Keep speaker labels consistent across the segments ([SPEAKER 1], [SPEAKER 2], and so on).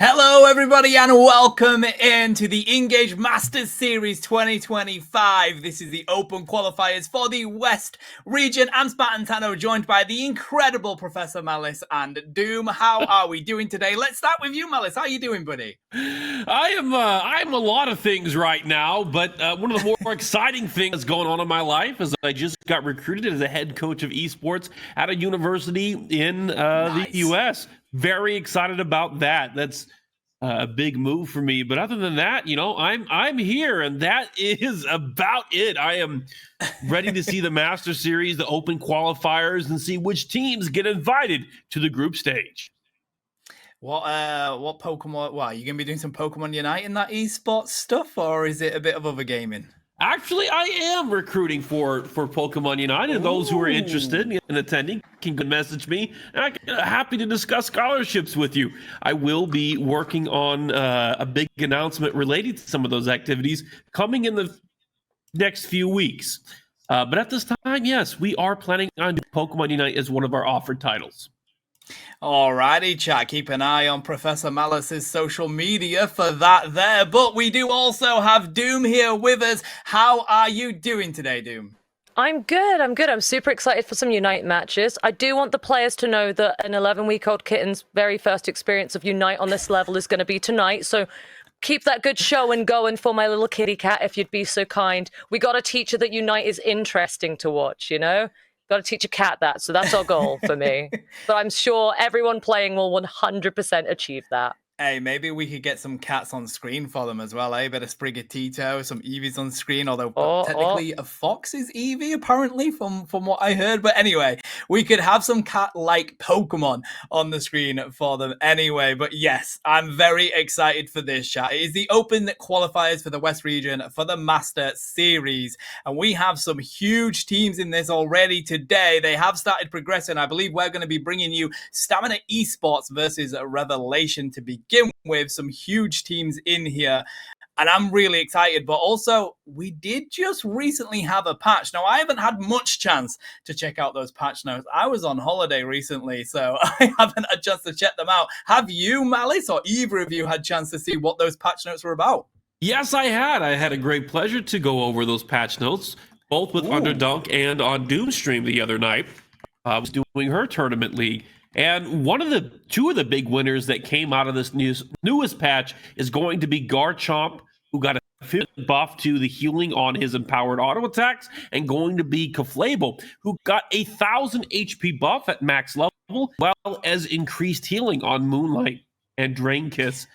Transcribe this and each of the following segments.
[SPEAKER 1] Hello, everybody, and welcome into the INGAGE Master Series 2025. This is the open qualifiers for the West region. I'm Spartantano, joined by the incredible Professor Malice and Doom. How are we doing today? Let's start with you, Malice. How are you doing, buddy?
[SPEAKER 2] I'm a lot of things right now, but one of the more exciting things going on in my life is I just got recruited as a head coach of esports at a university in the US. Very excited about that. That's a big move for me. But other than that, I'm here, and that is about it. I am ready to see the Master Series, the open qualifiers, and see which teams get invited to the group stage.
[SPEAKER 1] What Pokemon? Are you going to be doing some Pokemon Unite in that esports stuff, or is it a bit of other gaming?
[SPEAKER 2] Actually, I am recruiting for Pokemon Unite, and those who are interested in attending can message me, and I'm happy to discuss scholarships with you. I will be working on a big announcement related to some of those activities coming in the next few weeks. But at this time, yes, we are planning on doing Pokemon Unite as one of our offered titles.
[SPEAKER 1] Alrighty, chat. Keep an eye on Professor Malice's social media for that there. But we do also have Doom here with us. How are you doing today, Doom?
[SPEAKER 3] I'm good. I'm super excited for some Unite matches. I do want the players to know that an 11-week-old kitten's very first experience of Unite on this level is going to be tonight. So keep that good showing going for my little kitty cat, if you'd be so kind. We got to teach her that Unite is interesting to watch, you know? Got to teach a cat that, so that's our goal for me. But I'm sure everyone playing will 100% achieve that.
[SPEAKER 1] Hey, maybe we could get some cats on screen for them as well, eh? Bit of Sprigatito, some Eevees on screen, although technically a fox is Eevee, apparently, from what I heard. But anyway, we could have some cat-like Pokemon on the screen for them anyway. But yes, I'm very excited for this, chat. It is the open qualifiers for the West region for the Master Series. And we have some huge teams in this already today. They have started progressing. I believe we're going to be bringing you Stamina Esports versus Revelation to begin with. Some huge teams in here, and I'm really excited. But also, we did just recently have a patch. Now, I haven't had much chance to check out those patch notes. I was on holiday recently, so I haven't had a chance to check them out. Have you, Malice, or either of you had a chance to see what those patch notes were about?
[SPEAKER 2] Yes, I had. I had a great pleasure to go over those patch notes, both with Underdunk and on Doomstream the other night. I was doing her tournament league. And two of the big winners that came out of this newest patch is going to be Garchomp, who got a 50 buff to the healing on his empowered auto attacks, and going to be Caflable, who got a 1,000 HP buff at max level, well as increased healing on Moonlight and Drain Kiss,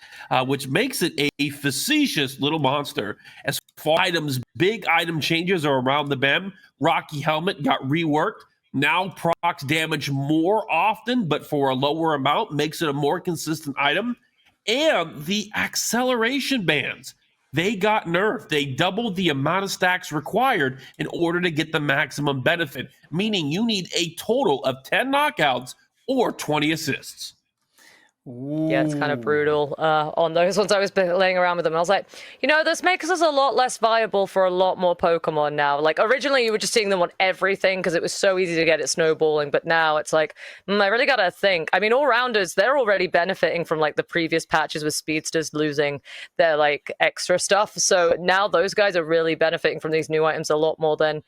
[SPEAKER 2] which makes it a facetious little monster. As far as items, big item changes are around the bend. Rocky Helmet got reworked. Now procs damage more often, but for a lower amount, makes it a more consistent item. And the acceleration bands, they got nerfed. They doubled the amount of stacks required in order to get the maximum benefit, meaning you need a total of 10 knockouts or 20 assists.
[SPEAKER 3] Yeah, it's kind of brutal on those ones. I was playing around with them. I was like, this makes us a lot less viable for a lot more Pokemon now. Like, originally, you were just seeing them on everything because it was so easy to get it snowballing. But now it's like, I really got to think. I mean, all-rounders, they're already benefiting from, like, the previous patches with speedsters losing their, like, extra stuff. So now those guys are really benefiting from these new items a lot more than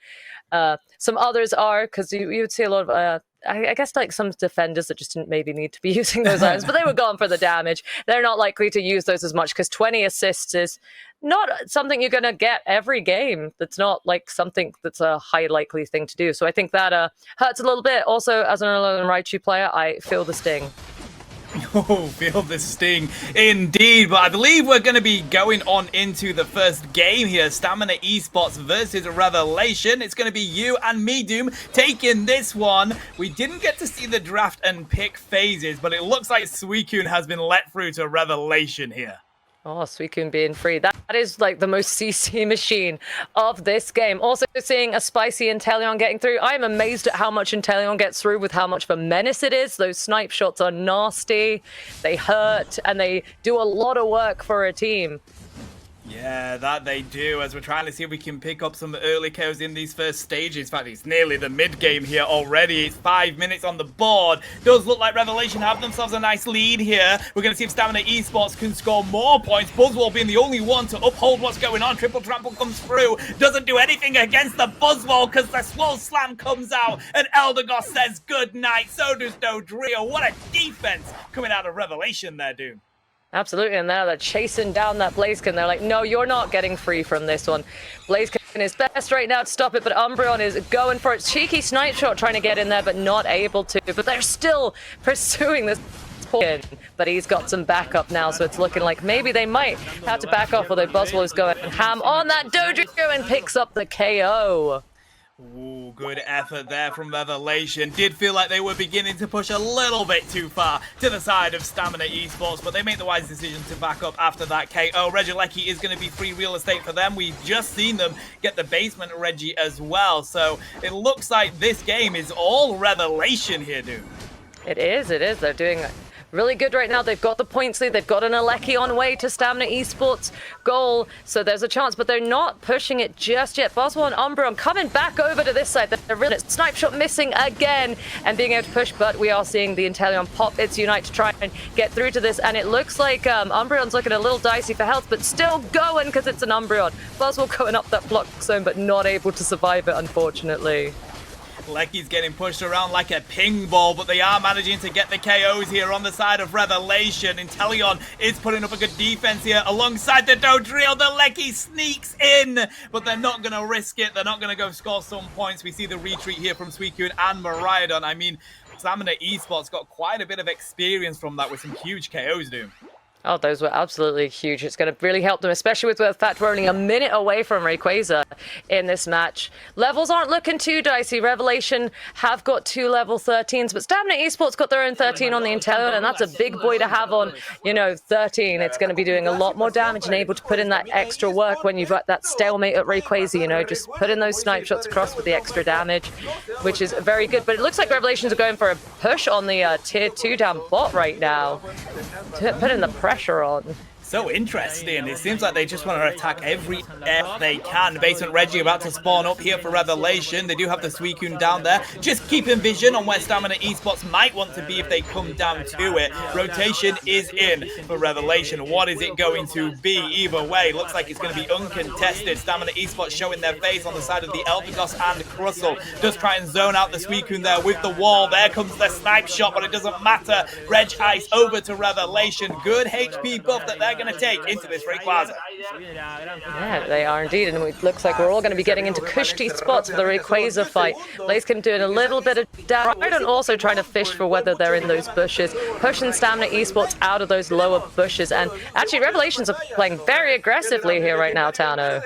[SPEAKER 3] some others are, because you would see a lot of... I guess like some defenders that just didn't maybe need to be using those items, but they were gone for the damage. They're not likely to use those as much because 20 assists is not something you're going to get every game. That's not like something that's a high likely thing to do. So I think that hurts a little bit. Also, as an Alolan Raichu player, I feel the sting.
[SPEAKER 1] Oh, feel the sting indeed. But I believe we're going to be going on into the first game here. Stamina Esports versus Revelation. It's going to be you and me, Doom, taking this one. We didn't get to see the draft and pick phases, but it looks like Suicune has been let through to Revelation here.
[SPEAKER 3] Oh, Suicune being free. That is like the most CC machine of this game. Also seeing a spicy Inteleon getting through. I'm amazed at how much Inteleon gets through with how much of a menace it is. Those snipe shots are nasty. They hurt, and they do a lot of work for a team.
[SPEAKER 1] Yeah, that they do, as we're trying to see if we can pick up some early KOs in these first stages. In fact, it's nearly the mid-game here already. It's 5 minutes on the board. Does look like Revelation have themselves a nice lead here. We're going to see if Stamina Esports can score more points. Buzzwole being the only one to uphold what's going on. Triple Trample comes through. Doesn't do anything against the Buzzwole because the Swole Slam comes out and Eldegoss says good night. So does Dodrio. What a defense coming out of Revelation there, Doom.
[SPEAKER 3] Absolutely, and now they're chasing down that Blaziken. They're like, no, you're not getting free from this one. Blaziken is best right now to stop it, but Umbreon is going for it. Cheeky snipe shot trying to get in there, but not able to. But they're still pursuing this point. But he's got some backup now, so it's looking like maybe they might have to back off, although Buzzwole is going ham on that Dodrio and picks up the KO.
[SPEAKER 1] Ooh, good effort there from Revelation. Did feel like they were beginning to push a little bit too far to the side of Stamina Esports, but they made the wise decision to back up after that KO. Regieleki is going to be free real estate for them. We've just seen them get the basement Reggie as well, so it looks like this game is all Revelation here, dude.
[SPEAKER 3] It is. They're doing really good right now. They've got the points lead. They've got an Aleki on way to Stamina Esports goal. So there's a chance, but they're not pushing it just yet. Buzzwole and Umbreon coming back over to this side. They're really snipe shot missing again and being able to push, but we are seeing the Inteleon pop its Unite to try and get through to this. And it looks like Umbreon's looking a little dicey for health, but still going because it's an Umbreon. Buzzwole going up that block zone, but not able to survive it, unfortunately.
[SPEAKER 1] Lecky's getting pushed around like a ping ball, but they are managing to get the KOs here on the side of Revelation. Inteleon is putting up a good defense here alongside the Dodrio. The Lecky sneaks in, but they're not going to risk it. They're not going to go score some points. We see the retreat here from Suicune and Miraidon. I mean, Stamina Esports got quite a bit of experience from that with some huge KOs, Doom.
[SPEAKER 3] Oh, those were absolutely huge. It's going to really help them, especially with the fact we're only a minute away from Rayquaza in this match. Levels aren't looking too dicey. Revelation have got 2 level 13s, but Stamina Esports got their own 13 on the Inteleon, and that's a big boy to have on, 13. It's going to be doing a lot more damage and able to put in that extra work when you've got that stalemate at Rayquaza, just put in those snipe shots across with the extra damage, which is very good. But it looks like Revelations are going for a push on the tier 2 down bot right now. Put in the pressure on.
[SPEAKER 1] So interesting. It seems like they just want to attack every F they can. Basement Reggie about to spawn up here for Revelation. They do have the Suicune down there. Just keeping vision on where Stamina Esports might want to be if they come down to it. Rotation is in for Revelation. What is it going to be? Either way, looks like it's going to be uncontested. Stamina Esports showing their face on the side of the Eldegoss and Crustle. Just try and zone out the Suicune there with the wall. There comes the snipe shot, but it doesn't matter. Reg Ice over to Revelation. Good HP buff that they're going to take into this Rayquaza.
[SPEAKER 3] Yeah, they are indeed, and it looks like we're all going to be getting into cushy spots for the Rayquaza fight. Blaziken doing a little bit of damage, and also trying to fish for whether they're in those bushes, pushing Stamina Esports out of those lower bushes, and actually Revelations are playing very aggressively here right now, Tano.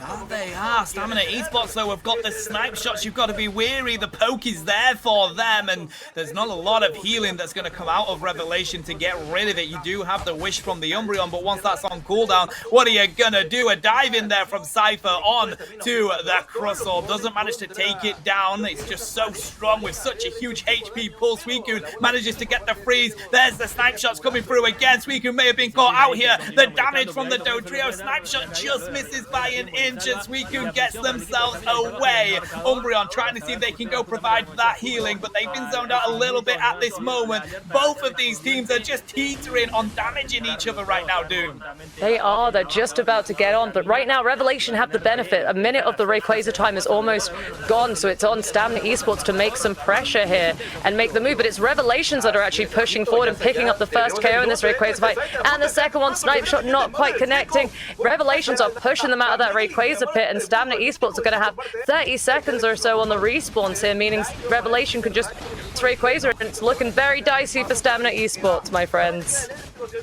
[SPEAKER 1] Oh, they are. Stamina Esports, though, have got the snipe shots. You've got to be wary. The poke is there for them, and there's not a lot of healing that's going to come out of Revelation to get rid of it. You do have the wish from the Umbreon, but once that's on cooldown, what are you gonna do? A dive in there from Cypher on to the Crustle. Doesn't manage to take it down. It's just so strong with such a huge HP pull. Suicune manages to get the freeze. There's the snipe shots coming through again. Suicune may have been caught out here. The damage from the Dodrio snipe shot just misses by an inch, and Suicune gets themselves away. Umbreon trying to see if they can go provide that healing, but they've been zoned out a little bit at this moment. Both of these teams are just teetering on damaging each other right now, Doom.
[SPEAKER 3] They are. They're just about to get on, but right now Revelation have the benefit. A minute of the Rayquaza time is almost gone, so it's on Stamina Esports to make some pressure here and make the move, but it's Revelations that are actually pushing forward and picking up the first KO in this Rayquaza fight, and the second one, snipe shot, not quite connecting. Revelations are pushing them out of that Rayquaza pit, and Stamina Esports are going to have 30 seconds or so on the respawns here, meaning Revelation could just Rayquaza, and it's looking very dicey for Stamina Esports, my friends.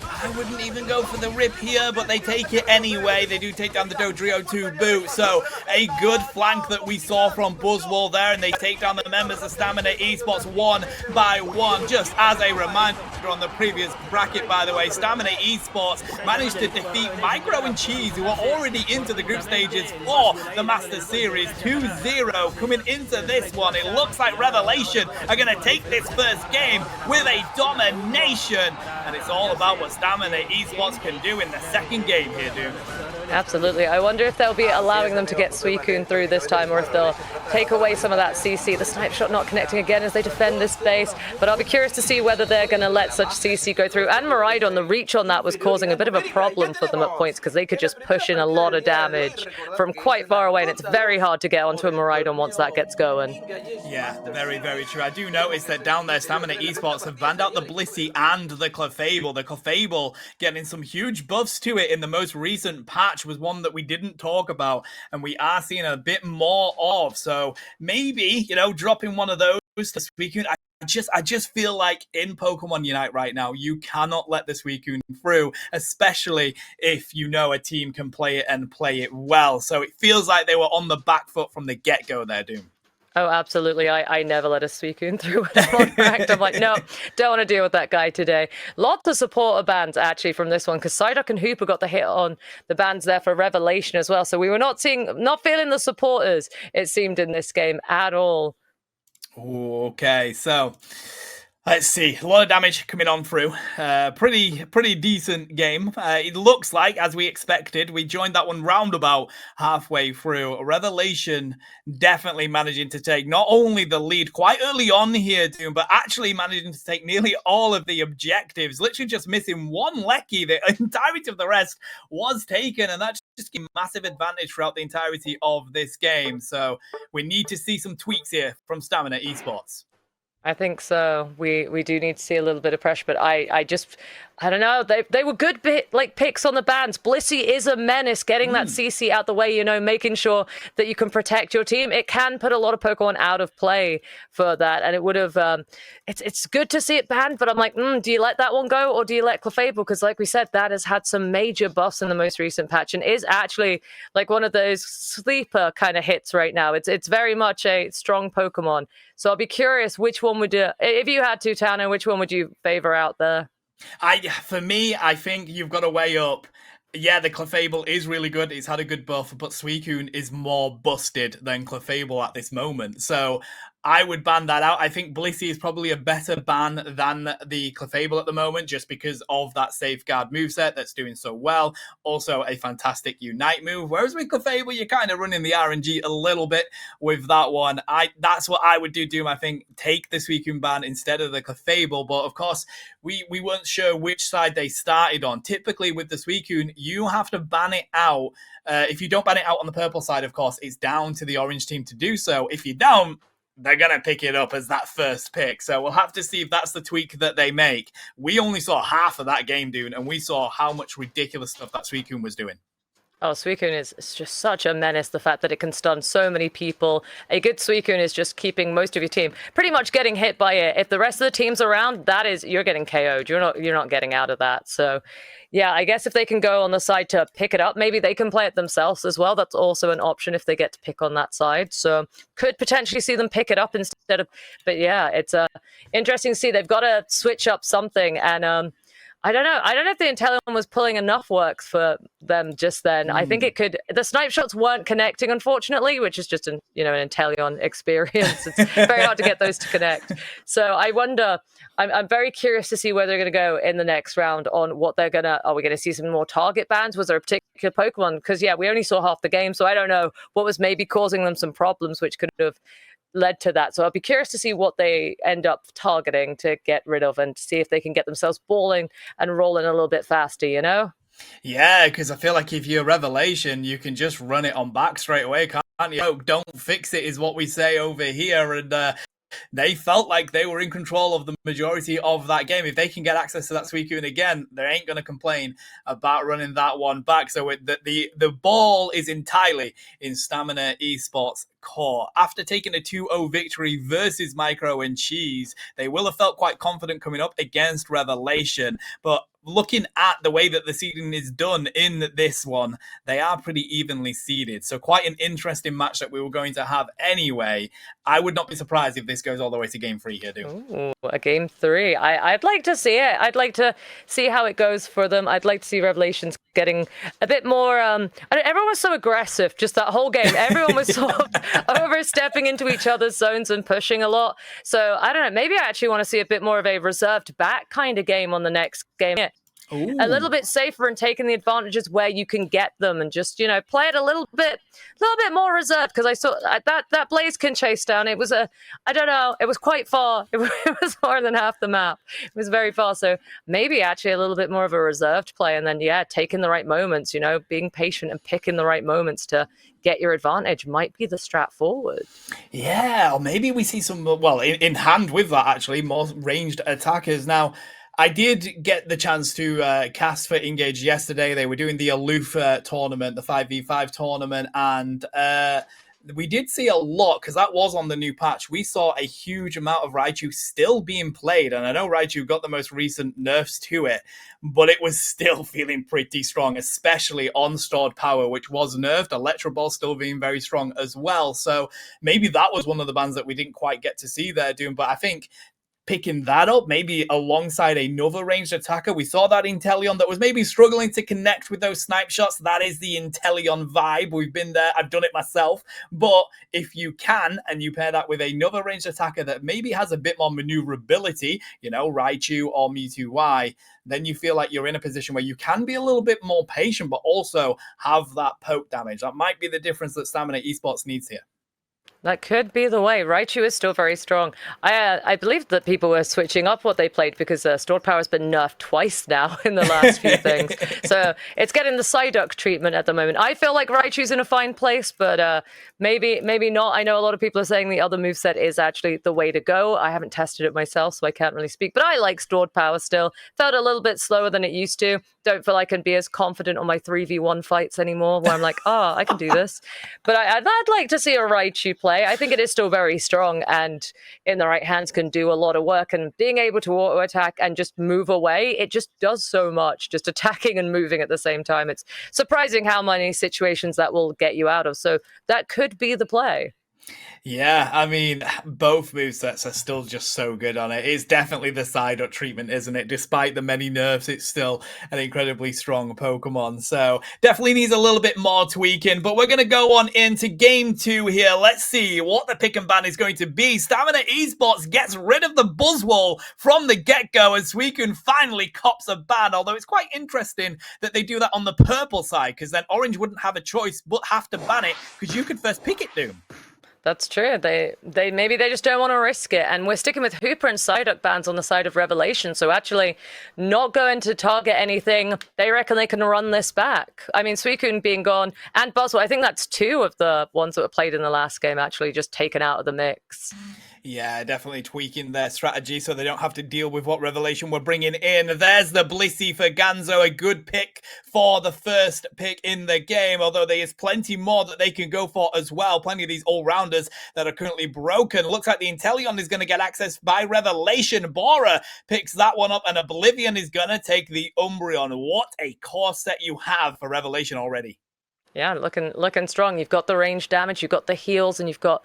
[SPEAKER 1] I wouldn't even go for the rip here, but they take it anyway. They do take down the Dodrio to boot, so a good flank that we saw from Buzzwole there, and they take down the members of Stamina Esports one by one. Just as a reminder on the previous bracket, by the way, Stamina Esports managed to defeat Micro and Cheese, who are already into the group stages for the Master Series, 2-0 coming into this one. It looks like Revelation are going to take this first game with a domination. And it's all about what Stamina Esports can do in the second game here, dude.
[SPEAKER 3] Absolutely. I wonder if they'll be allowing them to get Suicune through this time, or if they'll take away some of that CC. The snipe shot not connecting again as they defend this base. But I'll be curious to see whether they're going to let such CC go through. And Miraidon, the reach on that was causing a bit of a problem for them at points, because they could just push in a lot of damage from quite far away. And it's very hard to get onto a Miraidon once that gets going.
[SPEAKER 1] Yeah, very, very true. I do notice that down there, Stamina Esports have banned out the Blissey and the Clefable. The Clefable getting some huge buffs to it in the most recent patch was one that we didn't talk about, and we are seeing a bit more of. So maybe, dropping one of those this weekend. I just feel like in Pokemon Unite right now, you cannot let the Suicune through, especially if you know a team can play it and play it well. So it feels like they were on the back foot from the get-go there, Doom.
[SPEAKER 3] Oh, absolutely. I never let a Suicune through when I'm on ranked. I'm like, no, don't want to deal with that guy today. Lots of supporter bans, actually, from this one, because Psyduck and Hooper got the hit on the bans there for Revelation as well. So we were not feeling the supporters, it seemed, in this game at all.
[SPEAKER 1] Okay, so let's see. A lot of damage coming on through. Pretty decent game. It looks like, as we expected, we joined that one roundabout halfway through. Revelation definitely managing to take not only the lead quite early on here, Doom, but actually managing to take nearly all of the objectives. Literally just missing one Lecky. The entirety of the rest was taken, and that's just a massive advantage throughout the entirety of this game. So we need to see some tweaks here from Stamina Esports.
[SPEAKER 3] I think so. We do need to see a little bit of pressure, but I don't know. They were good picks on the bans. Blissey is a menace, getting that CC out the way, making sure that you can protect your team. It can put a lot of Pokemon out of play for that, and it would have. It's good to see it banned, but I'm like, do you let that one go, or do you let Clefable? Because like we said, that has had some major buffs in the most recent patch, and is actually like one of those sleeper kind of hits right now. It's very much a strong Pokemon. So I'll be curious, which one would you, if you had to, Tano, which one would you favor out there?
[SPEAKER 1] For me, I think you've got to weigh up. Yeah, the Clefable is really good. It's had a good buff, but Suicune is more busted than Clefable at this moment. So I would ban that out. I think Blissey is probably a better ban than the Clefable at the moment, just because of that safeguard moveset that's doing so well. Also, a fantastic Unite move. Whereas with Clefable, you're kind of running the RNG a little bit with that one. That's what I would do, Doom. I think take the Suicune ban instead of the Clefable. But of course, we weren't sure which side they started on. Typically with the Suicune, you have to ban it out. If you don't ban it out on the purple side, of course, it's down to the orange team to do so. If you don't, they're going to pick it up as that first pick. So we'll have to see if that's the tweak that they make. We only saw half of that game, dude, and we saw how much ridiculous stuff that Suicune was doing.
[SPEAKER 3] Oh, Suicune is just such a menace. The fact that it can stun so many people. A good Suicune is just keeping most of your team pretty much getting hit by it. If the rest of the team's around, you're getting KO'd. You're not getting out of that. So yeah, I guess if they can go on the side to pick it up, maybe they can play it themselves as well. That's also an option if they get to pick on that side. So could potentially see them pick it up instead of, but yeah, it's interesting to see. They've got to switch up something, and I don't know if the Inteleon was pulling enough work for them just then. I think the snipe shots weren't connecting, unfortunately, which is just an Inteleon experience. It's very hard to get those to connect. So I wonder, I'm very curious to see where they're going to go in the next round on what they're going to, are we going to see some more target bans? Was there a particular Pokemon? Because yeah, we only saw half the game, so I don't know what was maybe causing them some problems, which could have led to that. So I'll be curious to see what they end up targeting to get rid of and see if they can get themselves balling and rolling a little bit faster,
[SPEAKER 1] Yeah, because I feel like if you're Revelation, you can just run it on back straight away, can't you? Don't fix it is what we say over here, and they felt like they were in control of the majority of that game. If they can get access to that Suicune again, they ain't going to complain about running that one back. So the ball is entirely in Stamina Esports core. After taking a 2-0 victory versus Micro and Cheese, they will have felt quite confident coming up against Revelation. But looking at the way that the seeding is done in this one, they are pretty evenly seeded. So quite an interesting match that we were going to have anyway. I would not be surprised if this goes all the way to game 3 here, Doom.
[SPEAKER 3] Ooh, a game 3. I'd like to see it. I'd like to see how it goes for them. I'd like to see Revelations getting a bit more. Everyone was so aggressive just that whole game. Everyone was sort of overstepping into each other's zones and pushing a lot. So I don't know. Maybe I actually want to see a bit more of a reserved back kind of game on the next game.
[SPEAKER 1] Ooh.
[SPEAKER 3] A little bit safer and taking the advantages where you can get them, and just play it a little bit more reserved, because I saw that Blaziken chase down. It was I don't know, it was quite far. It was more than half the map. It was very far. So maybe actually a little bit more of a reserved play, and then taking the right moments. Being patient and picking the right moments to get your advantage might be the strat forward.
[SPEAKER 1] Yeah, or maybe we see some in hand with that actually more ranged attackers now. I did get the chance to cast for INGAGE yesterday. They were doing the Aloof tournament, the 5v5 tournament, and we did see a lot, because that was on the new patch. We saw a huge amount of Raichu still being played, and I know Raichu got the most recent nerfs to it, but it was still feeling pretty strong, especially on stored power, which was nerfed. Electro Ball still being very strong as well, so maybe that was one of the bans that we didn't quite get to see there, Doom, but I think picking that up, maybe alongside another ranged attacker. We saw that Inteleon that was maybe struggling to connect with those snipe shots. That is the Inteleon vibe. We've been there. I've done it myself. But if you can, and you pair that with another ranged attacker that maybe has a bit more maneuverability, Raichu or Mewtwo Y, then you feel like you're in a position where you can be a little bit more patient, but also have that poke damage. That might be the difference that Stamina Esports needs here.
[SPEAKER 3] That could be the way. Raichu is still very strong. I believe that people were switching up what they played, because stored power has been nerfed twice now in the last few things. So it's getting the Psyduck treatment at the moment. I feel like Raichu's in a fine place, but maybe not. I know a lot of people are saying the other moveset is actually the way to go. I haven't tested it myself, so I can't really speak. But I like stored power still. Felt a little bit slower than it used to. Don't feel like I can be as confident on my 3v1 fights anymore, where I'm like, I can do this. But I'd like to see a Raichu play. I think it is still very strong, and in the right hands can do a lot of work, and being able to auto attack and just move away, it just does so much, just attacking and moving at the same time. It's surprising how many situations that will get you out of. So that could be the play.
[SPEAKER 1] Yeah, I mean, both movesets are still just so good on it. It's definitely the Psyduck treatment, isn't it? Despite the many nerfs, it's still an incredibly strong Pokemon. So definitely needs a little bit more tweaking. But we're going to go on into game 2 here. Let's see what the pick and ban is going to be. Stamina Esports gets rid of the Buzzwole from the get-go, as Suicune finally cops a ban. Although it's quite interesting that they do that on the purple side, because then Orange wouldn't have a choice but have to ban it, because you could first pick it, Doom.
[SPEAKER 3] That's true. They maybe they just don't want to risk it. And we're sticking with Hooper and Psyduck bans on the side of Revelation. So actually not going to target anything. They reckon they can run this back. I mean, Suicune being gone and Buzzwole, I think that's 2 of the ones that were played in the last game actually just taken out of the mix.
[SPEAKER 1] Yeah, definitely tweaking their strategy so they don't have to deal with what Revelation we're bringing in. There's the Blissey for Ganzo, a good pick for the first pick in the game, although there is plenty more that they can go for as well. Plenty of these all-rounders that are currently broken. Looks like the Inteleon is going to get access by Revelation. Bora picks that one up, and Oblivion is going to take the Umbreon. What a core set you have for Revelation already.
[SPEAKER 3] Yeah, looking strong. You've got the range damage, you've got the heals, and you've got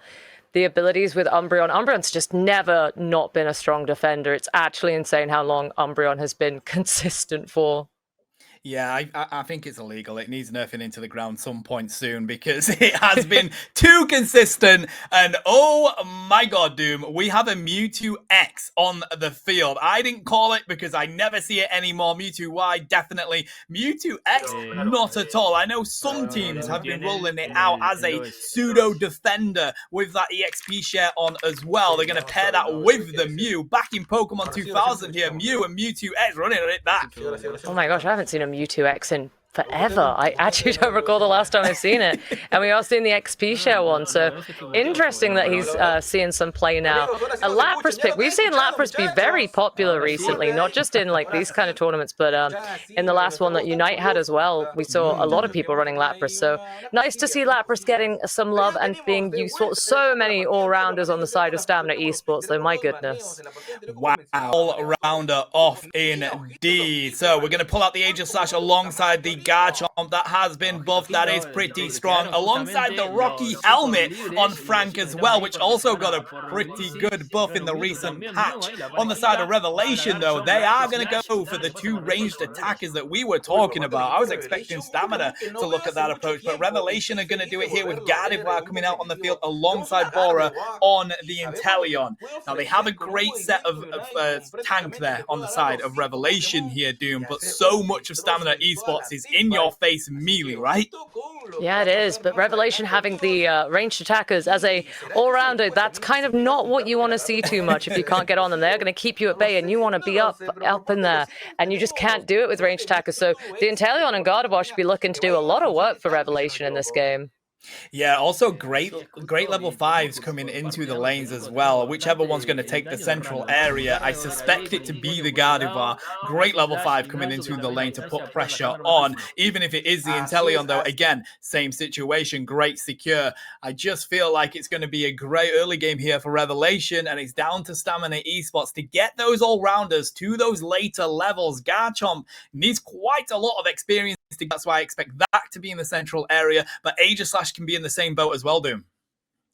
[SPEAKER 3] the abilities with Umbreon. Umbreon's just never not been a strong defender. It's actually insane how long Umbreon has been consistent for.
[SPEAKER 1] Yeah, I think it's illegal. It needs nerfing into the ground some point soon, because it has been too consistent. And oh my god, Doom, we have a Mewtwo X on the field. I didn't call it because I never see it anymore. Mewtwo Y, definitely. Mewtwo X, not at all. I know some teams have been rolling it out as a pseudo defender with that EXP share on as well. They're going to pair that with the Mew. Back in Pokemon 2000 here, Mew and Mewtwo X running it back.
[SPEAKER 3] Oh my gosh, I haven't seen a Mewtwo X in forever. I actually don't recall the last time I've seen it. And we are seeing the XP share one, so interesting that he's seeing some play now. A Lapras pick. We've seen Lapras be very popular recently, not just in like these kind of tournaments, but in the last one that Unite had as well, we saw a lot of people running Lapras. So nice to see Lapras getting some love and being useful. So many all-rounders on the side of Stamina Esports, though, my goodness.
[SPEAKER 1] Wow, all-rounder off indeed. So we're going to pull out the Angel Slash alongside the Garchomp that has been buffed. That is pretty strong. Alongside the Rocky Helmet on Frank as well, which also got a pretty good buff in the recent patch. On the side of Revelation, though, they are going to go for the 2 ranged attackers that we were talking about. I was expecting Stamina to look at that approach, but Revelation are going to do it here with Gardevoir coming out on the field alongside Bora on the Inteleon. Now, they have a great set of tank there on the side of Revelation here, Doom, but so much of Stamina Esports is in your face melee, right?
[SPEAKER 3] Yeah, it is, but Revelation having the ranged attackers as a all-rounder, that's kind of not what you want to see too much if you can't get on them. They're going to keep you at bay, and you want to be up in there, and you just can't do it with ranged attackers. So the Inteleon and Gardevoir should be looking to do a lot of work for Revelation in this game.
[SPEAKER 1] Yeah, also great level 5s coming into the lanes as well. Whichever one's going to take the central area, I suspect it to be the Gardevoir. Great level 5 coming into the lane to put pressure on. Even if it is the Inteleon, though, again, same situation, great secure. I just feel like it's going to be a great early game here for Revelation, and it's down to Stamina Esports to get those all-rounders to those later levels. Garchomp needs quite a lot of experience. That's why I expect that to be in the central area, but Aegislash can be in the same boat as well, Doom.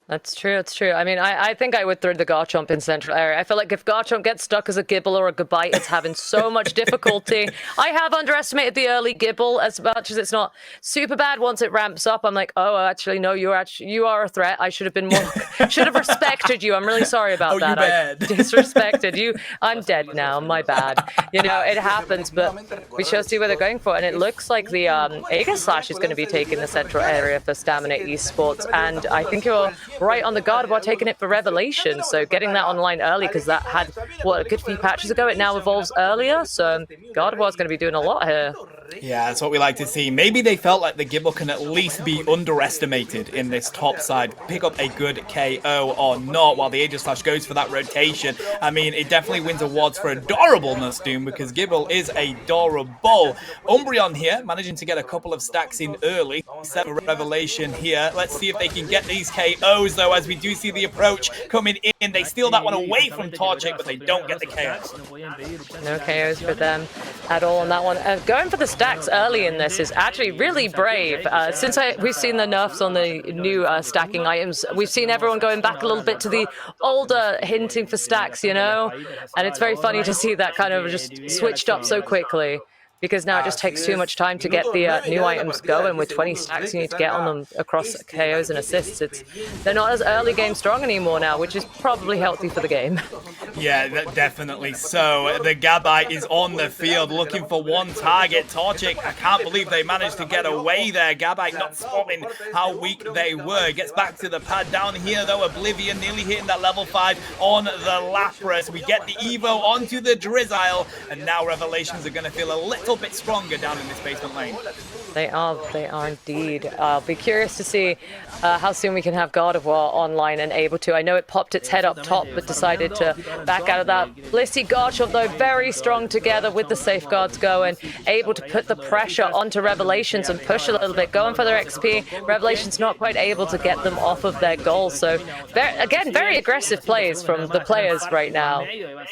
[SPEAKER 3] That's true, it's true. I mean, I think I would throw the Garchomp in central area. I feel like if Garchomp gets stuck as a Gibble or a Gabite, it's having so much difficulty. I have underestimated the early Gibble as much as it's not super bad. Once it ramps up, I'm like, oh, actually, no, you are a threat. I should have been more, should have respected you. I'm really sorry about that.
[SPEAKER 1] I
[SPEAKER 3] disrespected you. I'm dead now, my bad. You know, it happens, but we shall see where they're going for. And it looks like the Aegislash is going to be taking the central area for Stamina Esports. And I think you're right on the Gardevoir taking it for Revelation, so getting that online early because that had, what, a good few patches ago. It now evolves earlier, so Gardevoir's going to be doing a lot here.
[SPEAKER 1] Yeah, that's what we like to see. Maybe they felt like the Gibble can at least be underestimated in this top side, pick up a good KO or not, while the Aegislash goes for that rotation. I mean, it definitely wins awards for adorableness, Doom, because Gibble is adorable. Umbreon here, managing to get a couple of stacks in early. Set for Revelation here. Let's see if they can get these KOs, though, as we do see the approach coming in. They steal that one away from Torchic, but they don't get the KOs.
[SPEAKER 3] No KOs for them at all on that one. Going for the stacks early in this is actually really brave. Since we've seen the nerfs on the new stacking items, we've seen everyone going back a little bit to the older hinting for stacks, you know? And it's very funny to see that kind of just switched up so quickly, because now it just takes too much time to get the new items going. With 20 stacks, you need to get on them across KOs and assists. They're not as early game strong anymore now, which is probably healthy for the game.
[SPEAKER 1] Yeah, definitely so. The Gabite is on the field looking for one target. Torchic, I can't believe they managed to get away there. Gabite not spotting how weak they were. Gets back to the pad down here, though. Oblivion nearly hitting that level 5 on the Lapras. We get the Evo onto the Drizzile, and now Revelations are going to feel a little bit stronger down in this basement lane.
[SPEAKER 3] They are indeed. I'll be curious to see how soon we can have Gardevoir online and able to. I know it popped its head up top, but decided to back out of that. Blissey Garchomp, though, very strong together with the safeguards going, able to put the pressure onto Revelations and push a little bit, going for their XP. Revelations not quite able to get them off of their goals. So, again, very aggressive plays from the players right now.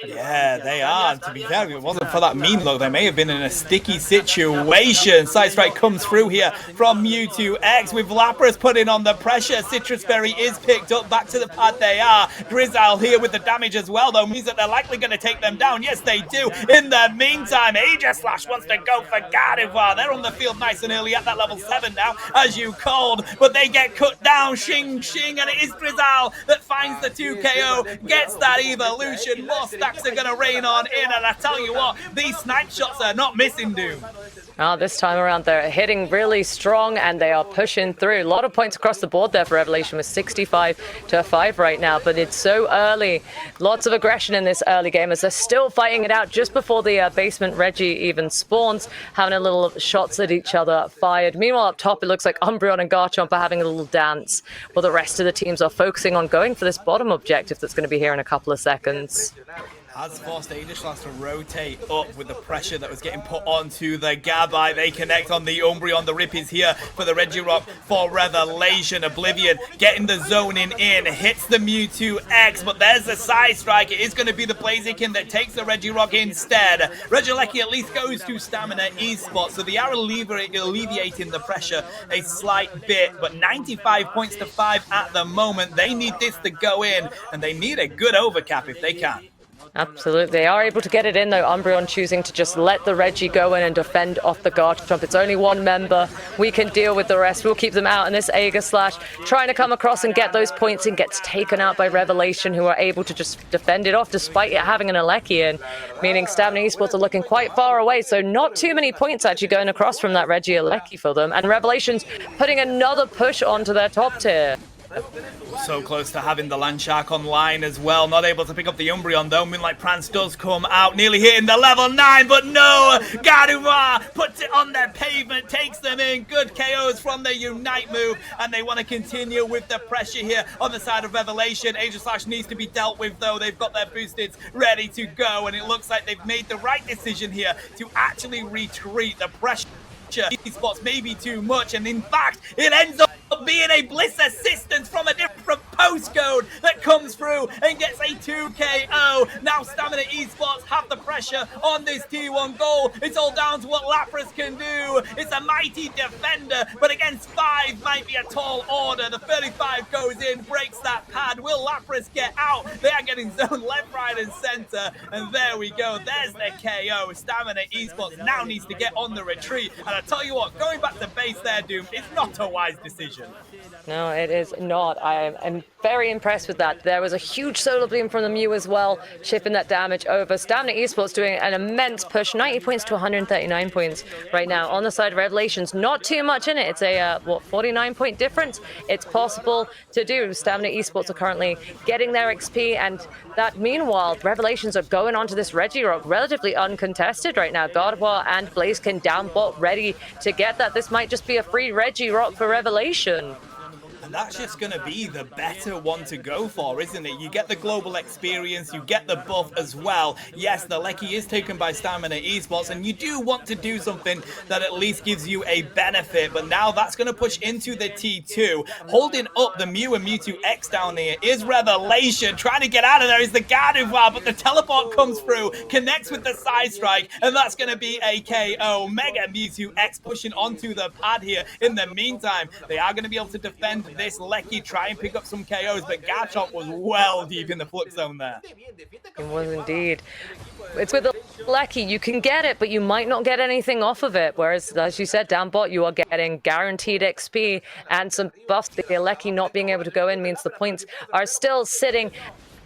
[SPEAKER 1] Yeah, they are. To be fair, if it wasn't for that meme look, they may have been in a sticky situation. Side strike comes through here from Mewtwo X with Lapras putting on the pressure. Citrus Berry is picked up. Back to the pad they are. Drizzile here with the damage as well, though, means that they're likely going to take them down. Yes, they do. In the meantime, Aegislash wants to go for Gardevoir. They're on the field nice and early at that level 7 now, as you called, but they get cut down. Shing, and it is Drizzile that finds the 2 KO, gets that evolution. More stacks are going to rain on in, and I tell you what, these snipe shots are not missing, Doom.
[SPEAKER 3] This time around, they're hitting really strong, and they are pushing through. A lot of points across the board there for Revelation with 65-5 right now, but it's so early. Lots of aggression in this early game as they're still fighting it out just before the basement Reggie even spawns, having a little shots at each other fired. Meanwhile, up top, it looks like Umbreon and Garchomp are having a little dance, while the rest of the teams are focusing on going for this bottom objective that's going to be here in a couple of seconds.
[SPEAKER 1] Has forced Aegis to rotate up with the pressure that was getting put onto the Gabai. They connect on the Umbreon. The rip is here for the Regirock for Revelation. Oblivion getting the zoning in. Hits the Mewtwo X, but there's the side strike. It is going to be the Blaziken that takes the Regirock instead. Regieleki at least goes to Stamina Esports, so they are alleviating the pressure a slight bit, but 95 points to 5 at the moment. They need this to go in, and they need a good overcap if they can.
[SPEAKER 3] Absolutely. They are able to get it in, though. Umbreon choosing to just let the Reggie go in and defend off the Garchomp. It's only one member. We can deal with the rest. We'll keep them out. And this Aegis Slash trying to come across and get those points and gets taken out by Revelation, who are able to just defend it off despite it having an Aleki in, meaning Stamina Esports are looking quite far away. So not too many points actually going across from that Reggie Aleki for them. And Revelation's putting another push onto their top tier.
[SPEAKER 1] So close to having the Landshark online as well. Not able to pick up the Umbreon though. Moonlight Prance does come out, nearly hitting the level 9, but no! Gardevoir puts it on their pavement, takes them in. Good KOs from the Unite move, and they want to continue with the pressure here on the side of Revelation. Aegis Slash needs to be dealt with though. They've got their boosteds ready to go, and it looks like they've made the right decision here to actually retreat. The pressure spots maybe too much, and in fact it ends up being a Bliss assistance from a different postcode that comes through and gets a 2KO. Now Stamina Esports have the pressure on this T1 goal. It's all down to what Lapras can do. It's a mighty defender, but against 5 might be a tall order. The 35 goes in, breaks that pad. Will Lapras get out? They are getting zoned left, right, and center, and there we go. There's the KO. Stamina Esports now needs to get on the retreat, and I tell you what, going back to base there, Doom, is not a wise decision.
[SPEAKER 3] No, it is not. I am very impressed with that. There was a huge solar beam from the Mew as well, chipping that damage over. Stamina Esports doing an immense push, 90 points to 139 points right now on the side of Revelations. Not too much in it. It's a 49-point difference. It's possible to do. Stamina Esports are currently getting their XP, and that meanwhile, Revelations are going onto this Regirock relatively uncontested right now. Gardevoir and Blaziken down bot ready to get that. This might just be a free Regirock for Revelation.
[SPEAKER 1] And that's just going to be the better one to go for, isn't it? You get the global experience, you get the buff as well. Yes, the Lecky is taken by Stamina Esports, and you do want to do something that at least gives you a benefit, but now that's going to push into the T2. Holding up the Mew and Mewtwo X down here is Revelation. Trying to get out of there is the Gardevoir, but the teleport comes through, connects with the side strike, and that's going to be a KO. Mega Mewtwo X pushing onto the pad here. In the meantime, they are going to be able to defend this Lecky, try and pick up some KOs, but Garchomp was well deep in the flux zone there.
[SPEAKER 3] It was indeed. It's with the Lecky, you can get it, but you might not get anything off of it. Whereas, as you said, down bot, you are getting guaranteed XP and some buffs. The Lecky not being able to go in means the points are still sitting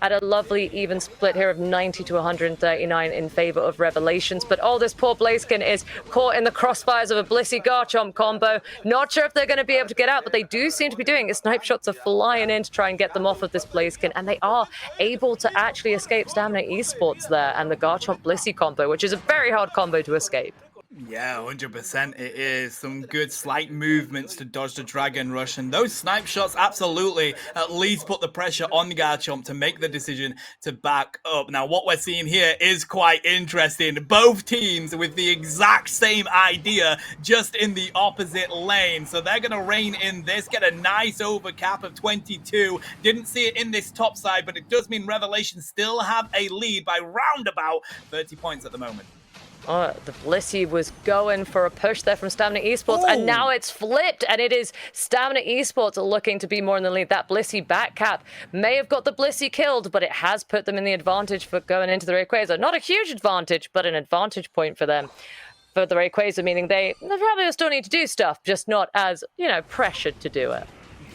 [SPEAKER 3] at a lovely even split here of 90 to 139 in favor of Revelations. But oh, this poor Blaziken is caught in the crossfires of a Blissey Garchomp combo. Not sure if they're going to be able to get out, but they do seem to be doing it. Snipe shots are flying in to try and get them off of this Blaziken, and they are able to actually escape Stamina Esports there and the Garchomp Blissey combo, which is a very hard combo to escape.
[SPEAKER 1] Yeah, 100% it is. Some good slight movements to dodge the Dragon Rush, and those snipe shots absolutely at least put the pressure on Garchomp to make the decision to back up. Now, what we're seeing here is quite interesting. Both teams with the exact same idea, just in the opposite lane. So they're going to rein in this, get a nice overcap of 22. Didn't see it in this top side, but it does mean Revelation still have a lead by roundabout 30 points at the moment.
[SPEAKER 3] Oh, the Blissey was going for a push there from Stamina Esports, and now it's flipped, and it is Stamina Esports looking to be more in the lead. That Blissey back cap may have got the Blissey killed, but it has put them in the advantage for going into the Rayquaza. Not a huge advantage, but an advantage point for them. For the Rayquaza, meaning they probably still need to do stuff, just not as, pressured to do it.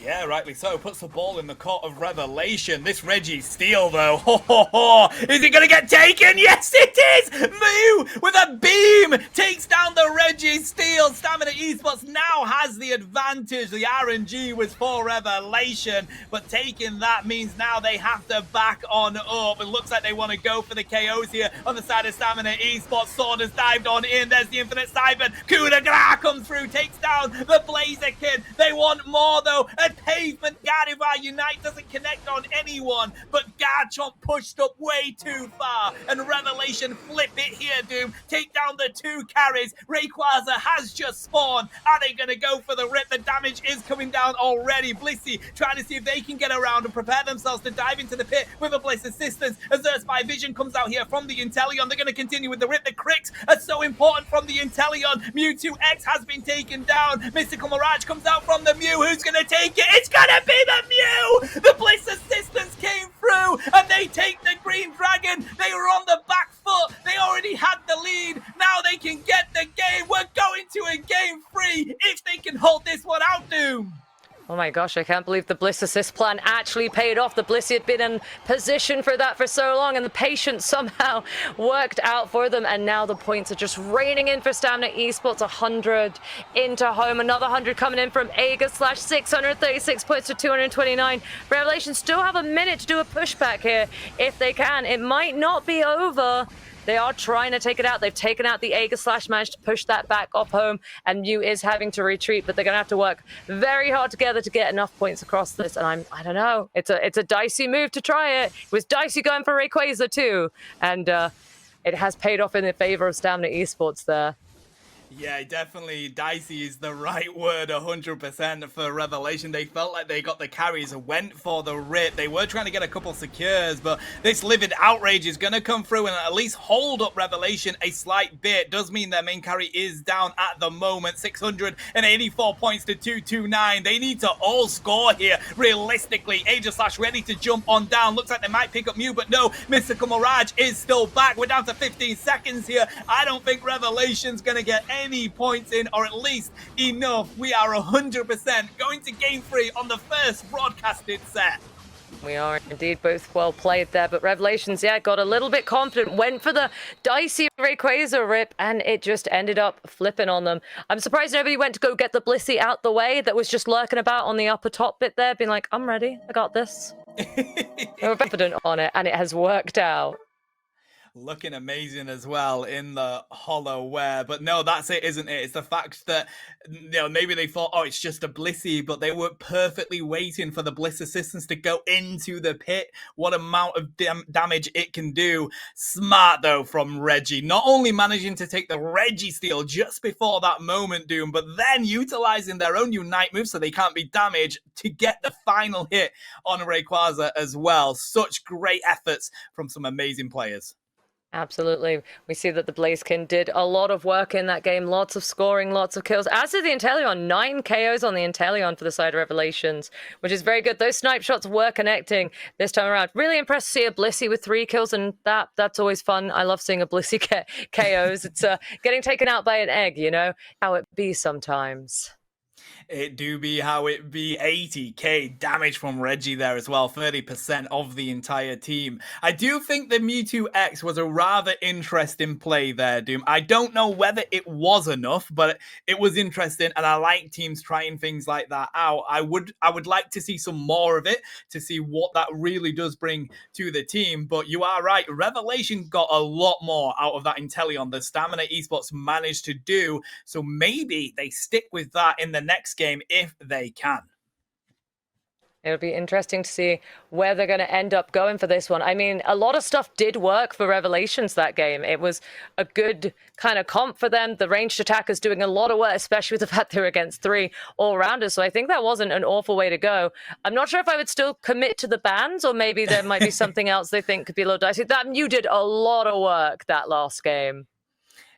[SPEAKER 1] Yeah, rightly so. Puts the ball in the court of Revelation. This Reggie steal, though. Ho, ho, ho. Is it going to get taken? Yes, it is! Mew with a beam takes down the Reggie steal. Stamina Esports now has the advantage. The RNG was for Revelation, but taking that means now they have to back on up. It looks like they want to go for the KOs here on the side of Stamina Esports. Sword has dived on in. There's the Infinite Siphon. Coup de grace comes through, takes down the Blaziken. They want more, though. A red pavement. Gardevoir Unite doesn't connect on anyone, but Garchomp pushed up way too far, and Revelation flip it here, Doom. Take down the 2 carries. Rayquaza has just spawned. Are they going to go for the rip? The damage is coming down already. Blissey trying to see if they can get around and prepare themselves to dive into the pit with a Bliss assistance. As Earth Spy Vision comes out here from the Inteleon, they're going to continue with the rip. The cricks are so important from the Inteleon. Mewtwo X has been taken down. Mystical Mirage comes out from the Mew. Who's going to take it? It's going to be the Mew! The Bliss assistance came through, and they take the Green Dragon. They were on the back foot. They already had the lead. Now they can get the game. We're going to a game 3 if they can hold this one out, Doom.
[SPEAKER 3] Oh my gosh, I can't believe the Bliss assist plan actually paid off. The Blissey had been in position for that for so long, and the patience somehow worked out for them. And now the points are just raining in for Stamina Esports. 100 into home. Another 100 coming in from Aegislash. 636 points to 229. Revelation still have a minute to do a pushback here if they can. It might not be over. They are trying to take it out. They've taken out the Aegislash, managed to push that back off home, and Mew is having to retreat, but they're going to have to work very hard together to get enough points across this. And I don't know. It's a dicey move to try it. It was dicey going for Rayquaza too, and it has paid off in the favor of Stamina Esports there.
[SPEAKER 1] Yeah, definitely dicey is the right word, 100% for Revelation. They felt like they got the carries, went for the rip. They were trying to get a couple secures, but this Livid Outrage is going to come through and at least hold up Revelation a slight bit. Does mean their main carry is down at the moment. 684 points to 229. They need to all score here, realistically. Aegislash ready to jump on down. Looks like they might pick up Mew, but no, Mystical Mirage is still back. We're down to 15 seconds here. I don't think Revelation's going to get any points in, or at least enough. We are 100% going to game 3 on the first broadcasted set.
[SPEAKER 3] We are indeed both well played there, but Revelations, yeah, got a little bit confident, went for the dicey Rayquaza rip, and it just ended up flipping on them. I'm surprised nobody went to go get the Blissey out the way that was just lurking about on the upper top bit there, being like, I'm ready, I got this. They were confident on it, and it has worked out.
[SPEAKER 1] Looking amazing as well in the hollow wear, but no, that's it, isn't it? It's the fact that, you know, maybe they thought, oh, it's just a Blissey, but they were perfectly waiting for the Bliss assistance to go into the pit. What amount of damage it can do. Smart though from Reggie, not only managing to take the Reggie steal just before that moment, Doom, but then utilizing their own Unite move so they can't be damaged to get the final hit on Rayquaza as well. Such great efforts from some amazing players.
[SPEAKER 3] Absolutely. We see that the Blaziken did a lot of work in that game. Lots of scoring, lots of kills. As did the Inteleon. 9 KOs on the Inteleon for the side of Revelations, which is very good. Those snipe shots were connecting this time around. Really impressed to see a Blissey with 3 kills, and that's always fun. I love seeing a Blissey get KOs. It's getting taken out by an egg, you know? How it be sometimes.
[SPEAKER 1] It do be how it be. 80k damage from Reggie there as well. 30% of the entire team. I do think the Mewtwo X was a rather interesting play there, Doom. I don't know whether it was enough, but it was interesting, and I like teams trying things like that out. I would like to see some more of it to see what that really does bring to the team. But you are right. Revelation got a lot more out of that Inteleon. The Stamina Esports managed to do. So maybe they stick with that in the next game if they can.
[SPEAKER 3] It'll be interesting to see where they're going to end up going for this one. I mean, a lot of stuff did work for Revelations that game. It was a good kind of comp for them. The ranged attackers doing a lot of work, especially with the fact they were against 3 all-rounders. So I think that wasn't an awful way to go. I'm not sure if I would still commit to the bans, or maybe there might be something else they think could be a little dicey. That Mew did a lot of work that last game.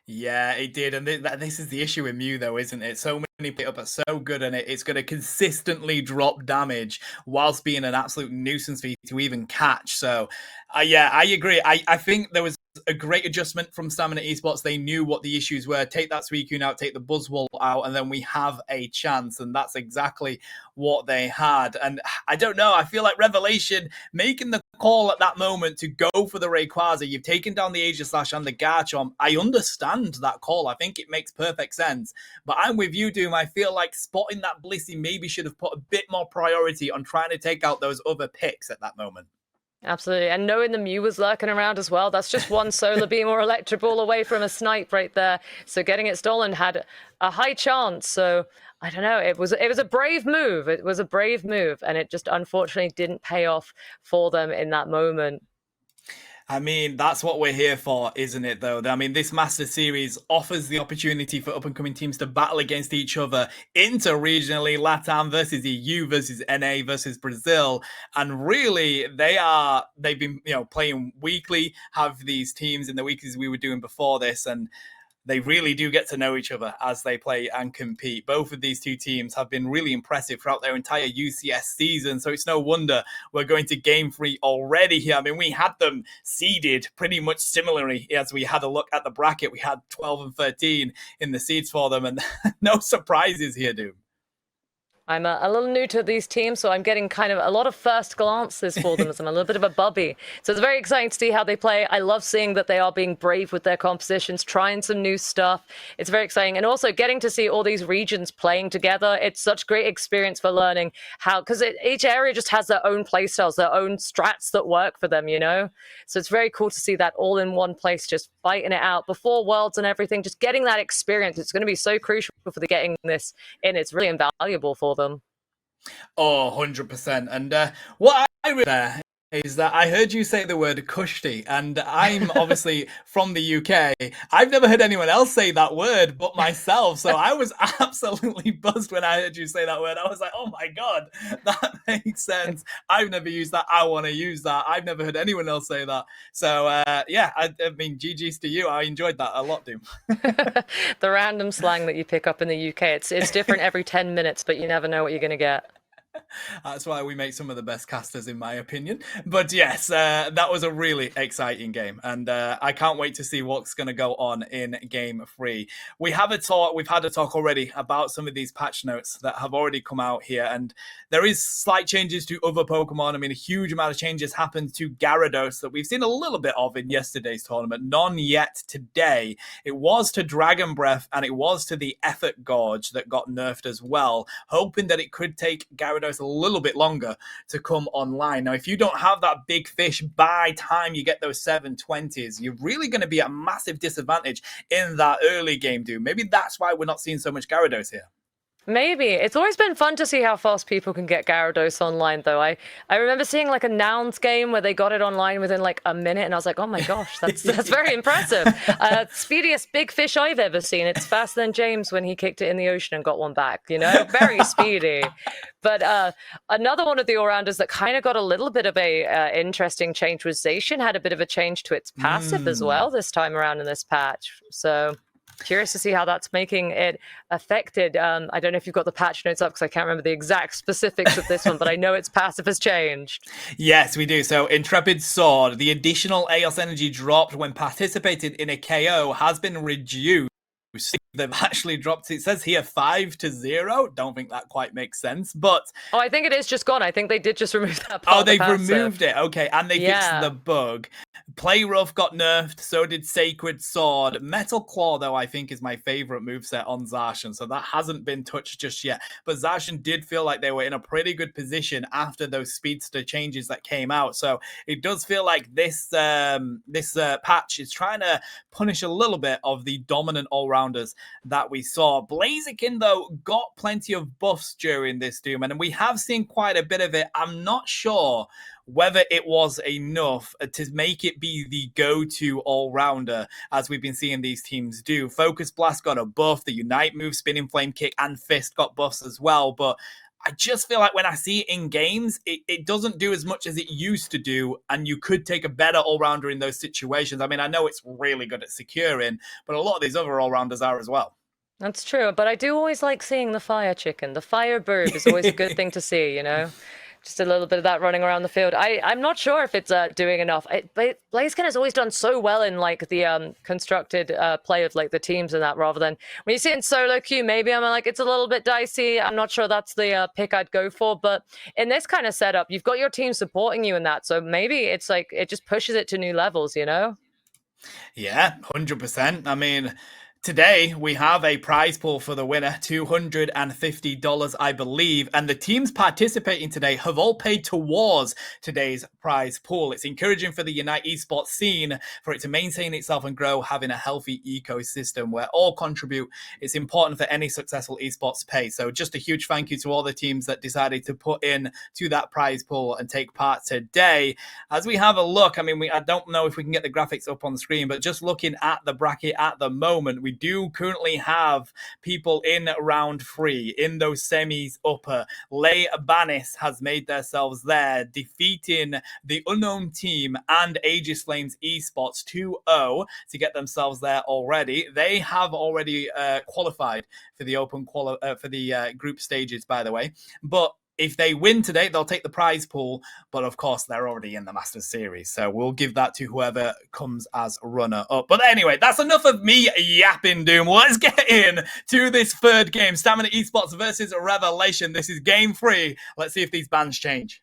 [SPEAKER 1] Yeah, it did. And this is the issue with Mew, though, isn't it? So many pickup are so good, and it's going to consistently drop damage whilst being an absolute nuisance for you to even catch. So, yeah, I agree. I think there was a great adjustment from Stamina Esports. They knew what the issues were. Take that Suicune out, take the Buzzwole out, and then we have a chance. And that's exactly what they had. And I don't know. I feel like Revelation making the call at that moment to go for the Rayquaza. You've taken down the Aegislash and the Garchomp. I understand that call. I think it makes perfect sense. But I'm with you, Doom. I feel like spotting that Blissey maybe should have put a bit more priority on trying to take out those other picks at that moment.
[SPEAKER 3] Absolutely. And knowing the Mew was lurking around as well, that's just one solar beam or electric ball away from a snipe right there. So getting it stolen had a high chance. So I don't know. It was a brave move. It was a brave move, and it just unfortunately didn't pay off for them in that moment.
[SPEAKER 1] I mean, that's what we're here for, isn't it, though? I mean, this Master Series offers the opportunity for up-and-coming teams to battle against each other interregionally, LATAM versus EU versus NA versus Brazil. And really, they've been, playing weekly, have these teams in the weeks as we were doing before this, and they really do get to know each other as they play and compete. Both of these two teams have been really impressive throughout their entire UCS season, so it's no wonder we're going to game 3 already here. I mean, we had them seeded pretty much similarly as we had a look at the bracket. We had 12 and 13 in the seeds for them, and no surprises here, Doom.
[SPEAKER 3] I'm a little new to these teams, so I'm getting kind of a lot of first glances for them as I'm a little bit of a bubby. So it's very exciting to see how they play. I love seeing that they are being brave with their compositions, trying some new stuff. It's very exciting. And also getting to see all these regions playing together. It's such great experience for learning how, because each area just has their own playstyles, their own strats that work for them, So it's very cool to see that all in one place, just fighting it out before Worlds and everything, just getting that experience. It's going to be so crucial for the getting this in. It's really invaluable for them.
[SPEAKER 1] Oh, 100%. And what I read there is that I heard you say the word Kushti, and I'm obviously from the UK. I've never heard anyone else say that word but myself, so I was absolutely buzzed when I heard you say that word. I was like, oh my God, that makes sense. I've never used that. I want to use that. I've never heard anyone else say that. So I mean, GG's to you. I enjoyed that a lot, Doom.
[SPEAKER 3] The random slang that you pick up in the UK, it's different every 10 minutes, but you never know what you're going to get.
[SPEAKER 1] That's why we make some of the best casters, in my opinion. But yes, that was a really exciting game, and I can't wait to see what's going to go on in Game 3. We've had a talk already about some of these patch notes that have already come out here, and there is slight changes to other Pokemon. I mean, a huge amount of changes happened to Gyarados that we've seen a little bit of in yesterday's tournament, none yet today. It was to Dragon Breath, and it was to the Effort Gorge that got nerfed as well, hoping that it could take Gyarados a little bit longer to come online. Now, if you don't have that big fish by time you get those 720s, you're really going to be at a massive disadvantage in that early game, dude. Maybe that's why we're not seeing so much Gyarados here.
[SPEAKER 3] Maybe. It's always been fun to see how fast people can get Gyarados online, though. I remember seeing like a Nouns game where they got it online within like a minute, and I was like, oh my gosh, that's very impressive. Speediest big fish I've ever seen. It's faster than James when he kicked it in the ocean and got one back, Very speedy. But another one of the all-rounders that kind of got a little bit of a interesting change was Zacian had a bit of a change to its passive as well this time around in this patch. So curious to see how that's making it affected. I don't know if you've got the patch notes up because I can't remember the exact specifics of this one, but I know its passive has changed.
[SPEAKER 1] Yes, we do. So Intrepid Sword, the additional AOS energy dropped when participated in a KO has been reduced. They've actually dropped, it says here 5-0. Don't think that quite makes sense, but
[SPEAKER 3] I think it is just gone. I think they did just remove that part.
[SPEAKER 1] Oh, they've removed it. Okay, and they fixed the bug. Play Rough got nerfed, so did Sacred Sword. Metal Claw, though, I think is my favorite moveset on Zacian, so that hasn't been touched just yet. But Zacian did feel like they were in a pretty good position after those speedster changes that came out. So it does feel like this patch is trying to punish a little bit of the dominant all-rounders that we saw. Blaziken, though, got plenty of buffs during this Doom, and we have seen quite a bit of it. I'm not sure whether it was enough to make it be the go-to all-rounder, as we've been seeing these teams do. Focus Blast got a buff, the Unite move, Spinning Flame Kick, and Fist got buffs as well, but I just feel like when I see it in games, it doesn't do as much as it used to do, and you could take a better all-rounder in those situations. I mean, I know it's really good at securing, but a lot of these other all-rounders are as well.
[SPEAKER 3] That's true, but I do always like seeing the fire chicken. The fire bird is always a good thing to see, Just a little bit of that running around the field. I'm not sure if it's doing enough. Blaziken has always done so well in like the constructed play of like the teams and that, rather than when you see it in solo queue, maybe I'm like, it's a little bit dicey. I'm not sure that's the pick I'd go for. But in this kind of setup, you've got your team supporting you in that. So maybe it's like, it just pushes it to new levels,
[SPEAKER 1] Yeah, 100%. I mean, Today, we have a prize pool for the winner, $250, I believe, and the teams participating today have all paid towards today's prize pool. It's encouraging for the Unite esports scene for it to maintain itself and grow, having a healthy ecosystem where all contribute. It's important for any successful esports to pay. So just a huge thank you to all the teams that decided to put in to that prize pool and take part today. As we have a look, I don't know if we can get the graphics up on the screen, but just looking at the bracket at the moment, we do currently have people in round 3 in those semis upper. Lay Banis has made themselves there, defeating the Unknown Team and Aegis Flames Esports 2-0 to get themselves there already. They have already qualified for the group stages, by the way. But if they win today, they'll take the prize pool, but of course, they're already in the Master Series, so we'll give that to whoever comes as runner-up. But anyway, that's enough of me yapping, Doom. Let's get in to this third game, Stamina Esports versus Revelation. This is game 3. Let's see if these bans change.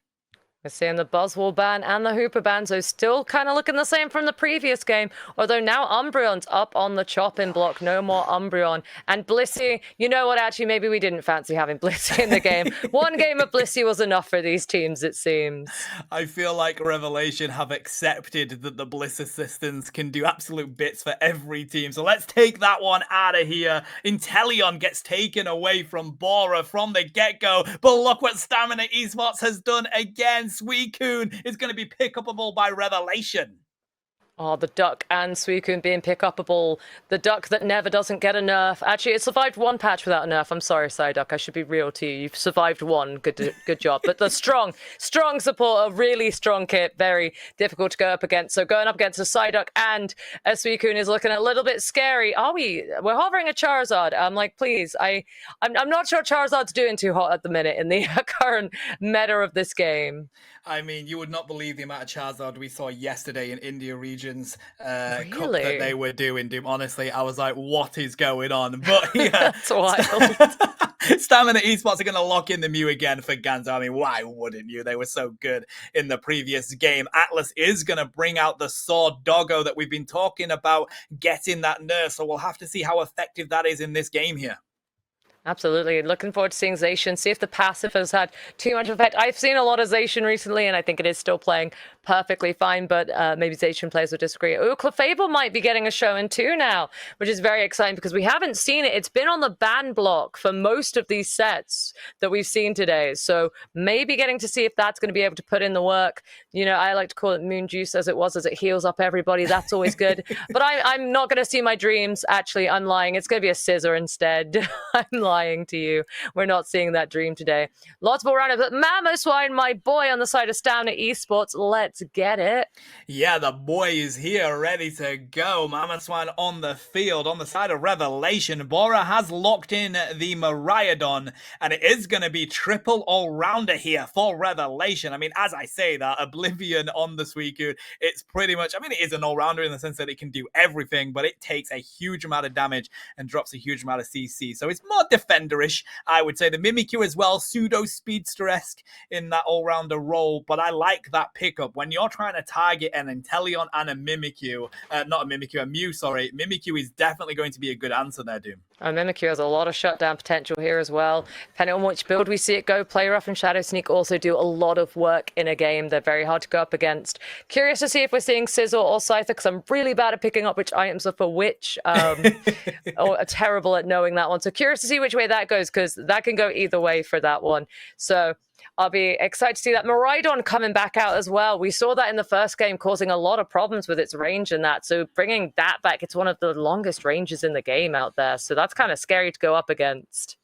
[SPEAKER 3] We're seeing the Buzzwall ban and the Hooper ban, so still kind of looking the same from the previous game, although now Umbreon's up on the chopping block. No more Umbreon. And Blissey, you know what, actually, maybe we didn't fancy having Blissey in the game. One game of Blissey was enough for these teams, it seems.
[SPEAKER 1] I feel like Revelation have accepted that the Bliss assistants can do absolute bits for every team, so let's take that one out of here. Inteleon gets taken away from Bora from the get-go, but look what Stamina Esports has done again. Suicune is going to be pick-upable by Revelation.
[SPEAKER 3] Oh, the Duck and Suicune being pick-upable. The Duck that never doesn't get a nerf. Actually, it survived one patch without a nerf. I'm sorry, Psyduck. I should be real to you. You've survived one. Good job. But the strong support, a really strong kit. Very difficult to go up against. So going up against a Psyduck and a Suicune is looking a little bit scary. Are we? We're hovering a Charizard. I'm like, please. I'm not sure Charizard's doing too hot at the minute in the current meta of this game.
[SPEAKER 1] I mean, you would not believe the amount of Charizard we saw yesterday in India regions
[SPEAKER 3] Really?
[SPEAKER 1] cup that they were doing, Doom. Honestly, I was like, what is going on? But yeah,
[SPEAKER 3] That's wild.
[SPEAKER 1] Stamina Esports are going to lock in the Mew again for Ganzo. I mean, why wouldn't you? They were so good in the previous game. Atlas is going to bring out the Sword Doggo that we've been talking about getting that nerf, so we'll have to see how effective that is in this game here.
[SPEAKER 3] Absolutely. Looking forward to seeing Zacian, see if the passive has had too much effect. I've seen a lot of Zacian recently, and I think it is still playing perfectly fine, but maybe Zacian players will disagree. Oh, Clefable might be getting a show in too now, which is very exciting because we haven't seen it. It's been on the ban block for most of these sets that we've seen today, so maybe getting to see if that's going to be able to put in the work. You know, I like to call it moon juice as it heals up everybody. That's always good. But I'm not going to see my dreams. Actually, I'm lying. It's going to be a scissor instead. I'm lying to you. We're not seeing that dream today. Lots more roundup. But Mamoswine, my boy on the side of Stamina Esports, let's get it.
[SPEAKER 1] Yeah, the boy is here, ready to go. Mamoswine on the field, on the side of Revelation. Bora has locked in the Miraidon, and it is going to be triple all-rounder here for Revelation. I mean, as I say that, Oblivion on the Suicune, it's pretty much, I mean, it is an all-rounder in the sense that it can do everything, but it takes a huge amount of damage and drops a huge amount of CC. So it's more defenderish, I would say. The Mimikyu as well, pseudo-speedster-esque in that all-rounder role, but I like that pickup. When you're trying to target an Inteleon and a Mimikyu, not a Mimikyu, a Mew, sorry, Mimikyu is definitely going to be a good answer there, Doom.
[SPEAKER 3] Mimikyu has a lot of shutdown potential here as well. Depending on which build we see it go, Play Rough and Shadow Sneak also do a lot of work in a game. They're very hard to go up against. Curious to see if we're seeing Sizzle or Scyther, because I'm really bad at picking up which items are for which. Or terrible at knowing that one. So curious to see which way that goes, because that can go either way for that one. So I'll be excited to see that. Miraidon coming back out as well. We saw that in the first game, causing a lot of problems with its range and that. So bringing that back, it's one of the longest ranges in the game out there. So that's kind of scary to go up against.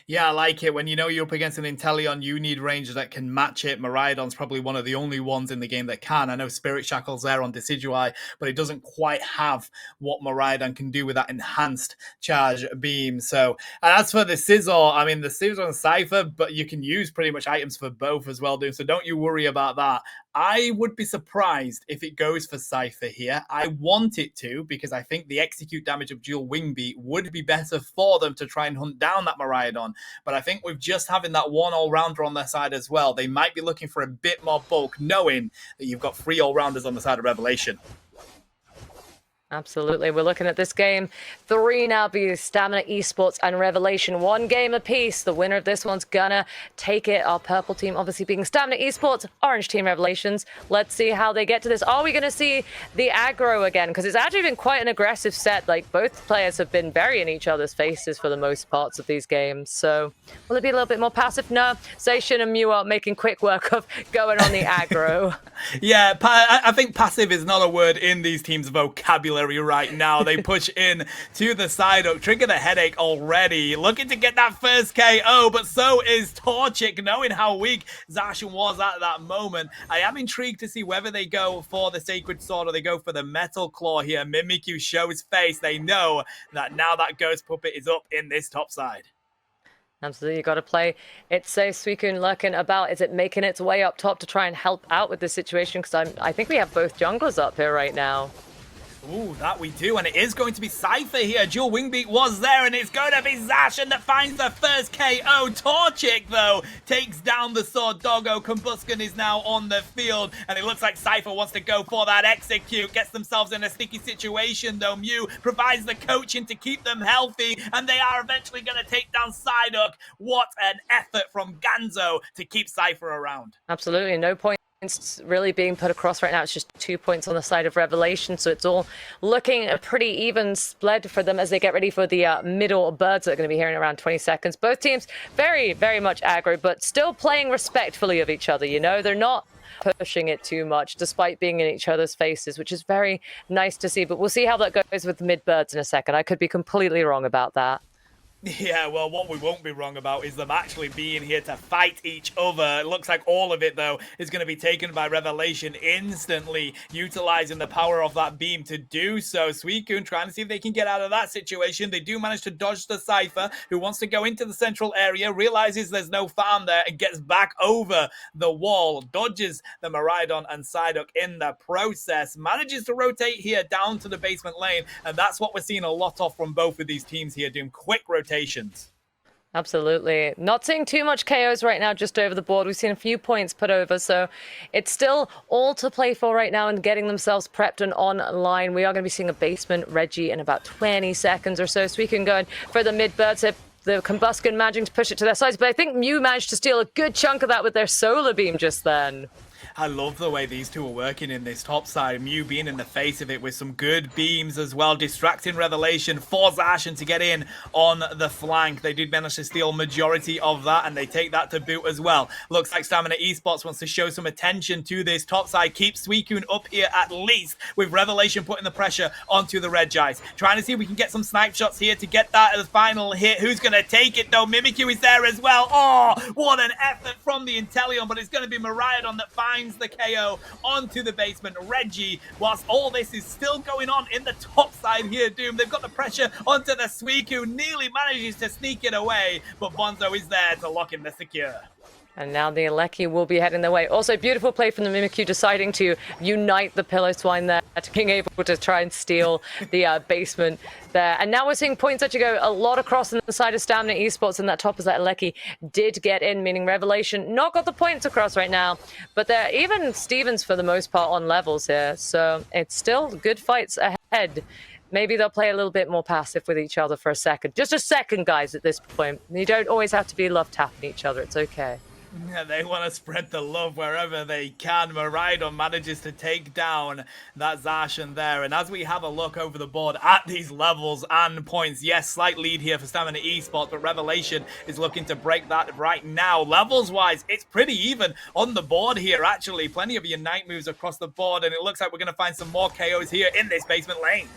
[SPEAKER 1] Yeah, I like it. When you know you're up against an Inteleon, you need range that can match it. Miraidon's probably one of the only ones in the game that can. I know Spirit Shackle's there on Decidueye, but it doesn't quite have what Miraidon can do with that enhanced charge beam. So, and as for the Scizor, I mean, the Scizor and Cypher, but you can use pretty much items for both as well, dude. So don't you worry about that. I would be surprised if it goes for Cypher here. I want it to, because I think the execute damage of Dual Wing Beat would be better for them to try and hunt down that Miraidon. But I think with just having that one all-rounder on their side as well, they might be looking for a bit more bulk, knowing that you've got 3 all-rounders on the side of Revelation.
[SPEAKER 3] Absolutely. We're looking at this game. 3 now be Stamina Esports and Revelation. 1 game apiece. The winner of this one's gonna take it. Our purple team obviously being Stamina Esports, orange team Revelations. Let's see how they get to this. Are we gonna see the aggro again? Because it's actually been quite an aggressive set. Like, both players have been very in each other's faces for the most parts of these games. So will it be a little bit more passive? No. Zacian and Mew are making quick work of going on the aggro.
[SPEAKER 1] Yeah, I think passive is not a word in these teams' vocabulary right now. They push in to the side up, trigger the headache already, looking to get that first KO, but so is Torchic, knowing how weak Zacian was at that moment. I am intrigued to see whether they go for the Sacred Sword or they go for the Metal Claw here. Mimikyu shows face. They know that now that Ghost Puppet is up in this top side.
[SPEAKER 3] Absolutely, you got to play it safe. Suicune lurking about. Is it making its way up top to try and help out with this situation? Because I think we have both junglers up here right now.
[SPEAKER 1] Ooh, that we do, and it is going to be Cypher here. Dual Wingbeat was there, and it's going to be Zacian that finds the first KO. Torchic, though, takes down the Sword Doggo. Combustion is now on the field, and it looks like Cypher wants to go for that execute. Gets themselves in a sticky situation, though. Mew provides the coaching to keep them healthy, and they are eventually going to take down Psyduck. What an effort from Ganzo to keep Cypher around.
[SPEAKER 3] Absolutely, no point really being put across right now. It's just 2 points on the side of Revelation, so it's all looking a pretty even split for them as they get ready for the middle birds that are going to be here in around 20 seconds. Both teams very, very much aggro, but still playing respectfully of each other, you know? They're not pushing it too much despite being in each other's faces, which is very nice to see, but we'll see how that goes with the mid birds in a second. I could be completely wrong about that.
[SPEAKER 1] Yeah, well, what we won't be wrong about is them actually being here to fight each other. It looks like all of it, though, is going to be taken by Revelation instantly, utilizing the power of that beam to do so. Suicune trying to see if they can get out of that situation. They do manage to dodge the Cypher, who wants to go into the central area, realizes there's no farm there, and gets back over the wall, dodges the Miraidon and Psyduck in the process, manages to rotate here down to the basement lane, and that's what we're seeing a lot of from both of these teams here, doing quick rotations.
[SPEAKER 3] Absolutely. Not seeing too much KOs right now just over the board. We've seen a few points put over, so it's still all to play for right now and getting themselves prepped and online. We are going to be seeing a basement Reggie in about 20 seconds or so we can go in for the mid-bird tip. The Combustion managing to push it to their sides, but I think Mew managed to steal a good chunk of that with their solar beam just then.
[SPEAKER 1] I love the way these two are working in this top side. Mew being in the face of it with some good beams as well, distracting Revelation for Zacian to get in on the flank. They did manage to steal majority of that, and they take that to boot as well. Looks like Stamina Esports wants to show some attention to this top side. Keep Suicune up here at least, with Revelation putting the pressure onto the Red Giants. Trying to see if we can get some snipe shots here to get that as final hit. Who's going to take it, though? Mimikyu is there as well. Oh, what an effort from the Inteleon, but it's going to be Miraidon that finds the KO onto the basement Reggie, whilst all this is still going on in the top side here. Doom, they've got the pressure onto the Suicune, nearly manages to sneak it away, but Bonzo is there to lock in the secure.
[SPEAKER 3] And now the Aleki will be heading their way. Also, beautiful play from the Mimikyu, deciding to unite the Pillow Swine there, to being able to try and steal the basement there. And now we're seeing points actually go a lot across on the side of Stamina Esports, and that top is that Aleki did get in, meaning Revelation not got the points across right now. But they're even Stevens for the most part on levels here. So it's still good fights ahead. Maybe they'll play a little bit more passive with each other for a second. Just a second, guys, at this point. You don't always have to be love tapping each other. It's okay.
[SPEAKER 1] Yeah, they want to spread the love wherever they can. Miraidon manages to take down that Zacian there. And as we have a look over the board at these levels and points, yes, slight lead here for Stamina Esports, but Revelation is looking to break that right now. Levels-wise, it's pretty even on the board here, actually. Plenty of Unite moves across the board, and it looks like we're going to find some more KOs here in this basement lane.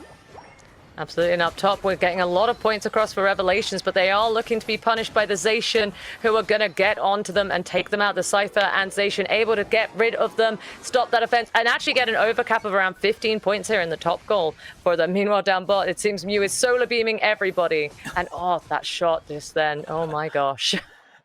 [SPEAKER 3] Absolutely, and up top we're getting a lot of points across for Revelations, but they are looking to be punished by the Zacian, who are going to get onto them and take them out. The Cypher and Zacian able to get rid of them, stop that offense, and actually get an overcap of around 15 points here in the top goal for them. Meanwhile, down bot, it seems Mew is solar beaming everybody. And oh, that shot just then, oh my gosh.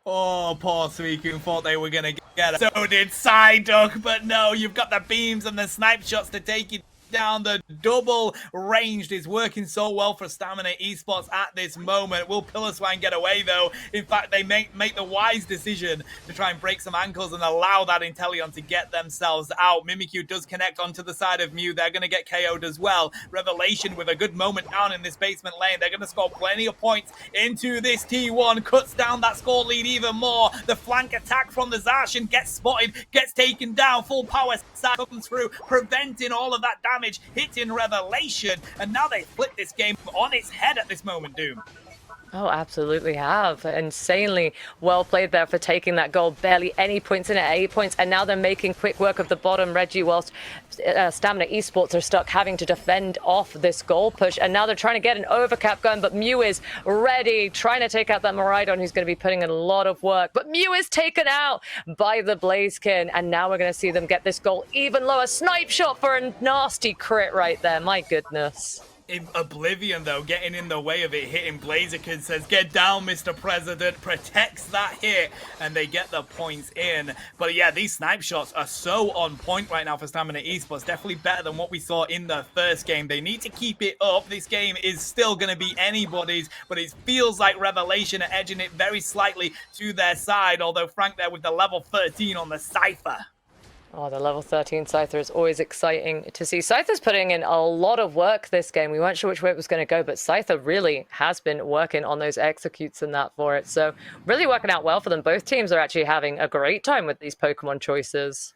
[SPEAKER 1] Oh, poor Suicune thought they were going to get it. So did Psyduck, but no, you've got the beams and the snipe shots to take it down. The double ranged is working so well for Stamina Esports at this moment. Will Pillar get away though? In fact, they make the wise decision to try and break some ankles and allow that Inteleon to get themselves out. Mimikyu does connect onto the side of Mew. They're going to get KO'd as well. Revelation with a good moment down in this basement lane. They're going to score plenty of points into this T1. Cuts down that score lead even more. The flank attack from the Zacian gets spotted, gets taken down. Full power side comes through, preventing all of that damage, hitting Revelation. And now they flip this game on its head at this moment, Doom.
[SPEAKER 3] Oh, absolutely have. Insanely well played there for taking that goal. Barely any points in it, 8 points. And now they're making quick work of the bottom, Reggie, whilst Stamina Esports are stuck having to defend off this goal push. And now they're trying to get an overcap going, but Mew is ready, trying to take out that Miraidon, who's going to be putting in a lot of work. But Mew is taken out by the Blaziken. And now we're going to see them get this goal even lower. Snipe shot for a nasty crit right there. My goodness.
[SPEAKER 1] Oblivion, though, getting in the way of it, hitting Blaziken, says, get down, Mr. President, protects that hit, and they get the points in. But yeah, these snipe shots are so on point right now for Stamina Esports, definitely better than what we saw in the first game. They need to keep it up. This game is still going to be anybody's, but it feels like Revelation are edging it very slightly to their side, although Frank there with the level 13 on the Cypher.
[SPEAKER 3] Oh, the level 13 Scyther is always exciting to see. Scyther's putting in a lot of work this game. We weren't sure which way it was going to go, but Scyther really has been working on those executes and that for it. So really working out well for them. Both teams are actually having a great time with these Pokemon choices.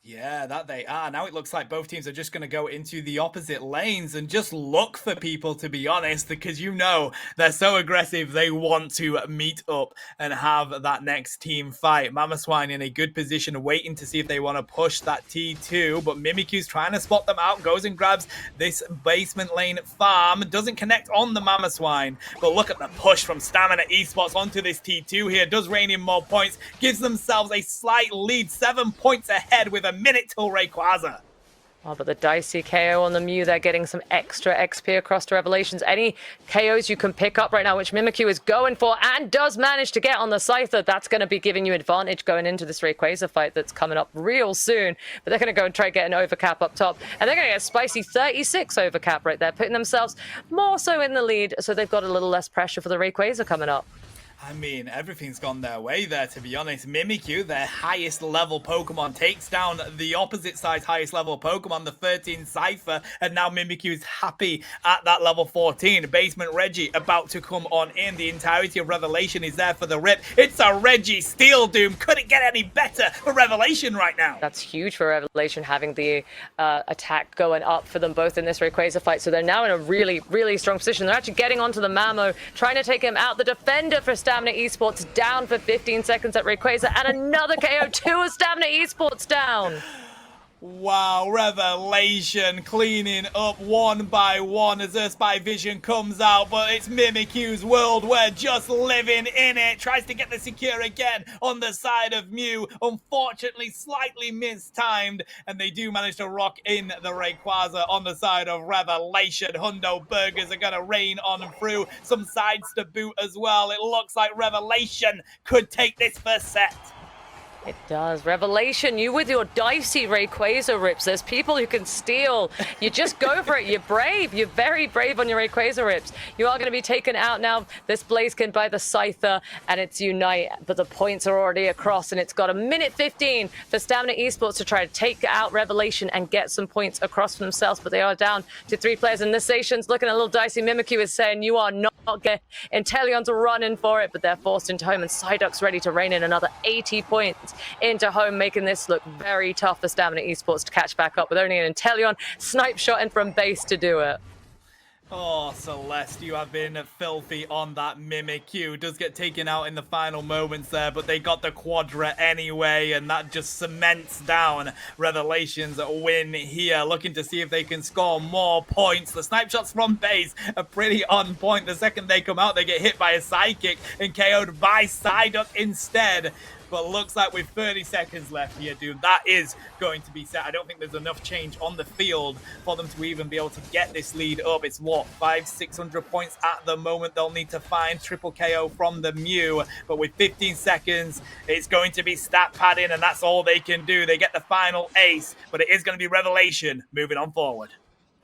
[SPEAKER 1] Yeah, that they are. Now it looks like both teams are just going to go into the opposite lanes and just look for people, to be honest, because you know they're so aggressive. They want to meet up and have that next team fight. Mamoswine in a good position, waiting to see if they want to push that T2, but Mimikyu's trying to spot them out, goes and grabs this basement lane farm. Doesn't connect on the Mamoswine, but look at the push from Stamina Esports onto this T2 here. Does rein in more points, gives themselves a slight lead, 7 points ahead with a minute till Rayquaza.
[SPEAKER 3] Oh, but the dicey KO on the Mew, they're getting some extra XP across to Revelations. Any KOs you can pick up right now, which Mimikyu is going for and does manage to get on the Scyther, that's going to be giving you advantage going into this Rayquaza fight that's coming up real soon. But they're going to go and try to get an overcap up top. And they're going to get a spicy 36 overcap right there, putting themselves more so in the lead. So they've got a little less pressure for the Rayquaza coming up.
[SPEAKER 1] I mean, everything's gone their way there, to be honest. Mimikyu, their highest level Pokemon, takes down the opposite side's highest level Pokemon, the 13 Cypher, and now Mimikyu's happy at that level 14. Basement Reggie about to come on in. The entirety of Revelation is there for the rip. It's a Reggie Steel Doom. Couldn't get any better for Revelation right now.
[SPEAKER 3] That's huge for Revelation, having the attack going up for them both in this Rayquaza fight. So they're now in a really, really strong position. They're actually getting onto the Mamo, trying to take him out. The defender for Stamina Esports down for 15 seconds at Rayquaza, and another KO, 2 of Stamina Esports down.
[SPEAKER 1] Wow, Revelation cleaning up one by one as Earth by Vision comes out, but it's Mimikyu's world. We're just living in it. Tries to get the secure again on the side of Mew. Unfortunately, slightly mistimed, and they do manage to rock in the Rayquaza on the side of Revelation. Hundo Burgers are going to rain on through. Some sides to boot as well. It looks like Revelation could take this first set.
[SPEAKER 3] It does. Revelation, you with your dicey Rayquaza rips. There's people who can steal. You just go for it. You're brave. You're very brave on your Rayquaza rips. You are going to be taken out now. This Blaziken by the Scyther, and it's Unite. But the points are already across, and it's got a minute 15 for Stamina Esports to try to take out Revelation and get some points across for themselves. But they are down to 3 players, and this station's looking a little dicey. Mimikyu is saying, you are not getting Inteleon's running for it, but they're forced into home, and Psyduck's ready to rein in another 80 points into home, making this look very tough for Stamina Esports to catch back up with only an Inteleon snipe shot in from base to do it.
[SPEAKER 1] Oh, Celeste, you have been filthy on that Mimikyu. Does get taken out in the final moments there, but they got the Quadra anyway, and that just cements down Revelation's win here. Looking to see if they can score more points. The snipe shots from base are pretty on point. The second they come out, they get hit by a sidekick and KO'd by Psyduck instead. But looks like with 30 seconds left here, dude, that is going to be set. I don't think there's enough change on the field for them to even be able to get this lead up. It's what, 500-600 points at the moment. They'll need to find triple KO from the Mew. But with 15 seconds, it's going to be stat padding, and that's all they can do. They get the final ace, but it is going to be Revelation moving on forward.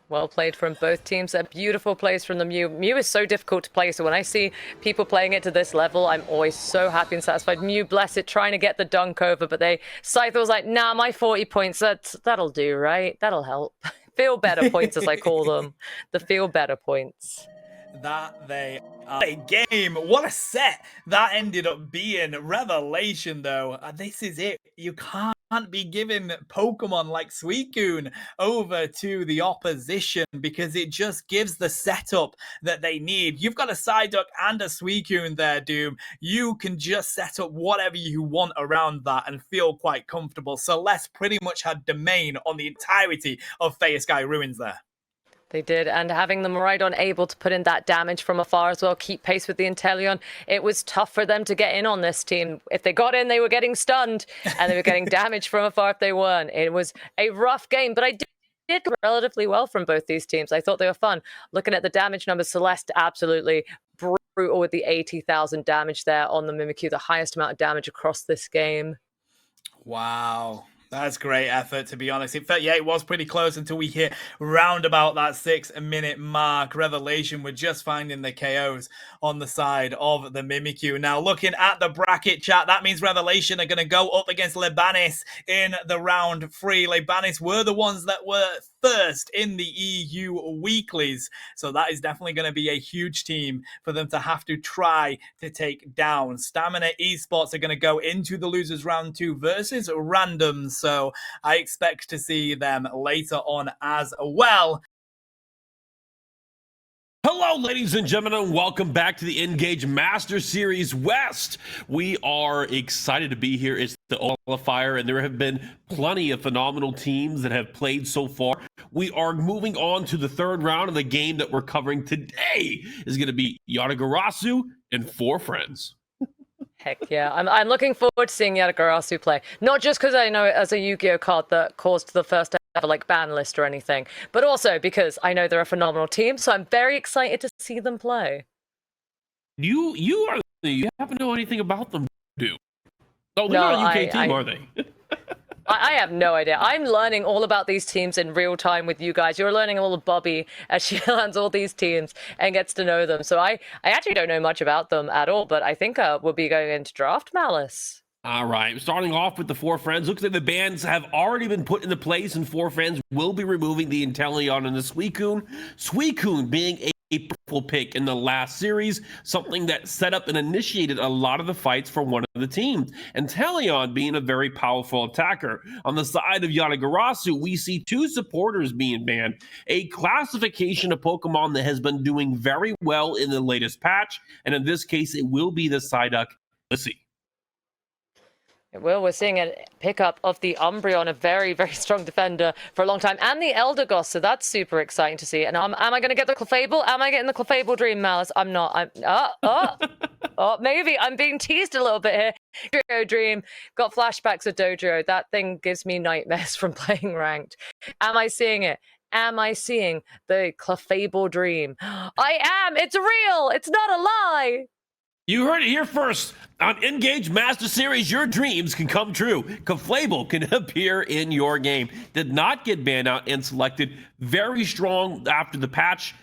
[SPEAKER 3] Well played from both teams. A beautiful plays from the Mew. Mew is so difficult to play, so when I see people playing it to this level, I'm always so happy and satisfied. Mew, bless it, trying to get the dunk over, but Scythe was like, nah, my 40 points, that'll do, right? That'll help. Feel better points, as I call them. The feel better points.
[SPEAKER 1] That they are a game. What a set that ended up being. Revelation, though. This is it. You can't be giving Pokemon like Suicune over to the opposition because it just gives the setup that they need. You've got a Psyduck and a Suicune there, Doom. You can just set up whatever you want around that and feel quite comfortable. Celeste pretty much had domain on the entirety of Fairy Sky Ruins there.
[SPEAKER 3] They did, and having the Miraidon able to put in that damage from afar as well, keep pace with the Inteleon, it was tough for them to get in on this team. If they got in, they were getting stunned, and they were getting damage from afar if they weren't. It was a rough game, but I did relatively well from both these teams. I thought they were fun. Looking at the damage numbers, Celeste absolutely brutal with the 80,000 damage there on the Mimikyu, the highest amount of damage across this game.
[SPEAKER 1] Wow. That's great effort, to be honest. It was pretty close until we hit round about that 6-minute mark. Revelation were just finding the KOs on the side of the Mimikyu. Now, looking at the bracket chat, that means Revelation are going to go up against Lebanese in the round 3. Lebanese were the ones that were first in the EU weeklies. So that is definitely going to be a huge team for them to have to try to take down. Stamina Esports are going to go into the losers round 2 versus Randoms. So I expect to see them later on as well.
[SPEAKER 2] Hello, ladies and gentlemen. Welcome back to the INGAGE Master Series West. We are excited to be here. It's the qualifier, and there have been plenty of phenomenal teams that have played so far. We are moving on to the third round of the game that we're covering today. Is going to be Yatagarasu and 4 friends.
[SPEAKER 3] Heck yeah. I'm looking forward to seeing Yatagarasu play. Not just because I know it as a Yu-Gi-Oh card that caused the first ever like ban list or anything, but also because I know they're a phenomenal team, so I'm very excited to see them play.
[SPEAKER 2] You happen to know anything about them, do? Oh, they're not a UK team, are they?
[SPEAKER 3] I have no idea. I'm learning all about these teams in real time with you guys. You're learning all of Bobby as she learns all these teams and gets to know them. So I actually don't know much about them at all, but I think we'll be going into Draft Malice.
[SPEAKER 2] All right, starting off with the 4 friends. Looks like the bans have already been put into place, and 4 friends will be removing the Inteleon and the Suicune. Suicune being a powerful pick in the last series, something that set up and initiated a lot of the fights for one of the teams. And Inteleon being a very powerful attacker. On the side of Yatagarasu, we see 2 supporters being banned, a classification of Pokemon that has been doing very well in the latest patch, and in this case, it will be the Psyduck. Let's see.
[SPEAKER 3] Well, we're seeing a pickup of the Umbreon, a very, very strong defender for a long time, and the Eldegoss, so that's super exciting to see. And am I going to get the Clefable? Am I getting the Clefable Dream, Malice? I'm not. Maybe. I'm being teased a little bit here. Dojo Dream, got flashbacks of Dojo. That thing gives me nightmares from playing ranked. Am I seeing it? Am I seeing the Clefable Dream? I am! It's real! It's not a lie!
[SPEAKER 2] You heard it here first. On INGAGE Master Series, your dreams can come true. Clefable can appear in your game. Did not get banned out and selected. Very strong after the patch.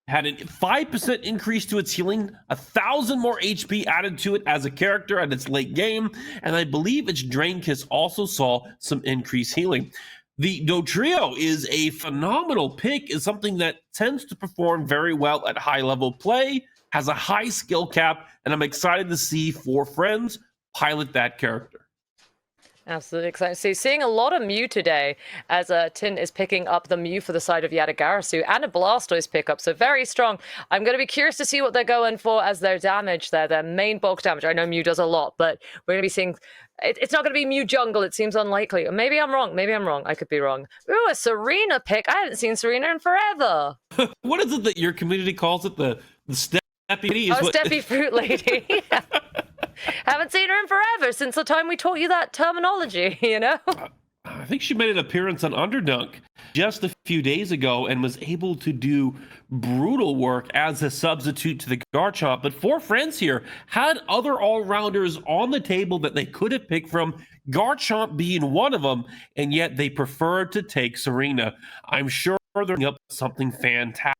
[SPEAKER 2] Had a 5% increase to its healing, 1,000 more HP added to it as a character at its late game, and I believe its Drain Kiss also saw some increased healing. The Dodrio is a phenomenal pick, is something that tends to perform very well at high level play, has a high skill cap, and I'm excited to see 4 friends pilot that character.
[SPEAKER 3] Absolutely exciting. So seeing a lot of Mew today as Tint is picking up the Mew for the side of Yatagarasu and a Blastoise pickup. So very strong. I'm going to be curious to see what they're going for as their damage there, their main bulk damage. I know Mew does a lot, but we're going to be seeing... It's not going to be Mew Jungle. It seems unlikely. Maybe I'm wrong. I could be wrong. Ooh, a Serena pick. I haven't seen Serena in forever.
[SPEAKER 2] What is it that your community calls it? The Steppy?
[SPEAKER 3] Steppy Fruit Lady. Yeah. Haven't seen her in forever, since the time we taught you that terminology, you know?
[SPEAKER 2] I think she made an appearance on Underdunk just a few days ago and was able to do brutal work as a substitute to the Garchomp. But 4 friends here had other all-rounders on the table that they could have picked from, Garchomp being one of them, and yet they preferred to take Serena. I'm sure furthering up something fantastic.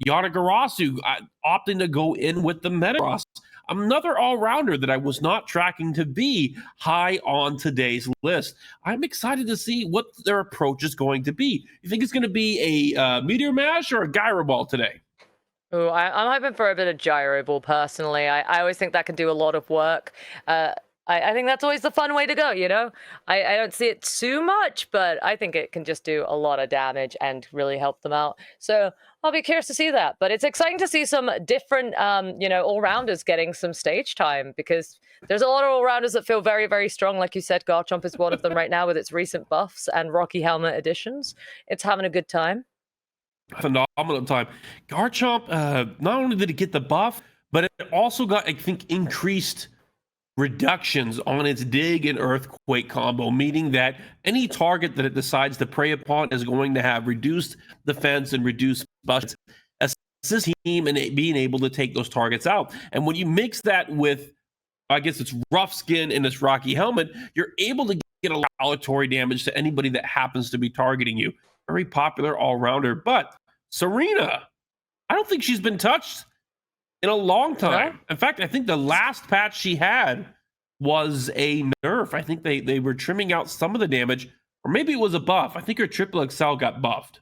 [SPEAKER 2] Yatagarasu opting to go in with the Metagross. Another all-rounder that I was not tracking to be high on today's list. I'm excited to see what their approach is going to be. You think it's going to be a Meteor Mash or a Gyro Ball today?
[SPEAKER 3] Ooh, I'm hoping for a bit of Gyro Ball, personally. I always think that can do a lot of work. I think that's always the fun way to go, you know? I don't see it too much, but I think it can just do a lot of damage and really help them out. So I'll be curious to see that. But it's exciting to see some different, all-rounders getting some stage time, because there's a lot of all-rounders that feel very, very strong. Like you said, Garchomp is one of them right now with its recent buffs and Rocky Helmet additions. It's having a good time.
[SPEAKER 2] Phenomenal time. Garchomp, not only did it get the buff, but it also got, I think, increased reductions on its Dig and Earthquake combo, meaning that any target that it decides to prey upon is going to have reduced defense and reduced buffs. Assist team and being able to take those targets out. And when you mix that with, I guess it's Rough Skin and this Rocky Helmet, you're able to get a retaliatory damage to anybody that happens to be targeting you. Very popular all-rounder. But Serena, I don't think she's been touched in a long time.
[SPEAKER 3] No?
[SPEAKER 2] In fact, I think the last patch she had was a nerf. I think they were trimming out some of the damage, or maybe it was a buff. I think her Triple XL got buffed.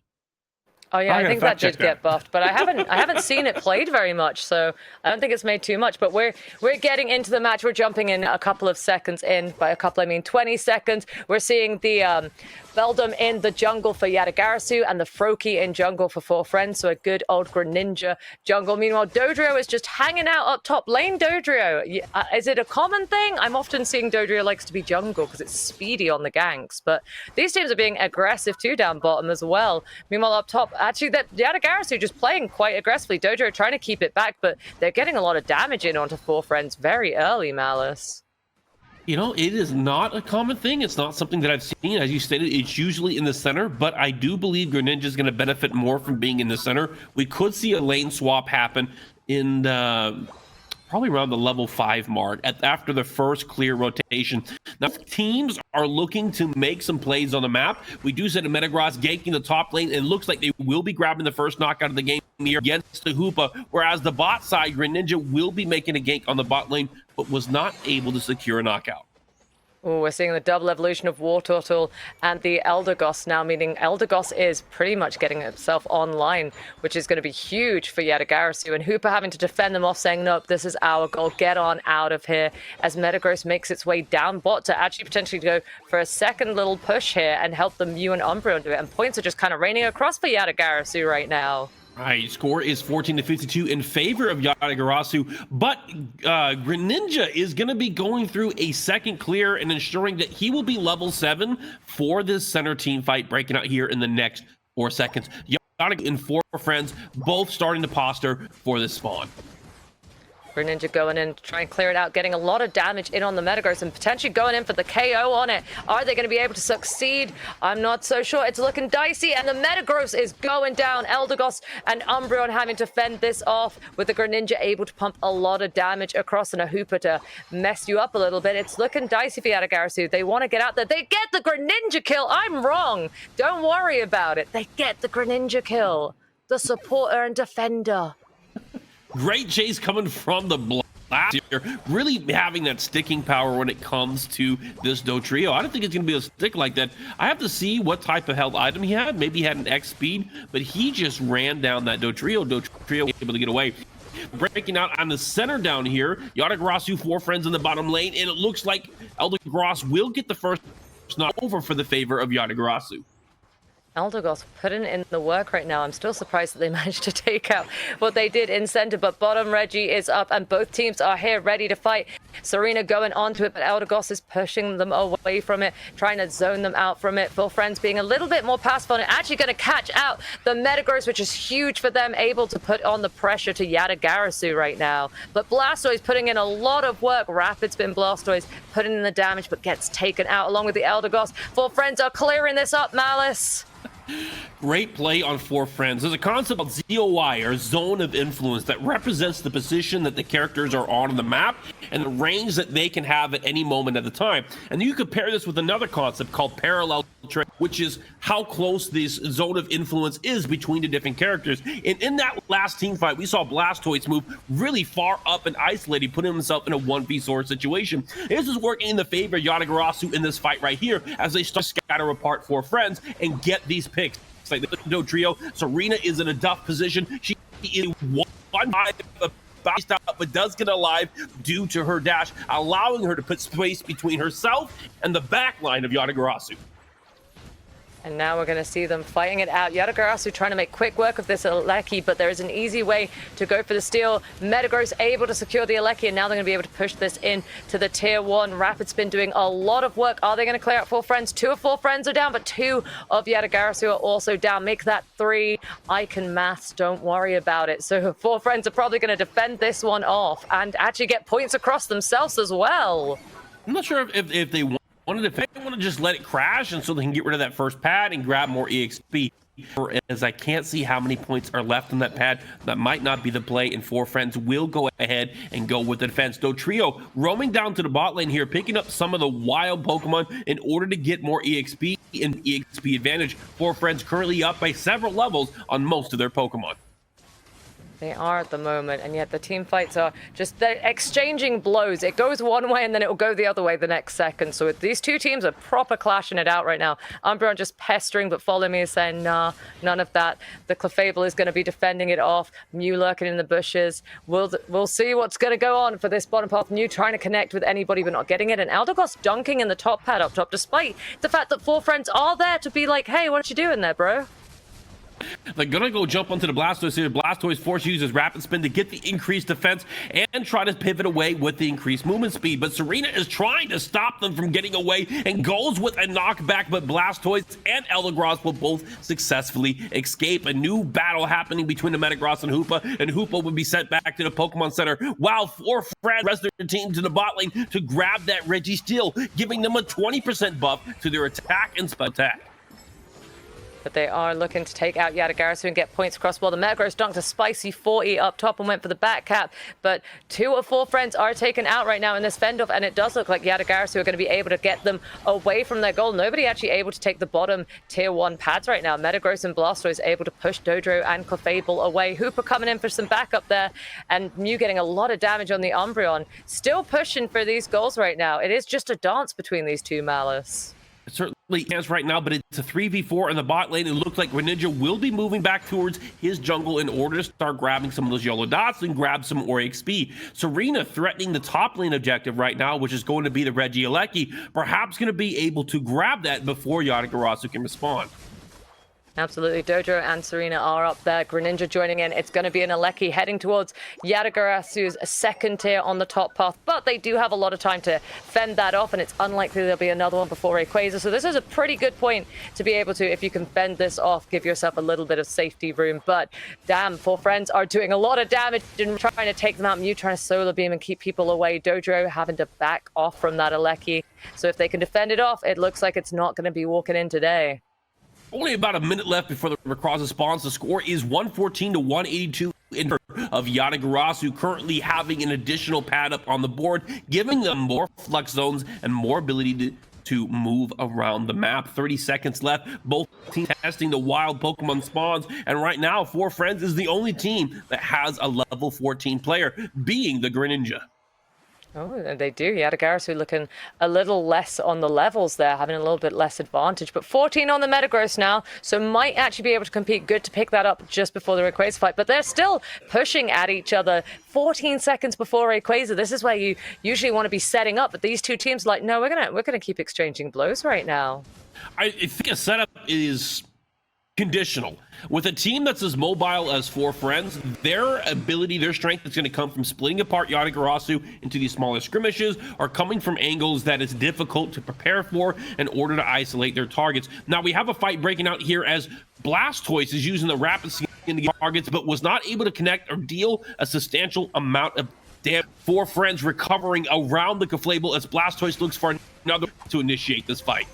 [SPEAKER 3] Oh yeah, I think that did get buffed, but I haven't seen it played very much, so I don't think it's made too much. But we're getting into the match. We're jumping in a couple of seconds in. By a couple, I mean 20 seconds. We're seeing the Beldum in the jungle for Yatagarasu and the Froakie in jungle for Four Friends. So a good old Greninja jungle. Meanwhile, Dodrio is just hanging out up top lane. Dodrio, is it a common thing? I'm often seeing Dodrio likes to be jungle because it's speedy on the ganks, but these teams are being aggressive too down bottom as well. Meanwhile, up top, actually, that Yatagarasu just playing quite aggressively. Dodrio trying to keep it back, but they're getting a lot of damage in onto Four Friends very early, Malice.
[SPEAKER 2] You know, it is not a common thing. It's not something that I've seen. As you stated, it's usually in the center, but I do believe Greninja is going to benefit more from being in the center. We could see a lane swap happen in probably around the level 5 mark after the first clear rotation. Now, teams are looking to make some plays on the map. We do see the Metagross ganking the top lane, and it looks like they will be grabbing the first knockout of the game here against the Hoopa, whereas the bot side, Greninja will be making a gank on the bot lane, but was not able to secure a knockout.
[SPEAKER 3] Ooh, we're seeing the double evolution of Wartortle and the Eldegoss now, meaning Eldegoss is pretty much getting itself online, which is going to be huge for Yatagarasu, and Hoopa having to defend them off, saying, nope, this is our goal, get on out of here, as Metagross makes its way down bot to actually potentially go for a second little push here and help the Mew and Umbreon do it, and points are just kind of raining across for Yatagarasu right now.
[SPEAKER 2] Right, score is 14-52 in favor of Yatagarasu, but Greninja is going to be going through a second clear and ensuring that he will be level 7 for this center team fight breaking out here in the next 4 seconds. Yatagarasu and Four Friends both starting to posture for this spawn.
[SPEAKER 3] Greninja going in to try and clear it out, getting a lot of damage in on the Metagross and potentially going in for the KO on it. Are they going to be able to succeed? I'm not so sure. It's looking dicey, and the Metagross is going down. Eldegoss and Umbreon having to fend this off, with the Greninja able to pump a lot of damage across and a Hoopa to mess you up a little bit. It's looking dicey for Yatagarasu. They want to get out there. They get the Greninja kill. I'm wrong. Don't worry about it. They get the Greninja kill. The supporter and defender.
[SPEAKER 2] Great chase coming from the blast here, really having that sticking power when it comes to this Dodrio. I don't think it's going to be a stick like that. I have to see what type of health item he had. Maybe he had an X speed, but he just ran down that Dodrio. Dodrio able to get away. Breaking out on the center down here, Yatagarasu, Four Friends in the bottom lane, and it looks like Eldegoss will get the first knock over for the favor of Yatagarasu.
[SPEAKER 3] Eldegoss putting in the work right now. I'm still surprised that they managed to take out what they did in center, but bottom Reggie is up and both teams are here ready to fight. Serena going onto it, but Eldegoss is pushing them away from it, trying to zone them out from it. Four Friends being a little bit more passive on it, actually going to catch out the Metagross, which is huge for them, able to put on the pressure to Yatagarasu right now. But Blastoise putting in a lot of work. Rapid Spin Blastoise putting in the damage, but gets taken out along with the Eldegoss. Four Friends are clearing this up, Malice.
[SPEAKER 2] Great play on Four Friends. There's a concept called ZOI, or Zone of Influence, that represents the position that the characters are on the map, and the range that they can have at any moment at the time. And you compare this with another concept called parallel trade, which is how close this zone of influence is between the different characters. And in that last team fight, we saw Blastoise move really far up and isolated, putting himself in a 1v4 situation. This is working in the favor of Yatagarasu in this fight right here, as they start to scatter apart 4 friends and get these picks. Like the no trio, Serena is in a tough position. She is one bounced out, but does get alive due to her dash, allowing her to put space between herself and the back line of Yatagarasu.
[SPEAKER 3] And now we're going to see them fighting it out. Yatagarasu trying to make quick work of this Alecki, but there is an easy way to go for the steal. Metagross able to secure the Alecki, and now they're going to be able to push this in to the tier 1. Rapid Spin doing a lot of work. Are they going to clear out 4 friends? 2 of 4 friends are down, but 2 of Yatagarasu are also down. Make that 3. I can maths, don't worry about it. So 4 friends are probably going to defend this one off and actually get points across themselves as well.
[SPEAKER 2] I'm not sure if they want to just let it crash and so they can get rid of that first pad and grab more EXP. As I can't see how many points are left on that pad, that might not be the play, and 4 friends will go ahead and go with the defense. Though Trio roaming down to the bot lane here, picking up some of the wild Pokemon in order to get more EXP and EXP advantage. 4 friends currently up by several levels on most of their Pokemon.
[SPEAKER 3] They are at the moment, and yet the team fights are just they're exchanging blows. It goes one way and then it will go the other way the next second. So these 2 teams are proper clashing it out right now. Umbreon just pestering, but Follow Me is saying, nah, none of that. The Clefable is going to be defending it off. Mew lurking in the bushes. We'll see what's going to go on for this bottom path. Mew trying to connect with anybody but not getting it. And Eldegoss dunking in the top pad up top, despite the fact that 4 friends are there to be like, hey, what you doing there, bro?
[SPEAKER 2] They're gonna go jump onto the Blastoise here. Blastoise force uses Rapid Spin to get the increased defense and try to pivot away with the increased movement speed. But Serena is trying to stop them from getting away and goes with a knockback, but Blastoise and Eldegoss will both successfully escape. A new battle happening between the Metagross and Hoopa would be sent back to the Pokemon Center, while 4 friends rest their team to the bot lane to grab that Registeel, giving them a 20% buff to their attack and spell attack.
[SPEAKER 3] But they are looking to take out Yatagarasu and get points across. While the Metagross dunked a spicy 40 up top and went for the back cap. But 2 of 4 friends are taken out right now in this fend-off, and it does look like Yatagarasu are going to be able to get them away from their goal. Nobody actually able to take the bottom tier 1 pads right now. Metagross and Blastoise able to push Dodrio and Clefable away. Hooper coming in for some backup there, and Mew getting a lot of damage on the Umbreon. Still pushing for these goals right now. It is just a dance between these 2 Malice.
[SPEAKER 2] It certainly is right now, but it's a 3v4 in the bot lane. It looks like Greninja will be moving back towards his jungle in order to start grabbing some of those yellow dots and grab some more XP. Serena threatening the top lane objective right now, which is going to be the Regieleki, perhaps going to be able to grab that before Yatagarasu can respond.
[SPEAKER 3] Absolutely. Dojo and Serena are up there. Greninja joining in. It's going to be an Alecki heading towards Yatagarasu's second tier on the top path, but they do have a lot of time to fend that off, and it's unlikely there'll be another one before Rayquaza. So this is a pretty good point to be able to, if you can fend this off, give yourself a little bit of safety room. But damn, 4 friends are doing a lot of damage and trying to take them out. Mew trying to solar beam and keep people away. Dojo having to back off from that Alecki. So if they can defend it off, it looks like it's not going to be walking in today.
[SPEAKER 2] Only about a minute left before the Rayquaza spawns. The score is 114 to 182 in favor of Yatagarasu, currently having an additional pad up on the board, giving them more flux zones and more ability to move around the map. 30 seconds left. Both teams testing the wild Pokemon spawns, and right now 4 friends is the only team that has a level 14 player, being the Greninja.
[SPEAKER 3] Oh, they do. Yatagarasu looking a little less on the levels there, having a little bit less advantage. But 14 on the Metagross now, so might actually be able to compete. Good to pick that up just before the Rayquaza fight. But they're still pushing at each other 14 seconds before Rayquaza. This is where you usually want to be setting up. But these 2 teams are like, no, we're gonna keep exchanging blows right now.
[SPEAKER 2] I think a setup is conditional. With a team that's as mobile as 4 friends, their ability, their strength is going to come from splitting apart Yatagarasu into these smaller skirmishes, or coming from angles that is difficult to prepare for in order to isolate their targets. Now we have a fight breaking out here as Blastoise is using the Rapid Spin to get targets, but was not able to connect or deal a substantial amount of damage. 4 friends recovering around the Clefable as Blastoise looks for another to initiate this fight.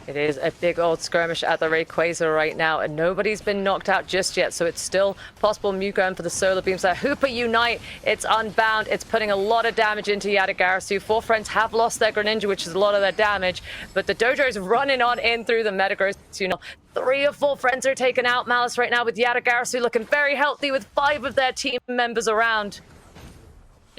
[SPEAKER 3] It is a big old skirmish at the Rayquaza right now, and nobody's been knocked out just yet, so it's still possible. Mew going for the solar beams there. Hooper Unite, it's unbound. It's putting a lot of damage into Yatagarasu. Four Friends have lost their Greninja, which is a lot of their damage, but the Dojo's running on in through the Metagross. You know, 3 of 4 Friends are taken out. Malice right now with Yatagarasu looking very healthy with 5 of their team members around.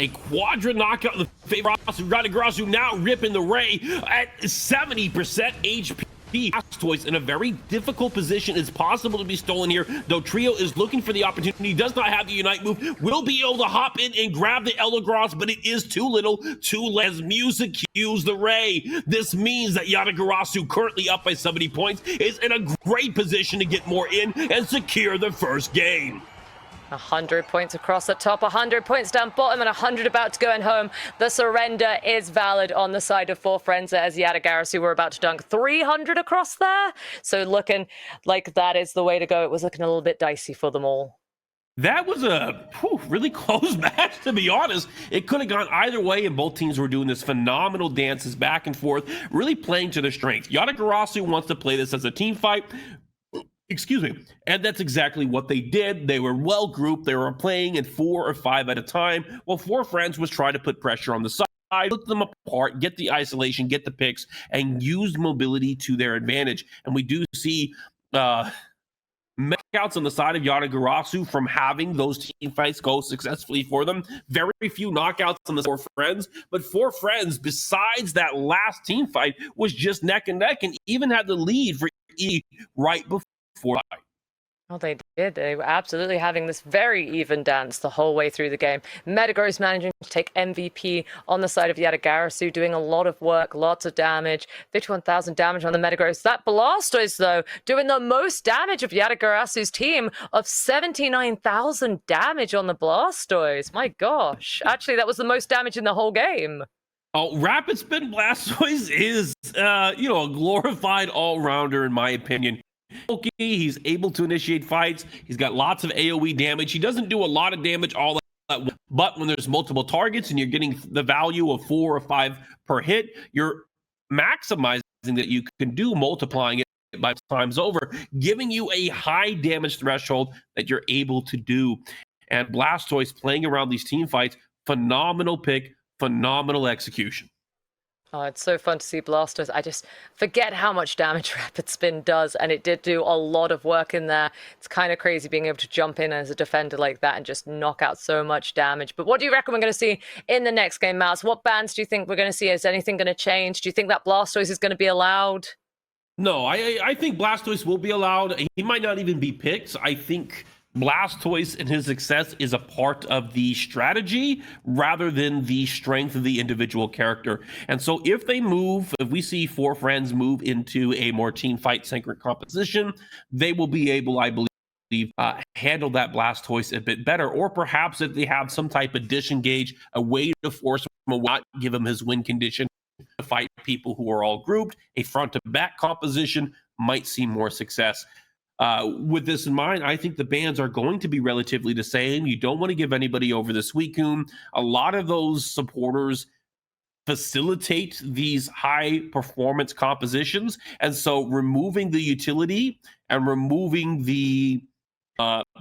[SPEAKER 2] A quadra knockout in the favor of Yatagarasu, now ripping the Ray at 70% HP. Blastoise in a very difficult position. Is possible to be stolen here, though Trio is looking for the opportunity. Does not have the Unite move. Will be able to hop in and grab the Eldegross, but it is too little, too late as music cues the Ray. This means that Yatagarasu, currently up by 70 points, is in a great position to get more in and secure the first game.
[SPEAKER 3] 100 points across the top, 100 points down bottom, and 100 about to go in home. The surrender is valid on the side of 4 Friends as Yatagarasu were about to dunk 300 across there. So looking like that is the way to go. It was looking a little bit dicey for them all.
[SPEAKER 2] That was a really close match, to be honest. It could have gone either way, and both teams were doing this phenomenal dances back and forth, really playing to their strength. Yatagarasu wants to play this as a team fight. Excuse me. And that's exactly what they did. They were well grouped. They were playing in 4 or 5 at a time, while 4 Friends was trying to put pressure on the side, put them apart, get the isolation, get the picks, and use mobility to their advantage. And we do see knockouts on the side of Yatagarasu from having those team fights go successfully for them. Very few knockouts on the 4 Friends, but 4 Friends, besides that last team fight, was just neck and neck and even had the lead for E right before.
[SPEAKER 3] Oh, they did. They were absolutely having this very even dance the whole way through the game. Metagross managing to take MVP on the side of Yatagarasu, doing a lot of work, lots of damage, 51,000 damage on the Metagross. That Blastoise, though, doing the most damage of Yatagarasu's team of 79,000 damage on the Blastoise. My gosh. Actually, that was the most damage in the whole game.
[SPEAKER 2] Oh, Rapid Spin Blastoise is, a glorified all-rounder, in my opinion. Okay, he's able to initiate fights. He's got lots of AoE damage. He doesn't do a lot of damage all at once, but when there's multiple targets and you're getting the value of 4 or 5 per hit, you're maximizing that you can do, multiplying it by times over, giving you a high damage threshold that you're able to do. And Blastoise playing around these team fights, phenomenal pick, phenomenal execution.
[SPEAKER 3] Oh, it's so fun to see Blastoise. I just forget how much damage Rapid Spin does, and it did do a lot of work in there. It's kind of crazy being able to jump in as a defender like that and just knock out so much damage. But what do you reckon we're going to see in the next game, Mouse? What bans do you think we're going to see? Is anything going to change? Do you think that Blastoise is going to be allowed?
[SPEAKER 2] No, I think Blastoise will be allowed. He might not even be picked. I think Blastoise and his success is a part of the strategy rather than the strength of the individual character. And so if we see 4 Friends move into a more team fight centric composition, they will be able, I believe, handle that Blastoise a bit better. Or perhaps if they have some type of disengage, a way to force him, not give him his win condition to fight people who are all grouped, a front to back composition might see more success. With this in mind, I think the bans are going to be relatively the same. You don't want to give anybody over the Suicune. A lot of those supporters facilitate these high performance compositions, and so removing the utility and removing the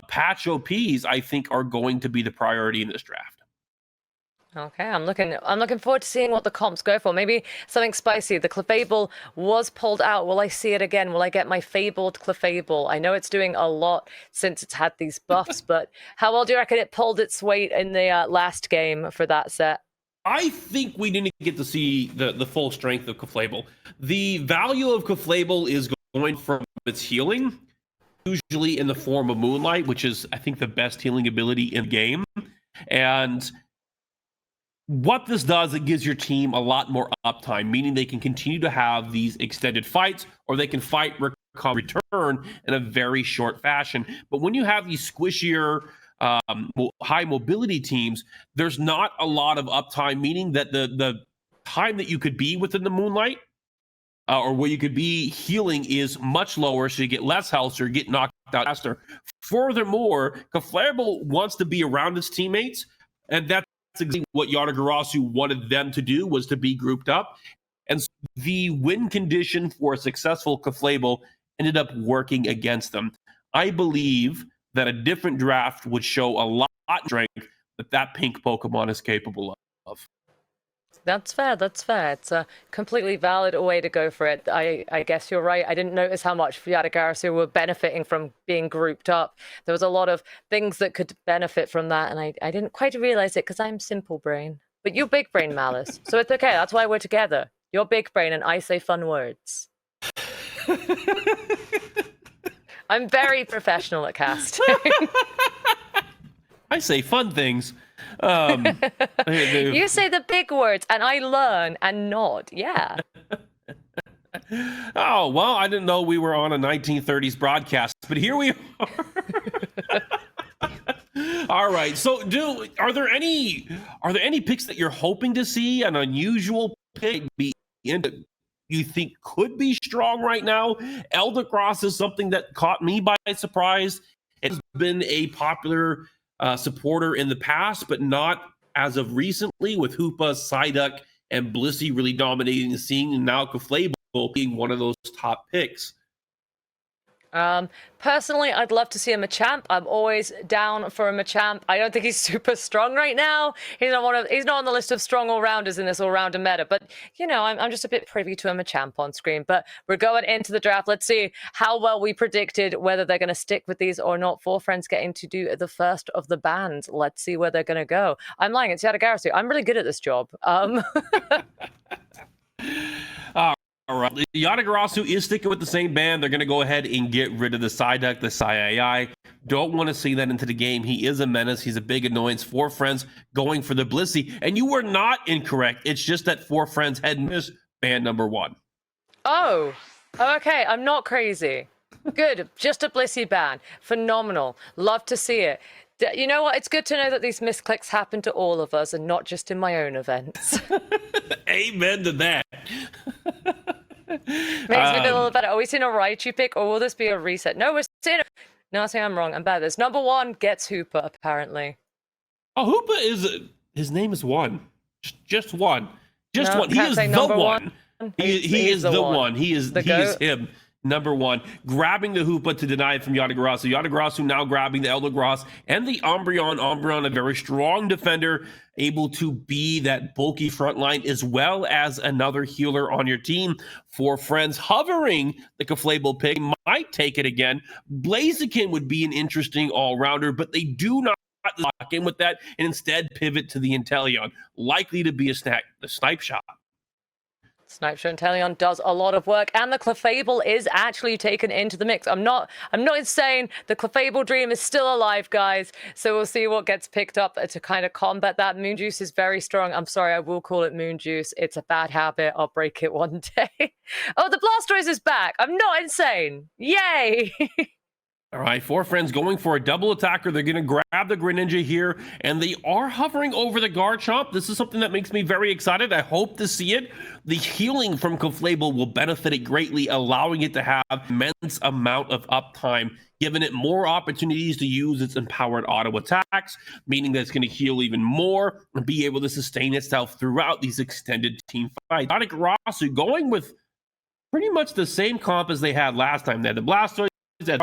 [SPEAKER 2] patch OPs, I think, are going to be the priority in this draft.
[SPEAKER 3] Okay, I'm looking forward to seeing what the comps go for. Maybe something spicy. The Clefable was pulled out. Will I see it again? Will I get my fabled Clefable? I know it's doing a lot since it's had these buffs, but how well do you reckon it pulled its weight in the last game for that set?
[SPEAKER 2] I think we didn't get to see the full strength of Clefable. The value of Clefable is going from its healing, usually in the form of Moonlight, which is, I think, the best healing ability in the game. And what this does, it gives your team a lot more uptime, meaning they can continue to have these extended fights, or they can fight return in a very short fashion. But when you have these squishier, high mobility teams, there's not a lot of uptime, meaning that the time that you could be within the Moonlight or where you could be healing is much lower, so you get less health, so you get knocked out faster. Furthermore, Clefable wants to be around its teammates, and that's exactly what Yatagarasu wanted them to do, was to be grouped up. And so the win condition for a successful Caflable ended up working against them. I believe that a different draft would show a lot of strength that pink Pokemon is capable of.
[SPEAKER 3] That's fair. That's fair. It's a completely valid way to go for it. I guess you're right. I didn't notice how much Yatagarasu were benefiting from being grouped up. There was a lot of things that could benefit from that, and I didn't quite realize it because I'm simple brain. But you're big brain, Malice. So it's okay. That's why we're together. You're big brain, and I say fun words. I'm very professional at casting.
[SPEAKER 2] I say fun things.
[SPEAKER 3] You say the big words, and I learn and nod. Yeah.
[SPEAKER 2] Oh, well, I didn't know we were on a 1930s broadcast, but here we are. All right. So, are there any picks that you're hoping to see? An unusual pick you think could be strong right now? Eldercross is something that caught me by surprise. It's been a popular supporter in the past, but not as of recently, with Hoopa, Psyduck, and Blissey really dominating the scene, and now Caflable being one of those top picks.
[SPEAKER 3] Personally, I'd love to see a Machamp. I'm always down for a Machamp. I don't think he's super strong right now. He's not on the list of strong all-rounders in this all-rounder meta, but you know, I'm just a bit privy to a Machamp on screen. But we're going into the draft. Let's see how well we predicted, whether they're going to stick with these or not. 4 friends getting to do the first of the bands. Let's see where they're going to go. I'm lying, it's Yatagarasu. I'm really good at this job.
[SPEAKER 2] All right, Yatagarasu is sticking with the same band. They're going to go ahead and get rid of the Psyduck, the Psy. Don't want to see that into the game. He is a menace. He's a big annoyance. 4 friends going for the Blissey. And you were not incorrect. It's just that 4 friends had missed band number 1.
[SPEAKER 3] Oh, okay. I'm not crazy. Good. Just a Blissey ban. Phenomenal. Love to see it. You know what? It's good to know that these misclicks happen to all of us and not just in my own events.
[SPEAKER 2] Amen to that.
[SPEAKER 3] Makes me feel a little better. Are we seeing a Raichu pick, or will this be a reset? No, we're seeing it. No, I say I'm wrong. I'm bad at this. Number 1 gets Hoopa, apparently.
[SPEAKER 2] Oh, Hoopa his name is 1. Just 1. Just
[SPEAKER 3] no,
[SPEAKER 2] 1. He is the one. He is the one. He is him. Number 1, grabbing the Hoopa to deny it from Yatagarasu. Yatagarasu now grabbing the Eldergross and the Umbreon. Umbreon, a very strong defender, able to be that bulky front line as well as another healer on your team. 4 friends hovering the Caflable pick. Might take it again. Blaziken would be an interesting all-rounder, but they do not lock in with that and instead pivot to the Inteleon. Likely to be a snipe shot.
[SPEAKER 3] Snipe Shot Inteleon does a lot of work, and the Clefable is actually taken into the mix. I'm not insane. The Clefable dream is still alive, guys. So we'll see what gets picked up to kind of combat that. Moonjuice is very strong. I'm sorry, I will call it Moonjuice. It's a bad habit. I'll break it one day. Oh, the Blastoise is back. I'm not insane. Yay!
[SPEAKER 2] All right, 4 friends going for a double attacker. They're going to grab the Greninja here, and they are hovering over the Garchomp. This is something that makes me very excited. I hope to see it. The healing from Caflable will benefit it greatly, allowing it to have immense amount of uptime, giving it more opportunities to use its empowered auto attacks, meaning that it's going to heal even more and be able to sustain itself throughout these extended team fights. Yatagarasu going with pretty much the same comp as they had last time. They had the Blastoise, and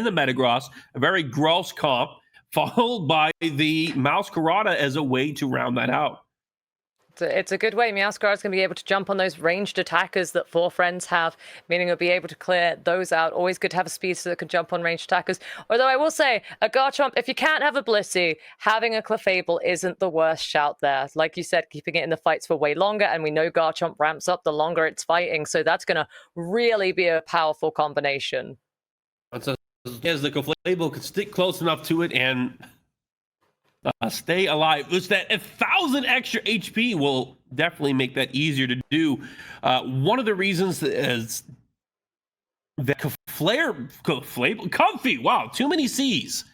[SPEAKER 2] the Metagross, a very gross comp, followed by the Mouscarada as a way to round that out.
[SPEAKER 3] It's a good way. Meowscar's going to be able to jump on those ranged attackers that 4 friends have, meaning it'll be able to clear those out. Always good to have a speedster that can jump on ranged attackers. Although I will say, a Garchomp, if you can't have a Blissey, having a Clefable isn't the worst shout there. Like you said, keeping it in the fights for way longer, and we know Garchomp ramps up the longer it's fighting, so that's going to really be a powerful combination.
[SPEAKER 2] As the Clefable could stick close enough to it and stay alive. It's that 1,000 extra HP will definitely make that easier to do. One of the reasons is that Comfey, wow, too many C's.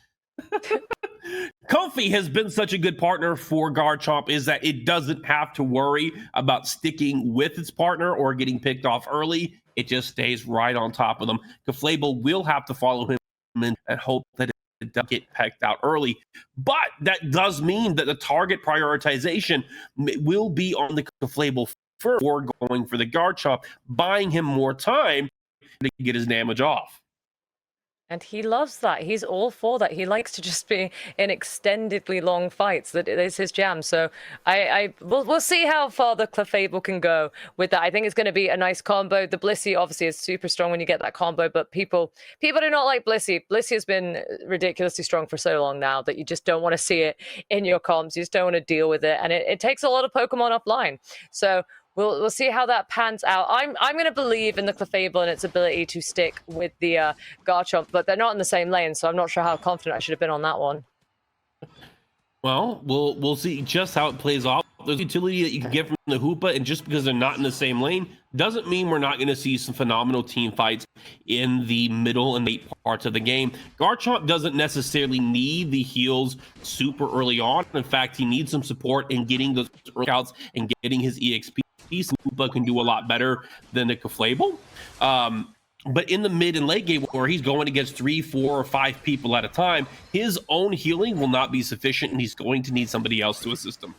[SPEAKER 2] Comfey has been such a good partner for Garchomp is that it doesn't have to worry about sticking with its partner or getting picked off early. It just stays right on top of them. Clefable will have to follow him in and hope that it doesn't get pecked out early. But that does mean that the target prioritization will be on the Clefable for going for the Garchomp, buying him more time to get his damage off.
[SPEAKER 3] And he loves that. He's all for that. He likes to just be in extendedly long fights. That is his jam. So we'll see how far the Clefable can go with that. I think it's going to be a nice combo. The Blissey obviously is super strong when you get that combo, but people do not like Blissey. Blissey has been ridiculously strong for so long now that you just don't want to see it in your comms. You just don't want to deal with it, and it takes a lot of Pokemon offline. So we'll see how that pans out. I'm going to believe in the Clefable and its ability to stick with the Garchomp, but they're not in the same lane, so I'm not sure how confident I should have been on that one.
[SPEAKER 2] Well, we'll see just how it plays off. There's utility that you can get from the Hoopa, and just because they're not in the same lane doesn't mean we're not going to see some phenomenal team fights in the middle and late parts of the game. Garchomp doesn't necessarily need the heals super early on. In fact, he needs some support in getting those early outs and getting his EXP. Hoopa can do a lot better than the Clefable. But in the mid and late game where he's going against 3, 4, or 5 people at a time, his own healing will not be sufficient, and he's going to need somebody else to assist him.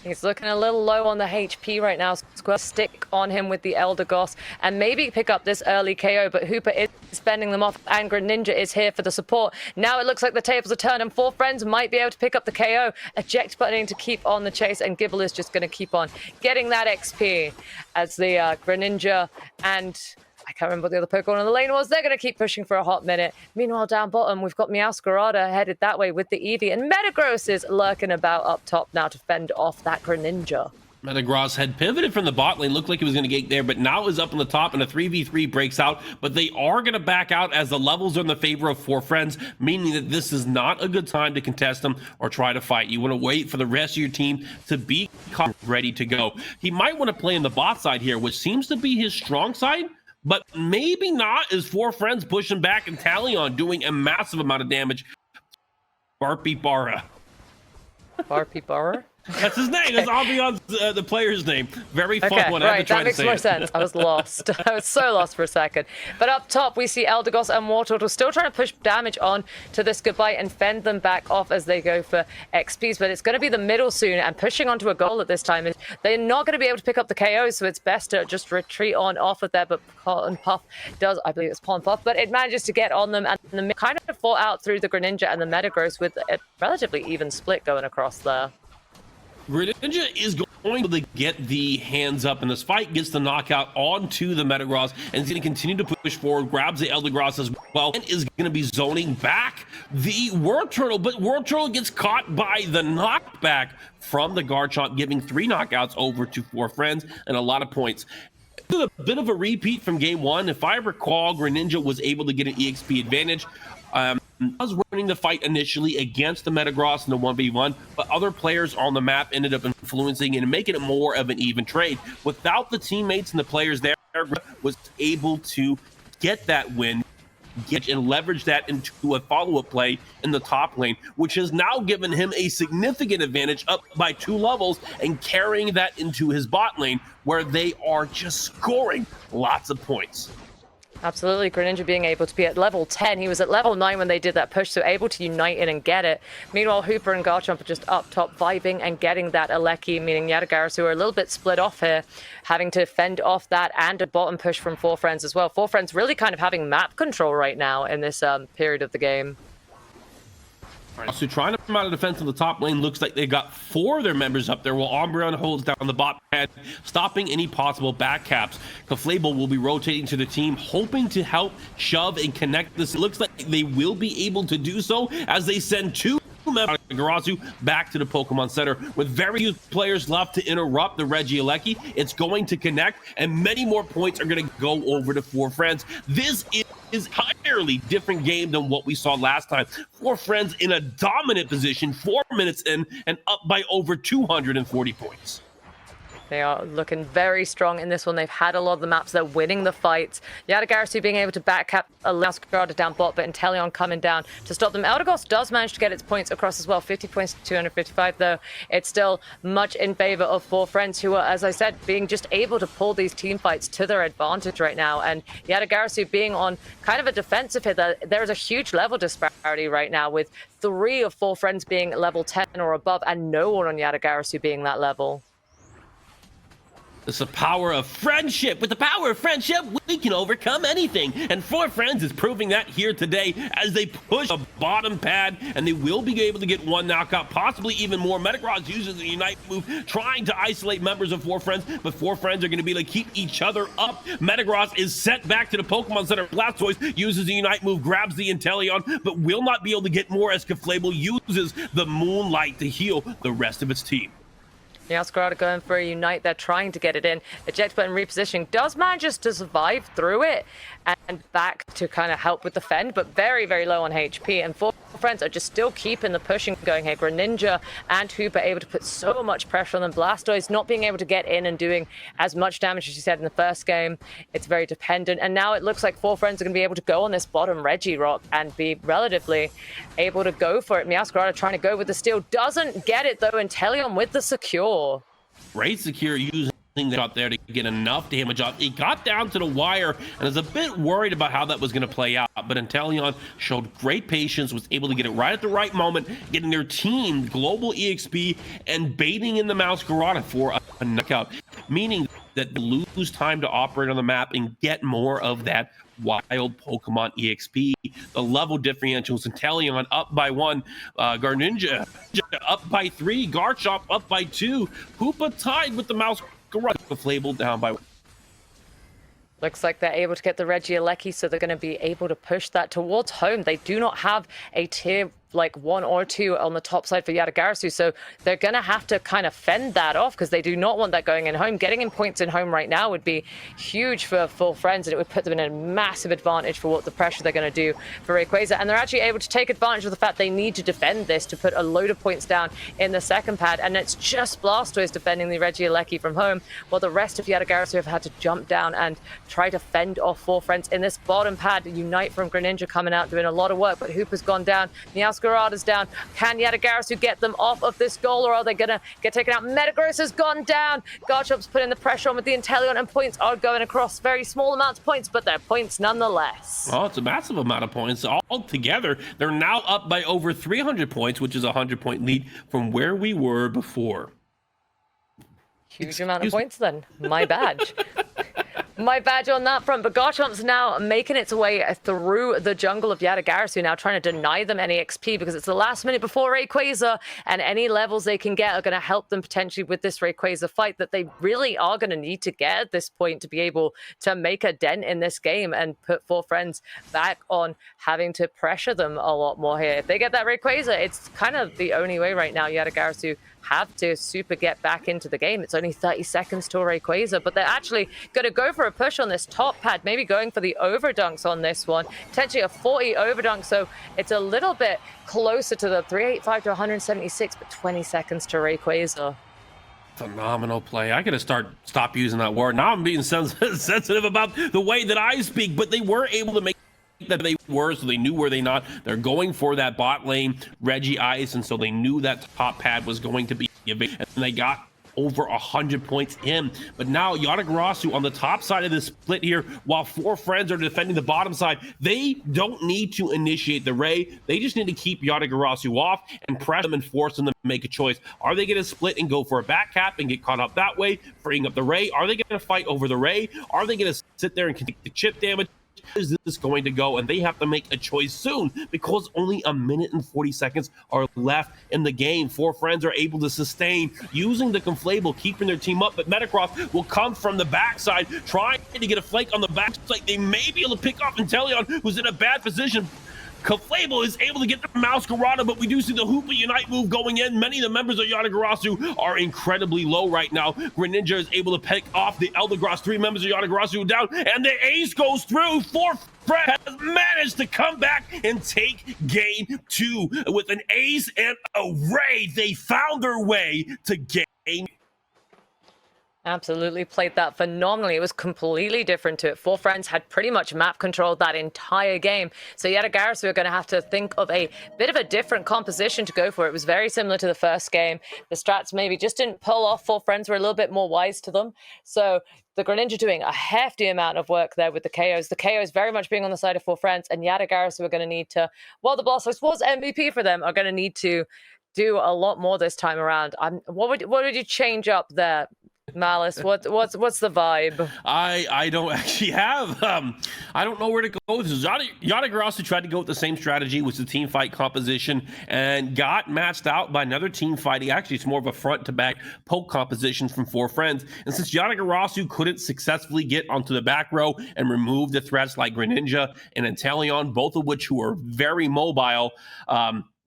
[SPEAKER 3] He's looking a little low on the HP right now. Square stick on him with the Eldegoss and maybe pick up this early KO, but Hooper is fending them off and Greninja is here for the support. Now it looks like the tables are turned and 4 Friends might be able to pick up the KO. Eject buttoning to keep on the chase, and Gibble is just going to keep on getting that XP as the Greninja and I can't remember what the other Pokemon on the lane was. They're going to keep pushing for a hot minute. Meanwhile, down bottom, we've got Meowscarada headed that way with the Eevee. And Metagross is lurking about up top now to fend off that Greninja.
[SPEAKER 2] Metagross had pivoted from the bot lane, looked like he was going to get there, but now is up on the top, and a 3v3 breaks out. But they are going to back out as the levels are in the favor of 4 Friends, meaning that this is not a good time to contest them or try to fight. You want to wait for the rest of your team to be ready to go. He might want to play in the bot side here, which seems to be his strong side. But maybe not, as 4 Friends pushing back and Talion doing a massive amount of damage. Barpipara.
[SPEAKER 3] Barpipara?
[SPEAKER 2] That's his name. That's Albion's the player's name. Very fun one.
[SPEAKER 3] Right, that makes more sense. I was lost. I was so lost for a second. But up top, we see Eldegoss and Wartortle still trying to push damage on to this Goodbye and fend them back off as they go for XPs. But it's going to be the middle soon, and pushing onto a goal at this time. They're not going to be able to pick up the KOs, so it's best to just retreat on off of there. But Pollen Puff does, I believe it's Pollen Puff, but it manages to get on them, and the kind of fought out through the Greninja and the Metagross with a relatively even split going across there.
[SPEAKER 2] Greninja is going to get the hands up in this fight, gets the knockout onto the Metagross, and is going to continue to push forward, grabs the Eldegoss as well, and is going to be zoning back the Wartortle, but Wartortle gets caught by the knockback from the Garchomp, giving 3 knockouts over to 4 Friends and a lot of points. A bit of a repeat from game 1. If I recall, Greninja was able to get an EXP advantage. Was winning the fight initially against the Metagross in the 1v1, but other players on the map ended up influencing and making it more of an even trade. Without the teammates and the players there, was able to get that win and leverage that into a follow-up play in the top lane, which has now given him a significant advantage up by 2 levels and carrying that into his bot lane, where they are just scoring lots of points.
[SPEAKER 3] Absolutely, Greninja being able to be at level 10. He was at level 9 when they did that push, so able to unite in and get it. Meanwhile, Hooper and Garchomp are just up top vibing and getting that Aleki, meaning Yatagarasu are a little bit split off here, having to fend off that and a bottom push from 4 Friends as well. 4 Friends really kind of having map control right now in this period of the game.
[SPEAKER 2] So trying to come out of defense in the top lane, looks like they got 4 of their members up there, while Umbreon holds down the bot pad, stopping any possible back caps. Clefable will be rotating to the team, hoping to help shove and connect this. It looks like they will be able to do so as they send 2 Garazu back to the Pokemon Center. With very few players left to interrupt the Regieleki, it's going to connect, and many more points are going to go over to 4 Friends. This is entirely different game than what we saw last time. 4 Friends in a dominant position, 4 minutes in, and up by over 240 points.
[SPEAKER 3] They are looking very strong in this one. They've had a lot of the maps. They're winning the fights. Yatagarasu being able to backcap Meowscarada down bot, but Inteleon coming down to stop them. Eldegoss does manage to get its points across as well. 50 points to 255, though. It's still much in favor of 4 Friends, who are, as I said, being just able to pull these team fights to their advantage right now. And Yatagarasu being on kind of a defensive hit. There is a huge level disparity right now, with 3 of 4 Friends being level 10 or above, and no one on Yatagarasu being that level.
[SPEAKER 2] It's the power of friendship. With the power of friendship, we can overcome anything. And Four Friends is proving that here today as they push the bottom pad, and they will be able to get one knockout, possibly even more. Metagross uses the Unite move, trying to isolate members of Four Friends, but Four Friends are going to be able to keep each other up. Metagross is sent back to the Pokemon Center. Blastoise uses the Unite move, grabs the Inteleon, but will not be able to get more as Clefable uses the Moonlight to heal the rest of its team.
[SPEAKER 3] Meowscarada going for a Unite. They're trying to get it in. Eject button repositioning does manage to survive through it and back to kind of help with the fend, but very, very low on HP. And Four Friends are just still keeping the pushing going here. Greninja and Hooper able to put so much pressure on them. Blastoise not being able to get in and doing as much damage as you said in the first game. It's very dependent. And now it looks like Four Friends are going to be able to go on this bottom Regirock and be relatively able to go for it. Meowscarada trying to go with the steal. Doesn't get it though. Inteleon with the secure.
[SPEAKER 2] Great secure using that out there to get enough damage off. He got down to the wire and is a bit worried about how that was going to play out, but Inteleon showed great patience, was able to get it right at the right moment, getting their team global EXP and baiting in the Meowscarada for a knockout, meaning that they lose time to operate on the map and get more of that wild Pokemon EXP. The level differentials, Inteleon up by 1, Greninja up by 3, Garchomp up by 2, Hoopa tied with the Meowscarada, Clefable down by 1.
[SPEAKER 3] Looks like they're able to get the Regieleki, so they're going to be able to push that towards home. They do not have a tier like 1 or 2 on the top side for Yatagarasu, so they're going to have to kind of fend that off because they do not want that going in home. Getting in points in home right now would be huge for Four Friends, and it would put them in a massive advantage for what the pressure they're going to do for Rayquaza. And they're actually able to take advantage of the fact they need to defend this to put a load of points down in the second pad, and it's just Blastoise defending the Regieleki from home, while the rest of Yatagarasu have had to jump down and try to fend off Four Friends in this bottom pad. Unite from Greninja coming out doing a lot of work, but Hooper's gone down. Meowscarada's down. Can Yatagarasu get them off of this goal, or are they going to get taken out? Metagross has gone down. Garchomp's putting the pressure on with the Inteleon, and points are going across. Very small amounts of points, but they're points nonetheless.
[SPEAKER 2] Oh, it's a massive amount of points. All together, they're now up by over 300 points, which is a 100-point lead from where we were before.
[SPEAKER 3] Huge amount of points then. My badge. My badge on that front, but Garchomp's now making its way through the jungle of Yatagarasu, now trying to deny them any XP because it's the last minute before Rayquaza, and any levels they can get are going to help them potentially with this Rayquaza fight that they really are going to need to get at this point to be able to make a dent in this game and put Four Friends back on having to pressure them a lot more here. If they get that Rayquaza, it's kind of the only way right now Yatagarasu have to super get back into the game. It's only 30 seconds to Rayquaza, but they're actually going to go for a push on this top pad, maybe going for the overdunks on this one, potentially a 40 overdunk, so it's a little bit closer to the 385 to 176, but 20 seconds to Rayquaza.
[SPEAKER 2] Phenomenal play. I gotta stop using that word. Now I'm being sensitive about the way that I speak, but they were able to make that they were, so they knew where they not. They're going for that bot lane, Reggie Ice, and so they knew that top pad was going to be available, and they got over 100 points in. But now Yatagarasu on the top side of the split here, while Four Friends are defending the bottom side. They don't need to initiate the Ray. They just need to keep Yatagarasu off and press them and force them to make a choice. Are they going to split and go for a back cap and get caught up that way, freeing up the Ray? Are they going to fight over the Ray? Are they going to sit there and take the chip damage? Is this going to go? And they have to make a choice soon because only a minute and 40 seconds are left in the game. Four Friends are able to sustain using the Conflable, keeping their team up, but Metagross will come from the backside, trying to get a flank on the backside. They may be able to pick off Inteleon, who's in a bad position. Clefable is able to get the Meowscarada, but we do see the Hoopa Unite move going in. Many of the members of Yatagarasu are incredibly low right now. Greninja is able to pick off the Eldegoss. 3 members of Yatagarasu down, and the ace goes through. Four Friends has managed to come back and take game 2 with an ace and a Ray. They found their way to game.
[SPEAKER 3] Absolutely played that phenomenally. It was completely different to it. Four Friends had pretty much map controlled that entire game. So Yatagarasu are going to have to think of a bit of a different composition to go for. It was very similar to the first game. The strats maybe just didn't pull off. Four Friends were a little bit more wise to them. So the Greninja doing a hefty amount of work there with the KOs. The KOs very much being on the side of Four Friends, and Yatagarasu are going to need to, while the Blastoise was MVP for them, are going to need to do a lot more this time around. What would you change up there? Malice, what's the vibe?
[SPEAKER 2] I don't actually have I don't know where to go with this. Yatagarasu tried to go with the same strategy, with the team fight composition, and got matched out by another team fighting. Actually, it's more of a front to back poke composition from Four Friends. And since Yatagarasu couldn't successfully get onto the back row and remove the threats like Greninja and Inteleon, both of which who are very mobile,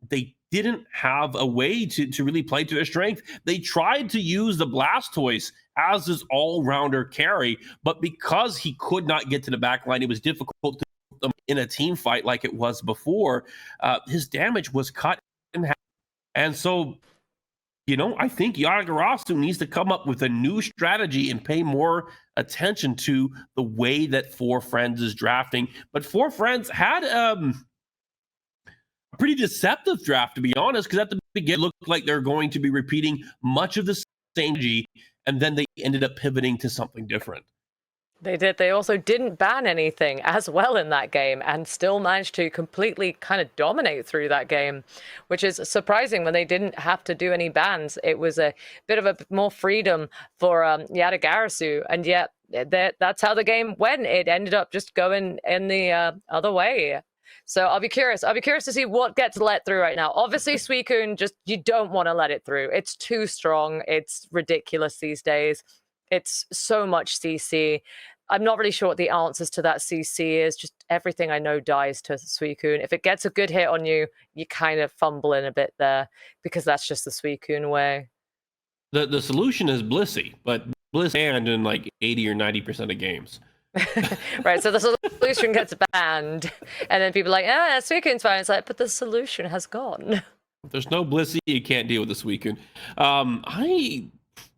[SPEAKER 2] they didn't have a way to really play to their strength. They tried to use the Blastoise as his all-rounder carry, but because he could not get to the back line, it was difficult to put them in a team fight like it was before. His damage was cut in half. And so, I think Yatagarasu needs to come up with a new strategy and pay more attention to the way that Four Friends is drafting. But Four Friends had a pretty deceptive draft, to be honest, because at the beginning it looked like they're going to be repeating much of the same strategy, and then they ended up pivoting to something different.
[SPEAKER 3] They did. They also didn't ban anything as well in that game and still managed to completely kind of dominate through that game, which is surprising when they didn't have to do any bans. It was a bit of a more freedom for Yatagarasu, and yet that's how the game went. It ended up just going in the other way. So I'll be curious to see what gets let through right now. Obviously, Suicune, you don't want to let it through. It's too strong. It's ridiculous these days. It's so much CC. I'm not really sure what the answers to that CC is. Just everything I know dies to Suicune. If it gets a good hit on you, you kind of fumble in a bit there, because that's just the Suicune way.
[SPEAKER 2] The solution is Blissey, but Bliss banned in like 80 or 90% of games.
[SPEAKER 3] Right, so the solution gets banned, and then people are like, Suicune's fine. It's like, but the solution has gone.
[SPEAKER 2] If there's no Blissey, you can't deal with the Suicune. I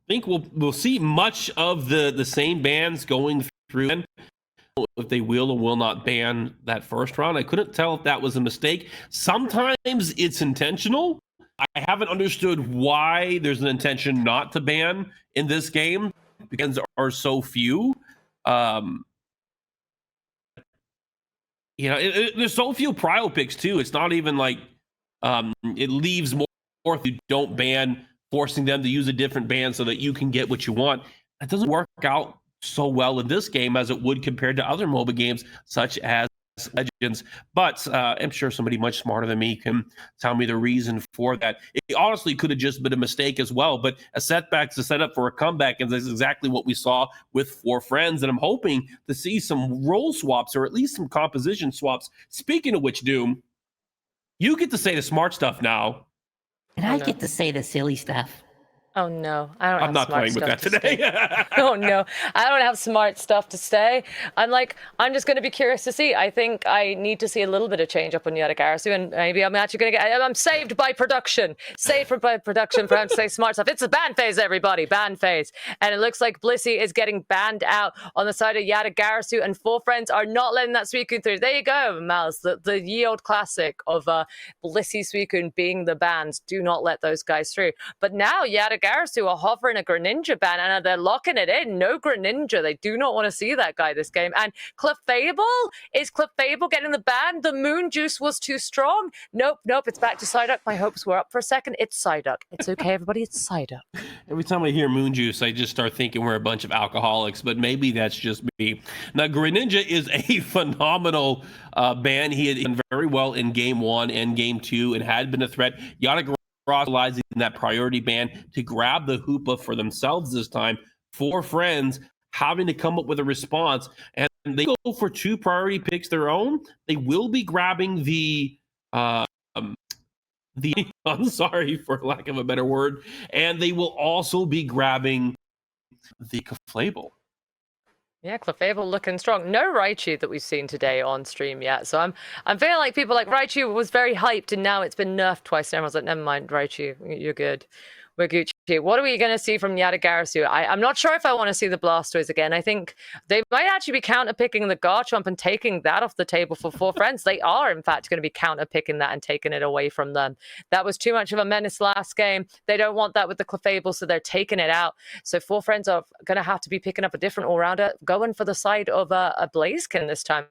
[SPEAKER 2] think we'll see much of the same bans going through. If they will or will not ban that first round, I couldn't tell if that was a mistake. Sometimes it's intentional. I haven't understood why there's an intention not to ban in this game, because there are so few. There's so few prio picks too. It's not even like it leaves more if you don't ban, forcing them to use a different ban so that you can get what you want. That doesn't work out so well in this game as it would compared to other MOBA games such as Legends. But I'm sure somebody much smarter than me can tell me the reason for that. It honestly could have just been a mistake as well, but a setback to set up for a comeback, and that's exactly what we saw with Four Friends. And I'm hoping to see some role swaps, or at least some composition swaps. Speaking of which, Doom, you get to say the smart stuff now.
[SPEAKER 4] And I get to say the silly stuff.
[SPEAKER 3] Oh no, I'm
[SPEAKER 2] not playing with that today.
[SPEAKER 3] Oh no, I don't have smart stuff to say. I'm just going to be curious to see. I think I need to see a little bit of change up on Yatagarasu, and maybe I'm actually going to I'm saved by production. Saved by production for him to say smart stuff. It's a ban phase, everybody, ban phase. And it looks like Blissey is getting banned out on the side of Yatagarasu, and Four Friends are not letting that Suicune through. There you go, Mals, the ye old classic of Blissey Suicune being the bans. Do not let those guys through. But now Yatagarasu are hovering a Greninja ban, and they're locking it in. No Greninja. They do not want to see that guy this game. And Clefable? Is Clefable getting the ban? The Moon Juice was too strong? Nope. It's back to Psyduck. My hopes were up for a second. It's Psyduck. It's okay, everybody. It's Psyduck.
[SPEAKER 2] Every time I hear Moon Juice, I just start thinking we're a bunch of alcoholics, but maybe that's just me. Now, Greninja is a phenomenal ban. He had done very well in Game 1 and Game 2 and had been a threat. Utilizing that priority ban to grab the Hoopa for themselves this time. Four Friends having to come up with a response, and they go for 2 priority picks their own. They will be grabbing the I'm sorry for lack of a better word, and they will also be grabbing the Clefable.
[SPEAKER 3] Yeah, Clefable looking strong. No Raichu that we've seen today on stream yet. So I'm feeling like people like Raichu was very hyped, and now it's been nerfed twice. And everyone's like, never mind, Raichu, you're good. We're Gucci. What are we going to see from Yatagarasu? I'm not sure if I want to see the Blastoise again. I think they might actually be counter-picking the Garchomp and taking that off the table for Four Friends. They are, in fact, going to be counter-picking that and taking it away from them. That was too much of a menace last game. They don't want that with the Clefable, so they're taking it out. So Four Friends are going to have to be picking up a different all-rounder, going for the side of a Blaziken this time.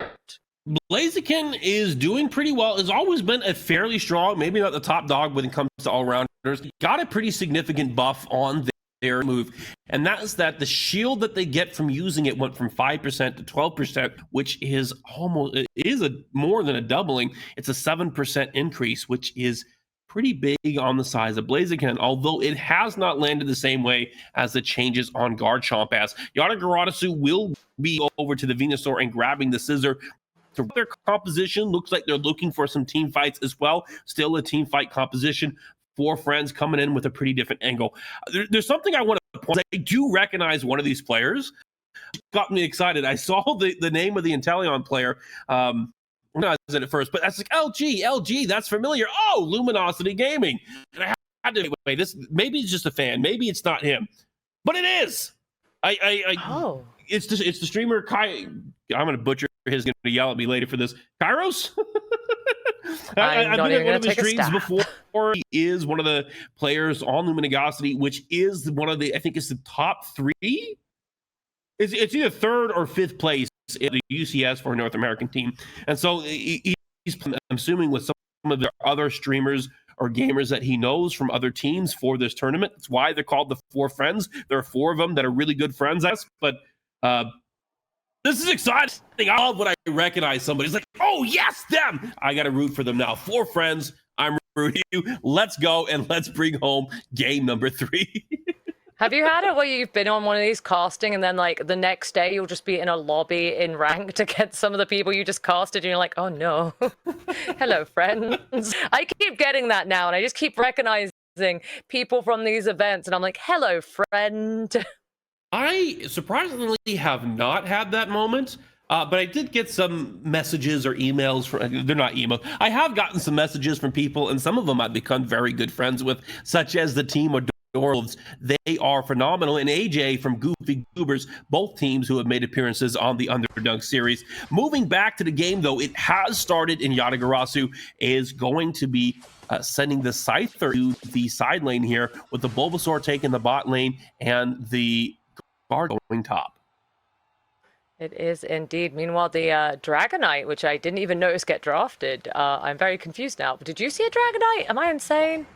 [SPEAKER 2] Blaziken is doing pretty well. Has always been a fairly strong, maybe not the top dog when it comes to all-rounders. Got a pretty significant buff on their move, and that is that the shield that they get from using it went from 5% to 12%, which is more than a doubling. It's a 7% increase, which is pretty big on the size of Blaziken, although it has not landed the same way as the changes on Garchomp, as Yata will be over to the Venusaur and grabbing the Scissor. So their composition looks like they're looking for some team fights as well. Still a team fight composition. 4 friends coming in with a pretty different angle. There's something I want to point out. I do recognize one of these players. It got me excited. I saw the name of the Inteleon player. No, I wasn't at first, but that's like LG, that's familiar. Oh, Luminosity Gaming. And I had to wait. This maybe it's just a fan. Maybe it's not him, but it is. It's the streamer Kai. I'm gonna butcher his. Gonna yell at me later for this. Kairos. I've been at one of his streams before. He is one of the players on Luminosity, which is one of the. I think it's the top 3. It's either 3rd or 5th place in the UCS for a North American team, and so he's, I'm assuming, with some of the other streamers or gamers that he knows from other teams for this tournament. That's why they're called the 4 friends. There are 4 of them that are really good friends, but this is exciting. I love when I recognize somebody. It's like, oh yes, them. I got to root for them now. 4 friends. I'm rooting you. Let's go and let's bring home game number 3.
[SPEAKER 3] Have you had it where you've been on one of these casting and then like the next day you'll just be in a lobby in rank to get some of the people you just casted and you're like, oh no. Hello, friends. I keep getting that now and I just keep recognizing people from these events and I'm like, hello, friend.
[SPEAKER 2] I surprisingly have not had that moment, but I did get some messages or emails from, they're not emails. I have gotten some messages from people, and some of them I've become very good friends with, such as the team of Dorals. They are phenomenal, and AJ from Goofy Goobers, both teams who have made appearances on the Underdog Series. Moving back to the game, though, it has started, and Yata is going to be sending the Scyther to the side lane here, with the Bulbasaur taking the bot lane and the guard going top.
[SPEAKER 3] It is indeed. Meanwhile, the Dragonite, which I didn't even notice get drafted, I'm very confused now. But did you see a Dragonite? Am I insane?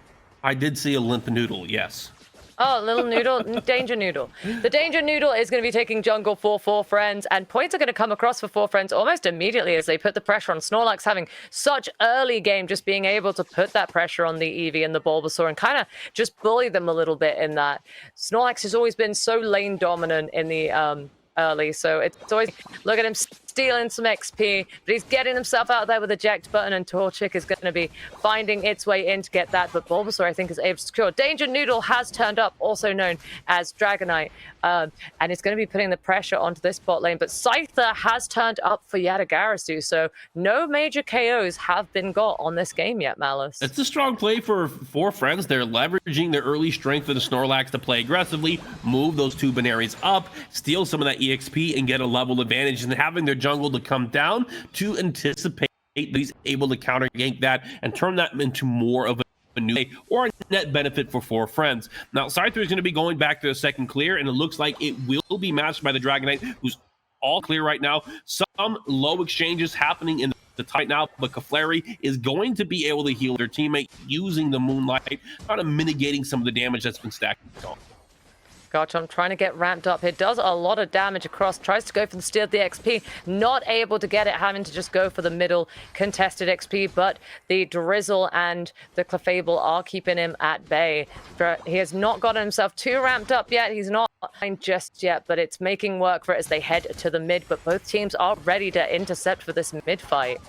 [SPEAKER 2] I did see a Limp Noodle, yes.
[SPEAKER 3] Oh, little noodle, Danger Noodle. The Danger Noodle is going to be taking jungle for 4 friends, and points are going to come across for 4 friends almost immediately as they put the pressure on Snorlax, having such early game, just being able to put that pressure on the Eevee and the Bulbasaur and kind of just bully them a little bit in that. Snorlax has always been so lane dominant in the early, so it's always, look at him stealing some XP, but he's getting himself out there with eject button, and Torchic is going to be finding its way in to get that, but Bulbasaur, I think, is able to secure. Danger Noodle has turned up, also known as Dragonite, and it's going to be putting the pressure onto this bot lane, but Scyther has turned up for Yata, so no major KOs have been got on this game yet, Malice.
[SPEAKER 2] It's a strong play for 4 friends. They're leveraging their early strength of the Snorlax to play aggressively, move those 2 Binaries up, steal some of that EXP, and get a level advantage, and having their jungle to come down to anticipate he's able to counter gank that and turn that into more of a new play or a net benefit for 4 friends. Now Scyther is going to be going back to a second clear, and it looks like it will be matched by the Dragonite, who's all clear right now. Some low exchanges happening in the tight now, but Kaflari is going to be able to heal their teammate using the Moonlight, kind of mitigating some of the damage that's been stacked on.
[SPEAKER 3] Garchomp trying to get ramped up here, does a lot of damage across, tries to go for the steal of the XP, not able to get it, having to just go for the middle contested XP, but the Drizzle and the Clefable are keeping him at bay. He has not gotten himself too ramped up yet, he's not just yet, but it's making work for it as they head to the mid, but both teams are ready to intercept for this mid fight.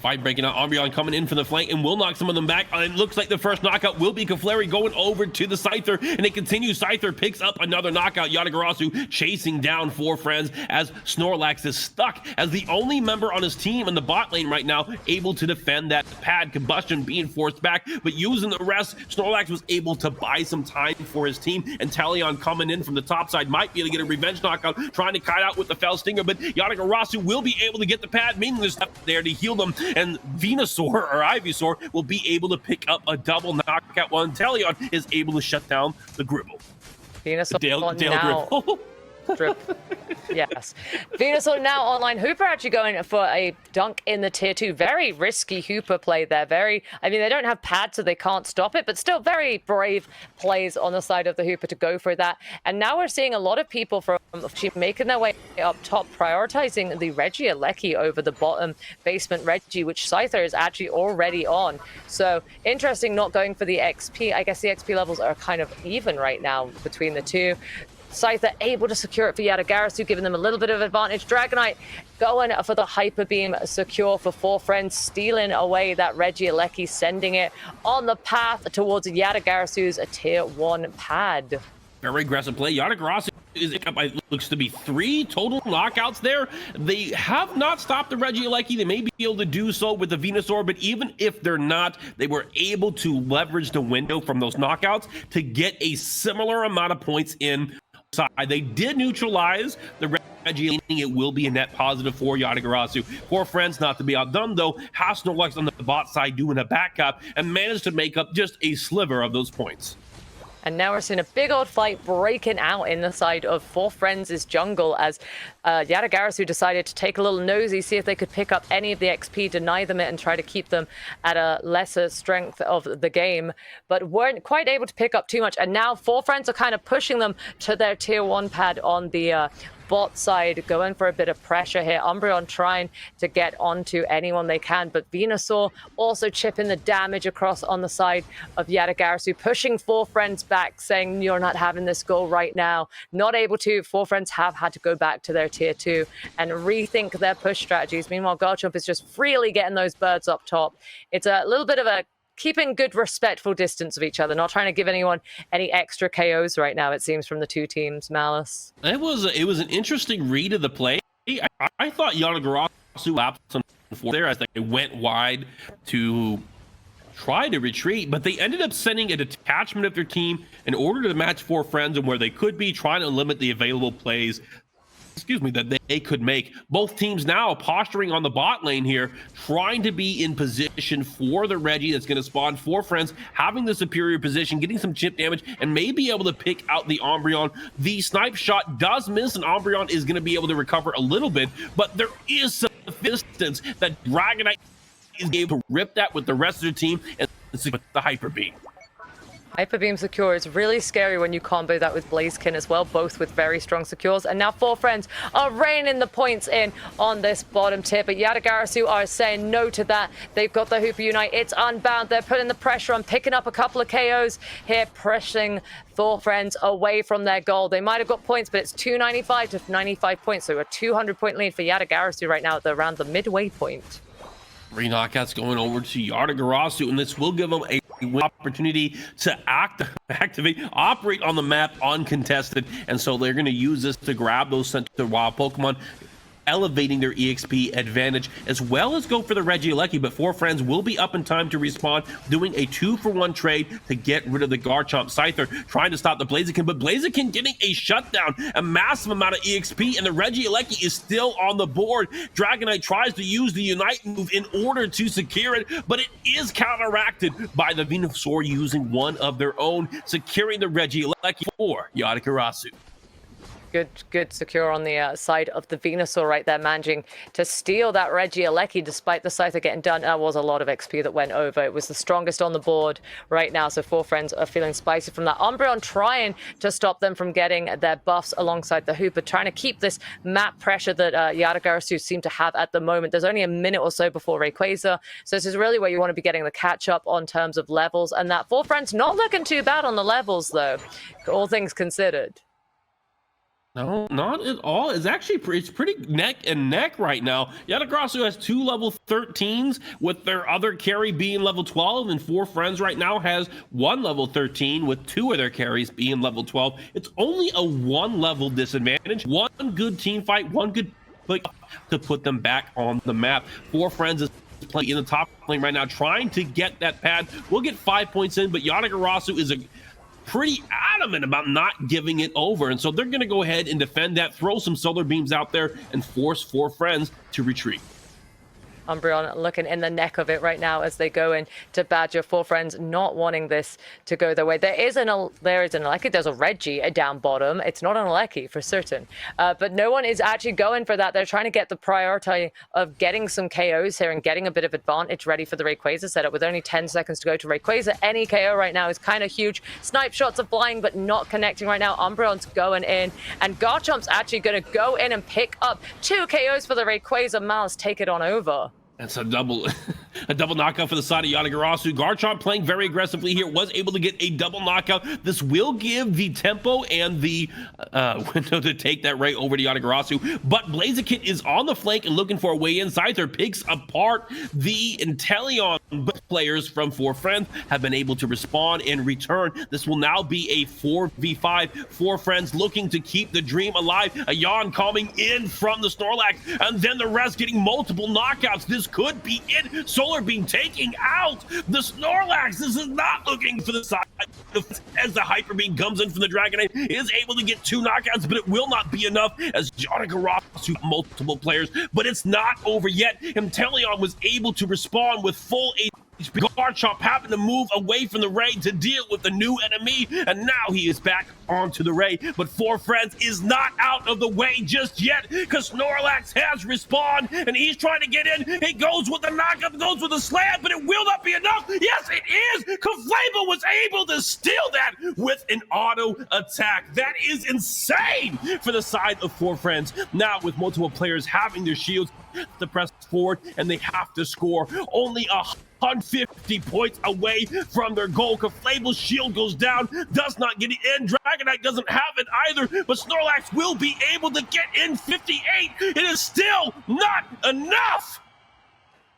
[SPEAKER 2] Fight breaking out, Umbreon coming in from the flank and will knock some of them back. It looks like the first knockout will be Kaflari going over to the Scyther, and it continues. Scyther picks up another knockout. Yata chasing down 4 friends as Snorlax is stuck as the only member on his team in the bot lane right now able to defend that pad. Combustion being forced back, but using the rest, Snorlax was able to buy some time for his team, and Talion coming in from the top side might be able to get a revenge knockout, trying to kite out with the Fell Stinger, but Yata will be able to get the pad, meaning there's stuff there to heal them, and Venusaur or Ivysaur will be able to pick up a double knockout while Talion is able to shut down the Gribble.
[SPEAKER 3] Venusaur
[SPEAKER 2] Dale Gribble.
[SPEAKER 3] Drip. Yes. Venusaur now online. Hooper actually going for a dunk in the tier 2. Very risky Hooper play there. I mean, they don't have pads, so they can't stop it, but still very brave plays on the side of the Hooper to go for that. And now we're seeing a lot of people from making their way up top, prioritizing the Regieleki over the bottom basement Reggie, which Scyther is actually already on. So interesting, not going for the XP. I guess the XP levels are kind of even right now between the two. Scyther able to secure it for Yatagarasu, giving them a little bit of advantage. Dragonite going for the Hyper Beam secure for Four Friends, stealing away that Regieleki, sending it on the path towards Yatagarasu's tier 1 pad.
[SPEAKER 2] Very aggressive play. Yatagarasu is up. It looks to be 3 total knockouts there. They have not stopped the Regieleki. They may be able to do so with the Venusaur, but even if they're not, they were able to leverage the window from those knockouts to get a similar amount of points in. They did neutralize the Reggie. It will be a net positive for Yatagarasu. Four Friends, not to be outdone though, has Snorlax on the bot side doing a backup and managed to make up just a sliver of those points.
[SPEAKER 3] And now we're seeing a big old fight breaking out in the side of Four Friends' jungle as Yatagarasu decided to take a little nosy, see if they could pick up any of the XP, deny them it, and try to keep them at a lesser strength of the game, but weren't quite able to pick up too much. And now Four Friends are kind of pushing them to their tier 1 pad on the bot side, going for a bit of pressure here. Umbreon trying to get onto anyone they can, but Venusaur also chipping the damage across on the side of Yatagarasu, pushing Four Friends back, saying you're not having this goal right now. Not able to. Four Friends have had to go back to their tier 2 and rethink their push strategies. Meanwhile, Garchomp is just freely getting those birds up top. It's a little bit of a keeping good respectful distance of each other, not trying to give anyone any extra KOs right now, it seems, from the two teams. Malice.
[SPEAKER 2] It was an interesting read of the play. I thought Yatagarasu lapped on there as they went wide to try to retreat, but they ended up sending a detachment of their team in order to match Four Friends and where they could be, trying to limit the available plays that they could make. Both teams now posturing on the bot lane here, trying to be in position for the Reggie that's going to spawn. Four Friends having the superior position, getting some chip damage, and may be able to pick out the Umbreon. The snipe shot does miss, and Umbreon is going to be able to recover a little bit, but there is some distance that Dragonite is able to rip that with the rest of the team and with the Hyper Beam.
[SPEAKER 3] Hyper Beam secure is really scary when you combo that with Blaziken as well, both with very strong secures. And now Four Friends are raining the points in on this bottom tier, but Yatagarasu are saying no to that. They've got the Hooper Unite. It's unbound. They're putting the pressure on, picking up a couple of KOs here, pressing Four Friends away from their goal. They might have got points, but it's 295 to 95 points, so a 200-point lead for Yatagarasu right now at around the midway point.
[SPEAKER 2] 3 knockouts going over to Yatagarasu, and this will give them a opportunity to operate on the map uncontested, and so they're going to use this to grab those center wild Pokemon, elevating their EXP advantage, as well as go for the Regieleki. But Four Friends will be up in time to respawn, doing a 2-for-1 trade to get rid of the Garchomp. Scyther trying to stop the Blaziken, but Blaziken getting a shutdown, a massive amount of EXP, and the Regieleki is still on the board. Dragonite tries to use the Unite move in order to secure it, but it is counteracted by the Venusaur using one of their own, securing the Regieleki for Yatagarasu.
[SPEAKER 3] Good secure on the side of the Venusaur right there, managing to steal that Regieleki despite the Scyther getting done. That was a lot of XP that went over. It was the strongest on the board right now, so Four Friends are feeling spicy from that. Umbreon trying to stop them from getting their buffs alongside the Hooper, trying to keep this map pressure that Yatagarasu seem to have at the moment. There's only a minute or so before Rayquaza, so this is really where you want to be getting the catch-up on terms of levels, and that Four Friends not looking too bad on the levels, though, all things considered.
[SPEAKER 2] No, not at all. It's pretty neck and neck right now. Yatagarasu has 2 level 13s, with their other carry being level 12, and Four Friends right now has 1 level 13, with 2 of their carries being level 12. It's only a 1 level disadvantage. One good team fight, one good play to put them back on the map. Four Friends is playing in the top lane right now, trying to get that pad. We'll get 5 points in, but Yatagarasu is pretty adamant about not giving it over, and so they're going to go ahead and defend that, throw some solar beams out there, and force Four Friends to retreat.
[SPEAKER 3] Umbreon looking in the neck of it right now as they go in to Badger. Four Friends not wanting this to go their way. There is an Aleki. There's a Reggie down bottom. It's not an Aleki for certain. But no one is actually going for that. They're trying to get the priority of getting some KOs here and getting a bit of advantage ready for the Rayquaza setup. With only 10 seconds to go to Rayquaza, any KO right now is kind of huge. Snipe shots are flying, but not connecting right now. Umbreon's going in, and Garchomp's actually going to go in and pick up 2 KOs for the Rayquaza. Malice, take it on over.
[SPEAKER 2] That's a double knockout for the side of Yatagarasu. Garchomp playing very aggressively here, was able to get a double knockout. This will give the tempo and the window to take that right over to Yatagarasu. But Blaziken is on the flank and looking for a way in. Scyther picks apart the Inteleon. Both players from Four Friends have been able to respond in return. This will now be a 4v5. Four Friends looking to keep the dream alive. A yawn coming in from the Snorlax, and then the rest getting multiple knockouts. This could be it. Solar Beam taking out the Snorlax. This is not looking for the side as the Hyper Beam comes in from the Dragonite. Is able to get 2 knockouts, but it will not be enough as Yatagarasu multiple players. But it's not over yet. Inteleon was able to respond with full HP. Garchomp happened to move away from the Ray to deal with the new enemy, and now he is back onto the Ray. But Four Friends is not out of the way just yet, because Snorlax has respawned, and he's trying to get in. He goes with the knockup, goes with the slam, but it will not be enough. Yes, it is. Kaflava was able to steal that with an auto attack. That is insane for the side of Four Friends. Now, with multiple players having their shields to press forward, and they have to score. Only 150 points away from their goal. Kaflavel's shield goes down, does not get it in. Dragonite doesn't have it either, but Snorlax will be able to get in 58. It is still not enough.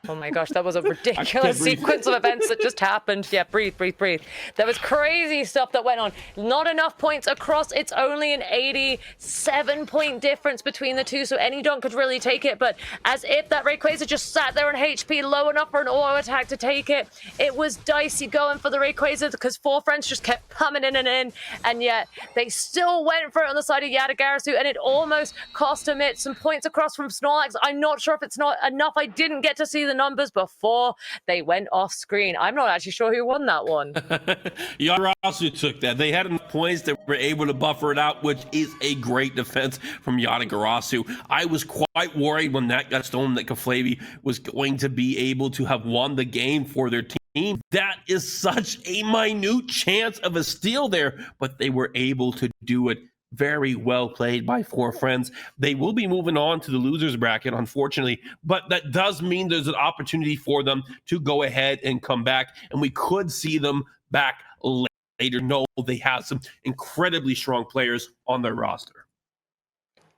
[SPEAKER 3] Oh my gosh, that was a ridiculous sequence of events that just happened. Yeah, breathe. There was crazy stuff that went on. Not enough points across. It's only an 87-point difference between the two, so any Don could really take it. But as if that Rayquaza just sat there on HP low enough for an auto attack to take it. It was dicey going for the Rayquaza because Four Friends just kept coming in, and yet they still went for it on the side of Yatagarasu, and it almost cost him some points across from Snorlax. I'm not sure if it's not enough. I didn't get to see the numbers before they went off screen. I'm not actually sure who won that one.
[SPEAKER 2] Yatagarasu took that. They had enough points that were able to buffer it out, which is a great defense from Yatagarasu. I was quite worried when that got stolen that Kaflavi was going to be able to have won the game for their team. That is such a minute chance of a steal there, but they were able to do it. Very well played by Four Friends. They will be moving on to the losers bracket, unfortunately, but that does mean there's an opportunity for them to go ahead and come back, and we could see them back later. No, they have some incredibly strong players on their roster.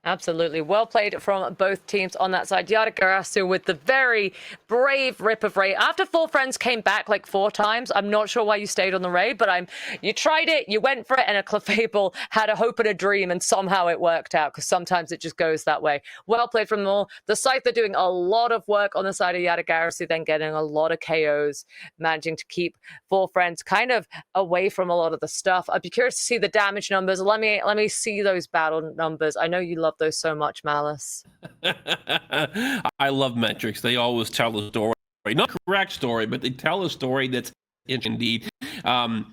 [SPEAKER 3] Absolutely. Well played from both teams on that side. Yatagarasu with the very brave rip of Ray. After Four Friends came back like 4 times, I'm not sure why you stayed on the Ray, but you tried it, you went for it, and a Clefable had a hope and a dream, and somehow it worked out, because sometimes it just goes that way. Well played from them all. The Scyther doing a lot of work on the side of Yatagarasu, then getting a lot of KOs, managing to keep Four Friends kind of away from a lot of the stuff. I'd be curious to see the damage numbers. Let me see those battle numbers. I know you love those so much, Malice.
[SPEAKER 2] I love metrics. They always tell a story. Not a correct story, but they tell a story that's indeed. And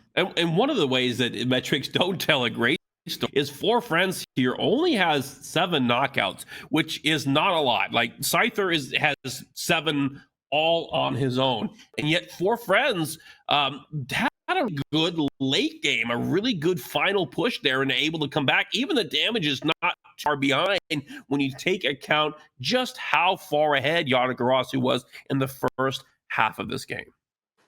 [SPEAKER 2] one of the ways that metrics don't tell a great story is Four Friends here only has 7 knockouts, which is not a lot. Like Scyther has 7 all on his own, and yet Four Friends had a good late game, a really good final push there, and able to come back. Even the damage is not far behind when you take account just how far ahead Yatagarasu was in the first half of this game.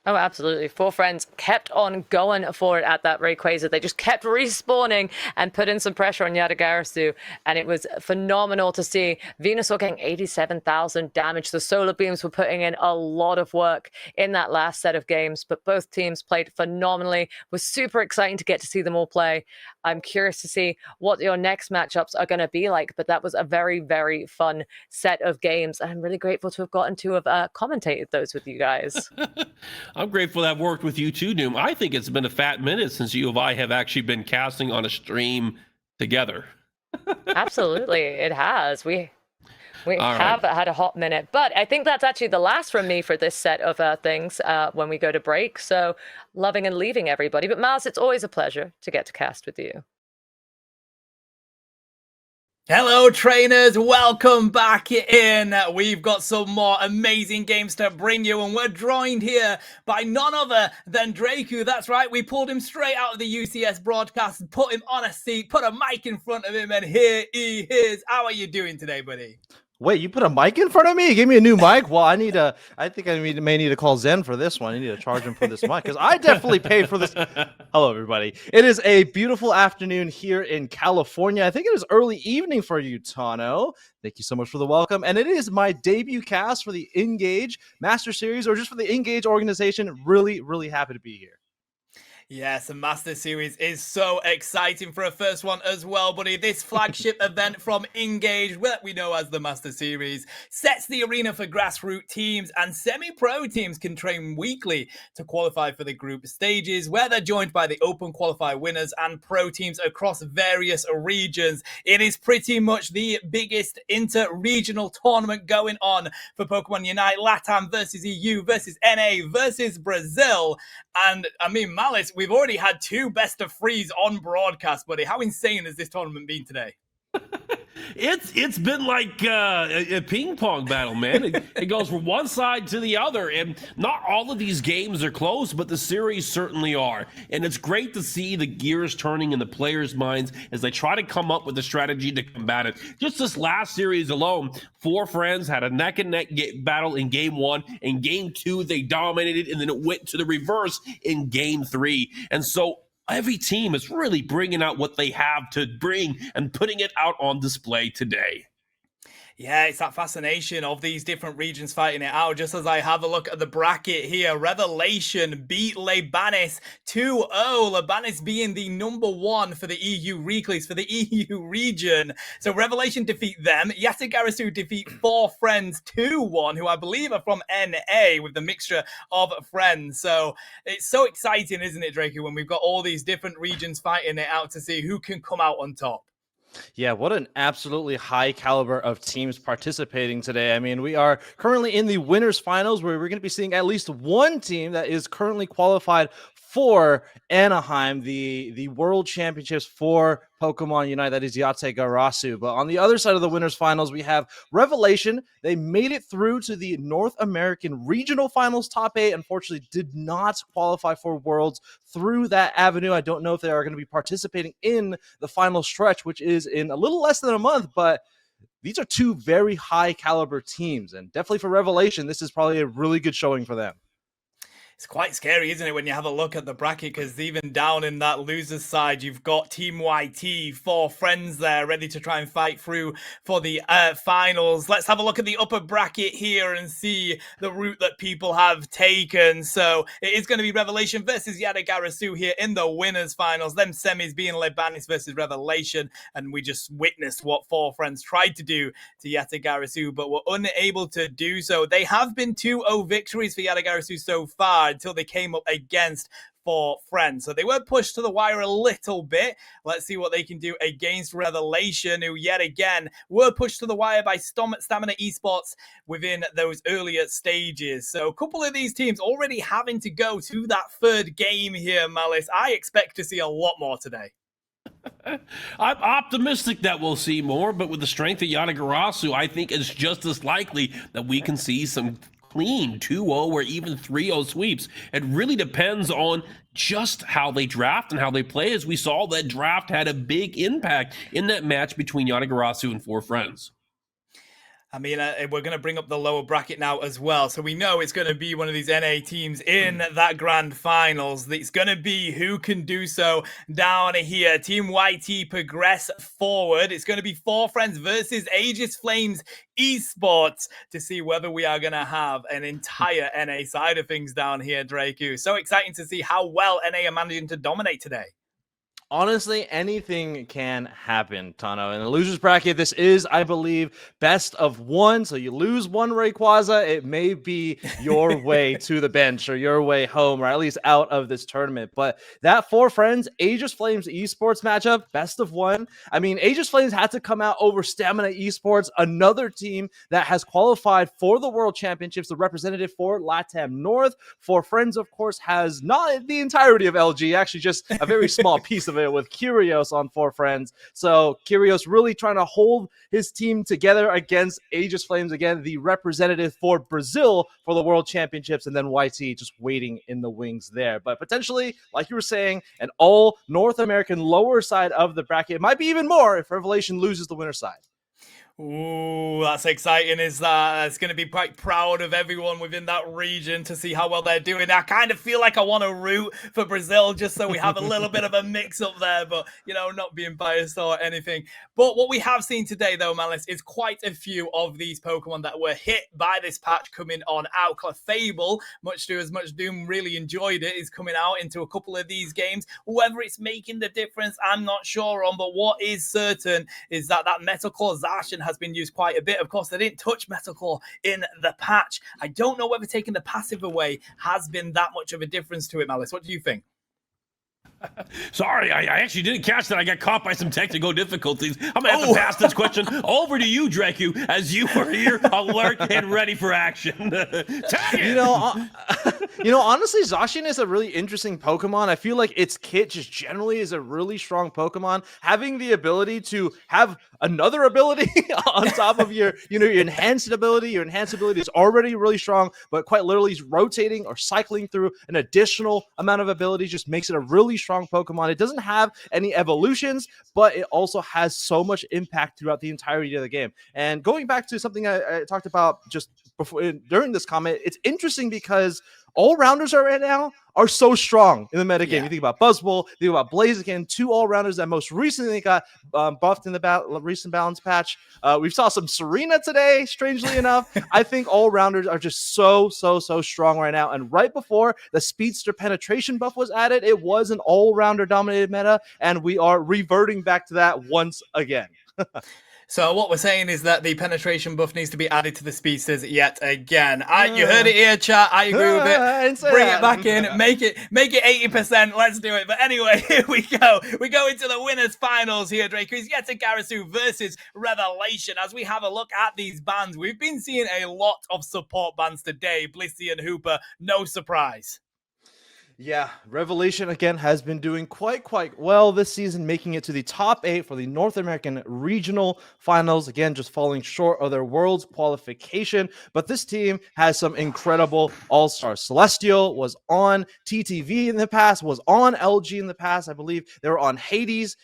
[SPEAKER 3] Oh, absolutely. Four Friends kept on going for it at that Rayquaza. They just kept respawning and put in some pressure on Yatagarasu, and it was phenomenal to see. Venusaur getting 87,000 damage. The Solar Beams were putting in a lot of work in that last set of games, but both teams played phenomenally. It was super exciting to get to see them all play. I'm curious to see what your next matchups are going to be like, but that was a very, very fun set of games, and I'm really grateful to have gotten to have commentated those with you guys.
[SPEAKER 2] I'm grateful to have worked with you too, Doom. I think it's been a fat minute since you and I have actually been casting on a stream together.
[SPEAKER 3] Absolutely, it has. We have had a hot minute, but I think that's actually the last from me for this set of things when we go to break. So loving and leaving everybody. But Miles, it's always a pleasure to get to cast with you.
[SPEAKER 1] Hello, trainers. Welcome back in. We've got some more amazing games to bring you, and we're joined here by none other than Draku. That's right. We pulled him straight out of the UCS broadcast, put him on a seat, put a mic in front of him, and here he is. How are you doing today, buddy?
[SPEAKER 5] Wait, you put a mic in front of me? You gave me a new mic? Well, I think I may need to call Zen for this one. I need to charge him for this mic because I definitely paid for this. Hello, everybody. It is a beautiful afternoon here in California. I think it is early evening for you, Tano. Thank you so much for the welcome. And it is my debut cast for the INGAGE Master Series, or just for the INGAGE organization. Really, really happy to be here.
[SPEAKER 1] Yes, the Master Series is so exciting for a first one as well, buddy. This flagship event from INGAGE, what we know as the Master Series, sets the arena for grassroots teams, and semi-pro teams can train weekly to qualify for the group stages, where they're joined by the Open Qualifier winners and pro teams across various regions. It is pretty much the biggest inter-regional tournament going on for Pokemon Unite, LATAM versus EU versus NA versus Brazil. And I mean, Malice, we've already had 2 best of 3s on broadcast, buddy. How insane has this tournament been today?
[SPEAKER 2] It's been like a ping pong battle, man. It goes from one side to the other, and not all of these games are close, but the series certainly are. And it's great to see the gears turning in the players' minds as they try to come up with a strategy to combat it. Just this last series alone, 4 friends had a neck-and-neck battle in Game 1. In Game 2, they dominated, and then it went to the reverse in Game 3. And so every team is really bringing out what they have to bring and putting it out on display today.
[SPEAKER 1] Yeah, it's that fascination of these different regions fighting it out. Just as I have a look at the bracket here, Revelation beat Lebanis 2-0. Lebanis being the #1 for the EU weeklies for the EU region. So Revelation defeat them. Yatagarasu defeat 4 friends 2-1, who I believe are from NA with the mixture of friends. So it's so exciting, isn't it, Draku, when we've got all these different regions fighting it out to see who can come out on top.
[SPEAKER 5] Yeah, what an absolutely high caliber of teams participating today. I mean, we are currently in the winners finals where we're going to be seeing at least one team that is currently qualified for Anaheim, the World Championships for Pokemon Unite. That is Yatagarasu. But on the other side of the winners finals, we have Revelation. They made it through to the North American Regional Finals top 8. Unfortunately, did not qualify for Worlds through that avenue. I don't know if they are going to be participating in the final stretch, which is in a little less than a month, but these are 2 very high caliber teams. And definitely for Revelation, this is probably a really good showing for them.
[SPEAKER 1] It's quite scary, isn't it, when you have a look at the bracket, because even down in that loser's side, you've got Team YT, 4 friends there ready to try and fight through for the finals. Let's have a look at the upper bracket here and see the route that people have taken. So it is going to be Revelation versus Yatagarasu here in the winners finals. Them semis being Lebanis versus Revelation, and we just witnessed what 4 friends tried to do to Yatagarasu, but were unable to do so. They have been 2-0 victories for Yatagarasu so far, until they came up against 4 friends. So they were pushed to the wire a little bit. Let's see what they can do against Revelation, who yet again were pushed to the wire by Stamina Esports within those earlier stages. So a couple of these teams already having to go to that 3rd game here, Malice. I expect to see a lot more today.
[SPEAKER 2] I'm optimistic that we'll see more, but with the strength of Yatagarasu, I think it's just as likely that we can see some clean 2-0 or even 3-0 sweeps. It really depends on just how they draft and how they play. As we saw, that draft had a big impact in that match between Yatagarasu and 4 friends.
[SPEAKER 1] I mean, we're going to bring up the lower bracket now as well. So we know it's going to be one of these NA teams in that grand finals. It's going to be who can do so down here. Team YT progress forward. It's going to be 4 friends versus Aegis Flames Esports to see whether we are going to have an entire NA side of things down here, Draku. So exciting to see how well NA are managing to dominate today.
[SPEAKER 5] Honestly, anything can happen, Tano. In the loser's bracket, this is, I believe, best of one. So you lose one Rayquaza, it may be your way to the bench or your way home, or at least out of this tournament. But that Four Friends, Aegis Flames esports matchup, best of one. I mean, Aegis Flames had to come out over Stamina Esports, another team that has qualified for the World Championships, the representative for LATAM North. Four Friends, of course, has not the entirety of LG, actually just a very small piece of it with Kyrios on Four Friends. So Kyrios really trying to hold his team together against Aegis Flames, again, the representative for Brazil for the World Championships, and then YT just waiting in the wings there. But potentially, like you were saying, an all North American lower side of the bracket. It might be even more if Revelation loses the winner side.
[SPEAKER 1] Ooh, that's exciting, is that? It's going to be quite proud of everyone within that region to see how well they're doing. I kind of feel like I want to root for Brazil just so we have a little bit of a mix-up there, but, you know, not being biased or anything. But what we have seen today, though, Malice, is quite a few of these Pokemon that were hit by this patch coming on out. Clefable, much to as much Doom really enjoyed it, is coming out into a couple of these games. Whether it's making the difference, I'm not sure on, but what is certain is that Metal Claw Zacian has been used quite a bit. Of course, they didn't touch Metal Claw in the patch. I don't know whether taking the passive away has been that much of a difference to it, Malice. What do you think?
[SPEAKER 2] Sorry, I actually didn't catch that. I got caught by some technical difficulties. I'm gonna have to pass this question over to you, Draku, as you are here, alert and ready for action.
[SPEAKER 5] You know, honestly, Zacian is a really interesting Pokemon. I feel like its kit just generally is a really strong Pokemon. Having the ability to have another ability on top of your enhanced ability. Your enhanced ability is already really strong, but quite literally rotating or cycling through an additional amount of abilities just makes it a really strong Pokemon. It doesn't have any evolutions, but it also has so much impact throughout the entirety of the game. And going back to something I talked about just before during this comment, it's interesting because all-rounders right now are so strong in the metagame.
[SPEAKER 1] Yeah.
[SPEAKER 5] You think about Buzzwole, you think about Blaziken, two all-rounders that most recently got buffed in the recent balance patch. We saw some Serena today, strangely enough. I think all-rounders are just so strong right now. And right before the Speedster penetration buff was added, it was an all-rounder dominated meta, and we are reverting back to that once again.
[SPEAKER 1] So what we're saying is that the penetration buff needs to be added to the speedsters yet again. You heard it here, chat. I agree with it. Bring it back in. Make it 80%. Let's do it. But anyway, here we go. We go into the winners finals here, Drake. It's Yatagarasu versus Revelation. As we have a look at these bans, we've been seeing a lot of support bans today. Blissey and Hooper, no surprise.
[SPEAKER 5] Yeah, Revelation again has been doing quite well this season, making it to the top 8 for the North American Regional Finals. Again, just falling short of their Worlds qualification. But this team has some incredible all-stars. Celestial was on TTV in the past, was on LG in the past. I believe they were on Hades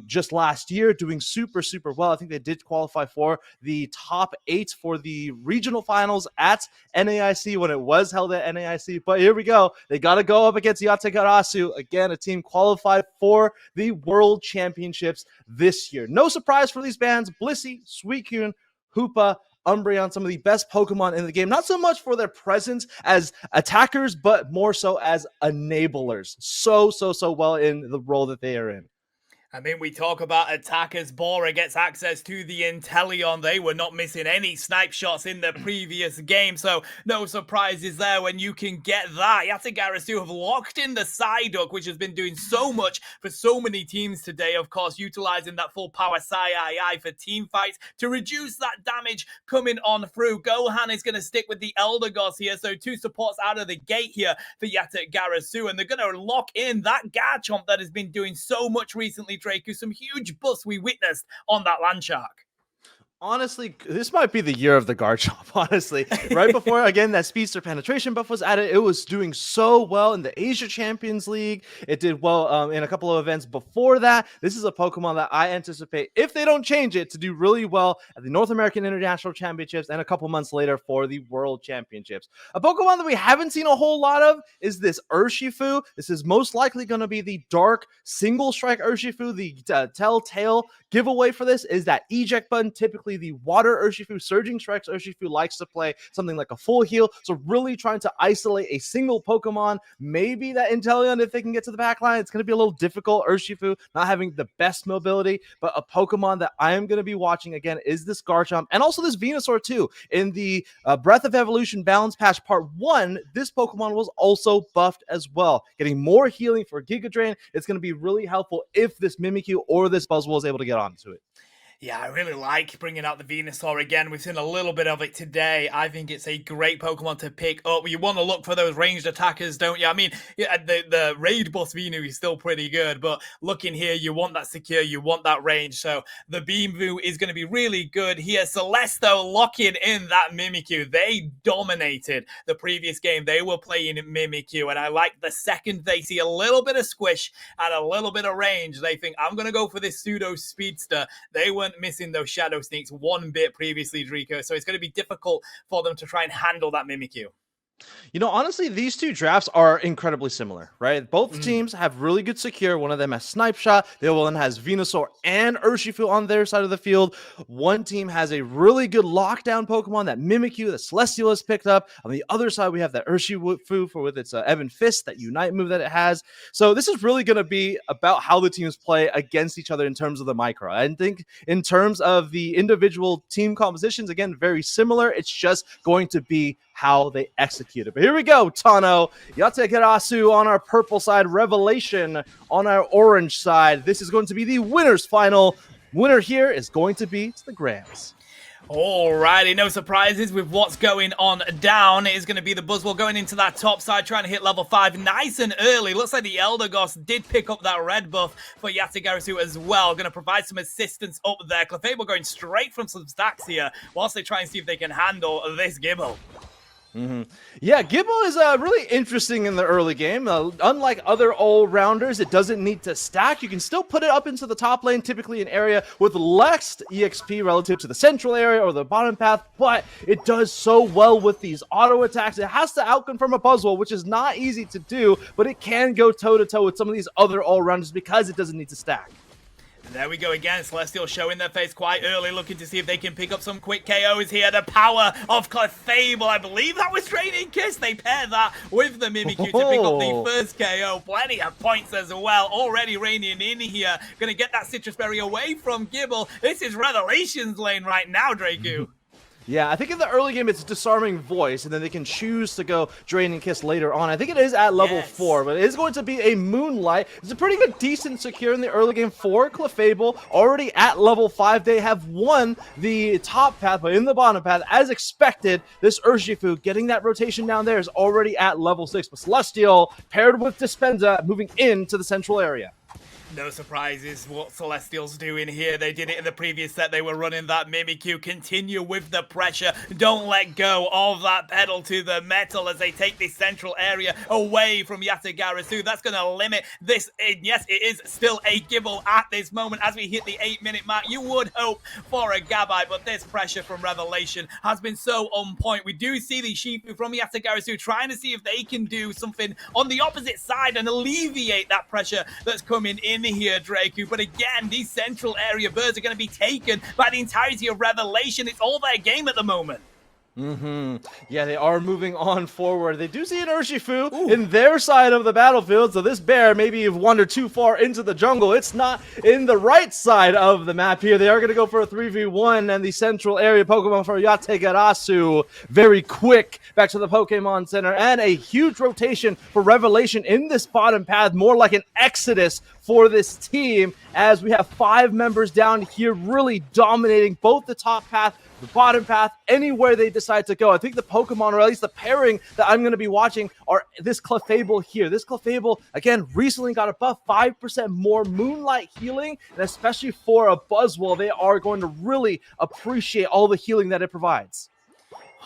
[SPEAKER 5] just last year, doing super well. I think they did qualify for the top 8 for the Regional Finals at NAIC when it was held at NAIC. But here we go. They got to go up against Yatagarasu, again, a team qualified for the World Championships this year. No surprise for these bands: Blissey, Suicune, Hoopa, Umbreon, some of the best Pokemon in the game. Not so much for their presence as attackers, but more so as enablers. So well in the role that they are in.
[SPEAKER 1] I mean, we talk about attackers. Bora gets access to the Inteleon. They were not missing any snipe shots in the previous game, so no surprises there when you can get that. Yatagarasu have locked in the Psyduck, which has been doing so much for so many teams today. Of course, utilizing that full power Psy-II for team fights to reduce that damage coming on through. Gohan is going to stick with the Elder Gods here, so 2 supports out of the gate here for Yatagarasu, and they're going to lock in that Garchomp that has been doing so much recently, Draku. Some huge busts we witnessed on that Landshark.
[SPEAKER 5] Honestly, this might be the year of the Garchomp, honestly. Right before, again, that Speedster penetration buff was added, it was doing so well in the Asia Champions League. It did well in a couple of events before that. This is a Pokemon that I anticipate, if they don't change it, to do really well at the North American International Championships and a couple months later for the World Championships. A Pokemon that we haven't seen a whole lot of is this Urshifu. This is most likely going to be the Dark Single Strike Urshifu. The telltale giveaway for this is that eject button, typically typically the water Urshifu. Surging Strikes Urshifu likes to play something like a full heal. So really trying to isolate a single Pokemon. Maybe that Inteleon, if they can get to the back line, it's going to be a little difficult. Urshifu not having the best mobility, but a Pokemon that I am going to be watching again is this Garchomp and also this Venusaur too. In the Breath of Evolution Balance Patch Part 1, this Pokemon was also buffed as well. Getting more healing for Giga Drain. It's going to be really helpful if this Mimikyu or this Buzzwole is able to get onto it.
[SPEAKER 1] Yeah, I really like bringing out the Venusaur again. We've seen a little bit of it today. I think it's a great Pokemon to pick up. You want to look for those ranged attackers, don't you? I mean, yeah, the Raid Boss Venu is still pretty good, but looking here, you want that secure, you want that range. So the Beamvu is going to be really good here. Celesteau locking in that Mimikyu. They dominated the previous game. They were playing Mimikyu, and I like the second they see a little bit of squish and a little bit of range, they think, I'm going to go for this pseudo speedster. They weren't missing those shadow sneaks one bit previously, Draco, so it's going to be difficult for them to try and handle that Mimikyu.
[SPEAKER 5] You know, honestly, these two drafts are incredibly similar, right? Both teams have really good secure. One of them has Snipe Shot. The other one has Venusaur and Urshifu on their side of the field. One team has a really good lockdown Pokemon, that Mimikyu that Celestial has picked up. On the other side, we have that Urshifu with its Evan Fist, that Unite move that it has. So this is really going to be about how the teams play against each other in terms of the micro. I think in terms of the individual team compositions, again, very similar. It's just going to be how they execute it. But here we go, Tano. Yate Karasu on our purple side, Revelation on our orange side. This is going to be the winner's final. Winner here is going to be the Grams.
[SPEAKER 1] Alrighty, no surprises with what's going on down. It is going to be the Buzzwole going into that top side, trying to hit level 5 nice and early. Looks like the Elder Goss did pick up that red buff for Yatagarasu as well. Going to provide some assistance up there. Clefable going straight from some stacks here, whilst they try and see if they can handle this Gible.
[SPEAKER 5] Yeah, Gible is really interesting in the early game. Unlike other all-rounders, it doesn't need to stack. You can still put it up into the top lane, typically an area with less EXP relative to the central area or the bottom path, but it does so well with these auto attacks. It has to outconfirm a Buzzwole, which is not easy to do, but it can go toe-to-toe with some of these other all-rounders because it doesn't need to stack.
[SPEAKER 1] There we go again. Celestial showing their face quite early, looking to see if they can pick up some quick KOs here. The power of Clefable. I believe that was Training Kiss. They pair that with the Mimikyu to pick up the first KO. Plenty of points as well. Already raining in here. Going to get that Citrus Berry away from Gible. This is Revelation's lane right now, Draku.
[SPEAKER 5] Yeah, I think in the early game it's Disarming Voice, and then they can choose to go Draining Kiss later on. I think it is at level 4, but it is going to be a Moonlight. It's a pretty good, decent secure in the early game for Clefable. Already at level 5, they have won the top path, but in the bottom path, as expected, this Urshifu getting that rotation down there is already at level 6. But Celestial, paired with Dispenza, moving into the central area.
[SPEAKER 1] No surprises what Celestial's doing here. They did it in the previous set. They were running that Mimikyu. Continue with the pressure. Don't let go of that pedal to the metal as they take this central area away from Yatagarasu. That's going to limit this. Yes, it is still a Gible at this moment as we hit the 8-minute mark. You would hope for a Gabite, but this pressure from Revelation has been so on point. We do see the Shifu from Yatagarasu trying to see if they can do something on the opposite side and alleviate that pressure that's coming in here, Draku. But again, these central area birds are going to be taken by the entirety of Revelation. It's all their game at the moment.
[SPEAKER 5] Yeah, they are moving on forward. They do see an Urshifu in their side of the battlefield, so this bear maybe have wandered too far into the jungle. It's not in the right side of the map here. They are going to go for a 3v1, and the central area Pokemon for Yategarasu. Very quick back to the Pokemon Center, and a huge rotation for Revelation in this bottom path, more like an exodus for this team, as we have 5 members down here really dominating both the top path, the bottom path, anywhere they decide to go. I think the Pokemon, or at least the pairing that I'm going to be watching, are this Clefable here. This Clefable, again, recently got a buff, 5% more Moonlight healing, and especially for a Buzzwole, they are going to really appreciate all the healing that it provides.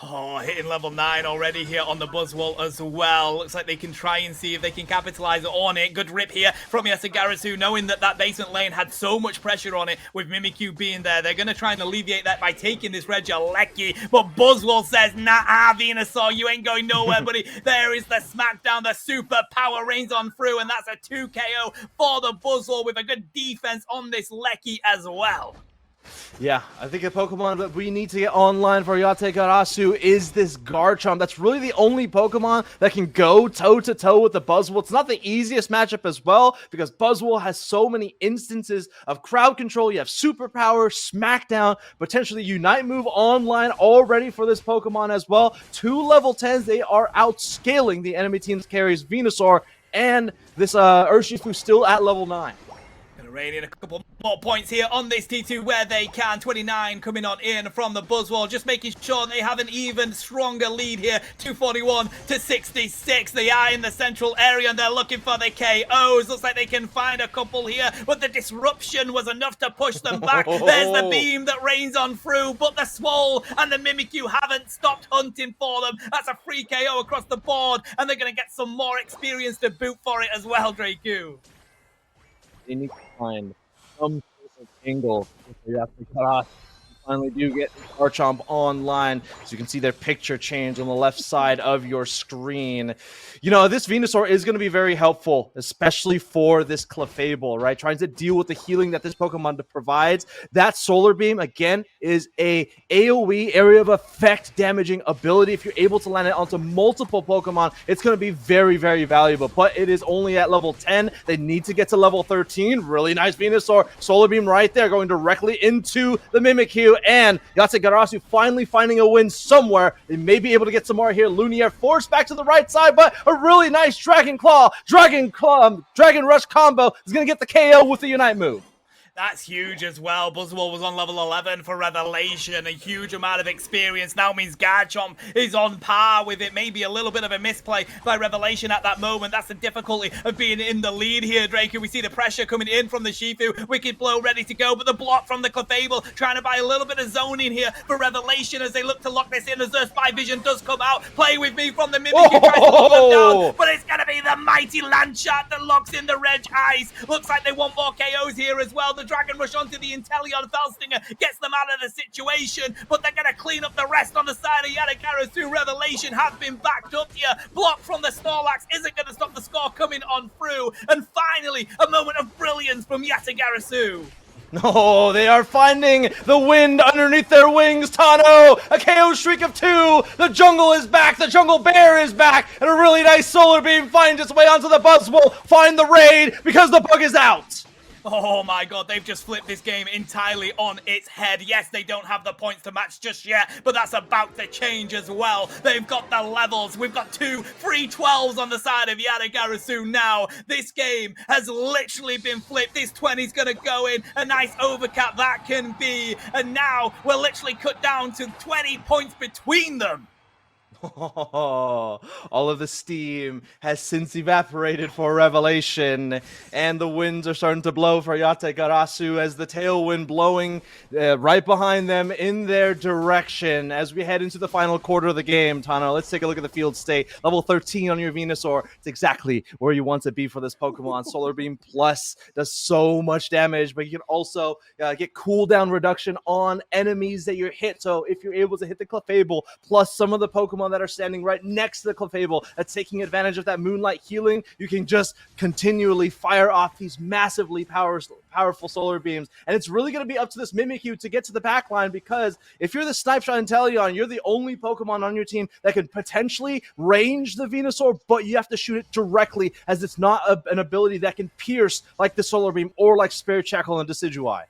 [SPEAKER 1] Oh, hitting level 9 already here on the Buzzwole as well. Looks like they can try and see if they can capitalize on it. Good rip here from Yatagarasu, knowing that that basement lane had so much pressure on it with Mimikyu being there. They're going to try and alleviate that by taking this Regieleki. But Buzzwole says, nah, Venusaur, you ain't going nowhere, buddy. There is the smackdown. The super power rains on through, and that's a 2 KO for the Buzzwole with a good defense on this Lecky as well.
[SPEAKER 5] Yeah, I think a Pokemon that we need to get online for Yate Garasu is this Garchomp. That's really the only Pokemon that can go toe-to-toe with the Buzzwole. It's not the easiest matchup as well, because Buzzwole has so many instances of crowd control. You have Superpower, Smackdown, potentially Unite move online already for this Pokemon as well. 2 level 10s, they are outscaling the enemy team's carries Venusaur, and this Urshifu still at level 9.
[SPEAKER 1] Gonna rain in a couple more points here on this T2 where they can. 29 coming on in from the Buzzwole, just making sure they have an even stronger lead here. 241 to 66. They are in the central area and they're looking for the KOs. Looks like they can find a couple here, but the disruption was enough to push them back. There's the beam that rains on through, but the Swole and the Mimikyu haven't stopped hunting for them. That's a free KO across the board, and they're gonna get some more experience to boot for it as well, Draku.
[SPEAKER 5] They need to find some sort of angle. You have to cut off. You finally do get Garchomp online, so you can see their picture change on the left side of your screen. You know, this Venusaur is going to be very helpful, especially for this Clefable, right? Trying to deal with the healing that this Pokemon provides. That Solar Beam, again, is a AoE, area of effect, damaging ability. If you're able to land it onto multiple Pokemon, it's going to be very, very valuable. But it is only at level 10. They need to get to level 13. Really nice Venusaur. Solar Beam right there, going directly into the Mimikyu. And Yate Garasu finally finding a win somewhere. They may be able to get some more here. Lumiere forced back to the right side, but a really nice Dragon Rush combo is going to get the KO with the Unite move.
[SPEAKER 1] That's huge as well. Buzzwole was on level 11 for Revelation. A huge amount of experience now means Garchomp is on par with it. Maybe a little bit of a misplay by Revelation at that moment. That's the difficulty of being in the lead here, Draku. We see the pressure coming in from the Shifu. Wicked Blow ready to go, but the block from the Clefable trying to buy a little bit of zoning here for Revelation as they look to lock this in. As their Spy Vision does come out. Play with me from the Mimikyu. Tries to lock them down, but it's going to be the mighty Landshot that locks in the Reg Ice. Looks like they want more KOs here as well. The Dragon Rush onto the Inteleon Felstinger gets them out of the situation, but they're going to clean up the rest on the side of Yatagarasu. Revelation has been backed up here. Block from the Snorlax isn't going to stop the score coming on through. And finally, a moment of brilliance from Yatagarasu.
[SPEAKER 5] No, they are finding the wind underneath their wings, Tano! A KO streak of 2! The jungle is back! The jungle bear is back! And a really nice Solar Beam finds its way onto the Buzzwole! Find the raid because the bug is out!
[SPEAKER 1] Oh my god, they've just flipped this game entirely on its head. Yes, they don't have the points to match just yet, but that's about to change as well. They've got the levels. We've got 2 free 12s on the side of Yatagarasu now. This game has literally been flipped. This 20's gonna go in. A nice overcap that can be. And now we're literally cut down to 20 points between them.
[SPEAKER 5] All of the steam has since evaporated for Revelation, and the winds are starting to blow for Yate Garasu as the tailwind blowing right behind them in their direction as we head into the final quarter of the game. Tano, let's take a look at the field state. Level 13 on your Venusaur. It's exactly where you want to be for this Pokemon. Solar Beam Plus does so much damage, but you can also get cooldown reduction on enemies that you're hit. So if you're able to hit the Clefable, plus some of the Pokemon that are standing right next to the Clefable that's taking advantage of that Moonlight healing, you can just continually fire off these massively powerful Solar Beams. And it's really going to be up to this Mimikyu to get to the back line, because if you're the Snipe Shot Inteleon, you're the only Pokemon on your team that can potentially range the Venusaur, but you have to shoot it directly, as it's not an ability that can pierce like the Solar Beam or like Spirit Shackle and Decidueye.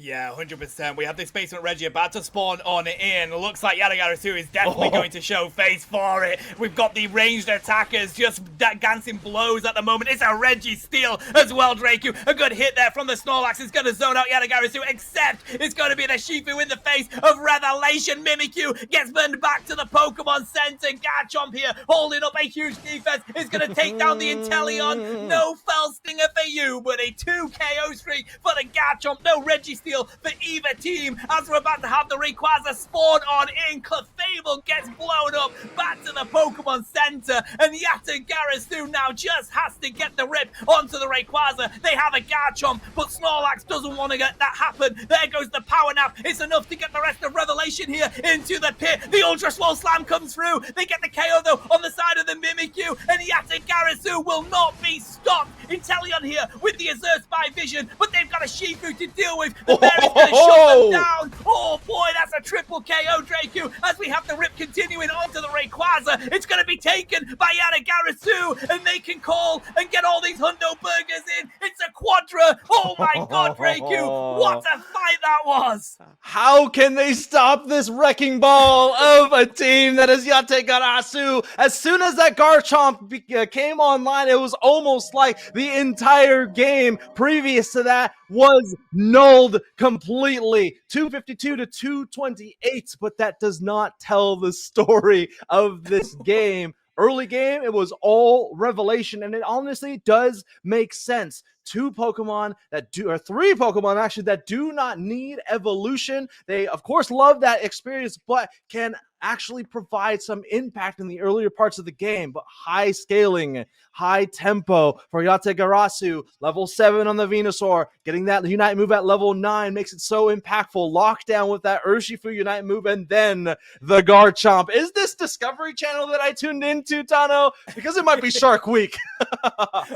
[SPEAKER 1] Yeah, 100%. We have this Basement Reggie about to spawn on in. Looks like Yatagarasu is definitely going to show face for it. We've got the ranged attackers just dancing blows at the moment. It's a Reggie steal as well, Draku. A good hit there from the Snorlax. It's going to zone out Yatagarasu, except it's going to be the Shifu in the face of Revelation. Mimikyu gets burned back to the Pokemon Center. Garchomp here holding up a huge defense. Is going to take down the Inteleon. No Felstinger for you, but a 2 KO streak for the Garchomp. No Reggie steal for either team as we're about to have the Rayquaza spawn on in. Clefable gets blown up back to the Pokemon Center, and Yatagarasu now just has to get the rip onto the Rayquaza. They have a Garchomp, but Snorlax doesn't want to let that happen. There goes the Power Nap. It's enough to get the rest of Revelation here into the pit. The Ultra Slow Slam comes through. They get the KO though on the side of the Mimikyu, and Yatagarasu will not be stopped. Inteleon here with the Azure Spy Vision, but they've got a Shifu to deal with. The Bear is going to shut them down. Oh boy, that's a triple KO, Draku, as we have the rip continuing onto the Rayquaza. It's going to be taken by Yanagarasu, and they can call and get all these Hundo Burgers in. It's a Quadra. Oh my god, Draku, what a fight that was.
[SPEAKER 5] How can they stop this wrecking ball of a team that is Yate Garasu? As soon as that Garchomp came online, it was almost like the entire game previous to that was nulled completely. 252 to 228, but that does not tell the story of this game. Early game, it was all revelation, and it honestly does make sense. Three Pokemon actually, that do not need evolution. They, of course, love that experience, but can actually provide some impact in the earlier parts of the game. But high scaling, high tempo for Yategarasu, level 7 on the Venusaur, getting that Unite move at level 9 makes it so impactful. Lockdown with that Urshifu Unite move, and then the Garchomp. Is this Discovery Channel that I tuned into, Tano? Because it might be Shark Week.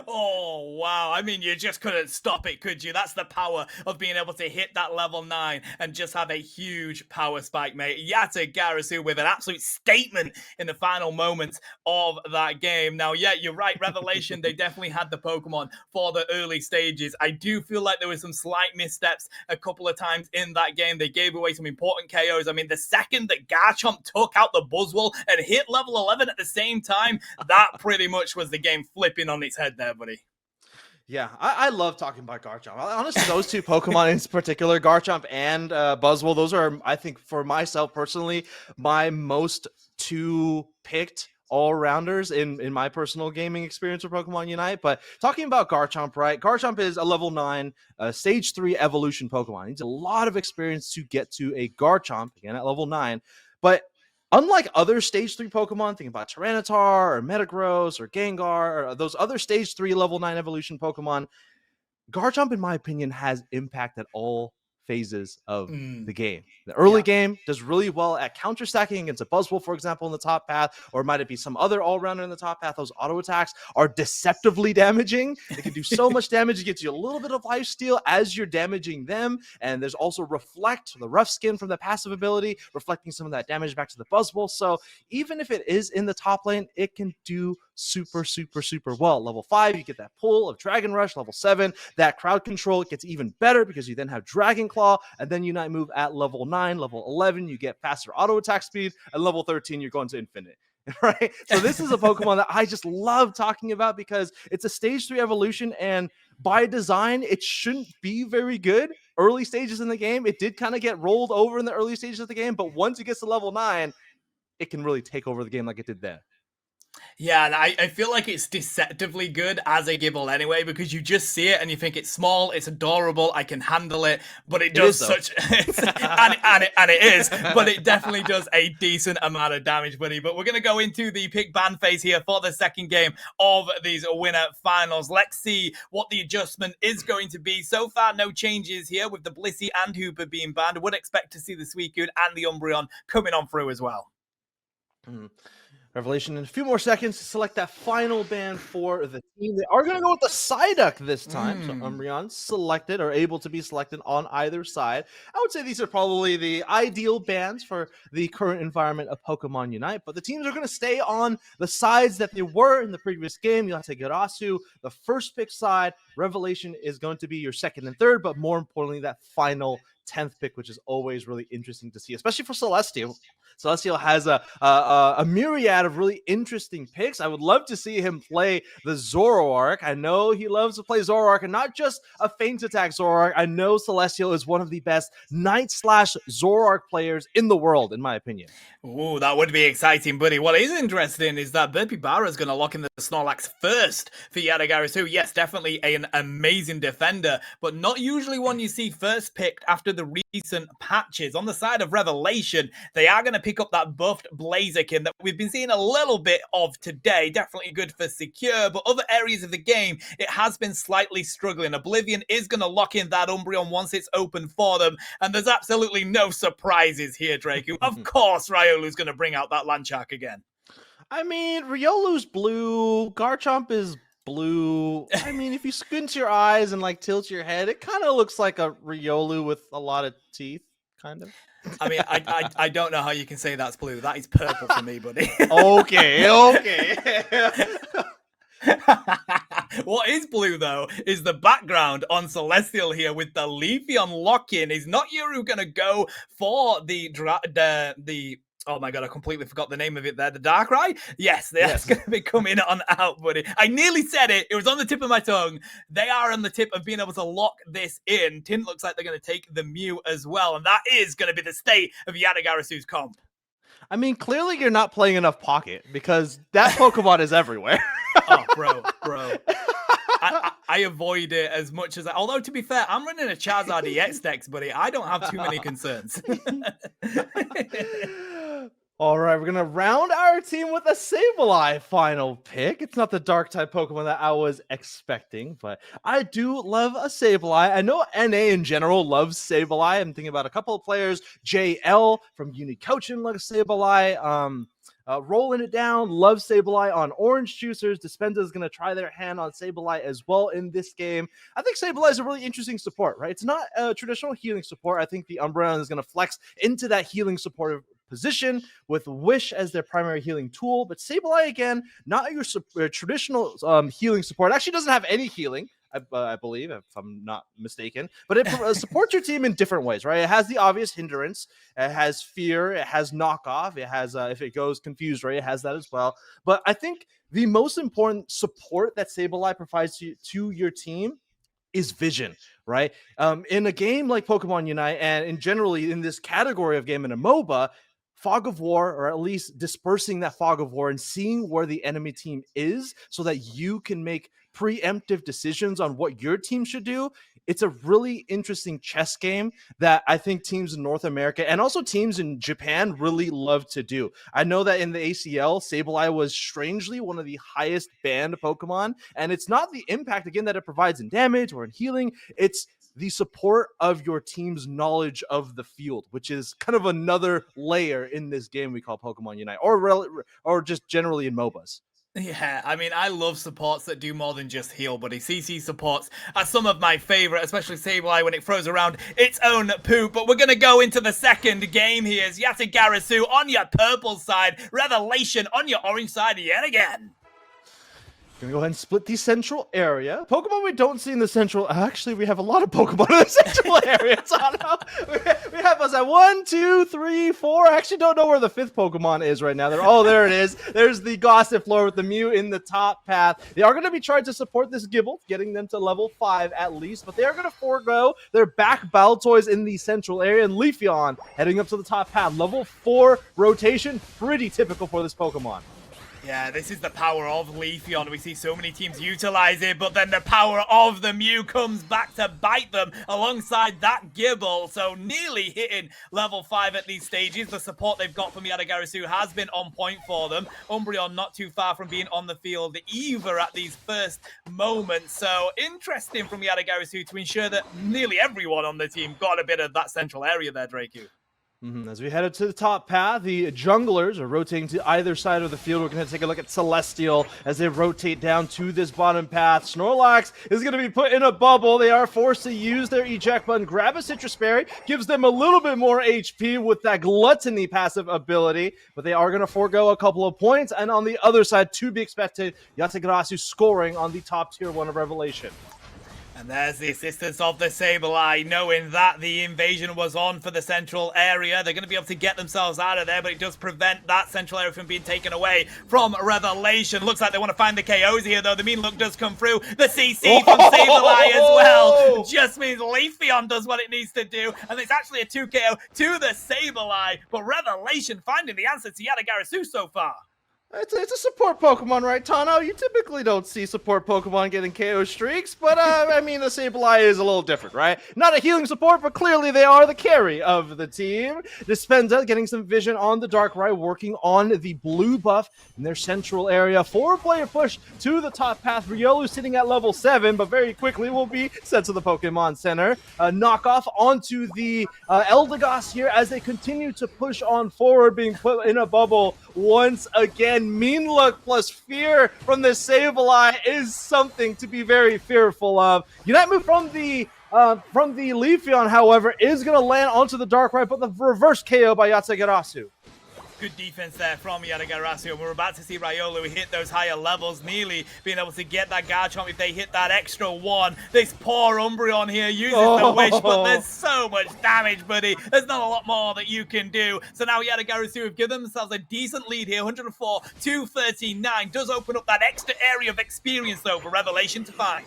[SPEAKER 1] Oh, wow. I mean, you just couldn't stop it, could you? That's the power of being able to hit that level 9 and just have a huge power spike, mate. Yategarasu with an absolute statement in the final moments of that game. Now, yeah, you're right. Revelation, they definitely had the Pokemon for the early stages. I do feel like there were some slight missteps a couple of times in that game. They gave away some important KOs. I mean, the second that Garchomp took out the Buzzwole and hit level 11 at the same time, that pretty much was the game flipping on its head there, buddy.
[SPEAKER 5] Yeah, I love talking about Garchomp. Honestly, those two Pokemon in particular, Garchomp and Buzzwole, those are, I think, for myself personally, my most two picked all-rounders in my personal gaming experience with Pokemon Unite. But talking about Garchomp, right? Garchomp is a level 9, stage 3 evolution Pokemon. It needs a lot of experience to get to a Garchomp, again, at level 9. But unlike other stage 3 Pokemon, think about Tyranitar or Metagross or Gengar or those other stage 3 level 9 evolution Pokemon, Garchomp, in my opinion, has impact at all phases of the game. The early game does really well at counter stacking against a Buzzwole, for example, in the top path, or might it be some other all-rounder in the top path. Those auto attacks are deceptively damaging. They can do so much damage. It gets you a little bit of life steal as you're damaging them. And there's also Reflect, the rough skin from the passive ability, reflecting some of that damage back to the Buzzwole. So even if it is in the top lane, it can do super well. Level 5, you get that pull of Dragon Rush. Level 7, that crowd control gets even better because you then have Dragon Claw, and then Unite move at level 9. Level 11, you get faster auto attack speed, and level 13, you're going to Infinite. Right? So this is a Pokemon that I just love talking about because it's a stage 3 evolution, and by design, it shouldn't be very good. Early stages in the game, it did kind of get rolled over in the early stages of the game, but once it gets to level 9, it can really take over the game like it did then.
[SPEAKER 1] Yeah, and I feel like it's deceptively good as a Gible anyway, because you just see it and you think it's small, it's adorable, I can handle it, but it does and it is, but it definitely does a decent amount of damage, buddy. But we're going to go into the pick ban phase here for the second game of these winner finals. Let's see what the adjustment is going to be. So far, no changes here with the Blissey and Hooper being banned. Would expect to see the Suicune and the Umbreon coming on through as well.
[SPEAKER 5] Revelation in a few more seconds to select that final ban for the team. They are going to go with the Psyduck this time. So Umbreon selected or able to be selected on either side. I would say these are probably the ideal bans for the current environment of Pokemon Unite, but the teams are going to stay on the sides that they were in the previous game. You'll have to Garasu, the first pick side. Revelation is going to be your second and third, but more importantly, that final 10th pick, which is always really interesting to see, especially for Celestial. Celestial has a myriad of really interesting picks. I would love to see him play the Zoroark. I know he loves to play Zoroark, and not just a feint attack Zoroark. I know Celestial is one of the best Night/Zoroark players in the world, in my opinion.
[SPEAKER 1] Ooh, that would be exciting, buddy. What is interesting is that Burpee Barra is going to lock in the Snorlax first for Yadagarasu. Yes, definitely an amazing defender, but not usually one you see first picked after the recent patches. On the side of Revelation, they are going to pick up that buffed Blaziken that we've been seeing a little bit of today. Definitely good for secure, but other areas of the game, it has been slightly struggling. Oblivion is going to lock in that Umbreon once it's open for them, and there's absolutely no surprises here, Draku. Of course, Riolu's going to bring out that Landshark again.
[SPEAKER 5] I mean, Riolu's blue, Garchomp is blue. I mean, if you squint your eyes and like tilt your head, it kind of looks like a Riolu with a lot of teeth, kind of.
[SPEAKER 1] I mean, I don't know how you can say that's blue. That is purple for me, buddy.
[SPEAKER 5] Okay.
[SPEAKER 1] What is blue though is the background on Celestial here with the Leafeon lock-in. Is not Yoru gonna go for the oh my god, I completely forgot the name of it there. The Darkrai? Yes, that's going to be coming on out, buddy. I nearly said it. It was on the tip of my tongue. They are on the tip of being able to lock this in. Tint looks like they're going to take the Mew as well, and that is going to be the state of Yadagarasu's comp.
[SPEAKER 5] I mean, clearly you're not playing enough Pocket because that Pokemon is everywhere.
[SPEAKER 1] Oh, bro. I avoid it as much as although to be fair, I'm running a Charizard EX deck, buddy. I don't have too many concerns.
[SPEAKER 5] All right, we're gonna round our team with a Sableye final pick. It's not the dark type Pokemon that I was expecting, but I do love a Sableye. I know NA in general loves Sableye. I'm thinking about a couple of players. JL from Unicochin loves Sableye. Rolling it down, loves Sableye on Orange Juicers. Dispenza is going to try their hand on Sableye as well in this game. I think Sableye is a really interesting support, right? It's not a traditional healing support. I think the Umbreon is going to flex into that healing supportive position with Wish as their primary healing tool. But Sableye, again, not your traditional healing support. It actually doesn't have any healing. I believe, if I'm not mistaken, but it supports your team in different ways, right? It has the obvious hindrance, it has fear, it has knockoff, it has if it goes confused, right? It has that as well. But I think the most important support that Sableye provides to your team is vision, right? In a game like Pokemon Unite, and in generally in this category of game in a MOBA, fog of war, or at least dispersing that fog of war and seeing where the enemy team is so that you can make preemptive decisions on what your team should do. It's a really interesting chess game that I think teams in North America and also teams in Japan really love to do. I know that in the ACL, Sableye was strangely one of the highest banned Pokemon, and it's not the impact, again, that it provides in damage or in healing. It's the support of your team's knowledge of the field, which is kind of another layer in this game we call Pokemon Unite, or just generally in MOBAs.
[SPEAKER 1] Yeah, I mean, I love supports that do more than just heal, buddy. CC supports are some of my favorite, especially Sableye when it throws around its own poop. But we're going to go into the second game here. Yatagarasu on your purple side, Revelation on your orange side yet again.
[SPEAKER 5] Gonna go ahead and split the central area. Pokemon we don't see in the central. Actually, we have a lot of Pokemon in the central area. We have us at 1, 2, 3, 4. I actually don't know where the fifth Pokemon is right now. There it is. There's the Gossifleur with the Mew in the top path. They are going to be trying to support this Gible, getting them to level 5 at least, but they are going to forego their back Baltoys in the central area, and Leafeon heading up to the top path. Level 4 rotation, pretty typical for this Pokemon.
[SPEAKER 1] Yeah, this is the power of Leafeon. We see so many teams utilize it, but then the power of the Mew comes back to bite them alongside that Gible. So nearly hitting level 5 at these stages. The support they've got from Yadagarasu has been on point for them. Umbreon not too far from being on the field either at these first moments. So interesting from Yadagarasu to ensure that nearly everyone on the team got a bit of that central area there, Draku.
[SPEAKER 5] As we head up to the top path, the junglers are rotating to either side of the field. We're going to take a look at Celestial as they rotate down to this bottom path. Snorlax is going to be put in a bubble. They are forced to use their eject button, grab a Citrus Berry, gives them a little bit more HP with that Gluttony passive ability, but they are going to forego a couple of points. And on the other side, to be expected, Yatagarasu scoring on the top tier 1 of Revelation.
[SPEAKER 1] And there's the assistance of the Sableye, knowing that the invasion was on for the central area. They're going to be able to get themselves out of there, but it does prevent that central area from being taken away from Revelation. Looks like they want to find the KOs here, though. The mean look does come through. The CC from Sableye as well just means Leafeon does what it needs to do, and it's actually a 2 KO to the Sableye, but Revelation finding the answer to Yadagarasu so far.
[SPEAKER 5] It's a support Pokemon, right, Tano? You typically don't see support Pokemon getting KO streaks, but I mean, the Sableye is a little different, right? Not a healing support, but clearly they are the carry of the team. Dispenza getting some vision on the Darkrai, working on the blue buff in their central area. 4-player push to the top path. Riolu sitting at level 7, but very quickly will be sent to the Pokemon Center. Knockoff onto the Eldegoss here as they continue to push on forward, being put in a bubble once again. and Mean Look plus Fear from the Sableye is something to be very fearful of. Unite move from the Leafeon, however, is going to land onto the Darkrai, but the reverse KO by Yatagarasu.
[SPEAKER 1] Good defense there from Yatagarasu, and we're about to see Riolu hit those higher levels, nearly being able to get that Garchomp if they hit that extra one. This poor Umbreon here uses the Wish, but there's so much damage, buddy. There's not a lot more that you can do. So now Yatagarasu have given themselves a decent lead here, 104 to 39. Does open up that extra area of experience, though, for Revelation to find.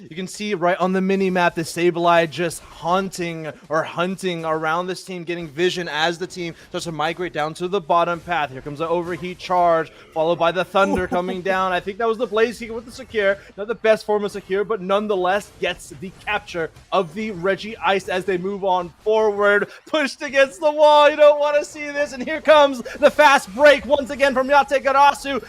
[SPEAKER 5] You can see right on the mini-map the Sableye just hunting around this team, getting vision as the team starts to migrate down to the bottom path. Here comes the Overheat Charge, followed by the Thunder coming down. I think that was the Blaze Kick with the Secure. Not the best form of Secure, but nonetheless gets the capture of the Reggie Ice as they move on forward. Pushed against the wall. You don't want to see this. And here comes the fast break once again from Yatagarasu.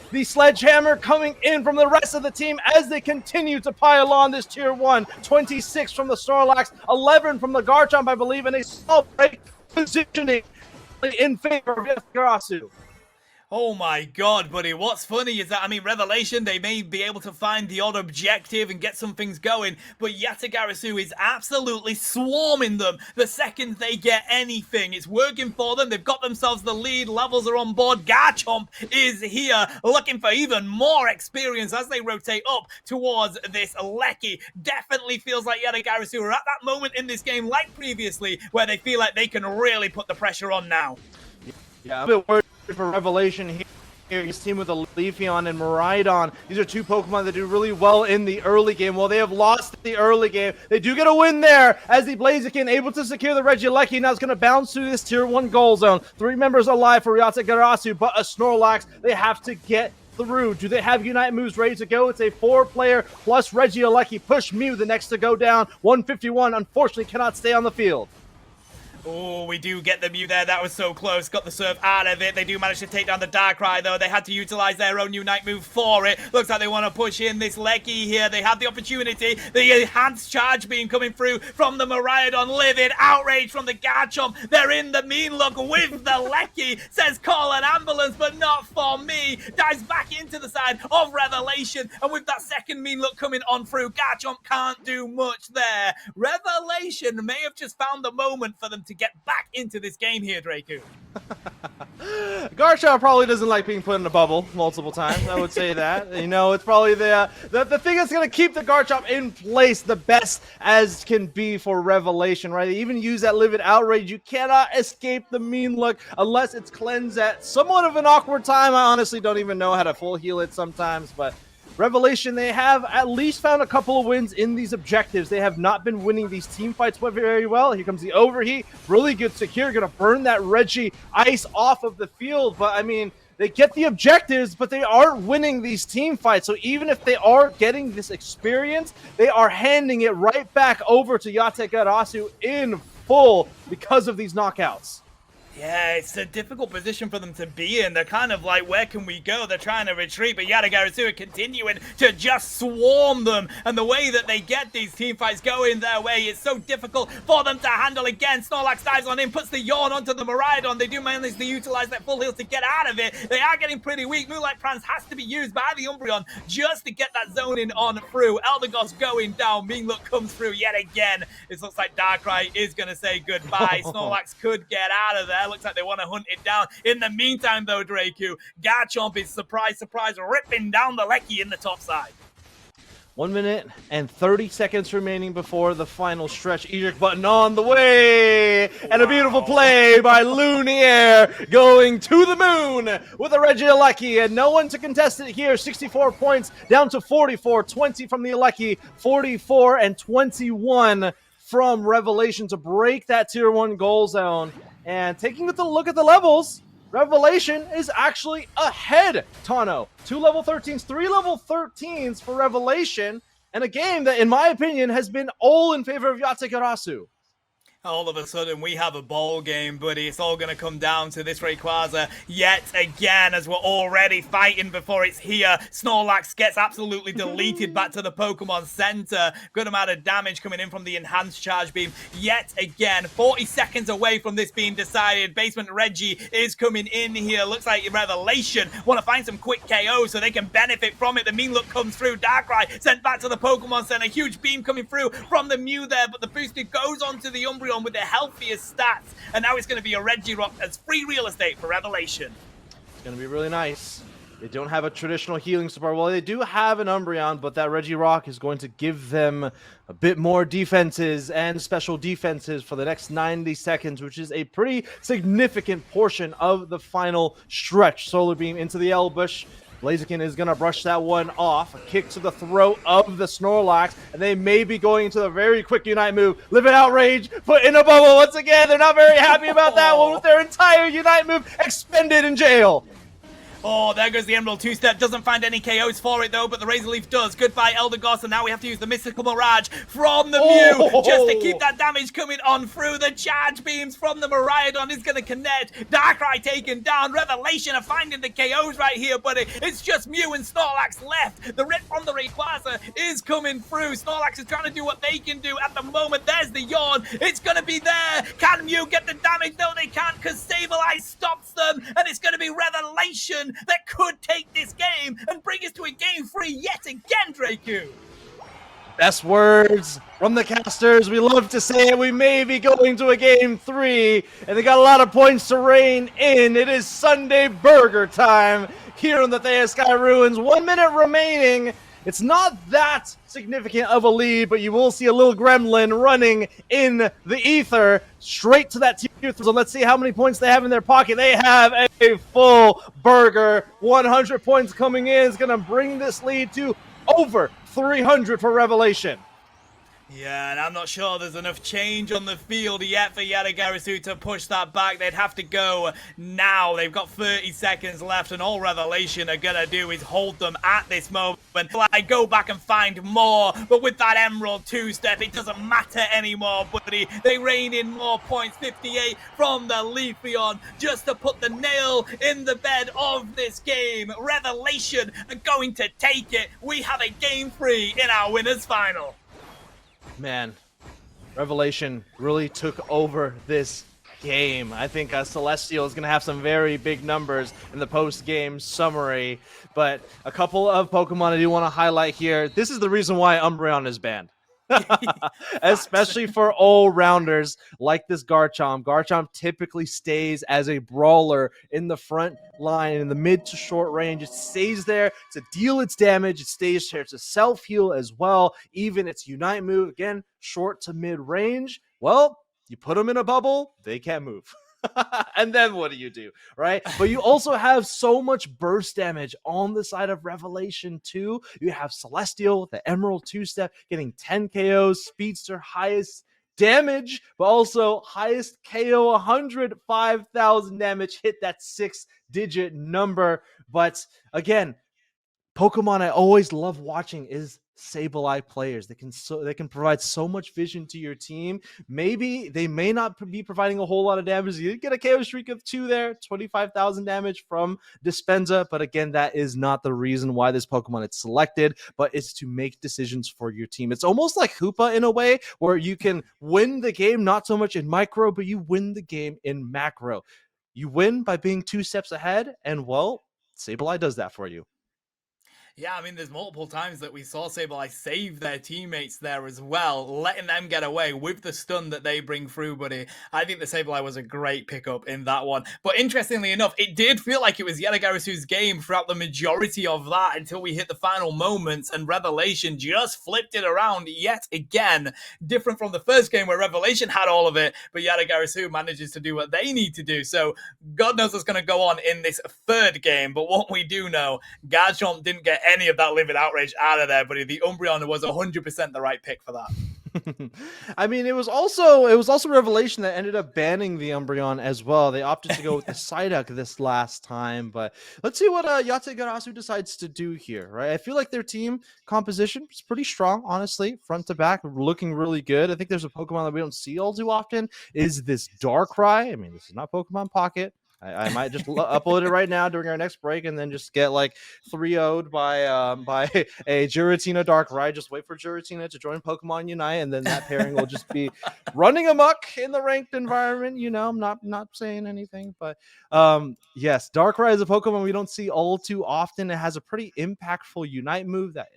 [SPEAKER 5] The Sledgehammer coming in from the rest of the team as they continue to pile on this tier 1. 26 from the Snorlax, 11 from the Garchomp, I believe, and a small break positioning in favor of Yatagarasu.
[SPEAKER 1] Oh my god, buddy. What's funny is that, I mean, Revelation, they may be able to find the odd objective and get some things going, but Yatagarasu is absolutely swarming them the second they get anything. It's working for them. They've got themselves the lead. Levels are on board. Garchomp is here looking for even more experience as they rotate up towards this Lecky. Definitely feels like Yatagarasu are at that moment in this game, like previously, where they feel like they can really put the pressure on now.
[SPEAKER 5] Yeah, I'm a bit worried for Revelation here. His team with a Leafeon and Miraidon. These are two Pokemon that do really well in the early game. Well, they have lost the early game. They do get a win there as the Blaziken able to secure the Regieleki. Now it's going to bounce through this tier 1 goal zone. 3 members alive for Yatagarasu, but a Snorlax they have to get through. Do they have Unite moves ready to go? It's a 4-player plus Regieleki. Push Mew the next to go down. 151 unfortunately cannot stay on the field.
[SPEAKER 1] Oh, we do get the Mew there. That was so close. Got the Surf out of it. They do manage to take down the Darkrai, though. They had to utilize their own Unite move for it. Looks like they want to push in this Lecky here. They have the opportunity. The enhanced charge beam coming through from the Miraidon. Livid outrage from the Garchomp. They're in the mean look with the Lecky. Says call an ambulance, but not for me. Dives back into the side of Revelation. And with that second mean look coming on through, Garchomp can't do much there. Revelation may have just found the moment for them to get back into this game here, Draku.
[SPEAKER 5] Garchomp probably doesn't like being put in a bubble multiple times. I would say that. You know, it's probably the thing that's going to keep the Garchomp in place the best as can be for Revelation, right? They even use that Livid Outrage. You cannot escape the mean look unless it's cleansed at somewhat of an awkward time. I honestly don't even know how to full heal it sometimes, but Revelation, they have at least found a couple of wins in these objectives. They have not been winning these team fights very well. Here comes the Overheat. Really good Secure. Going to burn that Reggie Ice off of the field. But, I mean, they get the objectives, but they aren't winning these team fights. So even if they are getting this experience, they are handing it right back over to Yatagarasu in full because of these knockouts.
[SPEAKER 1] Yeah, it's a difficult position for them to be in. They're kind of like, where can we go? They're trying to retreat, but Yatagarasu are continuing to just swarm them. And the way that they get these team fights going their way is so difficult for them to handle again. Snorlax dives on in, puts the Yawn onto the Miraidon. They do manage to utilize their full heals to get out of it. They are getting pretty weak. Moonlight Prance has to be used by the Umbreon just to get that zoning on through. Eldegoss going down. Mean Look comes through yet again. It looks like Darkrai is going to say goodbye. Snorlax could get out of there. Looks like they want to hunt it down. In the meantime, though, Draku, Garchomp is, surprise, ripping down the Lecky in the top side.
[SPEAKER 5] 1 minute and 30 seconds remaining before the final stretch. Eject button on the way! And a beautiful play by Lunier going to the moon with a Regieleki, and no one to contest it here. 64 points down to 44. 20 from the Alecki, 44 and 21 from Revelation to break that tier 1 goal zone. And taking a look at the levels, Revelation is actually ahead, Tano. 2 level 13s, 3 level 13s for Revelation, and a game that, in my opinion, has been all in favor of Yatagarasu.
[SPEAKER 1] All of a sudden, we have a ball game, buddy. It's all going to come down to this Rayquaza yet again, as we're already fighting before it's here. Snorlax gets absolutely deleted back to the Pokemon Center. Good amount of damage coming in from the Enhanced Charge Beam yet again. 40 seconds away from this being decided. Basement Reggie is coming in here. Looks like Revelation want to find some quick KO so they can benefit from it. The Mean Look comes through. Darkrai sent back to the Pokemon Center. Huge beam coming through from the Mew there, but the booster goes on to the Umbreon with the healthiest stats, and now it's going to be a Regirock as free real estate for Revelation.
[SPEAKER 5] It's going to be really nice. They don't have a traditional healing support. Well, they do have an Umbreon, but that Regirock is going to give them a bit more defenses and special defenses for the next 90 seconds, which is a pretty significant portion of the final stretch. Solar Beam into the Elbush. Blaziken is going to brush that one off. A kick to the throat of the Snorlax, and they may be going into the very quick Unite move. Live it Outrage, put in a bubble once again. They're not very happy about that one with their entire Unite move expended in jail.
[SPEAKER 1] Oh, there goes the Emerald two-step. Doesn't find any KOs for it, though, but the Razor Leaf does. Goodbye, Eldegoss, and now we have to use the Mystical Mirage from the Mew just to keep that damage coming on through. The charge beams from the Miraidon is going to connect. Darkrai taken down. Revelation are finding the KOs right here, buddy. It's just Mew and Snorlax left. The rip on the Rayquaza is coming through. Snorlax is trying to do what they can do at the moment. There's the yawn. It's going to be there. Can Mew get the damage? No, they can't, because Sableye stops them, and it's going to be Revelation that could take this game and bring us to a game 3 yet again, Draku.
[SPEAKER 5] Best words from the casters. We love to say it. We may be going to a game 3, and they got a lot of points to rein in. It is Sunday burger time here in the Thea Sky Ruins. 1 minute remaining. It's not that significant of a lead, but you will see a little gremlin running in the ether straight to that tier 3. So let's see how many points they have in their pocket. They have a full burger. 100 points coming in is going to bring this lead to over 300 for Revelation.
[SPEAKER 1] Yeah, and I'm not sure there's enough change on the field yet for Yatagarasu to push that back. They'd have to go now. They've got 30 seconds left, and all Revelation are going to do is hold them at this moment. I go back and find more, but with that Emerald two-step, it doesn't matter anymore, buddy. They rein in more points, 58 from the Leafeon, just to put the nail in the bed of this game. Revelation are going to take it. We have a game 3 in our winners final.
[SPEAKER 5] Man, Revelation really took over this game. I think Celestial is going to have some very big numbers in the post-game summary, but a couple of Pokemon I do want to highlight here. This is the reason why Umbreon is banned. Especially for all-rounders like this Garchomp. Garchomp typically stays as a brawler in the front line, in the mid to short range. It stays there to deal its damage. It stays there to self-heal as well. Even its Unite move, again, short to mid range. Well, you put them in a bubble, they can't move. And then what do? Right? But you also have so much burst damage on the side of Revelation 2. You have Celestial with the Emerald two-step getting 10 KOs, Speedster highest damage, but also highest KO 105,000 damage, hit that 6-digit number. But again, Pokemon I always love watching is Sableye players. They can provide so much vision to your team. Maybe they may not be providing a whole lot of damage. You get a KO streak of 2 there, 25,000 damage from Dispenza, but again, that is not the reason why this Pokemon is selected, but it's to make decisions for your team. It's almost like Hoopa in a way, where you can win the game not so much in micro, but you win the game in macro. You win by being 2 steps ahead, and well, Sableye does that for you.
[SPEAKER 1] Yeah, I mean, there's multiple times that we saw Sableye save their teammates there as well, letting them get away with the stun that they bring through, buddy. I think the Sableye was a great pickup in that one. But interestingly enough, it did feel like it was Yatagarasu's game throughout the majority of that until we hit the final moments, and Revelation just flipped it around yet again. Different from the first game where Revelation had all of it, but Yatagarasu manages to do what they need to do. So God knows what's going to go on in this third game, but what we do know, Garchomp didn't get any of that Livid Outrage out of there, but the Umbreon was 100% the right pick for that.
[SPEAKER 5] I mean, it was also Revelation that ended up banning the Umbreon as well. They opted to go with the Psyduck this last time, but let's see what Yatsugarasu decides to do here, right? I feel like their team composition is pretty strong, honestly, front to back, looking really good. I think there's a Pokemon that we don't see all too often, is this Darkrai. I mean, this is not Pokemon Pocket. I might just upload it right now during our next break and then just get like 3-0'd by a Giratina Darkrai. Just wait for Giratina to join Pokemon Unite, and then that pairing will just be running amok in the ranked environment. You know, I'm not saying anything, but yes, Darkrai is a Pokemon we don't see all too often. It has a pretty impactful Unite move, that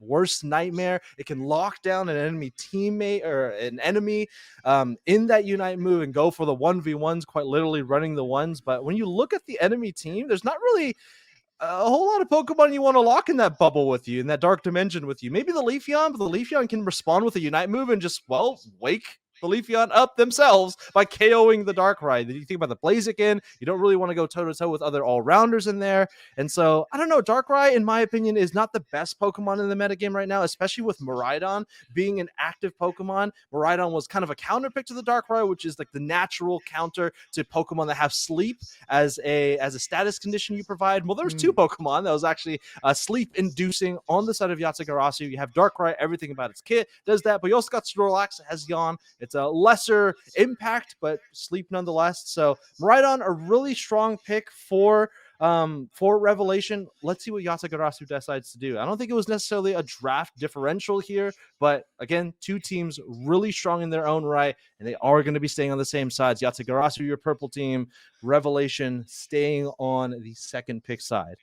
[SPEAKER 5] Worst Nightmare. It can lock down an enemy teammate or an enemy in that Unite move and go for the 1v1s, quite literally running the ones. But when you look at the enemy team, there's not really a whole lot of Pokemon you want to lock in that bubble with you, in that dark dimension with you. Maybe the Leafeon, but the Leafeon can respond with a Unite move and just, well, wake the Leafeon up themselves by KOing the Darkrai. Then you think about the Blaziken, you don't really want to go toe-to-toe with other all-rounders in there. And so, I don't know, Darkrai, in my opinion, is not the best Pokemon in the metagame right now, especially with Miraidon being an active Pokemon. Miraidon was kind of a counter pick to the Darkrai, which is like the natural counter to Pokemon that have sleep as a status condition you provide. Well, there's two Pokemon that was actually sleep-inducing on the side of Yatsugarasu. You have Darkrai, everything about its kit does that, but you also got Snorlax, it has Yawn. It's a lesser impact, but sleep nonetheless. So Miraidon, a really strong pick for Revelation. Let's see what Yatsugarasu decides to do. I don't think it was necessarily a draft differential here, but again, two teams really strong in their own right, and they are going to be staying on the same sides. Yatsugarasu, your purple team, Revelation staying on the second pick side.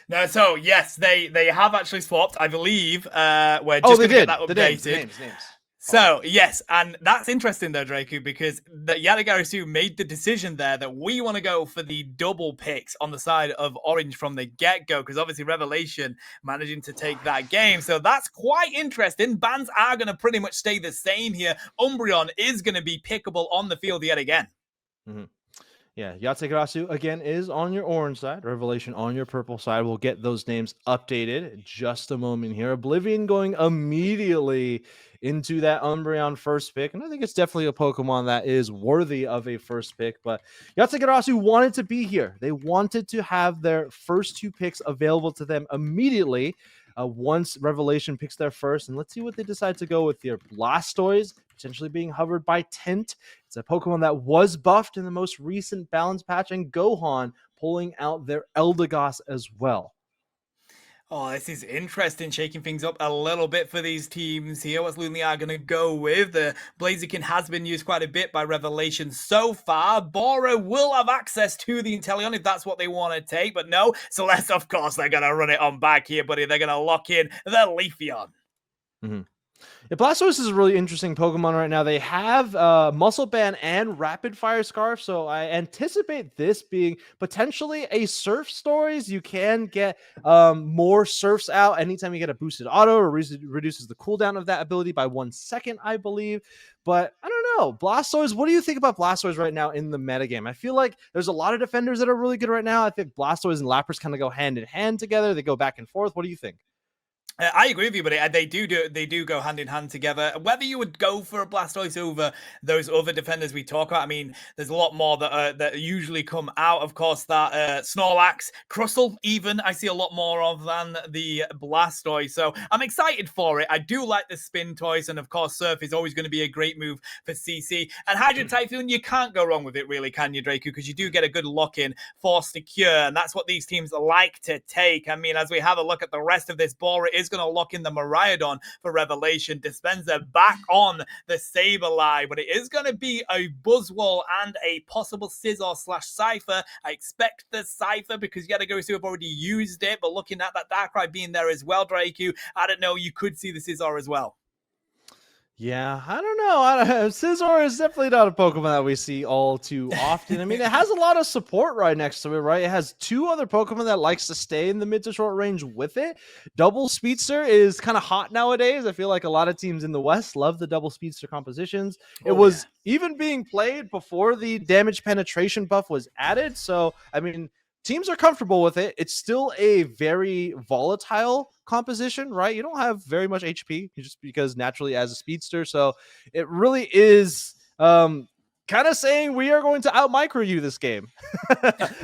[SPEAKER 1] No, so yes, they have actually swapped. I believe we're just going to get that updated.
[SPEAKER 5] The names.
[SPEAKER 1] So, yes, and that's interesting though, Draku, because the Yatsugarasu made the decision there that we want to go for the double picks on the side of Orange from the get-go, because obviously Revelation managing to take that game. So that's quite interesting. Bans are going to pretty much stay the same here. Umbreon is going to be pickable on the field yet again.
[SPEAKER 5] Mm-hmm. Yeah, Yatsugarasu, again, is on your orange side. Revelation on your purple side. We'll get those names updated in just a moment here. Oblivion going immediately into that Umbreon first pick. And I think it's definitely a Pokemon that is worthy of a first pick. But Yatsugarasu wanted to be here. They wanted to have their first two picks available to them immediately once Revelation picks their first. And let's see what they decide to go with here. Blastoise, potentially being hovered by Tint. It's a Pokemon that was buffed in the most recent balance patch, and Gohan pulling out their Eldegoss as well.
[SPEAKER 1] Oh, this is interesting, shaking things up a little bit for these teams here. What's Lumiar going to go with? The Blaziken has been used quite a bit by Revelation so far. Bora will have access to the Inteleon if that's what they want to take, but no. Celeste, of course, they're going to run it on back here, buddy. They're going to lock in the Leafeon.
[SPEAKER 5] Mm-hmm. Yeah, Blastoise is a really interesting Pokemon right now. They have Muscle Band and Rapid Fire Scarf, so I anticipate this being potentially a Surf Stories. You can get more Surfs out anytime you get a boosted auto, or reduces the cooldown of that ability by 1 second, I believe. But I don't know. Blastoise, what do you think about Blastoise right now in the metagame? I feel like there's a lot of defenders that are really good right now. I think Blastoise and Lapras kind of go hand in hand together. They go back and forth. What do you think?
[SPEAKER 1] I agree with you, but they do go hand in hand together. Whether you would go for a Blastoise over those other defenders we talk about, I mean, there's a lot more that usually come out. Of course, that Snorlax, Crustle, even I see a lot more of than the Blastoise. So I'm excited for it. I do like the Spin Toys, and of course, Surf is always going to be a great move for CC. And Hydro Typhoon, you can't go wrong with it, really, can you, Draku? Because you do get a good lock-in for secure, and that's what these teams like to take. I mean, as we have a look at the rest of this ball, it is going to lock in the Miraidon for Revelation. Dispenser back on the Sableye, but it is going to be a Buzzwole and a possible Scizor/Cypher. I expect the Cypher because Yatsugarasu have already used it, but looking at that Darkrai being there as well, Draku, I don't know, you could see the Scizor as well.
[SPEAKER 5] Yeah, I don't know. Scizor is definitely not a Pokemon that we see all too often. I mean, it has a lot of support right next to it, right? It has two other Pokemon that likes to stay in the mid to short range with it. Double Speedster is kind of hot nowadays. I feel like a lot of teams in the West love the Double Speedster compositions. It was even being played before the damage penetration buff was added. So, I mean, teams are comfortable with it. It's still a very volatile composition, right? You don't have very much HP just because naturally as a speedster. So it really is kind of saying we are going to out micro you this game.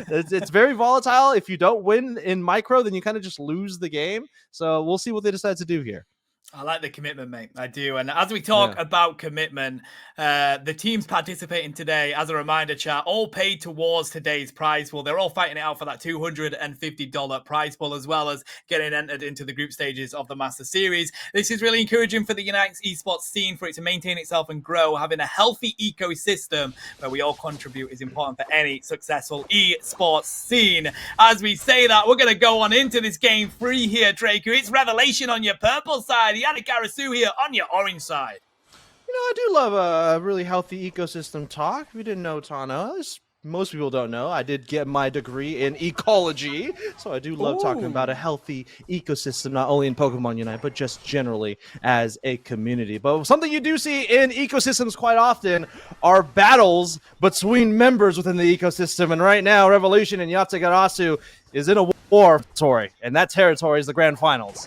[SPEAKER 5] It's very volatile. If you don't win in micro, then you kind of just lose the game. So we'll see what they decide to do here.
[SPEAKER 1] I like the commitment, mate. I do. And as we talk about commitment, the teams participating today, as a reminder, chat, all paid towards today's prize pool. They're all fighting it out for that $250 prize pool, as well as getting entered into the group stages of the Master Series. This is really encouraging for the United esports scene, for it to maintain itself and grow. Having a healthy ecosystem where we all contribute is important for any successful esports scene. As we say that, we're going to go on into this game 3 here, Draco. It's Revelation on your purple side. Yannick Garasu here on your orange side.
[SPEAKER 5] You know, I do love a really healthy ecosystem talk. If you didn't know, Tano, most people don't know, I did get my degree in ecology, so I do love talking about a healthy ecosystem, not only in Pokemon Unite, but just generally as a community. But something you do see in ecosystems quite often are battles between members within the ecosystem, and right now, Revolution and Yatagarasu is in a war territory, and that territory is the Grand Finals.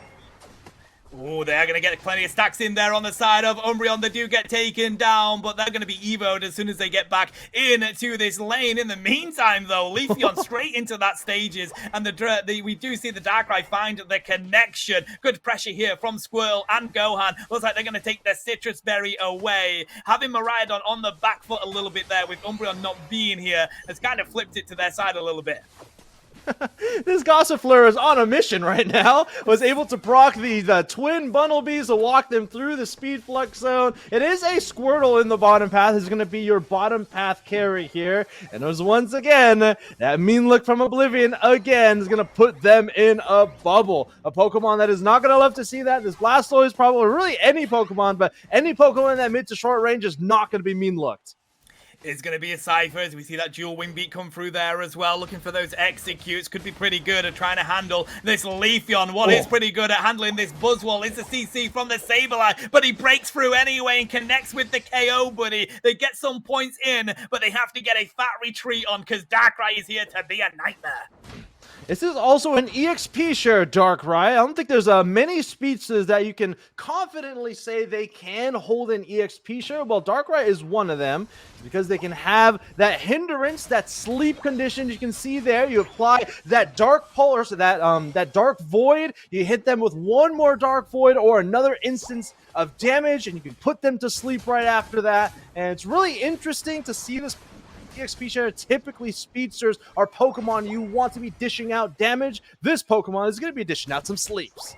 [SPEAKER 1] Oh, they're going to get plenty of stacks in there on the side of Umbreon. They do get taken down, but they're going to be evoed as soon as they get back into this lane. In the meantime, though, Leafeon straight into that stages, and we do see the Darkrai find the connection. Good pressure here from Squirtle and Gohan. Looks like they're going to take their Citrus Berry away. Having Miraidon on the back foot a little bit there with Umbreon not being here has kind of flipped it to their side a little bit.
[SPEAKER 5] This Gossifleur is on a mission right now. Was able to proc the twin Bunnelbees to walk them through the speed flux zone. It is a Squirtle in the bottom path. Is going to be your bottom path carry here. And there's once again, that mean look from Oblivion again is going to put them in a bubble. A Pokemon that is not going to love to see that. This Blastoise probably, really any Pokemon, but any Pokemon in that mid to short range is not going to be mean looked.
[SPEAKER 1] Is going to be a Cypher as we see that dual wing beat come through there as well. Looking for those executes. Could be pretty good at trying to handle this Leafeon. What is pretty good at handling this Buzzwole is the CC from the Sableye, but he breaks through anyway and connects with the KO buddy. They get some points in, but they have to get a fat retreat on because Darkrai is here to be a nightmare.
[SPEAKER 5] This is also an EXP share, Darkrai. I don't think there's many speedsters that you can confidently say they can hold an EXP share. Well, Darkrai is one of them because they can have that hindrance, that sleep condition. You can see there, you apply that Dark Pulse, so that Dark Void. You hit them with one more Dark Void or another instance of damage, and you can put them to sleep right after that. And it's really interesting to see this EXP share. Typically, speedsters are Pokemon you want to be dishing out damage. This Pokemon is going to be dishing out some sleeps.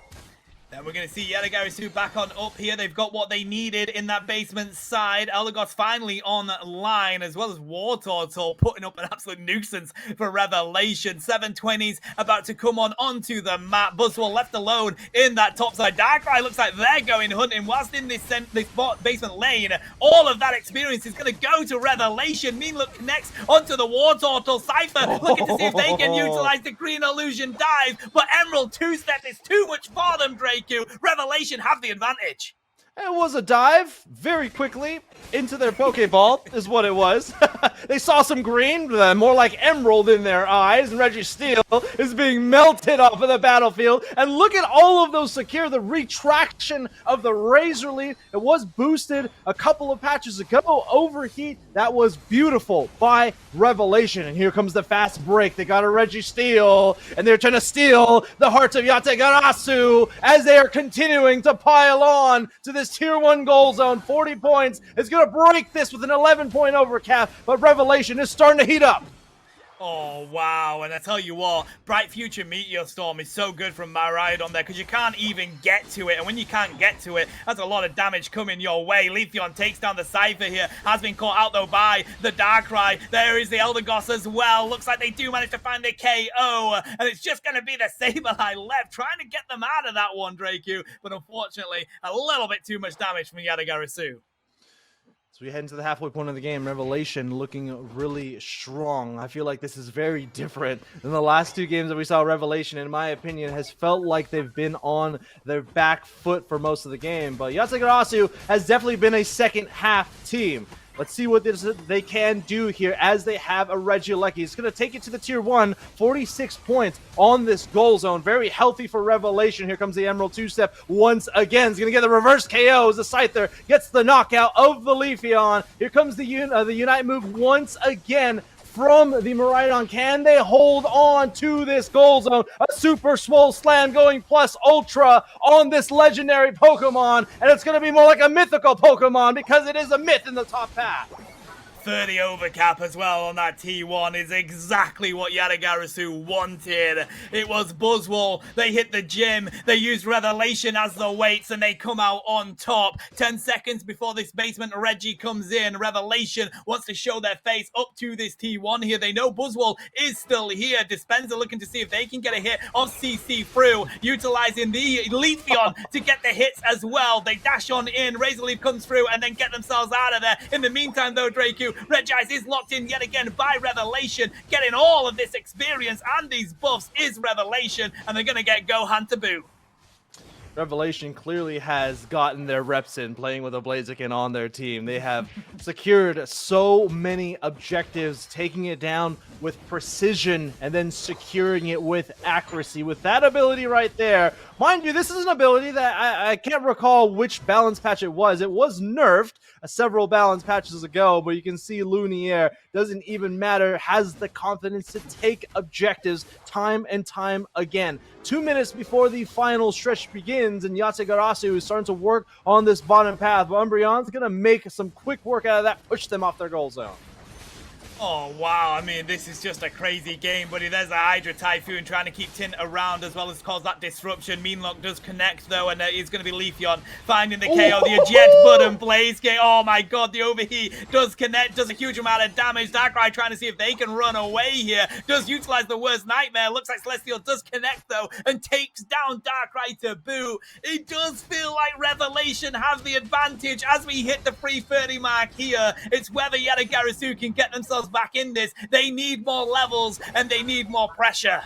[SPEAKER 1] Then we're going to see Yatagarasu back on up here. They've got what they needed in that basement side. Eldegoss finally on line, as well as Wartortle putting up an absolute nuisance for Revelation. 720s about to come onto the map. Buzzwole left alone in that top side. Darkrai looks like they're going hunting. Whilst in this basement lane, all of that experience is going to go to Revelation. Meanlook connects onto the Wartortle. Cypher looking to see if they can utilize the Green Illusion dive, but Emerald two-step is too much for them, Drake. Revelation have the advantage.
[SPEAKER 5] It was a dive very quickly into their Pokeball is what it was. They saw some green, more like emerald in their eyes, and Registeel is being melted off of the battlefield. And look at all of those secure, the retraction of the Razor Leaf. It was boosted a couple of patches ago. Overheat, that was beautiful by Revelation. And here comes the fast break. They got a Registeel, and they're trying to steal the hearts of Yatagarasu as they are continuing to pile on to this Tier 1 goal zone. 40 points is going to break this with an 11-point overcap, but Revelation is starting to heat up.
[SPEAKER 1] Oh, wow. And I tell you what, Bright Future Meteor Storm is so good from Miraidon there because you can't even get to it. And when you can't get to it, that's a lot of damage coming your way. Leafeon takes down the Cypher here. Has been caught out, though, by the Darkrai. There is the Eldegoss as well. Looks like they do manage to find the KO. And it's just going to be the Sableye left, trying to get them out of that one, Draku. But unfortunately, a little bit too much damage from Yatagarasu.
[SPEAKER 5] So we head into the halfway point of the game. Revelation looking really strong. I feel like this is very different than the last two games that we saw. Revelation, in my opinion, has felt like they've been on their back foot for most of the game. But Yatagarasu has definitely been a second half team. Let's see what they can do here as they have a Regieleki. It's going to take it to the tier 1, 46 points on this goal zone. Very healthy for Revelation. Here comes the Emerald two-step once again. He's going to get the reverse KO as the Scyther gets the knockout of the Leafeon. Here comes the Unite move once again from the Miraidon. Can they hold on to this goal zone? A super swole slam going plus ultra on this legendary Pokemon, and it's going to be more like a mythical Pokemon because it is a myth in the top path.
[SPEAKER 1] 30 overcap as well on that T1 is exactly what Yadagarasu wanted. It was Buzzwole, they hit the gym, they used Revelation as the weights, and they come out on top. 10 seconds before this basement Reggie comes in, Revelation wants to show their face up to this T1 here. They know Buzzwole is still here. Dispenser looking to see if they can get a hit of CC through, utilizing the Leafeon to get the hits as well. They dash on in, Razor Leaf comes through, and then get themselves out of there. In the meantime though, Draku, Regice is locked in yet again by Revelation. Getting all of this experience and these buffs is Revelation, and they're going to get Gohan to boot.
[SPEAKER 5] Revelation clearly has gotten their reps in playing with a Blaziken on their team. They have secured so many objectives, taking it down with precision and then securing it with accuracy. With that ability right there, mind you, this is an ability that I can't recall which balance patch it was. It was nerfed several balance patches ago, but you can see Lunier, doesn't even matter, has the confidence to take objectives time and time again. 2 minutes before the final stretch begins, and Yatagarasu is starting to work on this bottom path, but Umbreon's going to make some quick work out of that, push them off their goal zone.
[SPEAKER 1] Oh, wow. I mean, this is just a crazy game, buddy. There's a Hydra Typhoon trying to keep Tint around as well as cause that disruption. Meanlock does connect, though, and it's going to be Leafeon finding the KO. The eject button, Blaze King. Oh, my God. The overheat does connect, does a huge amount of damage. Darkrai trying to see if they can run away here. Does utilize the worst nightmare. Looks like Celestial does connect, though, and takes down Darkrai to boot. It does feel like Revelation has the advantage as we hit the 330 mark here. It's whether Yadagarasu can get themselves back in this. They need more levels and they need more pressure.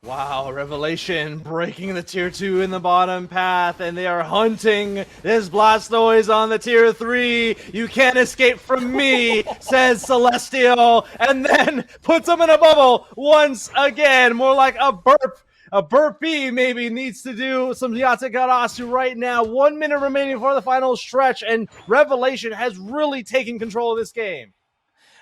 [SPEAKER 5] Wow, Revelation breaking the tier 2 in the bottom path, and they are hunting this Blastoise on the tier 3. You can't escape from me, says Celestial, and then puts him in a bubble once again. More like a burp. A burpee maybe needs to do some Yatagarasu right now. 1 minute remaining for the final stretch, and Revelation has really taken control of this game.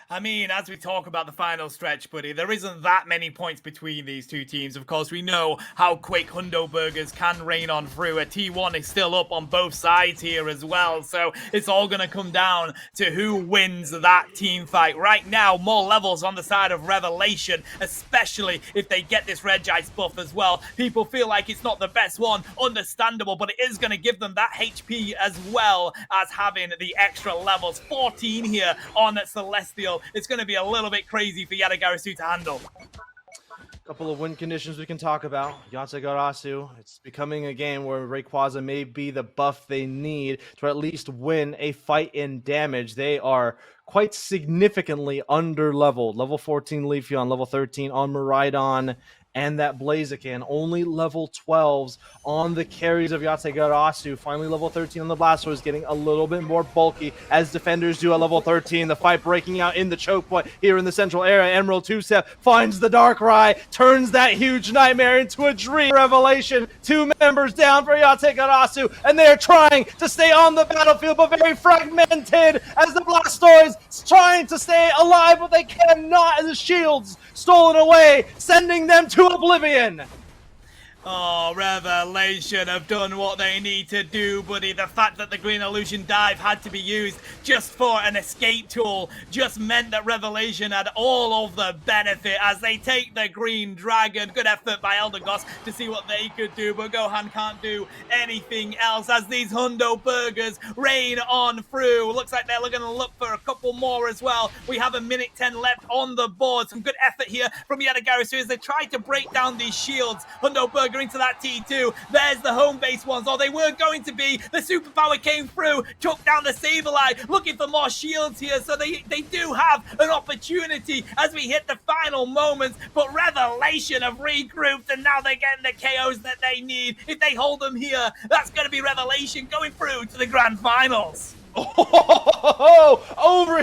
[SPEAKER 1] I mean, as we talk about the final stretch, buddy, there isn't that many points between these two teams. Of course, we know how quick Hundo Burgers can rain on through. A T1 is still up on both sides here as well, so it's all going to come down to who wins that team fight. Right now, more levels on the side of Revelation, especially if they get this Regice buff as well. People feel like it's not the best one, understandable, but it is going to give them that HP as well as having the extra levels. 14 here on Celestial. It's going to be a little bit crazy for Yadagarasu to handle.
[SPEAKER 5] Couple of win conditions we can talk about. Yatagarasu, it's becoming a game where Rayquaza may be the buff they need to at least win a fight in damage. They are quite significantly under-leveled. Level 14 Leafeon, level 13 on Miraidon, and that Blaziken. Only level 12s on the carries of Yatagarasu. Finally, level 13 on the Blastoise, getting a little bit more bulky as defenders do at level 13. The fight breaking out in the choke point here in the central area. Emerald two-step finds the Darkrai, turns that huge nightmare into a dream. Revelation, 2 members down for Yatagarasu, and they are trying to stay on the battlefield, but very fragmented as the Blastoise is trying to stay alive, but they cannot, as the shields stolen away, sending them to oblivion.
[SPEAKER 1] Oh, Revelation have done what they need to do, buddy. The fact that the Green Illusion Dive had to be used just for an escape tool just meant that Revelation had all of the benefit as they take the Green Dragon. Good effort by Eldegoss to see what they could do, but Gohan can't do anything else as these Hundo Burgers rain on through. Looks like they're going to look for a couple more as well. We have a minute 10 left on the board. Some good effort here from Yadagarasu as they try to break down these shields. Hundo Burger into that T2. There's the home base ones. Oh, they were going to be. The superpower came through, took down the Sableye, looking for more shields here. So they do have an opportunity as we hit the final moments. But Revelation have regrouped and now they're getting the KOs that they need. If they hold them here, that's going to be Revelation going through to the grand finals.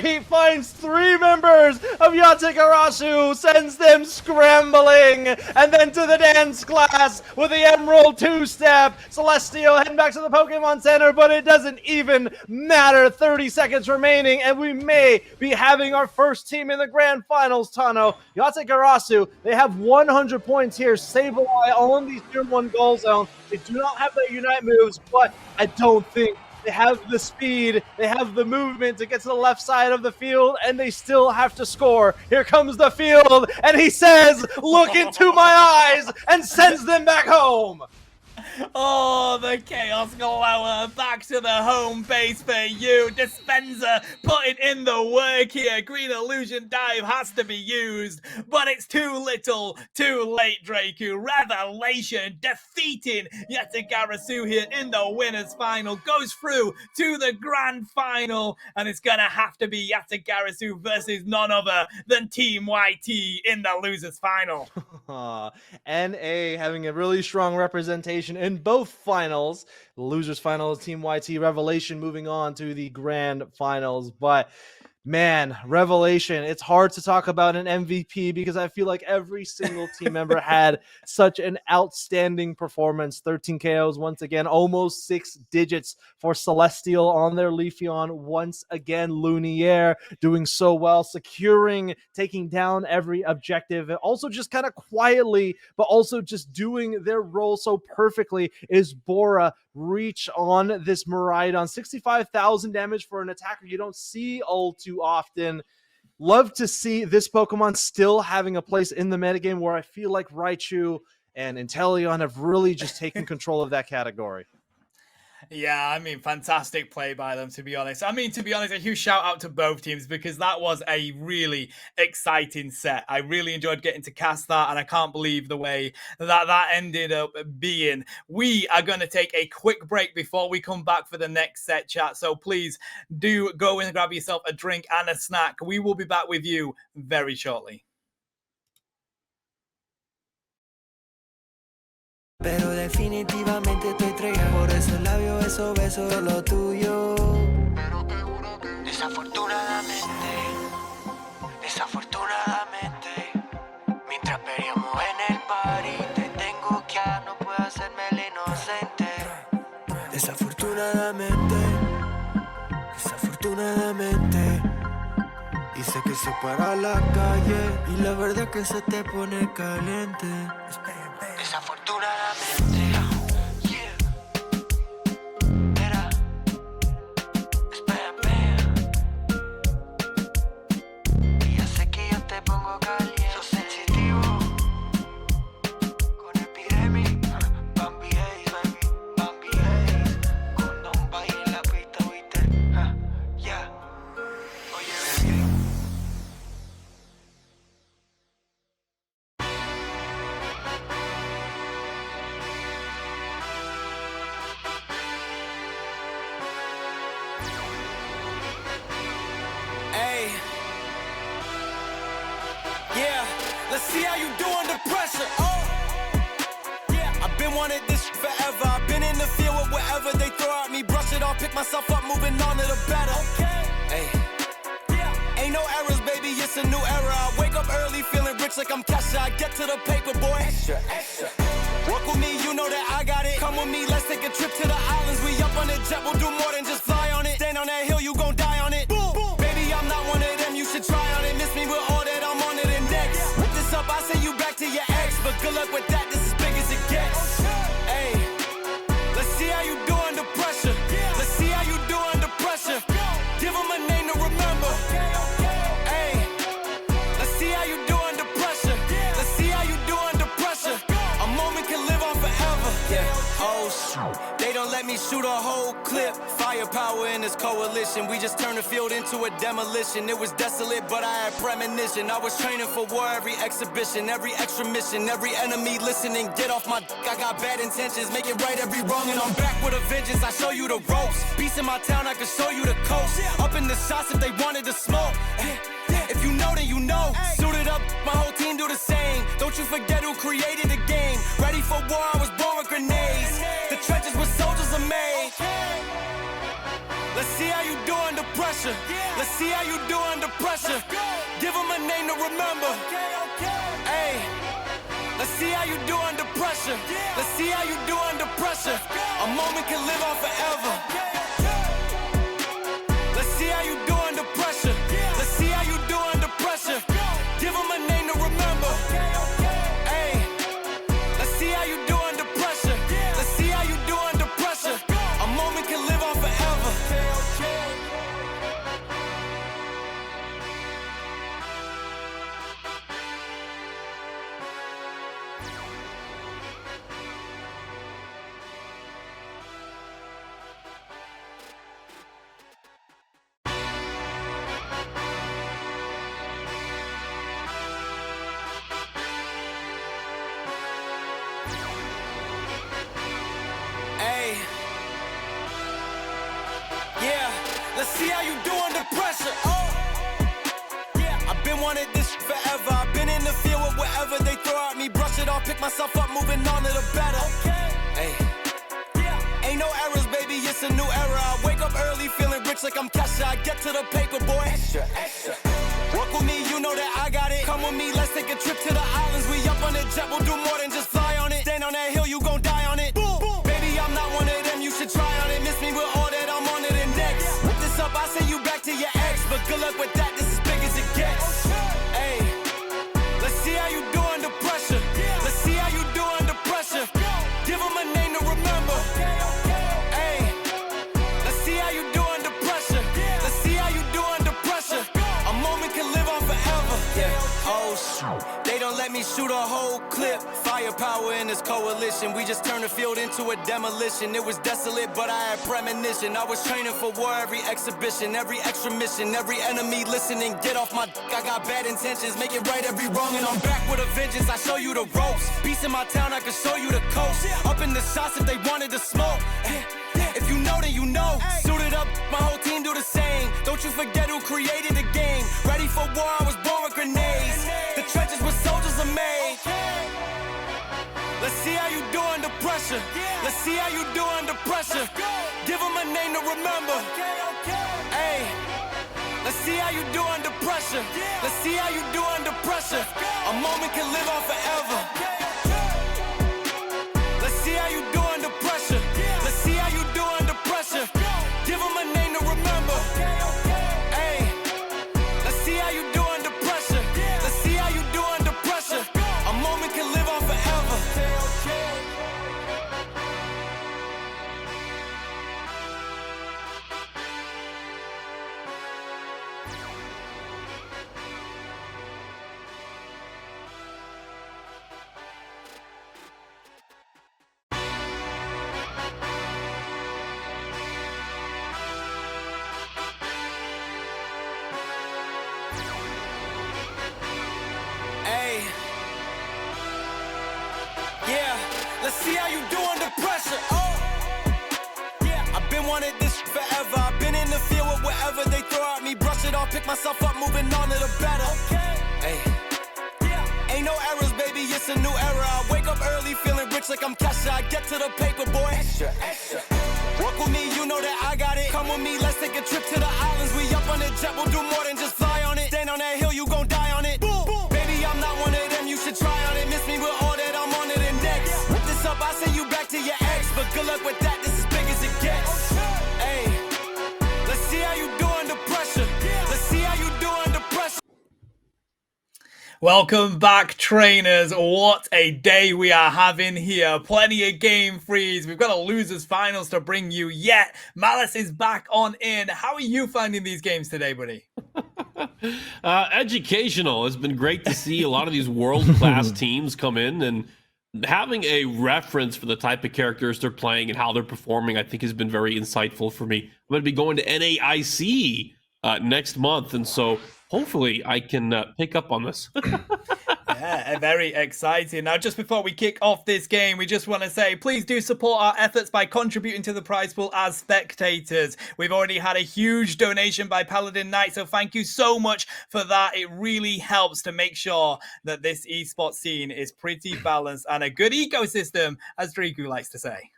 [SPEAKER 5] He finds 3 members of Yate Garasu, sends them scrambling, and then to the dance class with the Emerald 2-step. Celestial heading back to the Pokemon Center, but it doesn't even matter. 30 seconds remaining, and we may be having our first team in the grand finals, Tano. Yate Garasu, they have 100 points here. Sableye on the tier 1 goal zone. They do not have their Unite moves, but I don't think they have the speed, they have the movement to get to the left side of the field, and they still have to score. Here comes the field, and he says, look into my eyes, and sends them back home.
[SPEAKER 1] Oh, the Chaos Glower back to the home base for you. Dispenser putting in the work here. Green Illusion Dive has to be used, but it's too little, too late, Draku. Revelation defeating Yatagarasu here in the winners final. Goes through to the grand final, and it's going to have to be Yatagarasu versus none other than Team YT in the losers final.
[SPEAKER 5] NA having a really strong representation in both finals. The losers final is Team YT. Revelation moving on to the grand finals. But man, Revelation, it's hard to talk about an MVP because I feel like every single team member had such an outstanding performance. 13 KOs once again, almost 6 digits for Celestial on their Leafeon. Once again, Luniere doing so well, securing, taking down every objective, and also just kind of quietly, but also just doing their role so perfectly is Bora. Reach on this Miraidon. 65,000 damage for an attacker you don't see all too often. Love to see this Pokemon still having a place in the metagame where I feel like Raichu and Inteleon have really just taken control of that category.
[SPEAKER 1] Yeah, I mean, fantastic play by them, to be honest. I mean, to be honest, a huge shout out to both teams because that was a really exciting set. I really enjoyed getting to cast that, and I can't believe the way that ended up being. We are going to take a quick break before we come back for the next set, chat. So please do go and grab yourself a drink and a snack. We will be back with you very shortly.
[SPEAKER 6] Pero definitivamente estoy entrega. Por esos labios, esos besos, lo tuyo. Pero seguro que desafortunadamente, mientras peleamos en el party, te tengo que no puedo hacerme el inocente. Desafortunadamente, dice que se para la calle y la verdad que se te pone caliente. Desafortunadamente, yeah. Era, espera. Y ya sé que yo te pongo caliente. Sos sensitivo con epidemic. Bambi Hayes, baby, Bambi Hayes. Con Don Bay en la pista, ¿viste? Yeah. Oye, baby. Let's see how you do under pressure. Oh, yeah. I've been wanting this forever. I've been in the field with whatever they throw at me. Brush it off, pick myself up, moving on to the better. Okay. Hey. Yeah. Ain't no errors, baby. It's a new era. I wake up early, feeling rich like I'm Kesha. I get to the paper, boy. Extra. Work with me, you know that I got it. Come with me, let's take a trip to the islands. We up on the jet, we'll do more than just fly on it. Stand on that hill, you gon' die on it. Boom, boom. Baby, I'm not one of them. You should try on it. Miss me with all that I'm on it and next. Whip this up, I send you back to your ex. But good luck with that, this is big as it gets. Hey, let's see how you do under pressure. Let's see how you do under pressure. Give them a name to remember. Hey, let's see how you do under pressure. Let's see how you do under pressure. A moment can live on forever. Yeah. Oh, they don't let me shoot a whole clip. Firepower in this coalition. We just turned the field into a demolition. It was desolate, but I had premonition. I was training for war, every exhibition, every extra mission, every enemy listening. Get off my dick, I got bad intentions. Make it right every wrong, and I'm back with a vengeance. I show you the ropes. Peace in my town, I can show you the coast. Up in the shots if they wanted to smoke. If you know, then you know. Suited up, my whole team do the same. Don't you forget who created the game. Ready for war, I was born with grenades. The trenches where soldiers are made. Let's see how you do under pressure. Let's see how you do under pressure. Give them a name to remember. Hey, let's see how you do under pressure. Let's see how you do under pressure. A moment can live on forever. Let's see how you do under pressure. Let's see how you do under pressure. Give them a name to remember. Hey, let's see how you do under pressure. Let's see how you do under pressure. A moment can live on forever. Hey, yeah, let's see how you do under pressure. Oh, yeah, I've been wanting this forever. I've been in the field with whatever they throw at me. Brush it off, pick myself up, moving on to the better. Hey, yeah, ain't no errors, baby, it's a new era. I wake up early, feeling rich like I'm Kesha. I get to the paper, boy. Extra, extra. Work with me, you know that I got it. Come with me, let's take a trip to the islands. We up on the jet, we'll do more than just fly on it. Stand on that hill, you gon' die on it. Boom, boom. Baby, I'm not one of them, you should try on it. Miss me with all that, I'm on it and next. Whip this up, I send you back to your ex. But good luck with that, this is big as it gets. Hey, let's see how you do under pressure. Let's see how you do under pressure. Give them a name to remember. Hey, let's see how you do under pressure. Let's see how you do under pressure. A moment can live on forever. Yeah, oh shoot. They don't let me shoot a whole clip. Firepower in this coalition. We just turned the field into a demolition. It was desolate, but I had premonition. I was training for war every exhibition, every extra mission, every enemy listening. Get off my dick, I got bad intentions. Make it right every wrong, and I'm back with a vengeance. I show you the ropes. Peace in my town, I can show you the coast. Up in the shots if they wanted to smoke. If you know, then you know. Suited up, my whole team do the same. Don't you forget who created the game. Ready for war, I was born with grenades. The trenches where soldiers are made. Let's see how you do under pressure. Let's see how you do under pressure. Give them a name to remember. Hey, let's see how you do under pressure. Let's see how you do under pressure. A moment can live on forever. Let's see how you do under pressure. Let's see how you do under pressure. Give them a name to remember. Hey, let's see how you do under pressure. Let's see how you do under pressure. A moment can live on forever. Hey, yeah, let's see how you do under pressure. Oh, yeah, I've been wanting this forever. I've been in the field with whatever they throw at me. Brush it off, pick myself up, moving on to the better. Hey, yeah, ain't no errors, baby, it's a new era. I wake up early, feeling rich like I'm Kesha. I get to the paper, boy. Extra, extra. Work with me, you know that I got it. Come with me, let's take a trip to the islands. We up on the jet, we'll do more than just fly on it. Stand on that hill, you gon' die on it. Boom, boom. Baby, I'm not one of them, you should try on it. Miss me with all that, I'm on it and next. Whip this up, I send you back to your ex. But good luck with that, this is big as it gets. Hey, let's see how you do under pressure. Let's see how you do under pressure.
[SPEAKER 1] Welcome back, trainers. What a day we are having here. Plenty of game threes. We've got a losers finals to bring you yet. Malice is back on in. How are you finding these games today, buddy?
[SPEAKER 2] Educational. It's been great to see a lot of these world-class teams come in, and having a reference for the type of characters they're playing and how they're performing, I think has been very insightful for me. I'm going to be going to NAIC next month, and so hopefully I can pick up on this.
[SPEAKER 1] Yeah, very exciting. Now, just before we kick off this game, we just want to say, please do support our efforts by contributing to the prize pool as spectators. We've already had a huge donation by Paladin Knight, so thank you so much for that. It really helps to make sure that this esports scene is pretty balanced and a good ecosystem, as Driku likes to say.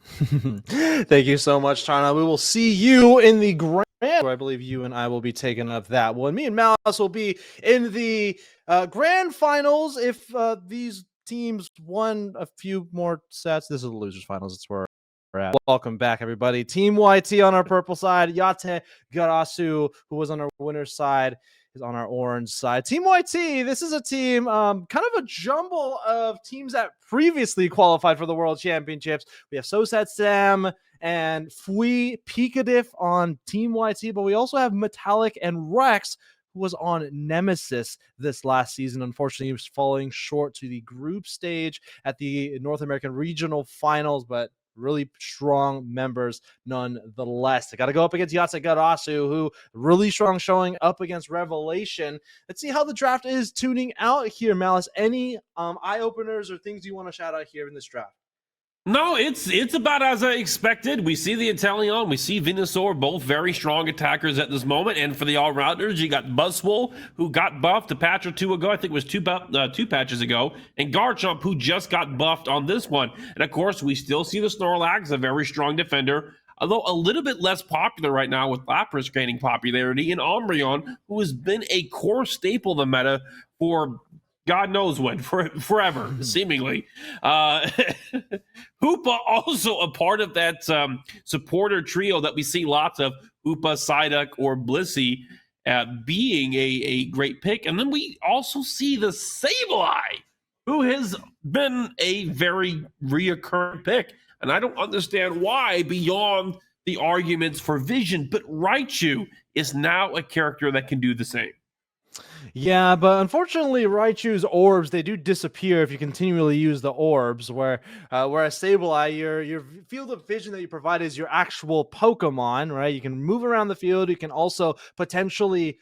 [SPEAKER 5] Thank you so much, Tana. We will see you in the grand. I believe you and I will be taking up that one. Me and Malice will be in the grand finals if these teams won a few more sets. This is the losers finals. It's where we're at. Welcome back, everybody. Team YT on our purple side. Yate Garasu, who was on our winner's side, is on our orange side. Team YT, this is a team, kind of a jumble of teams that previously qualified for the World Championships. We have Sosat Sam and Fui Pikadif on Team YT, but we also have Metallic and Rex, who was on Nemesis this last season. Unfortunately, he was falling short to the group stage at the North American Regional Finals, but really strong members nonetheless. They got to go up against Yatse Garasu, who really strong showing up against Revelation. Let's see how the draft is tuning out here, Malice. Any eye-openers or things you want to shout out here in this draft?
[SPEAKER 2] No, it's about as I expected. We see the Italian, we see Venusaur, both very strong attackers at this moment. And for the all-rounders, you got Buzzwole, who got buffed a patch or two ago. I think it was two patches ago. And Garchomp, who just got buffed on this one. And of course, we still see the Snorlax, a very strong defender, although a little bit less popular right now with Lapras gaining popularity. And Umbreon, who has been a core staple of the meta for God knows when, forever, seemingly. Hoopa also a part of that supporter trio that we see lots of, Hoopa, Psyduck, or Blissey being a great pick. And then we also see the Sableye, who has been a very reoccurring pick. And I don't understand why, beyond the arguments for vision, but Raichu is now a character that can do the same.
[SPEAKER 5] Yeah, but unfortunately, Raichu's orbs, they do disappear if you continually use the orbs, whereas Sableye, your field of vision that you provide is your actual Pokemon, right? You can move around the field. You can also potentially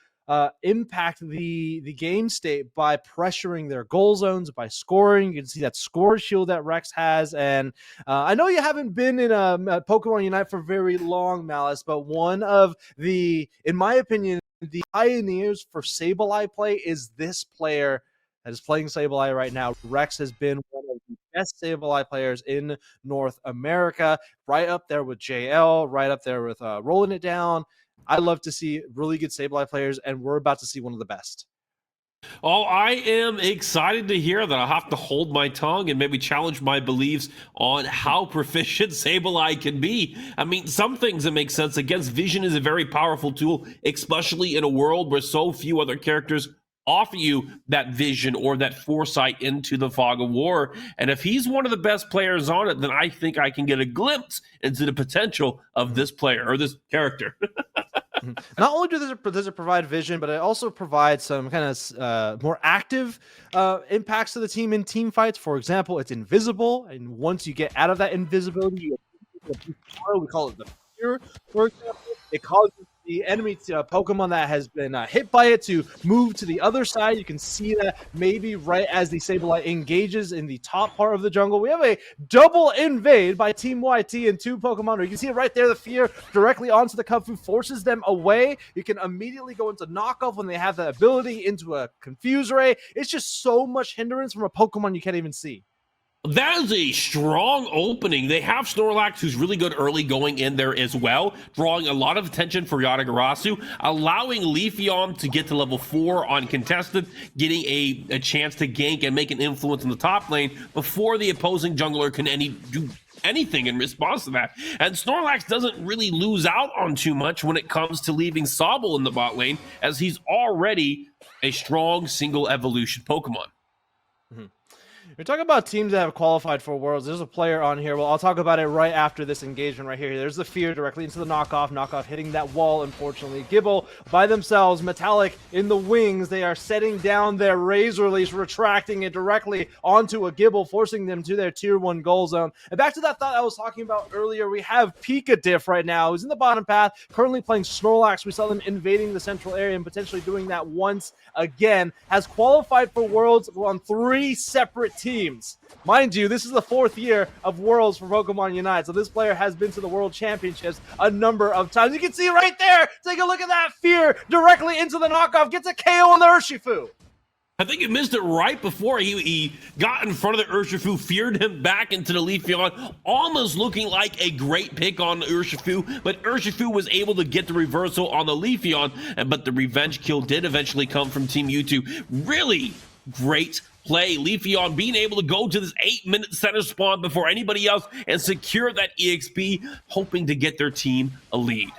[SPEAKER 5] impact the game state by pressuring their goal zones, by scoring. You can see that score shield that Rex has. And I know you haven't been in a Pokemon Unite for very long, Malice, but one of the, in my opinion, the pioneers for Sableye play is this player that is playing Sableye right now. Rex has been one of the best Sableye players in North America, right up there with JL, right up there with Rolling It Down. I love to see really good Sableye players, and we're about to see one of the best.
[SPEAKER 2] Oh, I am excited to hear that. I'll have to hold my tongue and maybe challenge my beliefs on how proficient Sableye can be. I mean, some things that make sense. Against vision is a very powerful tool, especially in a world where so few other characters offer you that vision or that foresight into the fog of war. And if he's one of the best players on it, then I think I can get a glimpse into the potential of this player or this character.
[SPEAKER 5] Not only does it provide vision, but it also provides some kind of more active impacts to the team in team fights. For example, it's invisible, and once you get out of that invisibility, we call it the fear, for example. It causes the enemy Pokemon that has been hit by it to move to the other side. You can see that maybe right as the Sableye engages in the top part of the jungle. We have a double invade by Team YT and two Pokemon. You can see it right there. The fear directly onto the Kung-Fu forces them away. You can immediately go into knockoff when they have the ability into a Confuse Ray. It's just so much hindrance from a Pokemon you can't even see.
[SPEAKER 2] That is a strong opening. They have Snorlax, who's really good early going in there as well, drawing a lot of attention for Yatagarasu, allowing Leafeon to get to level 4 uncontested, getting a chance to gank and make an influence in the top lane before the opposing jungler can do anything in response to that. And Snorlax doesn't really lose out on too much when it comes to leaving Sobble in the bot lane, as he's already a strong single evolution Pokemon.
[SPEAKER 5] Mm-hmm. We're talking about teams that have qualified for Worlds. There's a player on here. Well, I'll talk about it right after this engagement right here. There's the fear directly into the knockoff. Knockoff hitting that wall, unfortunately. Gible by themselves. Metallic in the wings. They are setting down their Razor Release, retracting it directly onto a Gible, forcing them to their tier 1 goal zone. And back to that thought I was talking about earlier, we have Pikadiff right now, who's in the bottom path, currently playing Snorlax. We saw them invading the central area and potentially doing that once again. Has qualified for Worlds on 3 separate teams. Mind you, this is the 4th year of Worlds for Pokemon Unite, so this player has been to the World Championships a number of times. You can see right there, take a look at that fear directly into the knockoff, gets a KO on the Urshifu.
[SPEAKER 2] I think he missed it right before he got in front of the Urshifu, feared him back into the Leafeon, almost looking like a great pick on Urshifu, but Urshifu was able to get the reversal on the Leafeon, but the revenge kill did eventually come from Team U2. Really great play. Leafeon being able to go to this 8-minute center spawn before anybody else and secure that EXP, hoping to get their team a lead.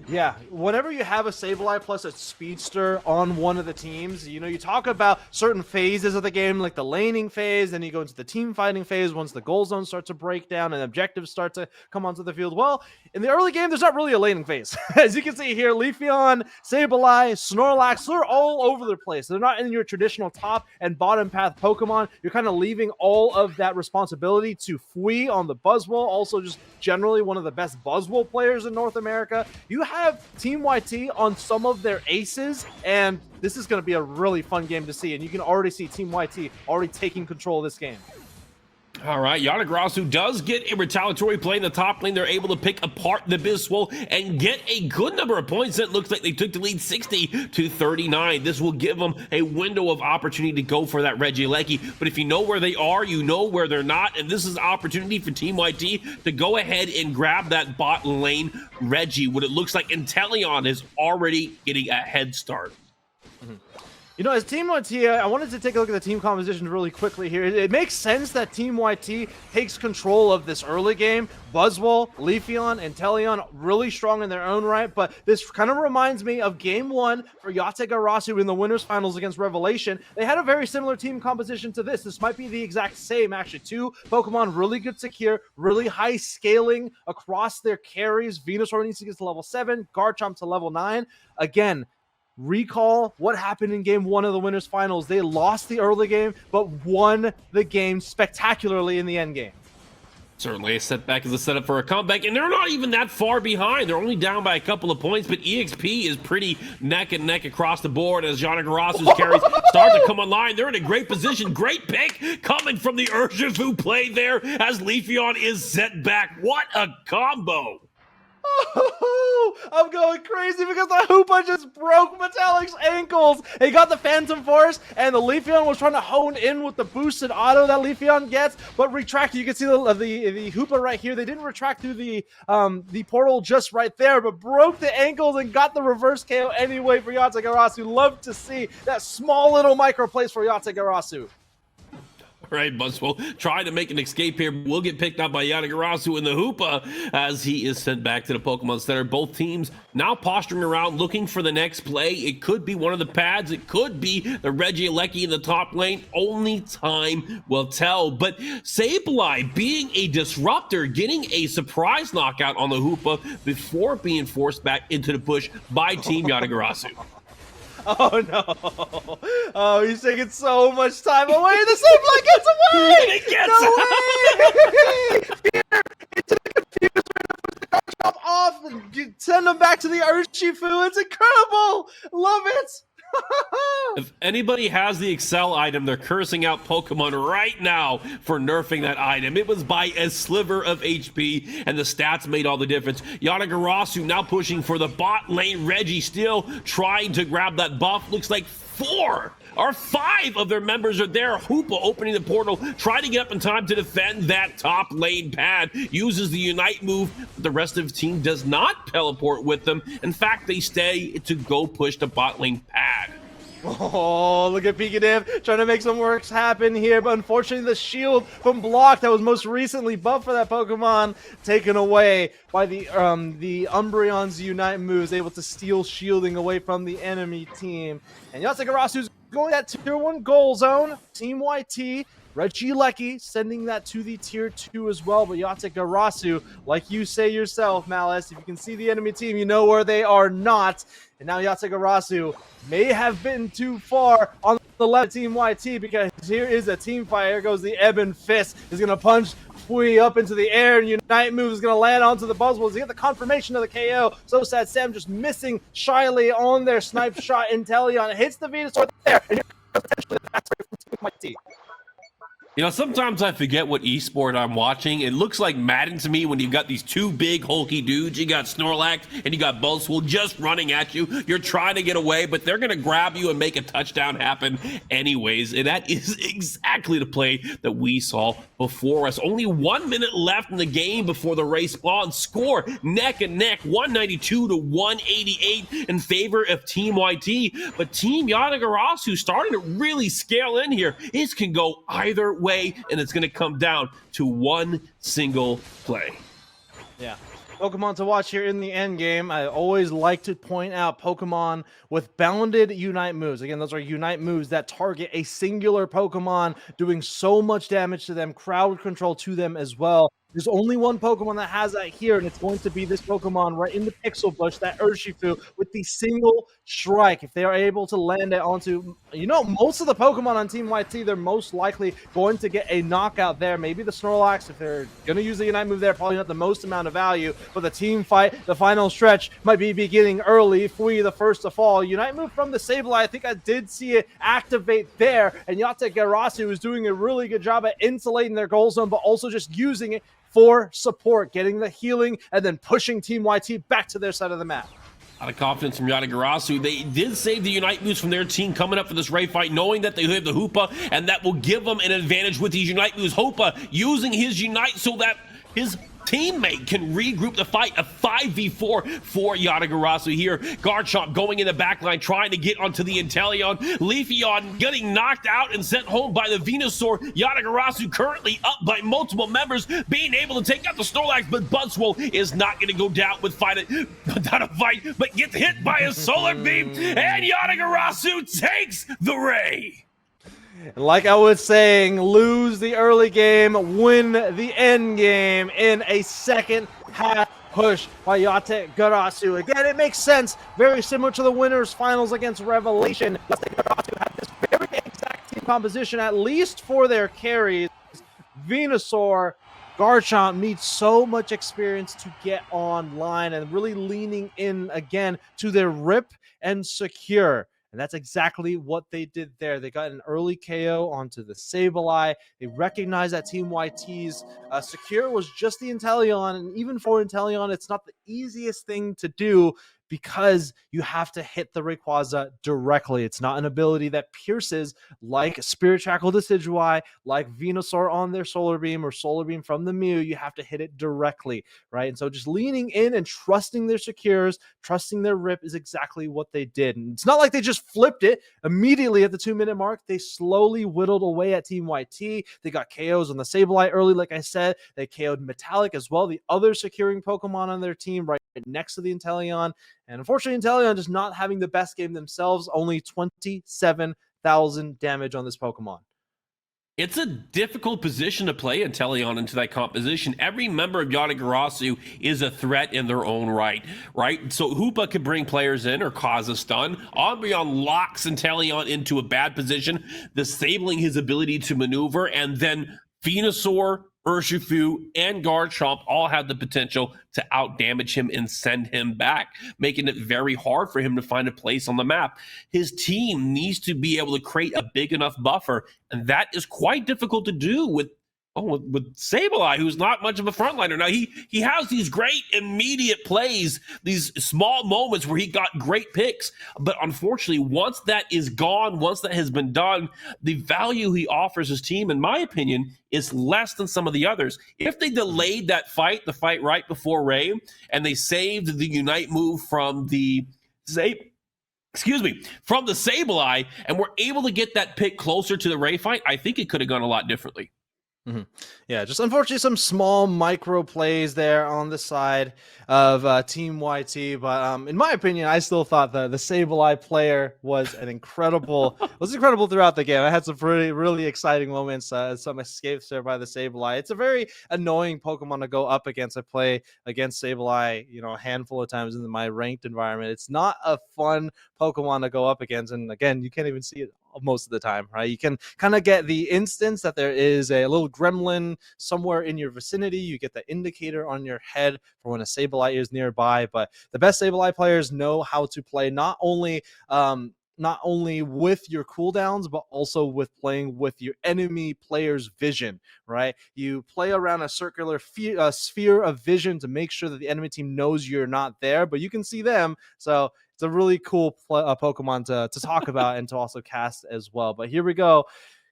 [SPEAKER 5] Yeah, whenever you have a Sableye plus a Speedster on one of the teams, you know, you talk about certain phases of the game, like the laning phase, then you go into the team fighting phase once the goal zone starts to break down and objectives start to come onto the field. Well, in the early game, there's not really a laning phase. As you can see here, Leafeon, Sableye, Snorlax, they're all over the place. They're not in your traditional top and bottom path Pokemon. You're kind of leaving all of that responsibility to Fui on the Buzzwole, also just generally one of the best Buzzwole players in North America. You have Team YT on some of their aces, and this is going to be a really fun game to see, and you can already see Team YT already taking control of this game.
[SPEAKER 2] All right, Yatagarasu does get a retaliatory play in the top lane. They're able to pick apart the Biswole and get a good number of points. It looks like they took the lead 60-39. This will give them a window of opportunity to go for that Regieleki. But if you know where they are, you know where they're not. And this is an opportunity for Team YT to go ahead and grab that bot lane Reggie. What it looks like Inteleon is already getting a head start.
[SPEAKER 5] You know, as Team YT, I wanted to take a look at the team composition really quickly here. It makes sense that Team YT takes control of this early game. Buzzwole, Leafeon, and Inteleon really strong in their own right, but this kind of reminds me of Game 1 for Yatagarasu in the Winners Finals against Revelation. They had a very similar team composition to this. This might be the exact same, actually. Two Pokemon really good secure, really high scaling across their carries. Venusaur needs to get to level 7, Garchomp to level 9. Again, recall what happened in Game 1 of the Winners Finals. They lost the early game, but won the game spectacularly in the end game.
[SPEAKER 2] Certainly a setback is a setup for a comeback, and they're not even that far behind. They're only down by a couple of points, but EXP is pretty neck and neck across the board as Yatagarasu's carries start to come online. They're in a great position. Great pick coming from the Urshifu play there as Leafeon is set back. What a combo!
[SPEAKER 5] Oh, I'm going crazy because the Hoopa just broke Metallic's ankles. He got the Phantom Force, and the Leafeon was trying to hone in with the boosted auto that Leafeon gets, but retracted. You can see the Hoopa right here. They didn't retract through the portal just right there, but broke the ankles and got the reverse KO anyway for Yatagarasu. Love to see that small little micro plays for Yatagarasu.
[SPEAKER 2] Right, Buzzwole trying to make an escape here. Will get picked up by Yatagarasu in the Hoopa as he is sent back to the Pokemon Center. Both teams now posturing around, looking for the next play. It could be one of the pads. It could be the Regieleki in the top lane. Only time will tell. But Sableye being a disruptor, getting a surprise knockout on the Hoopa before being forced back into the push by Team Yatagarasu.
[SPEAKER 5] Oh no! Oh, he's taking so much time away. The Sableye gets away.
[SPEAKER 2] It gets
[SPEAKER 5] no way! Here, into the computer, Garchomp off and send him back to the Urshifu. It's incredible. Love it.
[SPEAKER 2] If anybody has the Excel item, they're cursing out Pokemon right now for nerfing that item. It was by a sliver of HP, and the stats made all the difference. Yatagarasu now pushing for the bot lane. Reggie still trying to grab that buff. Looks like 4 or 5 of their members are there. Hoopa opening the portal, trying to get up in time to defend that top lane pad. Uses the Unite move, but the rest of the team does not teleport with them. In fact, they stay to go push the bot lane pad.
[SPEAKER 5] Oh, look at Pikachu trying to make some works happen here, but unfortunately the shield from Block that was most recently buffed for that Pokemon taken away by the Umbreon's Unite moves, able to steal shielding away from the enemy team. And Yatagarasu's going that tier 1 goal zone. Team YT, Regieleki sending that to the tier 2 as well, but Yatagarasu, like you say yourself, Malice, if you can see the enemy team, you know where they are not. And now Yatagarasu may have been too far on the left Team YT, because here is a team fight. Here goes the Ebon Fist. He's going to punch Fui up into the air, and Unite move is going to land onto the Buzzwole. He get the confirmation of the KO. So Sad Sam just missing shyly on their snipe shot. Inteleon hits the Venusaur there, and potentially the pass from Team YT.
[SPEAKER 2] You know, sometimes I forget what esport I'm watching. It looks like Madden to me when you've got these two big hulky dudes. You got Snorlax and you got Buzzwole just running at you. You're trying to get away, but they're going to grab you and make a touchdown happen anyways. And that is exactly the play that we saw before us. Only 1 minute left in the game before the race spawn. Score neck and neck, 192 to 188 in favor of Team YT. But Team Yatagarasu starting to really scale in here. This can go either way, and it's going to come down to one single play.
[SPEAKER 5] Yeah. Pokemon to watch here in the end game. I always like to point out Pokemon with bounded Unite moves. Again, those are Unite moves that target a singular Pokemon, doing so much damage to them, crowd control to them as well. There's only one Pokemon that has that here, and it's going to be this Pokemon right in the Pixel Bush, that Urshifu, with the single strike. If they are able to land it onto, most of the Pokemon on Team YT, they're most likely going to get a knockout there. Maybe the Snorlax, if they're going to use the Unite move there, probably not the most amount of value, but the team fight, the final stretch, might be beginning early. Fui, the first to fall. Unite move from the Sableye, I think I did see it activate there, and Yatagarasu is doing a really good job at insulating their goal zone, but also just using it for support, getting the healing, and then pushing Team YT back to their side of the map.
[SPEAKER 2] A lot of confidence from Yatagarasu. They did save the Unite moves from their team coming up for this Ray fight, knowing that they have the Hoopa, and that will give them an advantage with these Unite moves. Hoopa using his Unite so that his teammate can regroup the fight. A 5v4 for Yatagarasu here. Garchomp going in the backline, trying to get onto the Inteleon. Leafeon getting knocked out and sent home by the Venusaur. Yatagarasu currently up by multiple members, being able to take out the Snorlax, but Buzzwole is not going to go down without a fight, but gets hit by a Solar Beam, and Yatagarasu takes the Ray.
[SPEAKER 5] Like I was saying, lose the early game, win the end game in a second half push by Yatagarasu. Again, it makes sense. Very similar to the winners finals against Revelation. Yatagarasu had this very exact team composition, at least for their carries. Venusaur, Garchomp needs so much experience to get online and really leaning in again to their rip and secure. And that's exactly what they did there. They got an early KO onto the Sableye. They recognized that Team YT's secure was just the Inteleon. And even for Inteleon, it's not the easiest thing to do because you have to hit the Rayquaza directly. It's not an ability that pierces like Spirit Shackle Decidueye, like Venusaur on their Solar Beam or Solar Beam from the Mew. You have to hit it directly, right? And so just leaning in and trusting their secures, trusting their rip is exactly what they did. And it's not like they just flipped it immediately at the 2-minute mark. They slowly whittled away at Team YT. They got KOs on the Sableye early, like I said. They KO'd Metallic as well, the other securing Pokemon on their team right next to the Inteleon. And unfortunately, Inteleon just not having the best game themselves, only 27,000 damage on this Pokemon.
[SPEAKER 2] It's a difficult position to play Inteleon into that composition. Every member of Yatagarasu is a threat in their own right? So Hoopa could bring players in or cause a stun. Umbreon locks Inteleon into a bad position, disabling his ability to maneuver, and then Venusaur, Urshifu, and Garchomp all have the potential to outdamage him and send him back, making it very hard for him to find a place on the map. His team needs to be able to create a big enough buffer, and that is quite difficult to do with Sableye, who's not much of a frontliner. Now, he has these great immediate plays, these small moments where he got great picks, but unfortunately, once that is gone, once that has been done, the value he offers his team, in my opinion, is less than some of the others. If they delayed that fight, the fight right before Ray, and they saved the Unite move from the Sableye, and were able to get that pick closer to the Ray fight, I think it could have gone a lot differently.
[SPEAKER 5] Mm-hmm. Yeah, just unfortunately some small micro plays there on the side of Team YT, but in my opinion, I still thought the Sableye player was incredible throughout the game. I had some really exciting moments, some escapes there by the Sableye. It's a very annoying Pokemon to go up against. I play against Sableye, a handful of times in my ranked environment. It's not a fun Pokemon to go up against, and again, you can't even see it most of the time, right? You can kind of get the instance that there is a little gremlin somewhere in your vicinity. You get the indicator on your head for when a Sableye is nearby, but the best Sableye players know how to play not only not only with your cooldowns, but also with playing with your enemy player's vision, right? You play around a circular sphere of vision to make sure that the enemy team knows you're not there, but you can see them. So it's a really cool Pokemon to talk about and to also cast as well. But here we go.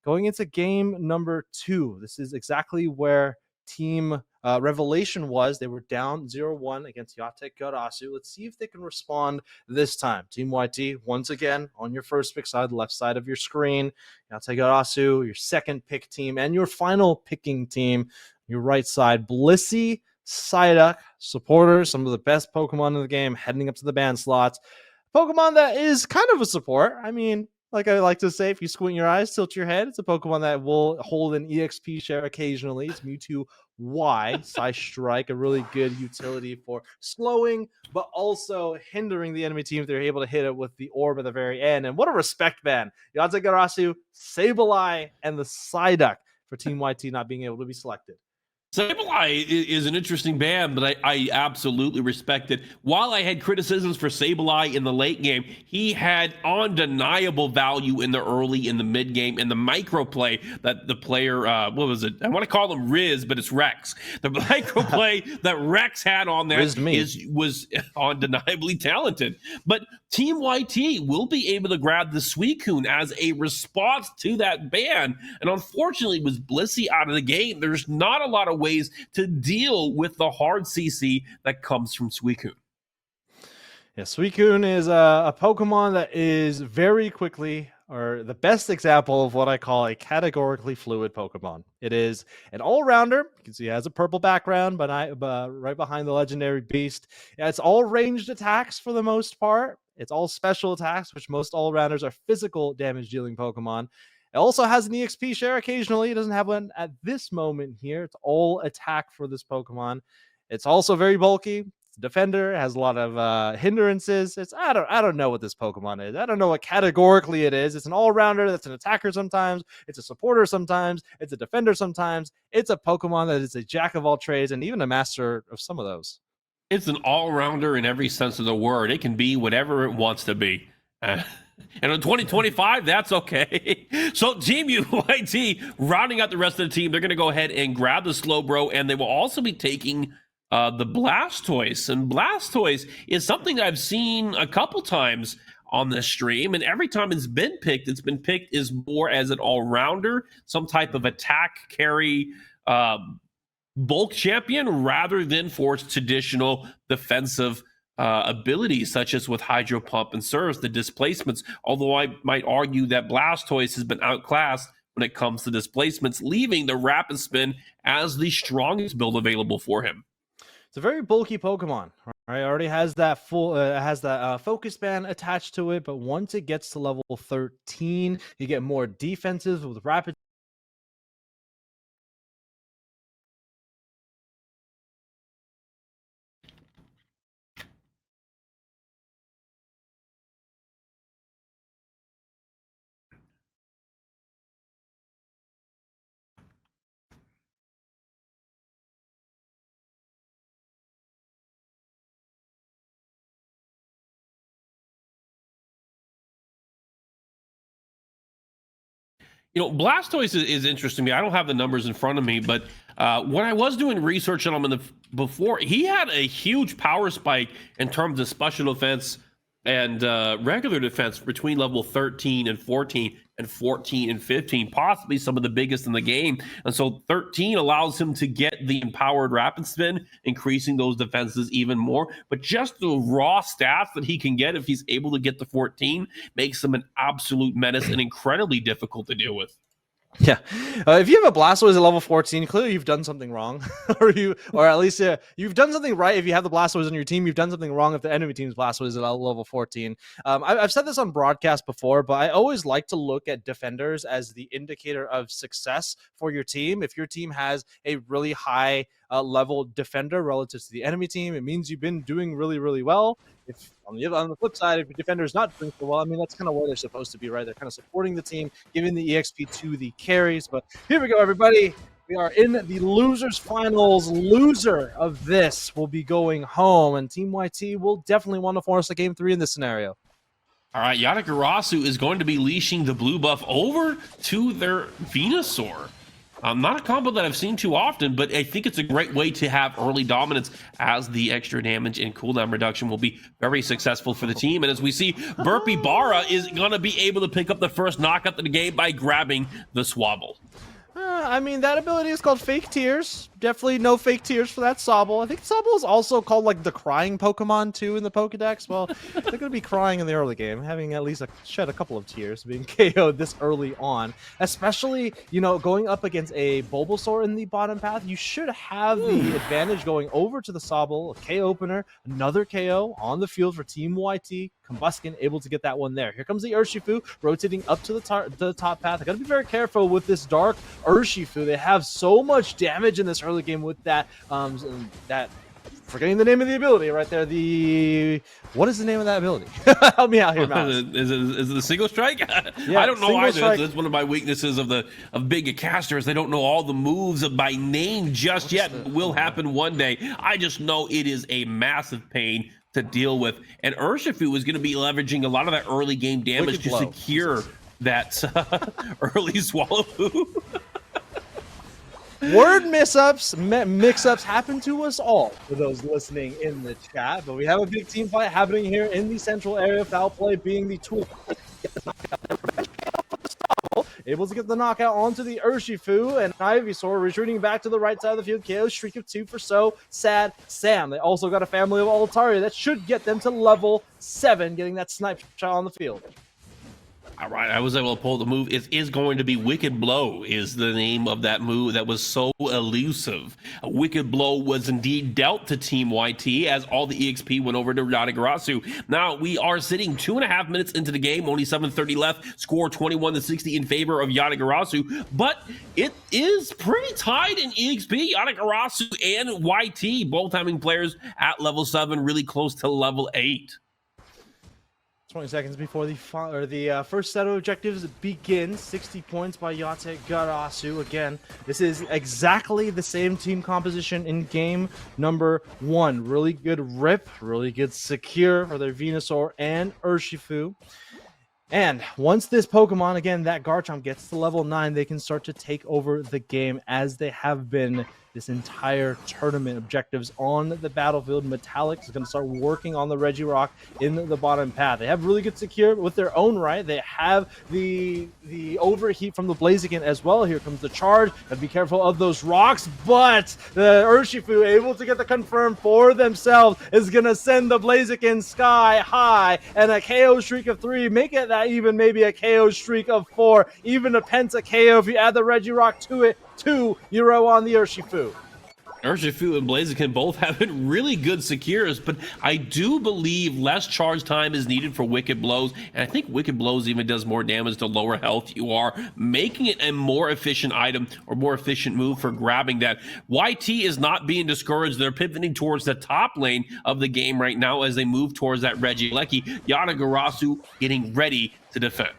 [SPEAKER 5] Going into game number 2. This is exactly where Team Revelation was. They were down 0-1 against Yate Garasu. Let's see if they can respond this time. Team YT, once again, on your first pick side, left side of your screen. Yate Garasu, your second pick team, and your final picking team, your right side. Blissey, Psyduck, supporters, some of the best Pokemon in the game, heading up to the ban slots. Pokemon that is kind of a support. I mean, like I like to say, if you squint your eyes, tilt your head, it's a Pokemon that will hold an EXP share occasionally. It's Mewtwo Y, Psystrike, a really good utility for slowing, but also hindering the enemy team if they're able to hit it with the orb at the very end. And what a respect ban. Yate Garasu, Sableye, and the Psyduck for Team YT not being able to be selected.
[SPEAKER 2] Sableye is an interesting ban, but I absolutely respect it. While I had criticisms for Sableye in the late game, he had undeniable value in the early, in the mid game, in the micro play that the player, what was it? I want to call him Riz, but it's Rex. The micro play that Rex had on there was undeniably talented. But Team YT will be able to grab the Suicune as a response to that ban. And unfortunately, with Blissey out of the game, there's not a lot of ways to deal with the hard CC that comes from Suicune.
[SPEAKER 5] Yeah, Suicune is a Pokemon that is very quickly, or the best example of what I call a categorically fluid Pokemon. It is an all-rounder. You can see it has a purple background, but right behind the legendary beast. Yeah, it's all ranged attacks for the most part. It's all special attacks, which most all-rounders are physical damage-dealing Pokemon. It also has an EXP share occasionally. It doesn't have one at this moment here. It's all attack for this Pokemon. It's also very bulky. It's a defender. It has a lot of hindrances. I don't know what this Pokemon is. I don't know what categorically it is. It's an all-rounder that's an attacker sometimes. It's a supporter sometimes. It's a defender sometimes. It's a Pokemon that is a jack of all trades and even a master of some of those.
[SPEAKER 2] It's an all-rounder in every sense of the word. It can be whatever it wants to be. And in 2025, that's okay. So Team UYT, rounding out the rest of the team, they're going to go ahead and grab the Slowbro, and they will also be taking the Blastoise. And Blastoise is something that I've seen a couple times on the stream, and every time it's been picked as more as an all-rounder, some type of attack carry bulk champion, rather than for its traditional defensive abilities, such as with Hydro Pump and Surge, the displacements. Although I might argue that Blastoise has been outclassed when it comes to displacements, leaving the Rapid Spin as the strongest build available for him.
[SPEAKER 5] It's a very bulky Pokemon, right? It already has that focus band attached to it, but once it gets to level 13, you get more defensive with rapid.
[SPEAKER 2] You know, Blastoise is interesting to me. I don't have the numbers in front of me, but when I was doing research on him before, he had a huge power spike in terms of special defense and regular defense between level 13 and 14 and 14 and 15, possibly some of the biggest in the game. And so 13 allows him to get the empowered rapid spin, increasing those defenses even more. But just the raw stats that he can get if he's able to get to 14 makes him an absolute menace and incredibly difficult to deal with.
[SPEAKER 5] Yeah, if you have a Blastoise at level 14, clearly you've done something wrong, or at least you've done something right. If you have the Blastoise on your team, you've done something wrong. If the enemy team's Blastoise is at level 14, I've said this on broadcast before, but I always like to look at defenders as the indicator of success for your team. If your team has a really high level defender relative to the enemy team, it means you've been doing really, really well. If on the flip side, if your defender is not doing so well, I mean, that's kind of where they're supposed to be, right? They're kind of supporting the team, giving the EXP to the carries. But here we go, everybody. We are in the losers finals. Loser of this will be going home, and Team YT will definitely want to force a game 3 in this scenario.
[SPEAKER 2] All right, Yatagarasu is going to be leashing the blue buff over to their Venusaur. Not a combo that I've seen too often, but I think it's a great way to have early dominance, as the extra damage and cooldown reduction will be very successful for the team. And as we see, Burpee Bara is going to be able to pick up the first knockout of the game by grabbing the Swabble.
[SPEAKER 5] I mean, that ability is called Fake Tears. Definitely no fake tears for that Sobble. I think Sobble is also called like the crying Pokemon too in the Pokedex. Well, they're going to be crying in the early game, having at least shed a couple of tears being KO'd this early on. Especially, you know, going up against a Bulbasaur in the bottom path, you should have the advantage going over to the Sobble, a KO opener, another KO on the field for Team YT. Combuskin able to get that one there. Here comes the Urshifu rotating up to the top path. I got to be very careful with this dark Urshifu. They have so much damage in this early game with that forgetting the name of the ability right there. What is the name of that ability? Help me out here, Mouse.
[SPEAKER 2] Is it the single strike?
[SPEAKER 5] Yeah,
[SPEAKER 2] I don't know either.
[SPEAKER 5] strike.
[SPEAKER 2] That's one of my weaknesses of big casters. They don't know all the moves by name just yet. It will happen one day. I just know it is a massive pain to deal with. And Urshifu is going to be leveraging a lot of that early game damage to secure that early swallow.
[SPEAKER 5] Word mix-ups happen to us all, for those listening in the chat. But we have a big team fight happening here in the central area. Foul play being the tool. Able to get the knockout onto the Urshifu, and Ivysaur retreating back to the right side of the field. KO streak of 2 for So Sad Sam. They also got a family of Altaria that should get them to level 7, getting that snipe shot on the field.
[SPEAKER 2] All right, I was able to pull the move. It is going to be Wicked Blow is the name of that move that was so elusive. A Wicked Blow was indeed dealt to Team YT as all the EXP went over to Yatagarasu. Now, we are sitting 2.5 minutes into the game, only 7:30 left, score 21-60 in favor of Yatagarasu, but it is pretty tied in EXP. Yatagarasu and YT, both having players at level 7, really close to level 8.
[SPEAKER 5] 20 seconds before the first set of objectives begins. 60 points by Yatagarasu. Again, this is exactly the same team composition in game number 1. Really good rip, really good secure for their Venusaur and Urshifu. And once this Pokemon, again, that Garchomp gets to level 9, they can start to take over the game as they have been this entire tournament. Objectives on the battlefield. Metallic is going to start working on the Regirock in the bottom path. They have really good secure with their own right. They have the overheat from the Blaziken as well. Here comes the charge. Gotta be careful of those rocks, but the Urshifu, able to get the confirm for themselves, is going to send the Blaziken sky high, and a KO streak of 3. Make it that even maybe a KO streak of 4. Even a Penta KO if you add the Regirock to it. 2 euro on the Urshifu.
[SPEAKER 2] Urshifu and Blaziken both having really good secures, but I do believe less charge time is needed for Wicked Blows, and I think Wicked Blows even does more damage the lower health you are, making it a more efficient item or more efficient move for grabbing that. YT is not being discouraged. They're pivoting towards the top lane of the game right now as they move towards that Regieleki. Yatagarasu getting ready to defend.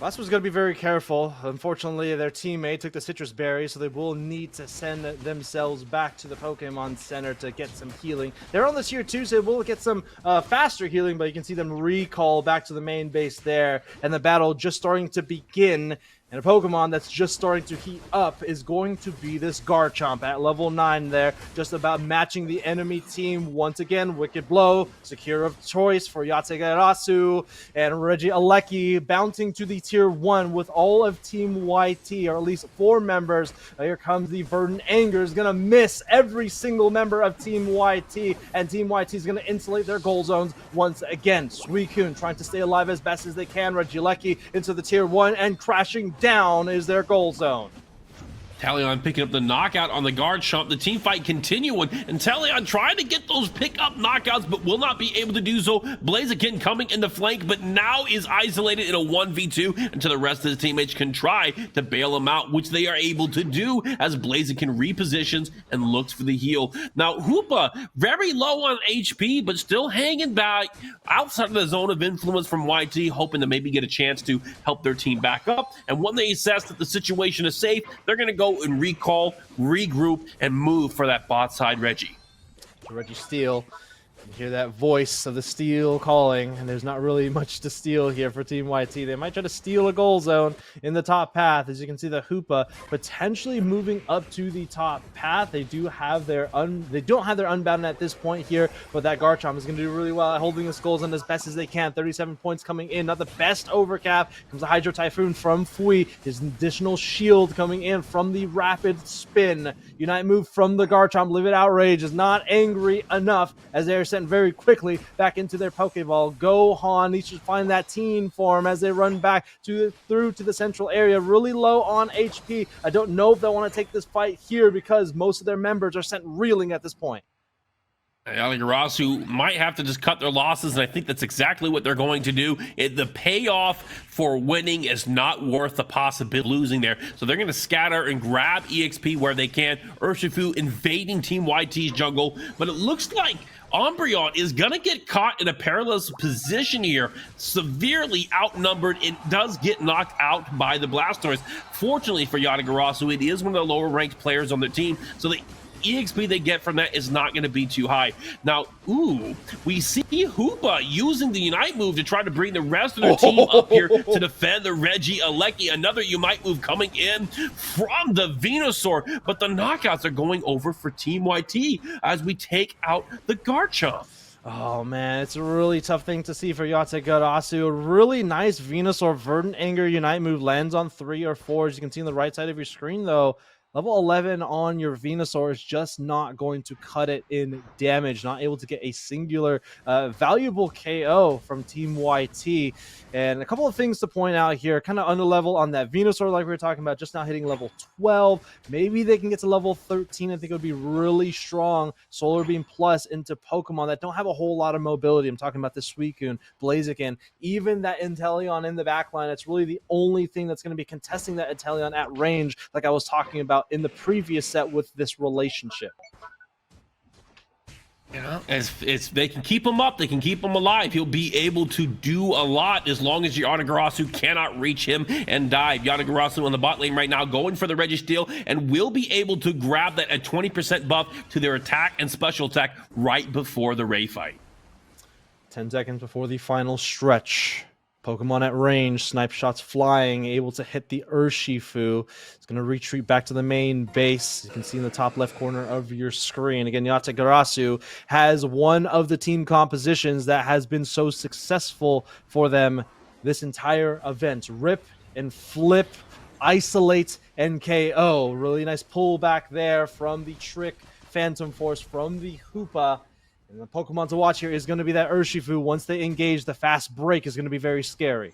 [SPEAKER 5] Last one's going to be very careful. Unfortunately, their teammate took the citrus berry, so they will need to send themselves back to the Pokemon Center to get some healing. They're on this tier 2, so they will get some faster healing, but you can see them recall back to the main base there, and the battle just starting to begin. And a Pokemon that's just starting to heat up is going to be this Garchomp at level 9 there, just about matching the enemy team once again. Wicked Blow, secure of choice for Yatagarasu, and Regieleki bouncing to the tier 1 with all of Team YT, or at least 4 members. Here comes the Verdant Anger, is going to miss every single member of Team YT, and Team YT is going to insulate their goal zones once again. Suicune trying to stay alive as best as they can. Regieleki into the tier 1 and crashing down is their goal zone.
[SPEAKER 2] Talion picking up the knockout on the Garchomp. The team fight continuing, and Talion trying to get those pick-up knockouts, but will not be able to do so. Blaziken coming in the flank, but now is isolated in a 1v2 until the rest of his teammates can try to bail him out, which they are able to do as Blaziken repositions and looks for the heal. Now, Hoopa, very low on HP, but still hanging back outside of the zone of influence from YT, hoping to maybe get a chance to help their team back up. And when they assess that the situation is safe, they're going to go and recall, regroup, and move for that bot side Reggie.
[SPEAKER 5] Reggie Steele You hear that voice of the steal calling, and there's not really much to steal here for Team YT. They might try to steal a goal zone in the top path. As you can see, the Hoopa potentially moving up to the top path. They do have their they don't have their unbound at this point here, but that Garchomp is going to do really well at holding the goal zone as best as they can. 37 points coming in, not the best overcap. Comes the Hydro Typhoon from Fui. His additional shield coming in from the rapid spin. Unite move from the Garchomp. Live It Outrage is not angry enough as they're sent very quickly back into their Pokeball. Gohan needs to find that teen form as they run back through to the central area. Really low on HP. I don't know if they want to take this fight here because most of their members are sent reeling at this point.
[SPEAKER 2] Yatagarasu might have to just cut their losses, and I think that's exactly what they're going to do. The payoff for winning is not worth the possibility of losing there. So they're going to scatter and grab EXP where they can. Urshifu invading Team YT's jungle, but it looks like Umbreon is going to get caught in a perilous position here, severely outnumbered. It does get knocked out by the Blastoise. Fortunately for Yatagarasu, it is one of the lower ranked players on their team, so the EXP they get from that is not going to be too high. Now, we see Hoopa using the Unite move to try to bring the rest of their team up here to defend the Regieleki. Another Unite move coming in from the Venusaur, but the knockouts are going over for Team YT as we take out the Garchomp.
[SPEAKER 5] Oh man, it's a really tough thing to see for Yatagarasu. A really nice Venusaur Verdant Anger Unite move lands on 3 or 4. As you can see on the right side of your screen though, level 11 on your Venusaur is just not going to cut it in damage. Not able to get a singular valuable KO from Team YT. And a couple of things to point out here. Kind of under level on that Venusaur like we were talking about, just now hitting level 12. Maybe they can get to level 13. I think it would be really strong Solar Beam Plus into Pokemon that don't have a whole lot of mobility. I'm talking about the Suicune, Blaziken, even that Inteleon in the backline. It's really the only thing that's going to be contesting that Inteleon at range like I was talking about in the previous set with this relationship.
[SPEAKER 2] Yeah, as they can keep him up, they can keep him alive. He'll be able to do a lot as long as Yatagarasu cannot reach him and dive. Yatagarasu on the bot lane right now going for the Registeel and will be able to grab that at 20% buff to their attack and special attack right before the Ray fight.
[SPEAKER 5] 10 seconds before the final stretch. Pokemon at range, snipe shots flying, able to hit the Urshifu. It's going to retreat back to the main base. You can see in the top left corner of your screen. Again, Yatagarasu has one of the team compositions that has been so successful for them this entire event. Rip and flip, isolate and KO. Really nice pull back there from the Trick Phantom Force from the Hoopa. And the Pokemon to watch here is going to be that Urshifu. Once they engage, the fast break is going to be very scary.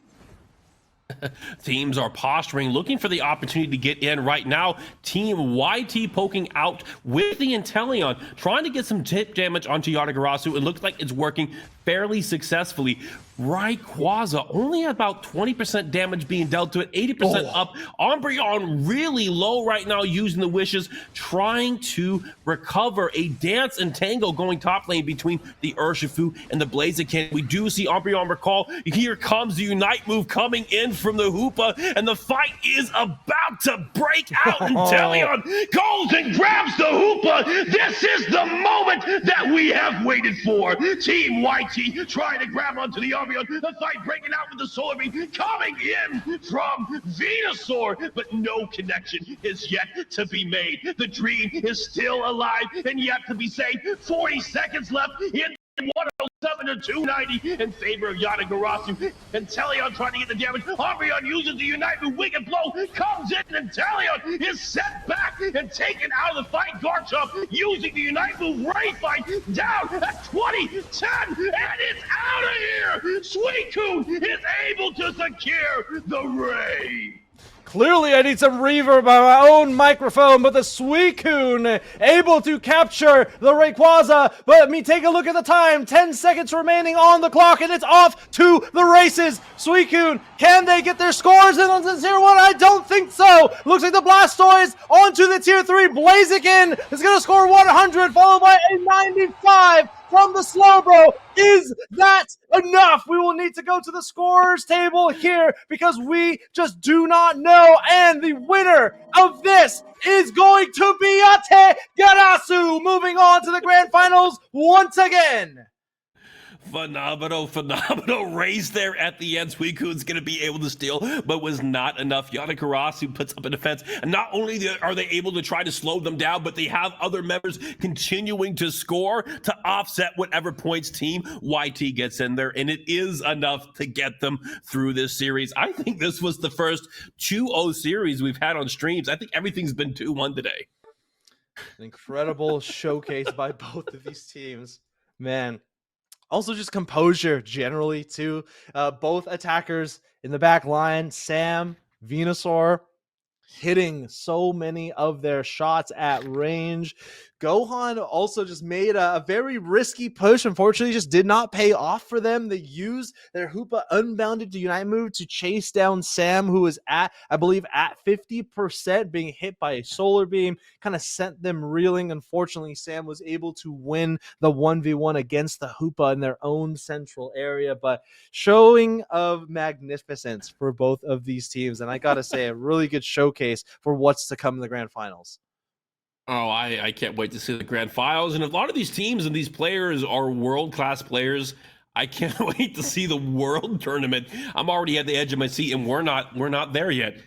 [SPEAKER 2] Teams are posturing, looking for the opportunity to get in right now. Team YT poking out with the Inteleon, trying to get some tip damage onto Yatagarasu. It looks like it's working fairly successfully. Rayquaza only about 20% damage being dealt to it, 80% up. Umbreon really low right now using the wishes, trying to recover a dance and tango going top lane between the Urshifu and the Blaziken. We do see Umbreon recall. Here comes the Unite move coming in from the Hoopa, and the fight is about to break out. Inteleon goes and grabs the Hoopa. This is the moment that we have waited for. Team YT trying to grab onto the Umbreon. The fight breaking out with the Solar Beam coming in from Venusaur, but no connection is yet to be made. The dream is still alive and yet to be saved. 40 seconds left in 107 to 290 in favor of Yatagarasu. Inteleon trying to get the damage. Umbreon uses the Unite move. Wicked Blow comes in, and Inteleon is set back and taken out of the fight. Garchomp using the Unite move. Ray fight down at 20, 10, and it's out of here. Suicune is able to secure the Ray.
[SPEAKER 5] Clearly, I need some reverb on my own microphone, but the Suicune able to capture the Rayquaza. But let me take a look at the time. 10 seconds remaining on the clock, and it's off to the races. Suicune, can they get their scores in on Tier 1? I don't think so. Looks like the Blastoise onto the Tier 3. Blaziken is going to score 100, followed by a 95 from the Slowbro. Is that enough? We will need to go to the scorers table here because we just do not know. And the winner of this is going to be Yatagarasu, moving on to the grand finals once again.
[SPEAKER 2] Phenomenal raise there at the end. Suikun's going to be able to steal, but was not enough. Yatagarasu puts up a defense, and not only are they able to try to slow them down, but they have other members continuing to score to offset whatever points Team YT gets in there, and it is enough to get them through this series. I think this was the first 2-0 series we've had on streams. I think everything's been 2-1 today.
[SPEAKER 5] An incredible showcase by both of these teams, man. Also, just composure generally, too. Both attackers in the back line, Sam, Venusaur, hitting so many of their shots at range. Gohan also just made a very risky push. Unfortunately, just did not pay off for them. They used their Hoopa Unbounded to Unite move to chase down Sam, who was at, I believe, at 50%, being hit by a solar beam. Kind of sent them reeling. Unfortunately, Sam was able to win the 1v1 against the Hoopa in their own central area. But showing of magnificence for both of these teams. And I got to say, a really good showcase for what's to come in the grand finals.
[SPEAKER 2] Oh, I can't wait to see the grand finals. And a lot of these teams and these players are world-class players. I can't wait to see the world tournament. I'm already at the edge of my seat, and we're not there yet.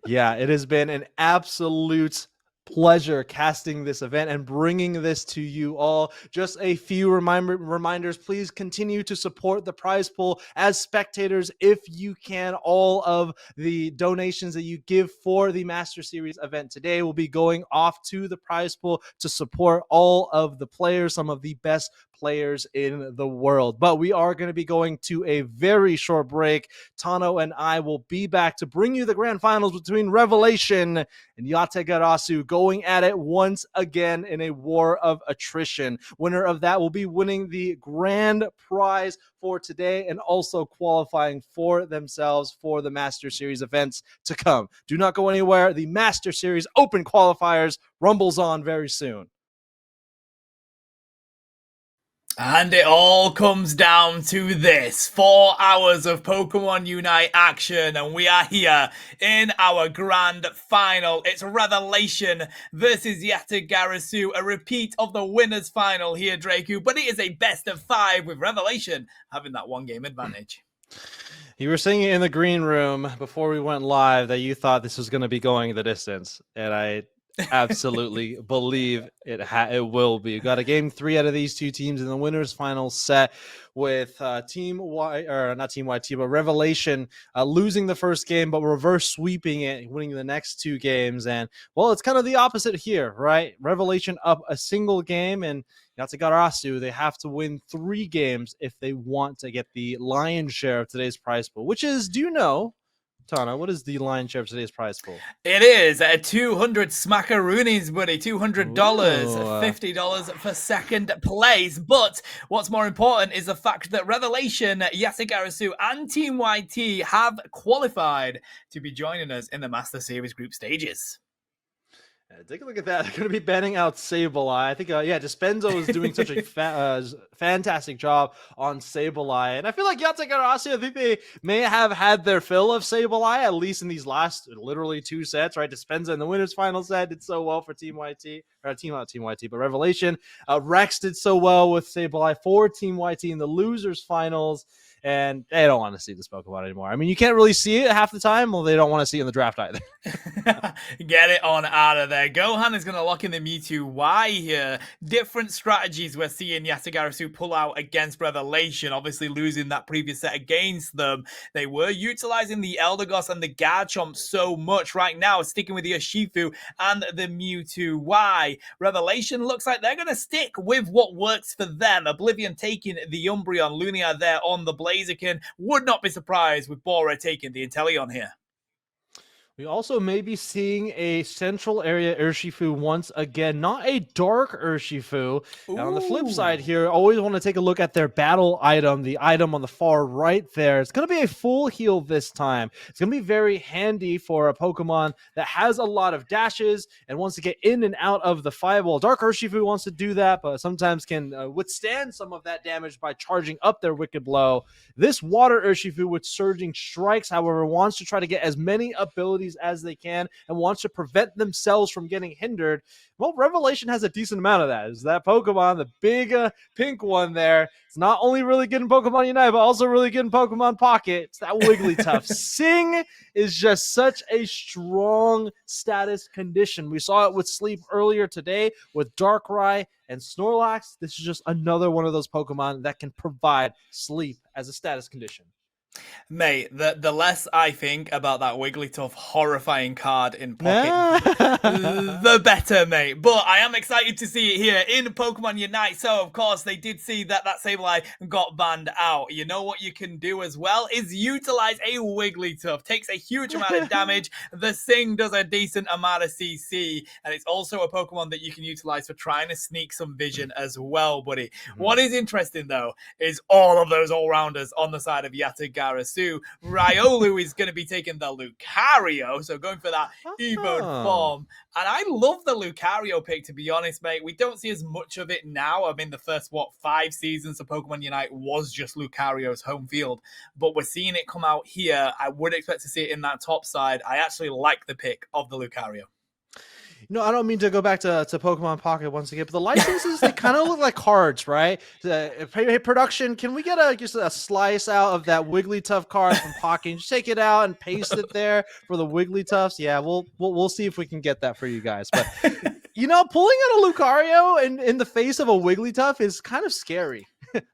[SPEAKER 5] Yeah, it has been an absolute pleasure casting this event and bringing this to you all. Just a few reminders. Please continue to support the prize pool as spectators if you can. All of the donations that you give for the Master Series event today will be going off to the prize pool to support all of the players, some of the best players in the world. But we are going to be going to a very short break. Tano and I will be back to bring you the grand finals between Revelation and Yatagarasu, going at it once again in a war of attrition. Winner of that will be winning the grand prize for today and also qualifying for themselves for the Master Series events to come. Do not go anywhere. The Master Series Open Qualifiers rumbles on very soon.
[SPEAKER 1] And it all comes down to this. 4 hours of Pokemon Unite action, and we are here in our grand final. It's Revelation versus Yatagarasu, a repeat of the winners final here, Draku, but it is a best of 5 with Revelation having that 1-game advantage.
[SPEAKER 5] You were saying in the green room before we went live that you thought this was going to be going the distance, and I absolutely believe it will be. Got a game 3 out of these two teams in the winners final set with Team Y, or not Team YT, but Revelation losing the first game, but reverse sweeping it, winning the next 2 games. And well, it's kind of the opposite here, right? Revelation up a single game, and Yatagarasu, they have to win 3 games if they want to get the lion's share of today's prize pool, which is, do you know, Tana, what is the lion's share of today's prize pool?
[SPEAKER 1] It is 200 smackaroonies, buddy. $200, $50 for second place. But what's more important is the fact that Revelation, Yatagarasu, and Team YT have qualified to be joining us in the Master Series group stages.
[SPEAKER 5] Take a look at that. They're going to be banning out Sableye. I think, Dispenzo is doing such a fantastic job on Sableye. And I feel like Yatagarasu, I think they may have had their fill of Sableye, at least in these last literally 2 sets, right? Dispenza in the winners final set did so well for Team YT, or not Team YT, but Revelation. Rex did so well with Sableye for Team YT in the losers finals. And they don't want to see this Pokemon anymore. I mean, you can't really see it half the time. Well, they don't want to see it in the draft either.
[SPEAKER 1] Get it on out of there. Gohan is going to lock in the Mewtwo Y here. Different strategies we're seeing Yatagarasu pull out against Revelation. Obviously losing that previous set against them. They were utilizing the Eldegoss and the Garchomp so much right now, sticking with the Urshifu and the Mewtwo Y. Revelation looks like they're going to stick with what works for them. Oblivion taking the Umbreon, Lunia there on the Blaziken. Would not be surprised with Bora taking the Inteleon here.
[SPEAKER 5] We also may be seeing a central area Urshifu once again, not a dark Urshifu. And on the flip side here, always want to take a look at their battle item, the item on the far right there. It's going to be a full heal this time. It's going to be very handy for a Pokemon that has a lot of dashes and wants to get in and out of the fireball. Dark Urshifu wants to do that, but sometimes can withstand some of that damage by charging up their Wicked Blow. This Water Urshifu with Surging Strikes, however, wants to try to get as many abilities opportunities as they can and wants to prevent themselves from getting hindered. Well, Revelation has a decent amount of that. Is that Pokemon, the big pink one there? It's not only really good in Pokemon Unite, but also really good in Pokemon Pocket. It's that Wigglytuff. Sing is just such a strong status condition. We saw it with Sleep earlier today with Darkrai and Snorlax. This is just another one of those Pokemon that can provide Sleep as a status condition.
[SPEAKER 1] Mate, the less I think about that Wigglytuff horrifying card in Pocket, the better, mate. But I am excited to see it here in Pokemon Unite. So, of course, they did see that Sableye got banned out. You know what you can do as well is utilize a Wigglytuff. Takes a huge amount of damage. The Sing does a decent amount of CC. And it's also a Pokemon that you can utilize for trying to sneak some vision as well, buddy. What is interesting, though, is all of those all-rounders on the side of Yatagarasu. Riolu is going to be taking the Lucario, so going for that Evo form. And I love the Lucario pick, to be honest, mate. We don't see as much of it now. I mean, the first, 5 seasons of Pokemon Unite was just Lucario's home field. But we're seeing it come out here. I would expect to see it in that top side. I actually like the pick of the Lucario.
[SPEAKER 5] No, I don't mean to go back to Pokemon Pocket once again, but the licenses, they kind of look like cards, right? Hey, production, can we get just a slice out of that Wigglytuff card from Pocket and just take it out and paste it there for the Wigglytuffs? Yeah, we'll see if we can get that for you guys. But, pulling out a Lucario in the face of a Wigglytuff is kind of scary.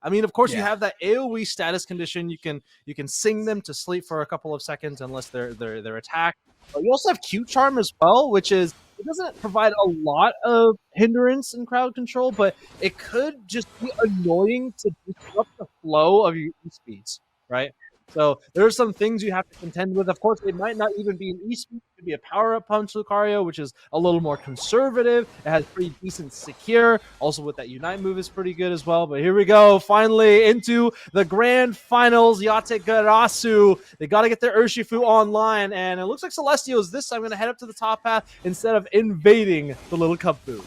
[SPEAKER 5] I mean, of course, you have that AoE status condition. You can sing them to sleep for a couple of seconds unless they're attacked. But you also have Q-Charm as well, which is, it doesn't provide a lot of hindrance in crowd control, but it could just be annoying to disrupt the flow of your E-speeds, right? So there are some things you have to contend with. Of course, it might not even be an E-speed. It could be a power-up punch Lucario, which is a little more conservative. It has pretty decent secure. Also with that Unite move is pretty good as well. But here we go, finally into the grand finals. Yatagarasu. They got to get their Urshifu online. And it looks like Celestial is this time going to head up to the top path instead of invading the little Cup Food.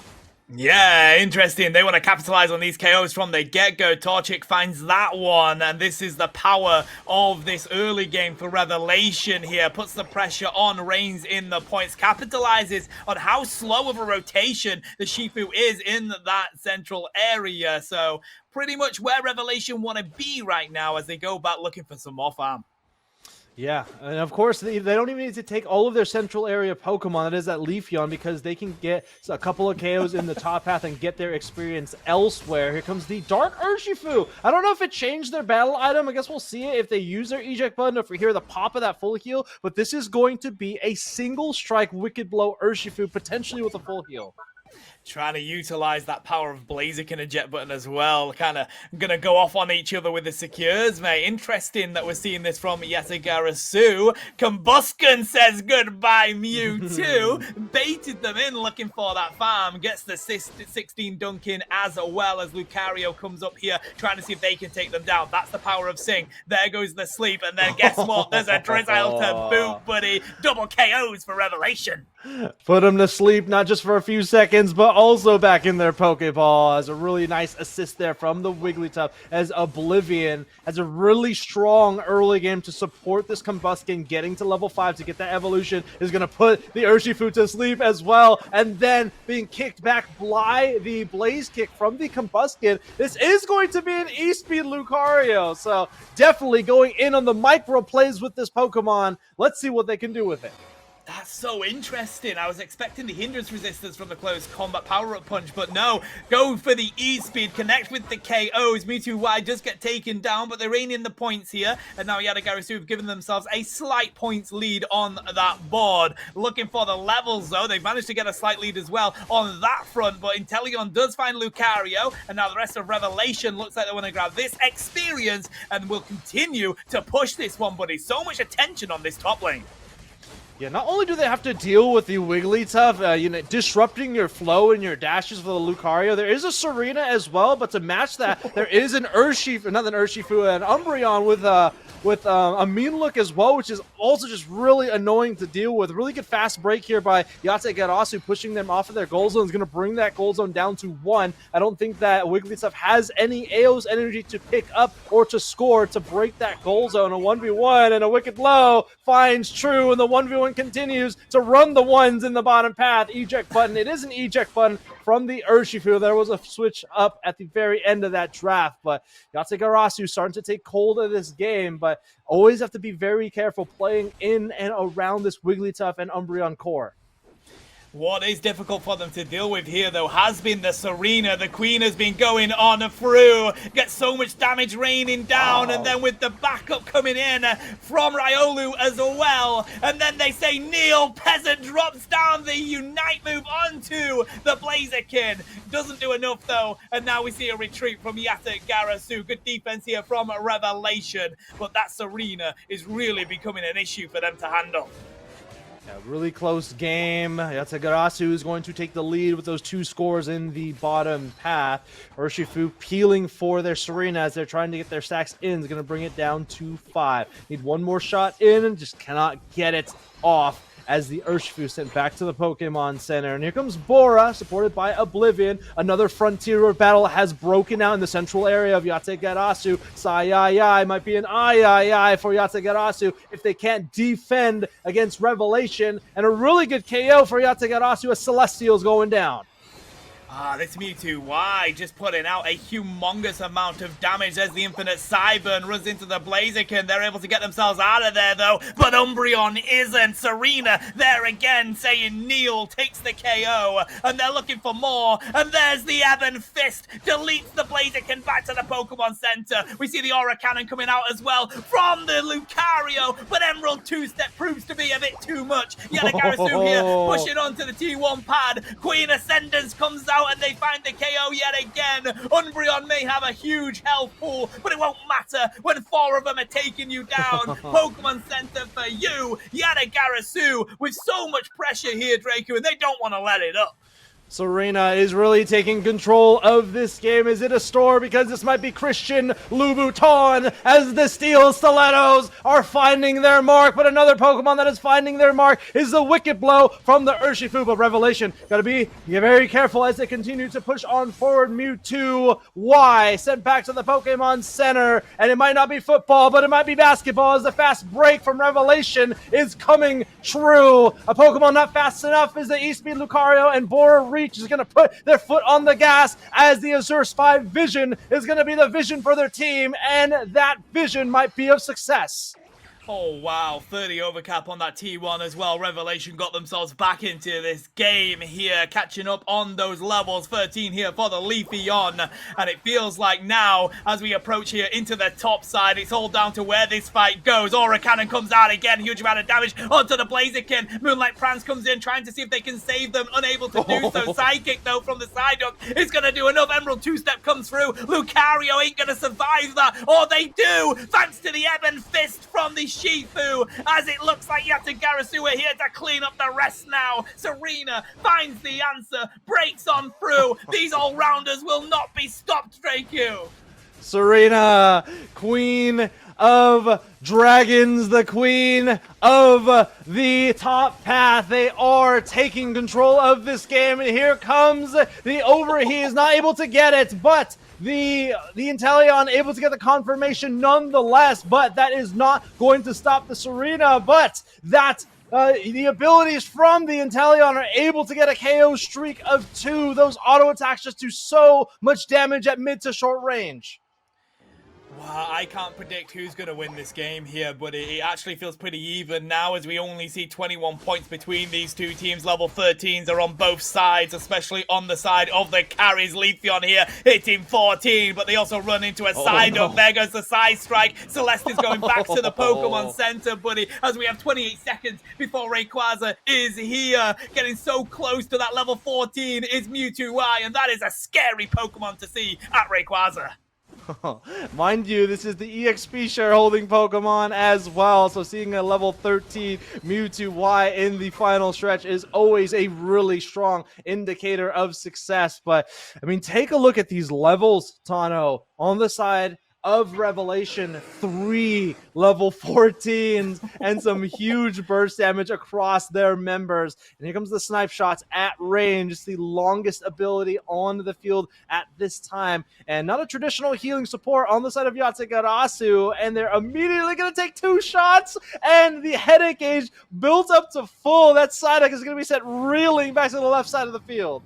[SPEAKER 1] Yeah, interesting. They want to capitalize on these KOs from the get-go. Torchic finds that one, and this is the power of this early game for Revelation here. Puts the pressure on, reins in the points, capitalizes on how slow of a rotation the Shifu is in that central area. So pretty much where Revelation want to be right now as they go back looking for some more farm.
[SPEAKER 5] Yeah, and of course, they don't even need to take all of their central area Pokemon, that is that Leafeon, because they can get a couple of KOs in the top path and get their experience elsewhere. Here comes the Dark Urshifu. I don't know if it changed their battle item. I guess we'll see it if they use their eject button, if we hear the pop of that full heal, but this is going to be a single strike Wicked Blow Urshifu, potentially with a full heal.
[SPEAKER 1] Trying to utilize that power of Blaziken eject button as well. Kind of going to go off on each other with the secures, mate. Interesting that we're seeing this from Yatagarasu. Combusken says goodbye, Mewtwo. Baited them in looking for that farm. Gets the 16 dunk in as well as Lucario comes up here trying to see if they can take them down. That's the power of Sing. There goes the sleep. And then guess what? There's a Drizzile to boot, buddy. Double KOs for Revelation.
[SPEAKER 5] Put them to sleep, not just for a few seconds, but also back in their Pokeball. As a really nice assist there from the Wigglytuff, as Oblivion has a really strong early game to support this Combusken getting to level 5 to get that evolution, is going to put the Urshifu to sleep as well, and then being kicked back by the Blaze Kick from the Combusken. This is going to be an E-Speed Lucario, so definitely going in on the micro plays with this Pokemon. Let's see what they can do with it.
[SPEAKER 1] That's so interesting. I was expecting the hindrance resistance from the close combat power-up punch, but no. Go for the E-speed, connect with the KOs. Mewtwo Y does get taken down, but they're reining the points here. And now Yatagarasu have given themselves a slight points lead on that board. Looking for the levels, though. They've managed to get a slight lead as well on that front, but Inteleon does find Lucario, and now the rest of Revelation looks like they want to grab this experience and will continue to push this one, buddy. So much attention on this top lane.
[SPEAKER 5] Yeah, not only do they have to deal with the Wigglytuff, disrupting your flow and your dashes for the Lucario, there is a Serena as well, but to match that, there is an Urshifu, not an Urshifu, an Umbreon with with a mean look as well, which is also just really annoying to deal with. Really good fast break here by Yate Garasu, pushing them off of their goal zone. Is going to bring that goal zone down to 1. I don't think that Wigglytuff has any AO's energy to pick up or to score to break that goal zone. A 1v1 and a wicked low finds True, and the 1v1 continues to run the ones in the bottom path. Eject button. It is an eject button from the Urshifu. There was a switch up at the very end of that draft, but Yate Garasu starting to take hold of this game, but always have to be very careful playing in and around this Wigglytuff and Umbreon core.
[SPEAKER 1] What is difficult for them to deal with here, though, has been the Serena. The Queen has been going on through, gets so much damage raining down, and then with the backup coming in from Riolu as well. And then they say Neil Peasant drops down the Unite move onto the Blaziken. Doesn't do enough, though, and now we see a retreat from Yate Garasu. Good defense here from Revelation, but that Serena is really becoming an issue for them to handle.
[SPEAKER 5] Yeah, really close game. Yate Garasu is going to take the lead with those 2 scores in the bottom path. Urshifu peeling for their Serena as they're trying to get their stacks in. Is going to bring it down to 5. Need one more shot in and just cannot get it off as the Urshifu sent back to the Pokemon Center. And here comes Bora, supported by Oblivion. Another Frontier battle has broken out in the central area of Yate Garasu. Sai might be an I for Yate Garasu if they can't defend against Revelation. And a really good KO for Yate Garasu as Celestial's going down.
[SPEAKER 1] This Mewtwo Y just putting out a humongous amount of damage as the Infinite Cyburn runs into the Blaziken. They're able to get themselves out of there, though, but Umbreon isn't. Serena there again saying Neil takes the KO, and they're looking for more, and there's the Ebon Fist, deletes the Blaziken back to the Pokemon Center. We see the Aura Cannon coming out as well from the Lucario, but Emerald Two-Step proves to be a bit too much. Yatagarasu here pushing onto the T1 pad. Queen Ascendance comes out, and they find the KO yet again. Umbreon may have a huge health pool, but it won't matter when 4 of them are taking you down. Pokemon Center for you, Yate Garasu, with so much pressure here, Draco, and they don't want to let it up.
[SPEAKER 5] Serena is really taking control of this game. Is it a store? Because this might be Christian Louboutin as the Steel Stilettos are finding their mark. But another Pokemon that is finding their mark is the Wicked Blow from the Urshifu. But Revelation gotta be very careful as they continue to push on forward. Mewtwo Y sent back to the Pokemon Center. And it might not be football, but it might be basketball as the fast break from Revelation is coming true. A Pokemon not fast enough is the E-Speed Lucario, and Bora Reach is going to put their foot on the gas as the Azure Spy Vision is going to be the vision for their team, and that vision might be of success.
[SPEAKER 1] Oh, wow. 30 overcap on that T1 as well. Revelation got themselves back into this game here, catching up on those levels. 13 here for the Leafeon. And it feels like now, as we approach here into the top side, it's all down to where this fight goes. Aura Cannon comes out again. Huge amount of damage onto the Blaziken. Moonlight Prance comes in, trying to see if they can save them. Unable to do so. Psychic, though, from the side hook is going to do enough. Emerald Two-Step comes through. Lucario ain't going to survive that. Or they do, thanks to the Ebon Fist from the Shifu, as it looks like Yate Garasu are here to clean up the rest now. Serena finds the answer, breaks on through. These all-rounders will not be stopped, Draku.
[SPEAKER 5] Serena, Queen of Dragons, the Queen of the top path. They are taking control of this game, and here comes the overheat. Is not able to get it, but the Inteleon able to get the confirmation nonetheless, but that is not going to stop the Serena, but that the abilities from the Inteleon are able to get a KO streak of 2. Those auto attacks just do so much damage at mid to short range.
[SPEAKER 1] Wow, I can't predict who's going to win this game here, but it actually feels pretty even now as we only see 21 points between these two teams. Level 13s are on both sides, especially on the side of the carries. Leafeon here hitting 14, but they also run into a side up. There goes the side strike. Celeste is going back to the Pokemon Center, buddy, as we have 28 seconds before Rayquaza is here. Getting so close to that level 14 is Mewtwo Y, and that is a scary Pokemon to see at Rayquaza.
[SPEAKER 5] Mind you, this is the EXP share holding Pokemon as well, so seeing a level 13 Mewtwo Y in the final stretch is always a really strong indicator of success. But, I mean, take a look at these levels, Tano, on the side of Revelation, 3 level 14s, and some huge burst damage across their members. And here comes the snipe shots at range. It's the longest ability on the field at this time. And not a traditional healing support on the side of Yatagarasu. And they're immediately going to take 2 shots. And the headache gauge built up to full. That Psyduck is going to be set reeling back to the left side of the field.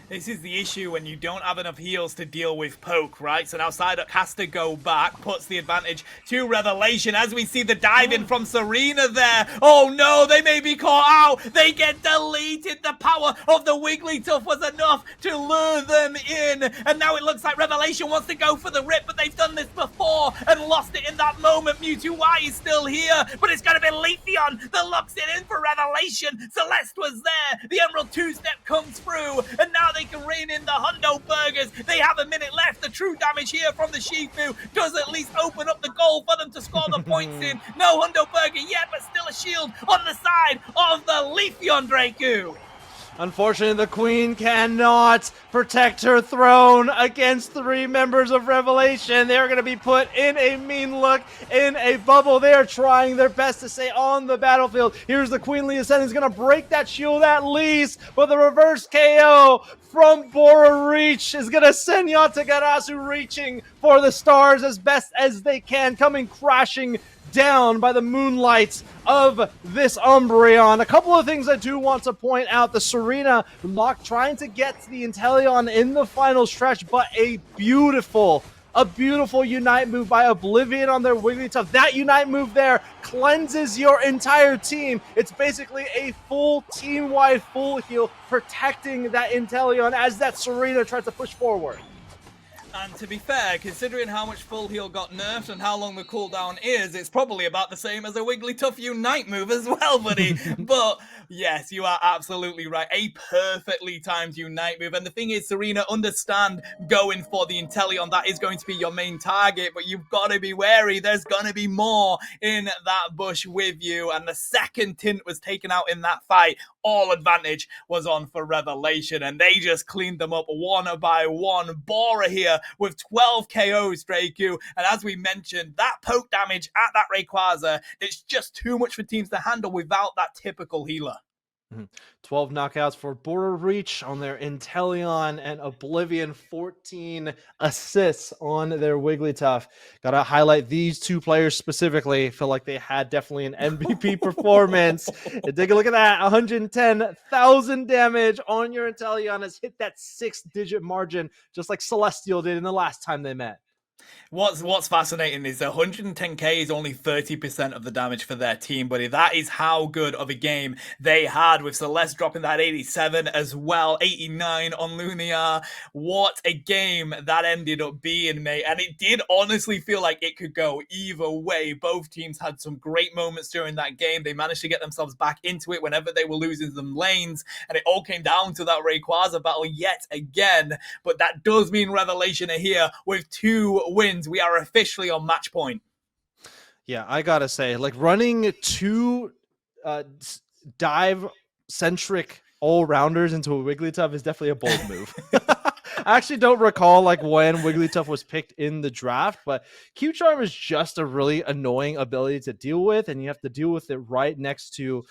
[SPEAKER 1] This is the issue when you don't have enough heals to deal with poke, right? So now Psyduck has to go back, puts the advantage to Revelation as we see the dive in from Serena there. Oh no, they may be caught out. They get deleted. The power of the Wigglytuff was enough to lure them in. And now it looks like Revelation wants to go for the rip, but they've done this before and lost it in that moment. Mewtwo Y is still here, but it's going to be Leafeon that locks it in for Revelation. Celeste was there. The Emerald 2-step comes through, and now they can rein in the Hundo Burgers. They have a minute left. The true damage here from the Shifu does at least open up the goal for them to score the points in. No Hundo Burger yet, but still a shield on the side of the Leafeon Dracu.
[SPEAKER 5] Unfortunately, the Queen cannot protect her throne against 3 members of Revelation. They're going to be put in a mean look, in a bubble. They are trying their best to stay on the battlefield. Here's the Queenly Ascent. He's going to break that shield at least, but the reverse KO from Bora Reach is going to send Yatagarasu reaching for the stars as best as they can, coming crashing down by the moonlight of this Umbreon. A couple of things I do want to point out. The Serena lock trying to get to the Inteleon in the final stretch, but a beautiful Unite move by Oblivion on their Wigglytuff. That Unite move there cleanses your entire team. It's basically a full team-wide full heal, protecting that Inteleon as that Serena tries to push forward.
[SPEAKER 1] And to be fair, considering how much full heal got nerfed and how long the cooldown is, it's probably about the same as a Wigglytuff Unite move as well, buddy. But yes, you are absolutely right. A perfectly timed Unite move. And the thing is, Serena, understand going for the Inteleon. That is going to be your main target, but you've got to be wary. There's going to be more in that bush with you. And the second tint was taken out in that fight. All advantage was on for Revelation, and they just cleaned them up one by one. Bora here with 12 KOs, Dracu, and as we mentioned, that poke damage at that Rayquaza, it's just too much for teams to handle without that typical healer.
[SPEAKER 5] 12 knockouts for Bora Reach on their Inteleon, and Oblivion 14 assists on their Wigglytuff. Gotta highlight these 2 players specifically. Feel like they had definitely an MVP performance. And take a look at that. 110,000 damage on your Inteleon has hit that 6-digit margin, just like Celestial did in the last time they met.
[SPEAKER 1] What's fascinating is 110k is only 30% of the damage for their team, buddy. That is how good of a game they had, with Celeste dropping that 87 as well, 89 on Lunia. What a game that ended up being, mate. And it did honestly feel like it could go either way. Both teams had some great moments during that game. They managed to get themselves back into it whenever they were losing some lanes, and it all came down to that Rayquaza battle yet again. But that does mean Revelation are here with 2 wins. We are officially on match point.
[SPEAKER 5] Yeah, I gotta say, like, running 2 dive-centric all-rounders into a Wigglytuff is definitely a bold move. I actually don't recall like when Wigglytuff was picked in the draft, but Q-Charm is just a really annoying ability to deal with, and you have to deal with it right next to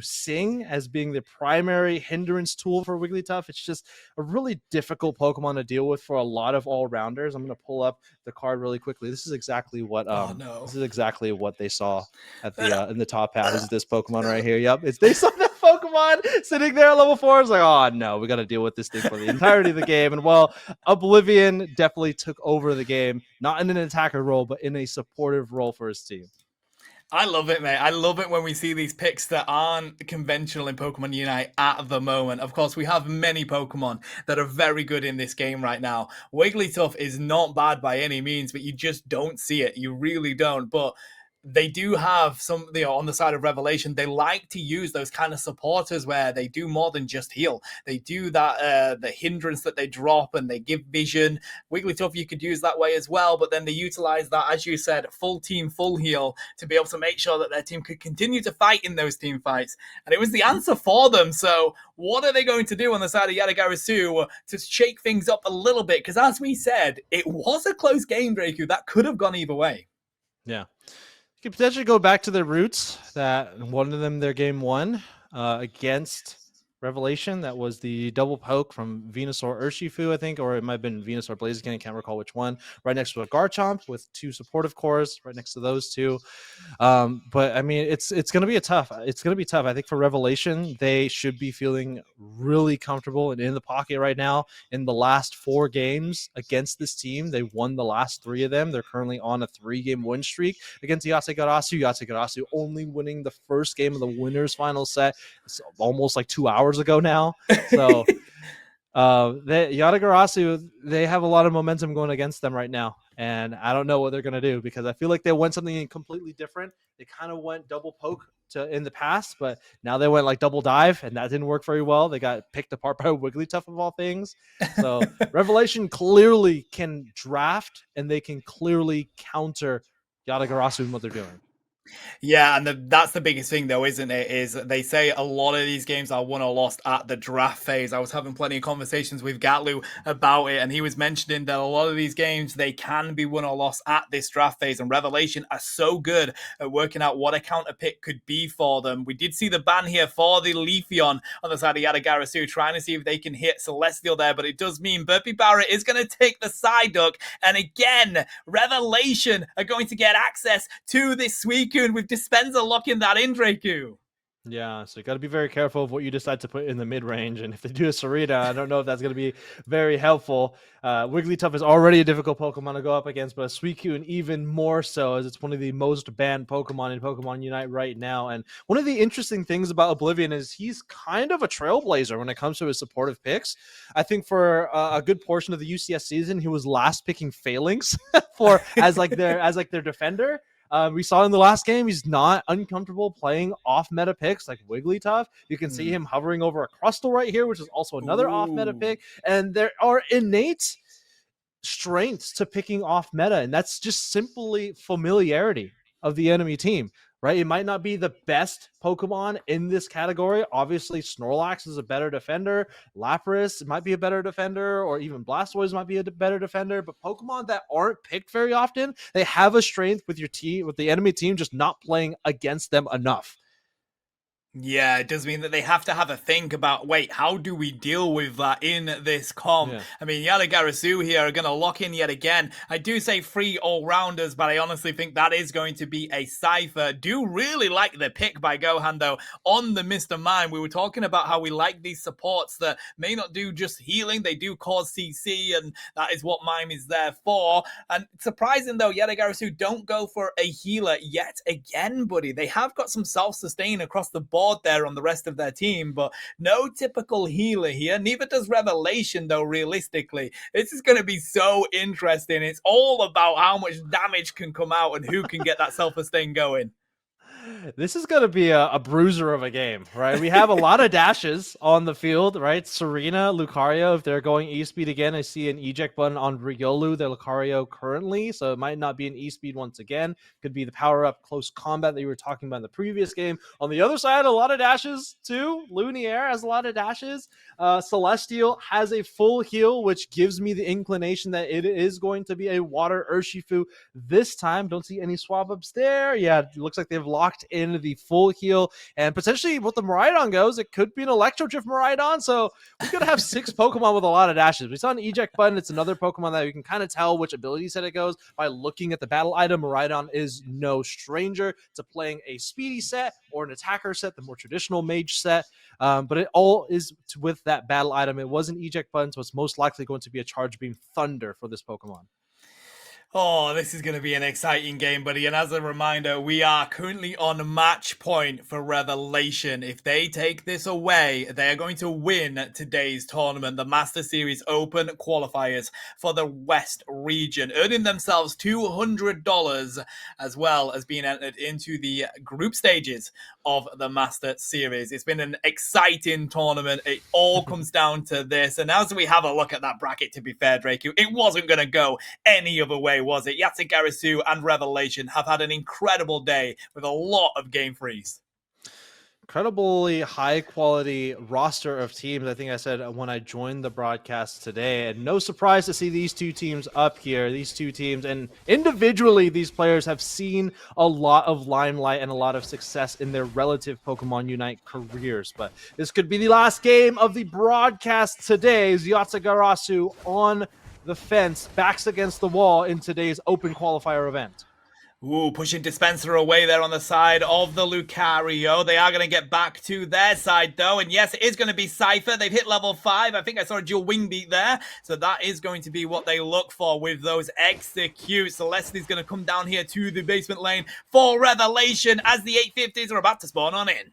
[SPEAKER 5] Sing as being the primary hindrance tool for Wigglytuff. It's just a really difficult Pokemon to deal with for a lot of all-rounders. I'm going to pull up the card really quickly. This is exactly what this is exactly what they saw at the in the top half. This is this Pokemon right here. Yep, they saw that Pokemon sitting there at level 4. It's like, oh no, we got to deal with this thing for the entirety of the game. And well, Oblivion definitely took over the game, not in an attacker role, but in a supportive role for his team.
[SPEAKER 1] I love it, mate. I love it when we see these picks that aren't conventional in Pokemon Unite at the moment. Of course, we have many Pokemon that are very good in this game right now. Wigglytuff is not bad by any means, but you just don't see it. You really don't. But they do have some, on the side of Revelation, they like to use those kind of supporters where they do more than just heal. They do that, the hindrance that they drop, and they give vision. Wigglytuff you could use that way as well, but then they utilize that, as you said, full team, full heal to be able to make sure that their team could continue to fight in those team fights. And it was the answer for them. So what are they going to do on the side of Yatagarasu to shake things up a little bit? Because as we said, it was a close game, Draku. That could have gone either way.
[SPEAKER 5] Yeah. You could potentially go back to their roots. That one of them, their game one against Revelation. That was the double poke from Venusaur Urshifu, I think, or it might have been Venusaur Blaziken. I can't recall which one. Right next to a Garchomp with 2 supportive cores. Right next to those 2. But I mean, it's going to be tough. It's going to be tough. I think for Revelation, they should be feeling really comfortable and in the pocket right now. In the last 4 games against this team, they won the last 3 of them. They're currently on a 3-game win streak against Yatagarasu. Yatagarasu only winning the first game of the winners final set. It's almost like 2 hours ago now. So Yatagarasu, they have a lot of momentum going against them right now. And I don't know what they're going to do, because I feel like they went something completely different. They kind of went double poke in the past, but now they went like double dive, and that didn't work very well. They got picked apart by Wigglytuff of all things. So Revelation clearly can draft, and they can clearly counter Yatagarasu and what they're doing.
[SPEAKER 1] Yeah, and that's the biggest thing, though, isn't it? Is they say a lot of these games are won or lost at the draft phase. I was having plenty of conversations with Gatlu about it, and he was mentioning that a lot of these games, they can be won or lost at this draft phase, and Revelation are so good at working out what a counter pick could be for them. We did see the ban here for the Leafeon on the side of Yatagarasu, trying to see if they can hit Celestial there, but it does mean Burpee Barrett is going to take the Psyduck, and again, Revelation are going to get access to this Suicune with Dispenser locking that in, Draku.
[SPEAKER 5] Yeah, so you got to be very careful of what you decide to put in the mid-range. And if they do a Sarita, I don't know if that's going to be very helpful. Wigglytuff is already a difficult Pokemon to go up against, but Suicune even more so, as it's one of the most banned Pokemon in Pokemon Unite right now. And one of the interesting things about Oblivion is he's kind of a trailblazer when it comes to his supportive picks. I think for a good portion of the UCS season, he was last picking Phalanx for as their defender. We saw in the last game, he's not uncomfortable playing off-meta picks like Wigglytuff. You can see him hovering over a Crustle right here, which is also another off-meta pick. And there are innate strengths to picking off-meta, and that's just simply familiarity of the enemy team, right? It might not be the best Pokemon in this category. Obviously, Snorlax is a better defender. Lapras might be a better defender, or even Blastoise might be a better defender. But Pokemon that aren't picked very often, they have a strength with your team, with the enemy team, just not playing against them enough.
[SPEAKER 1] Yeah, it does mean that they have to have a think about, wait, how do we deal with that in this comp? Yeah. I mean, Yatagarasu here are going to lock in yet again. I do say 3 all-rounders, but I honestly think that is going to be a Cypher. Do really like the pick by Gohan, though, on the Mr. Mime. We were talking about how we like these supports that may not do just healing, they do cause CC, and that is what Mime is there for. And surprising, though, Yatagarasu don't go for a healer yet again, buddy. They have got some self-sustain across the board there on the rest of their team, but no typical healer here. Neither does Revelation, though, realistically. This is going to be so interesting. It's all about how much damage can come out and who can get that self-sustain going.
[SPEAKER 5] This is going to be a bruiser of a game, right? We have a lot of dashes on the field, right? Serena, Lucario, if they're going E-Speed again, I see an eject button on Riolu, their Lucario currently, so it might not be an E-Speed once again. Could be the power-up close combat that you were talking about in the previous game. On the other side, a lot of dashes too. Lunier has a lot of dashes. Celestial has a full heal, which gives me the inclination that it is going to be a Water Urshifu this time. Don't see any swap-ups there. Yeah, it looks like they've locked in the full heal, and potentially what the Miraidon goes, it could be an Electro Drift Miraidon, so we could have 6 Pokemon with a lot of dashes. We saw an eject button. It's another Pokemon that you can kind of tell which ability set it goes by looking at the battle item. Miraidon is no stranger to playing a speedy set or an attacker set, the more traditional mage set, but it all is with that battle item. It was an eject button, so it's most likely going to be a Charge Beam Thunder for this Pokemon.
[SPEAKER 1] Oh, this is going to be an exciting game, buddy. And as a reminder, we are currently on match point for Revelation. If they take this away, they are going to win today's tournament, the Master Series Open Qualifiers for the West region, earning themselves $200 as well as being entered into the group stages of the Master Series. It's been an exciting tournament. It all comes down to this. And as we have a look at that bracket, to be fair, Drake, it wasn't going to go any other way, was it? Yatsik Garisu and Revelation have had an incredible day with a lot of game frees.
[SPEAKER 5] Incredibly high quality roster of teams. I think I said when I joined the broadcast today, and no surprise to see these two teams up here. These two teams, and individually, these players have seen a lot of limelight and a lot of success in their relative Pokemon Unite careers. But this could be the last game of the broadcast today. Yatsik Garasu on the fence, backs against the wall in today's open qualifier event.
[SPEAKER 1] Ooh, pushing Dispenser away there on the side of the Lucario. They are going to get back to their side, though. And yes, it is going to be Cypher. They've hit level 5. I think I saw a dual wing beat there. So that is going to be what they look for with those executes. Celesti's going to come down here to the basement lane for Revelation as the 850s are about to spawn on in.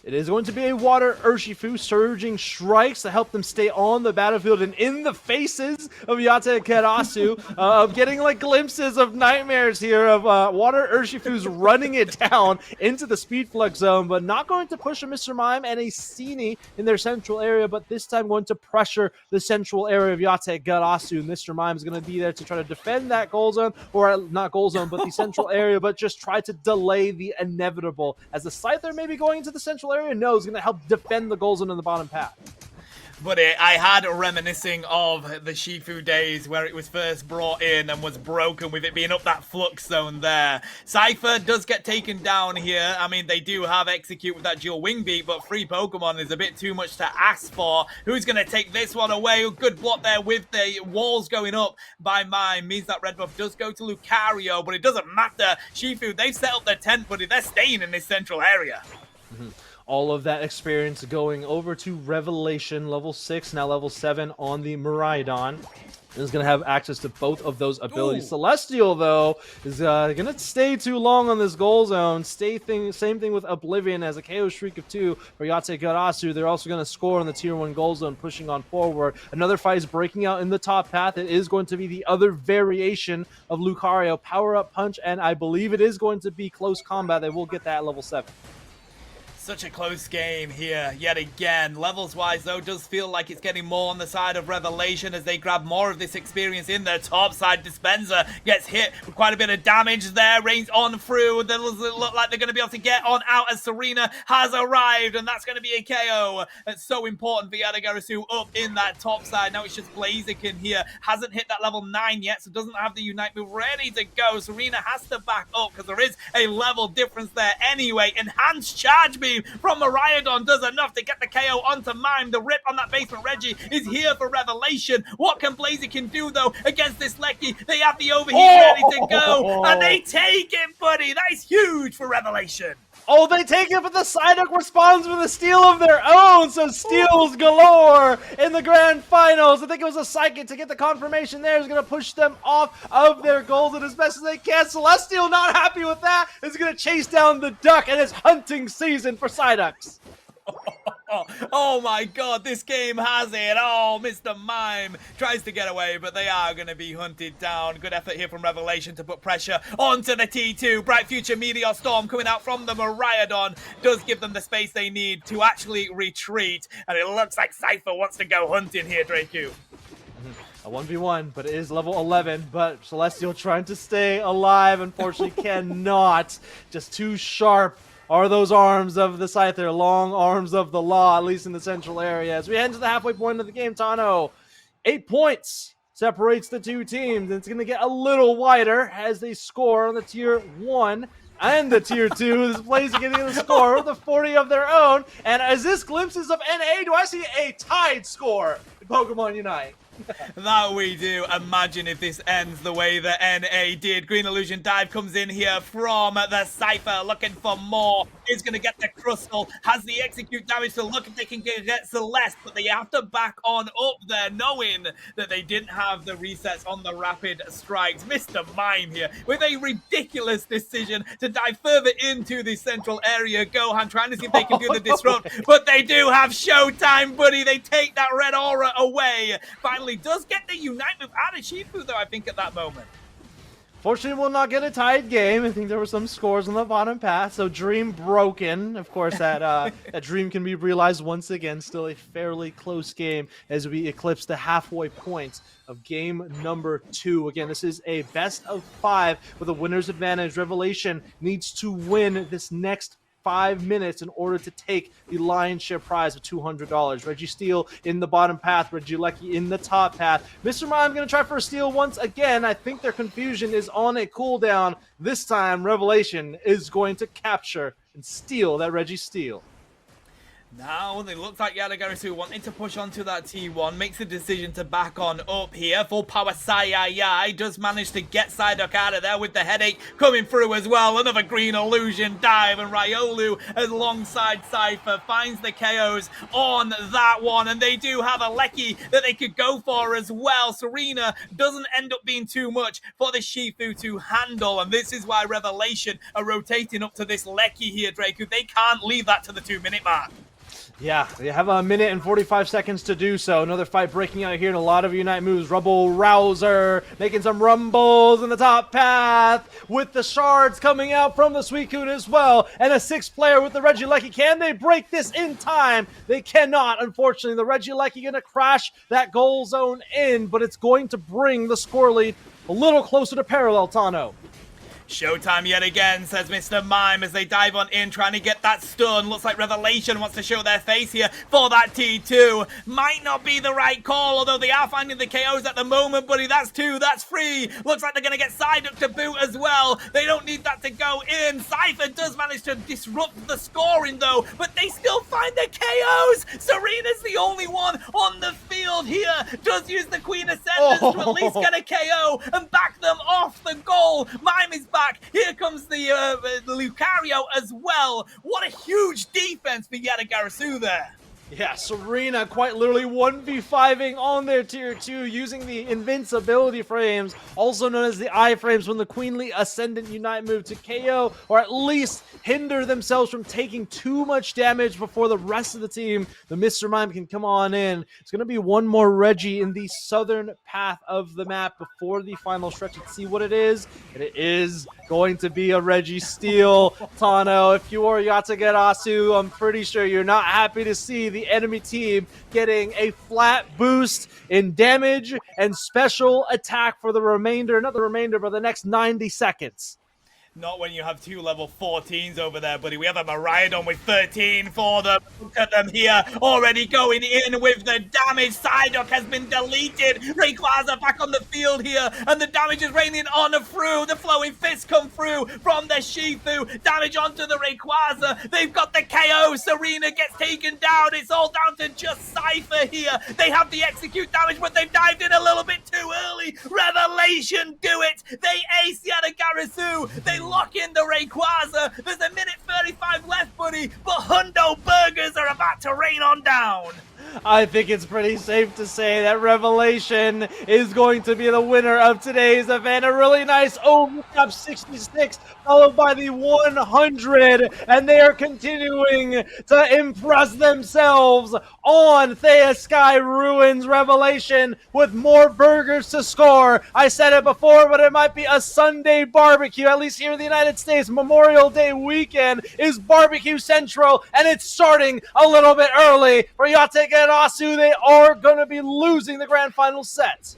[SPEAKER 5] It is going to be a Water Urshifu, surging strikes to help them stay on the battlefield and in the faces of Yatsik Garasu. Getting like glimpses of nightmares here of Water Urshifu's running it down into the Speed Flux zone, but not going to push a Mr. Mime and a Sini in their central area, but this time going to pressure the central area of Yatsik Garasu. Mr. Mime is going to be there to try to defend that goal zone, or not goal zone, but the central area, but just try to delay the inevitable. As the Scyther may be going into the central area, no, is going to help defend the goal zone in the bottom path.
[SPEAKER 1] But I had reminiscing of the Shifu days where it was first brought in and was broken with it being up that flux zone there. Cypher does get taken down here. I mean, they do have Execute with that dual wing beat, but free Pokemon is a bit too much to ask for. Who's going to take this one away? Good block there with the walls going up by Mime. Means that red buff does go to Lucario, but it doesn't matter. Shifu, they've set up their tent, buddy. They're staying in this central area.
[SPEAKER 5] Mm-hmm. All of that experience going over to Revelation, level 6, now level 7 on the Miraidon. Is going to have access to both of those abilities. Ooh. Celestial, though, is going to stay too long on this goal zone. Same thing with Oblivion as a KO Shriek of 2 for Yatsik Garasu. They're also going to score on the Tier 1 goal zone, pushing on forward. Another fight is breaking out in the top path. It is going to be the other variation of Lucario, Power Up Punch, and I believe it is going to be close combat. They will get that at level 7.
[SPEAKER 1] Such a close game here yet again. Levels wise though, does feel like it's getting more on the side of Revelation as they grab more of this experience in their top side. Dispenser gets hit with quite a bit of damage there, rains on through. They look like they're going to be able to get on out as Serena has arrived, and that's going to be a KO. It's so important for Yadagarasu up in that top side. Now it's just Blaziken here, hasn't hit that level 9 yet, so doesn't have the Unite move ready to go. Serena has to back up because there is a level difference there anyway. Enhanced Charge Beam from Miraidon does enough to get the KO onto Mime. The rip on that basement Reggie is here for Revelation. What can Blaziken do, though, against this Lecky? They have the overheat ready to go, and they take it, buddy. That is huge for Revelation.
[SPEAKER 5] Oh, they take it, but the Psyduck responds with a steal of their own, so steals galore in the grand finals. I think it was a Psychic to get the confirmation there. Is going to push them off of their goals and as best as they can. Celestial, not happy with that, is going to chase down the Duck, and it's hunting season for Psyducks.
[SPEAKER 1] Oh my god, this game has it. Oh, Mr. Mime tries to get away, but they are going to be hunted down. Good effort here from Revelation to put pressure onto the T2. Bright Future Meteor Storm coming out from the Miraidon does give them the space they need to actually retreat. And it looks like Cypher wants to go hunting here, Draku.
[SPEAKER 5] A 1v1, but it is level 11, but Celestial trying to stay alive, unfortunately cannot. Just too sharp are those arms of the Scyther, long arms of the law, at least in the central area. As we head to the halfway point of the game, Tano, 8 points separates the two teams, and it's going to get a little wider as they score on the Tier 1 and the Tier 2. This plays getting the score with a 40 of their own, and as this glimpses of NA, do I see a tied score in Pokemon Unite?
[SPEAKER 1] That we do. Imagine if this ends the way that NA did. Green Illusion Dive comes in here from the Cypher, looking for more. Is going to get the Crystal, has the execute damage to look if they can get Celeste, but they have to back on up there, knowing that they didn't have the resets on the rapid strikes. Mr. Mime here with a ridiculous decision to dive further into the central area. Gohan trying to see if they can do the disrupt, but they do have Showtime, buddy. They take that red aura away. Finally does get the Unite move out of Shifu, though, I think, at that moment.
[SPEAKER 5] Fortunately, we'll not get a tied game. I think there were some scores on the bottom path, so dream broken. Of course, that dream can be realized once again. Still a fairly close game as we eclipse the halfway point of game number 2. Again, this is a best of 5 with a winner's advantage. Revelation needs to win this next 5 minutes in order to take the lion's share prize of $200. Reggie Steele in the bottom path, Reggie Lecky in the top path. Mr. Mime going to try for a steal once again. I think their confusion is on a cooldown. This time, Revelation is going to capture and steal that Reggie Steele.
[SPEAKER 1] Now, it looks like Yadagarisu wanting to push onto that T1, makes the decision to back on up here. Full power Sayai does manage to get Psyduck out of there with the headache coming through as well. Another Green Illusion Dive, and Ryolu alongside Cypher finds the KOs on that one, and they do have a Lecky that they could go for as well. Serena doesn't end up being too much for the Shifu to handle, and this is why Revelation are rotating up to this Lecky here, Drake, who they can't leave that to the 2-minute mark.
[SPEAKER 5] Yeah, they have a minute and 45 seconds to do so. Another fight breaking out here, and a lot of Unite moves. Rubble Rouser making some rumbles in the top path with the shards coming out from the Suicune as well. And a 6th player with the Regieleki. Can they break this in time? They cannot, unfortunately. The Regieleki going to crash that goal zone in, but it's going to bring the score lead a little closer to parallel, Tano.
[SPEAKER 1] Showtime yet again, says Mr. Mime as they dive on in, trying to get that stun. Looks like Revelation wants to show their face here for that T2. Might not be the right call, although they are finding the KOs at the moment, buddy. That's 2, that's 3. Looks like they're going to get Psyduck to boot as well. They don't need that to go in. Cypher does manage to disrupt the scoring, though, but they still find the KOs. Serena's the only one on the field here. Does use the Queen Ascendant to at least get a KO and back them off the goal. Mime is back. Here comes the Lucario as well. What a huge defense for Yadagarisu there.
[SPEAKER 5] Yeah, Serena quite literally 1v5ing on their tier 2 using the invincibility frames, also known as the I frames, when the Queenly Ascendant Unite move to KO or at least hinder themselves from taking too much damage before the rest of the team, the Mr. Mime, can come on in. It's going to be one more Reggie in the southern path of the map before the final stretch. Let's see what it is. And it is going to be a Reggie Steele. Tano, if you are Yatagarasu, I'm pretty sure you're not happy to see the enemy team getting a flat boost in damage and special attack for the remainder, not the remainder, but the next 90 seconds.
[SPEAKER 1] Not when you have 2 level 14s over there, buddy. We have a Miraidon with 13 for them. Look at them here, already going in with the damage. Psyduck has been deleted. Rayquaza back on the field here, and the damage is raining on through. The flowing fists come through from the Shifu. Damage onto the Rayquaza. They've got the KO. Serena gets taken down. It's all down to just Cypher here. They have the execute damage, but they've dived in a little bit too early. Revelation do it. They ace Yadagarasu. They lock in the Rayquaza. There's a minute 35 left, buddy, but Hundo Burgers are about to rain on down.
[SPEAKER 5] I think it's pretty safe to say that Revelation is going to be the winner of today's event. A really nice overlap 66 followed by the 100, and they are continuing to impress themselves on Thea Sky Ruins Revelation with more burgers to score. I said it before, but it might be a Sunday barbecue, at least here in the United States. Memorial Day weekend is barbecue central, and it's starting a little bit early for Yatagarasu. They are going to be losing the grand final set.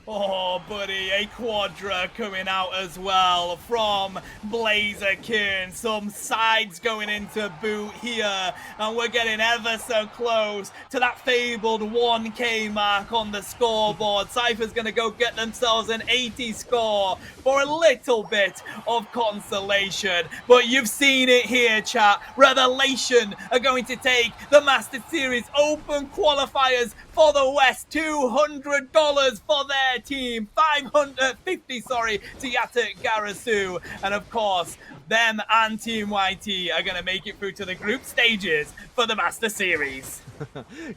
[SPEAKER 1] Oh, buddy, a Quadra coming out as well from Blazerkin. Some sides going into boot here, and we're getting ever so close to that fabled 1K mark on the scoreboard. Cypher's going to go get themselves an 80 score for a little bit of consolation. But you've seen it here, chat. Revelation are going to take the Master Series Open Qualifiers for the West. $200 for their team. 550, to Yata Garasu. And of course, them and Team YT are going to make it through to the group stages for the Master Series.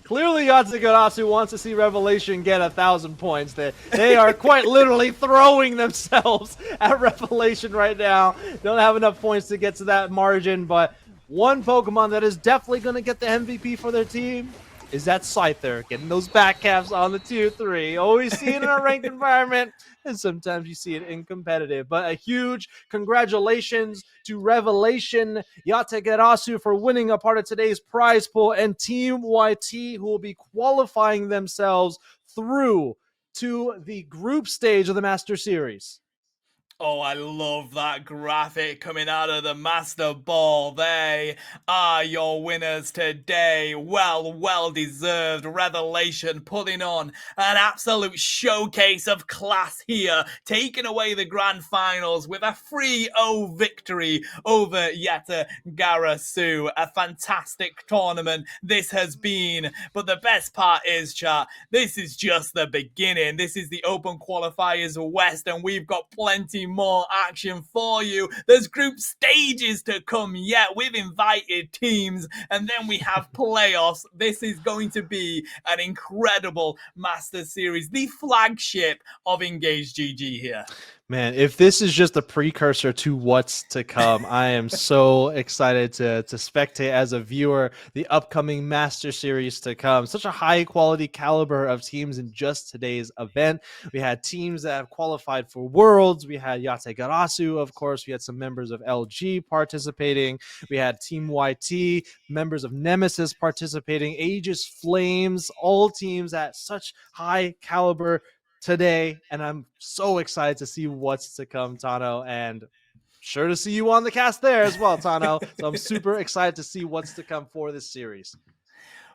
[SPEAKER 5] Clearly, Yatsugarasu wants to see Revelation get 1,000 points. They are quite literally throwing themselves at Revelation right now. Don't have enough points to get to that margin, but one Pokemon that is definitely going to get the MVP for their team is that Scyther, getting those back caps on the tier 3. Always see it in a ranked environment, and sometimes you see it in competitive. But a huge congratulations to Revelation Yategarasu for winning a part of today's prize pool, and Team YT, who will be qualifying themselves through to the group stage of the Master Series.
[SPEAKER 1] Oh, I love that graphic coming out of the Master Ball. They are your winners today. Well deserved. Revelation putting on an absolute showcase of class here, taking away the grand finals with a 3-0 victory over Yata Garasu. A fantastic tournament this has been. But the best part is, chat, this is just the beginning. This is the Open Qualifiers West, and we've got plenty more action for you. There's group stages to come yet. We've invited teams, and then we have playoffs. This is going to be an incredible Master Series, the flagship of INGAGE GG here.
[SPEAKER 5] Man, if this is just a precursor to what's to come, I am so excited to spectate as a viewer the upcoming Master Series to come. Such a high quality caliber of teams in just today's event. We had teams that have qualified for Worlds. We had Yate Garasu, of course. We had some members of LG participating. We had Team YT, members of Nemesis participating, Aegis Flames, all teams at such high caliber today, and I'm so excited to see what's to come, Tano, and sure to see you on the cast there as well, Tano. So I'm super excited to see what's to come for this series.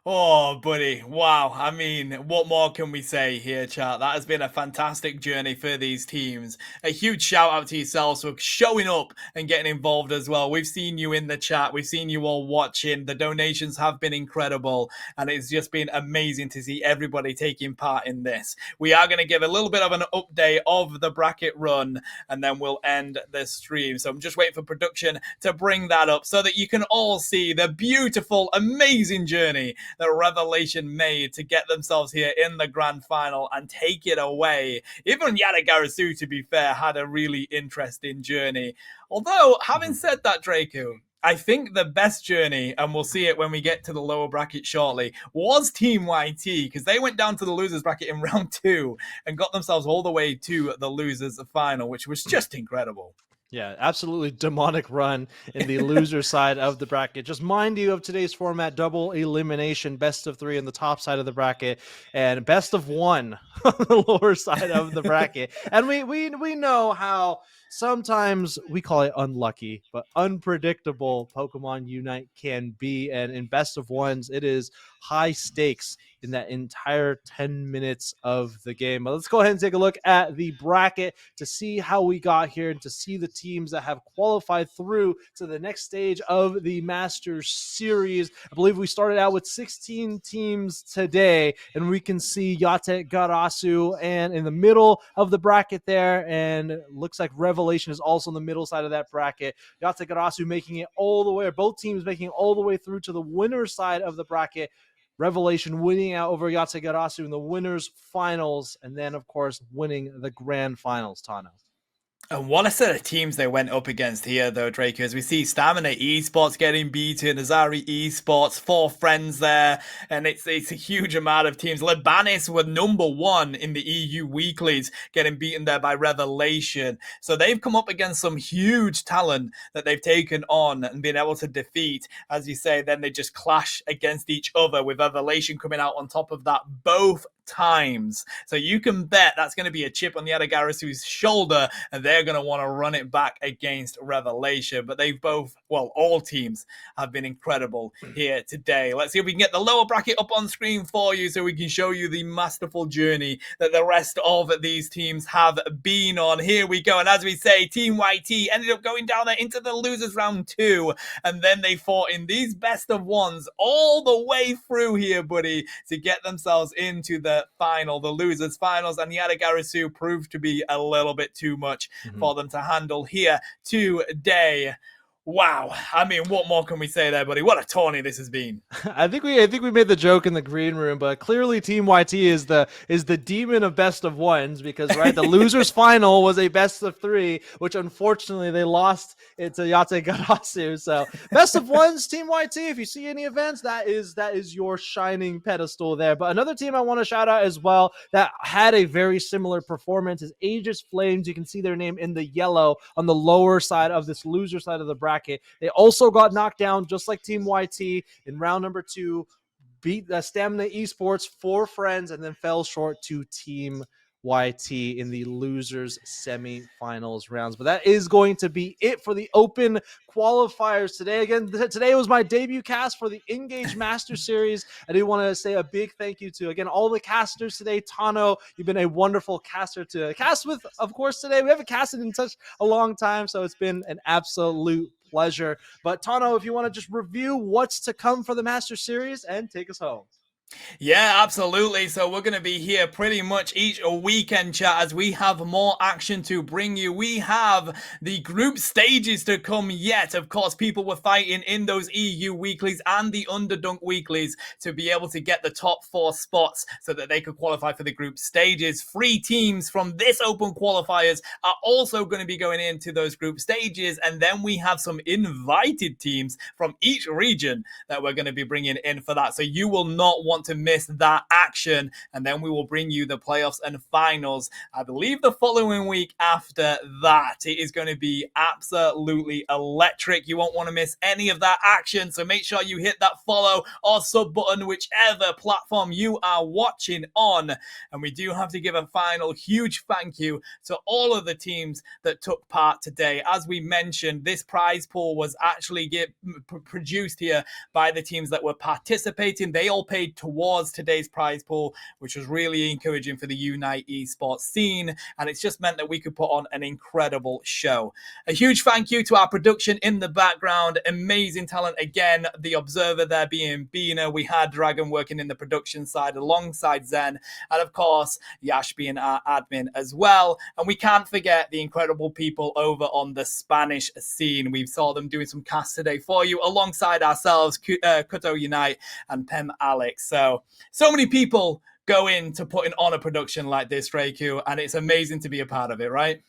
[SPEAKER 1] Oh, buddy. Wow. I mean, what more can we say here, chat? That has been a fantastic journey for these teams. A huge shout out to yourselves for showing up and getting involved as well. We've seen you in the chat. We've seen you all watching. The donations have been incredible, and it's just been amazing to see everybody taking part in this. We are going to give a little bit of an update of the bracket run, and then we'll end the stream. So I'm just waiting for production to bring that up so that you can all see the beautiful, amazing journey that Revelation made to get themselves here in the grand final and take it away. Even Yata Garasu, to be fair, had a really interesting journey. Although, having said that, Draco, I think the best journey, and we'll see it when we get to the lower bracket shortly, was Team YT, because they went down to the losers bracket in round 2 and got themselves all the way to the losers final, which was just incredible.
[SPEAKER 5] Yeah, absolutely demonic run in the loser side of the bracket. Just mind you of today's format, double elimination, best of 3 in the top side of the bracket, and best of 1 on the lower side of the bracket. And we know how sometimes we call it unlucky, but unpredictable Pokemon Unite can be. And in best of 1s, it is high stakes in that entire 10 minutes of the game. But let's go ahead and take a look at the bracket to see how we got here and to see the teams that have qualified through to the next stage of the Masters Series. I believe we started out with 16 teams today, and we can see Yate Garasu and in the middle of the bracket there, and looks like Revelation is also in the middle side of that bracket. Yate Garasu making it all the way, or both teams making it all the way through to the winner side of the bracket. Revelation winning out over Yate Garasu in the winners finals, and then of course winning the grand finals, Tano.
[SPEAKER 1] And what a set of teams they went up against here, though, Draco, as we see Stamina Esports getting beaten, Azari Esports, 4 friends there, and it's a huge amount of teams. Lebanis were number 1 in the EU weeklies, getting beaten there by Revelation. So they've come up against some huge talent that they've taken on and been able to defeat. As you say, then they just clash against each other, with Revelation coming out on top of that. Both times. So you can bet that's going to be a chip on the Adagarisu's shoulder, and they're going to want to run it back against Revelation. But they've both, well, all teams have been incredible here today. Let's see if we can get the lower bracket up on screen for you so we can show you the masterful journey that the rest of these teams have been on. Here we go. And as we say, Team YT ended up going down there into the losers round 2, and then they fought in these best of ones all the way through here, buddy, to get themselves into the final, the losers finals, and the Adagarisu proved to be a little bit too much for them to handle here today. Wow. I mean, what more can we say there, buddy? What a tourney this has been.
[SPEAKER 5] I think we made the joke in the green room, but clearly Team YT is the demon of best of ones, because right, the losers final was a best of 3, which unfortunately they lost it to Yate Garasu. So best of ones, Team YT. If you see any events, that is your shining pedestal there. But another team I want to shout out as well that had a very similar performance is Aegis Flames. You can see their name in the yellow on the lower side of this loser side of the bracket. They also got knocked down just like Team YT in round number 2, beat Stamina Esports 4 friends, and then fell short to Team YT in the losers semi-finals rounds. But that is going to be it for the open qualifiers today. Again, today was my debut cast for the INGAGE Master Series. I do want to say a big thank you to, again, all the casters today. Tano, you've been a wonderful caster to cast with, of course, today. We haven't casted in such a long time, so it's been an absolute pleasure. But Tano, if you want to just review what's to come for the Master Series and take us home.
[SPEAKER 1] Yeah, absolutely. So we're going to be here pretty much each weekend, chat, as we have more action to bring you. We have the group stages to come yet. Of course, people were fighting in those EU weeklies and the Underdunk weeklies to be able to get the top 4 spots so that they could qualify for the group stages. 3 teams from this open qualifiers are also going to be going into those group stages. And then we have some invited teams from each region that we're going to be bringing in for that. So you will not want to miss that action, and then we will bring you the playoffs and finals, I believe, the following week after that. It is going to be absolutely electric. You won't want to miss any of that action, so make sure you hit that follow or sub button, whichever platform you are watching on. And we do have to give a final huge thank you to all of the teams that took part today. As we mentioned, this prize pool was actually produced here by the teams that were participating. They all paid towards today's prize pool, which was really encouraging for the Unite esports scene, and it's just meant that we could put on an incredible show. A huge thank you to our production in the background, amazing talent again, the observer there being Bina. We had Dragon working in the production side alongside Zen, and of course Yash being our admin as well. And we can't forget the incredible people over on the Spanish scene. We saw them doing some casts today for you alongside ourselves, Kuto Unite and Pem Alex. So many people go into putting on a production like this, Reiku, and it's amazing to be a part of it, right?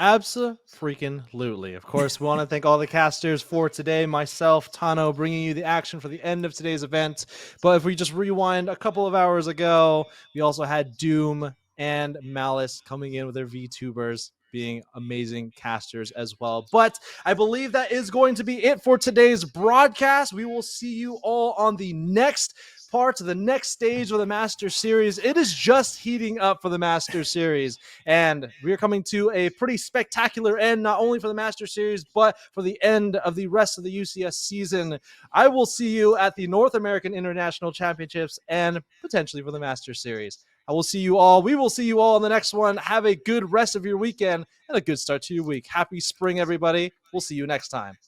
[SPEAKER 5] Abso-freaking-lutely. Of course, we want to thank all the casters for today. Myself, Tano, bringing you the action for the end of today's event. But if we just rewind a couple of hours ago, we also had Doom and Malice coming in with their VTubers, being amazing casters as well. But I believe that is going to be it for today's broadcast. We will see you all on the next part of the next stage of the Master Series. It is just heating up for the Master Series, and we're coming to a pretty spectacular end, not only for the Master Series, but for the end of the rest of the UCS season. I will see you at the North American International Championships and potentially for the Master Series. I will see you all. We will see you all in the next one. Have a good rest of your weekend and a good start to your week. Happy spring, everybody. We'll see you next time.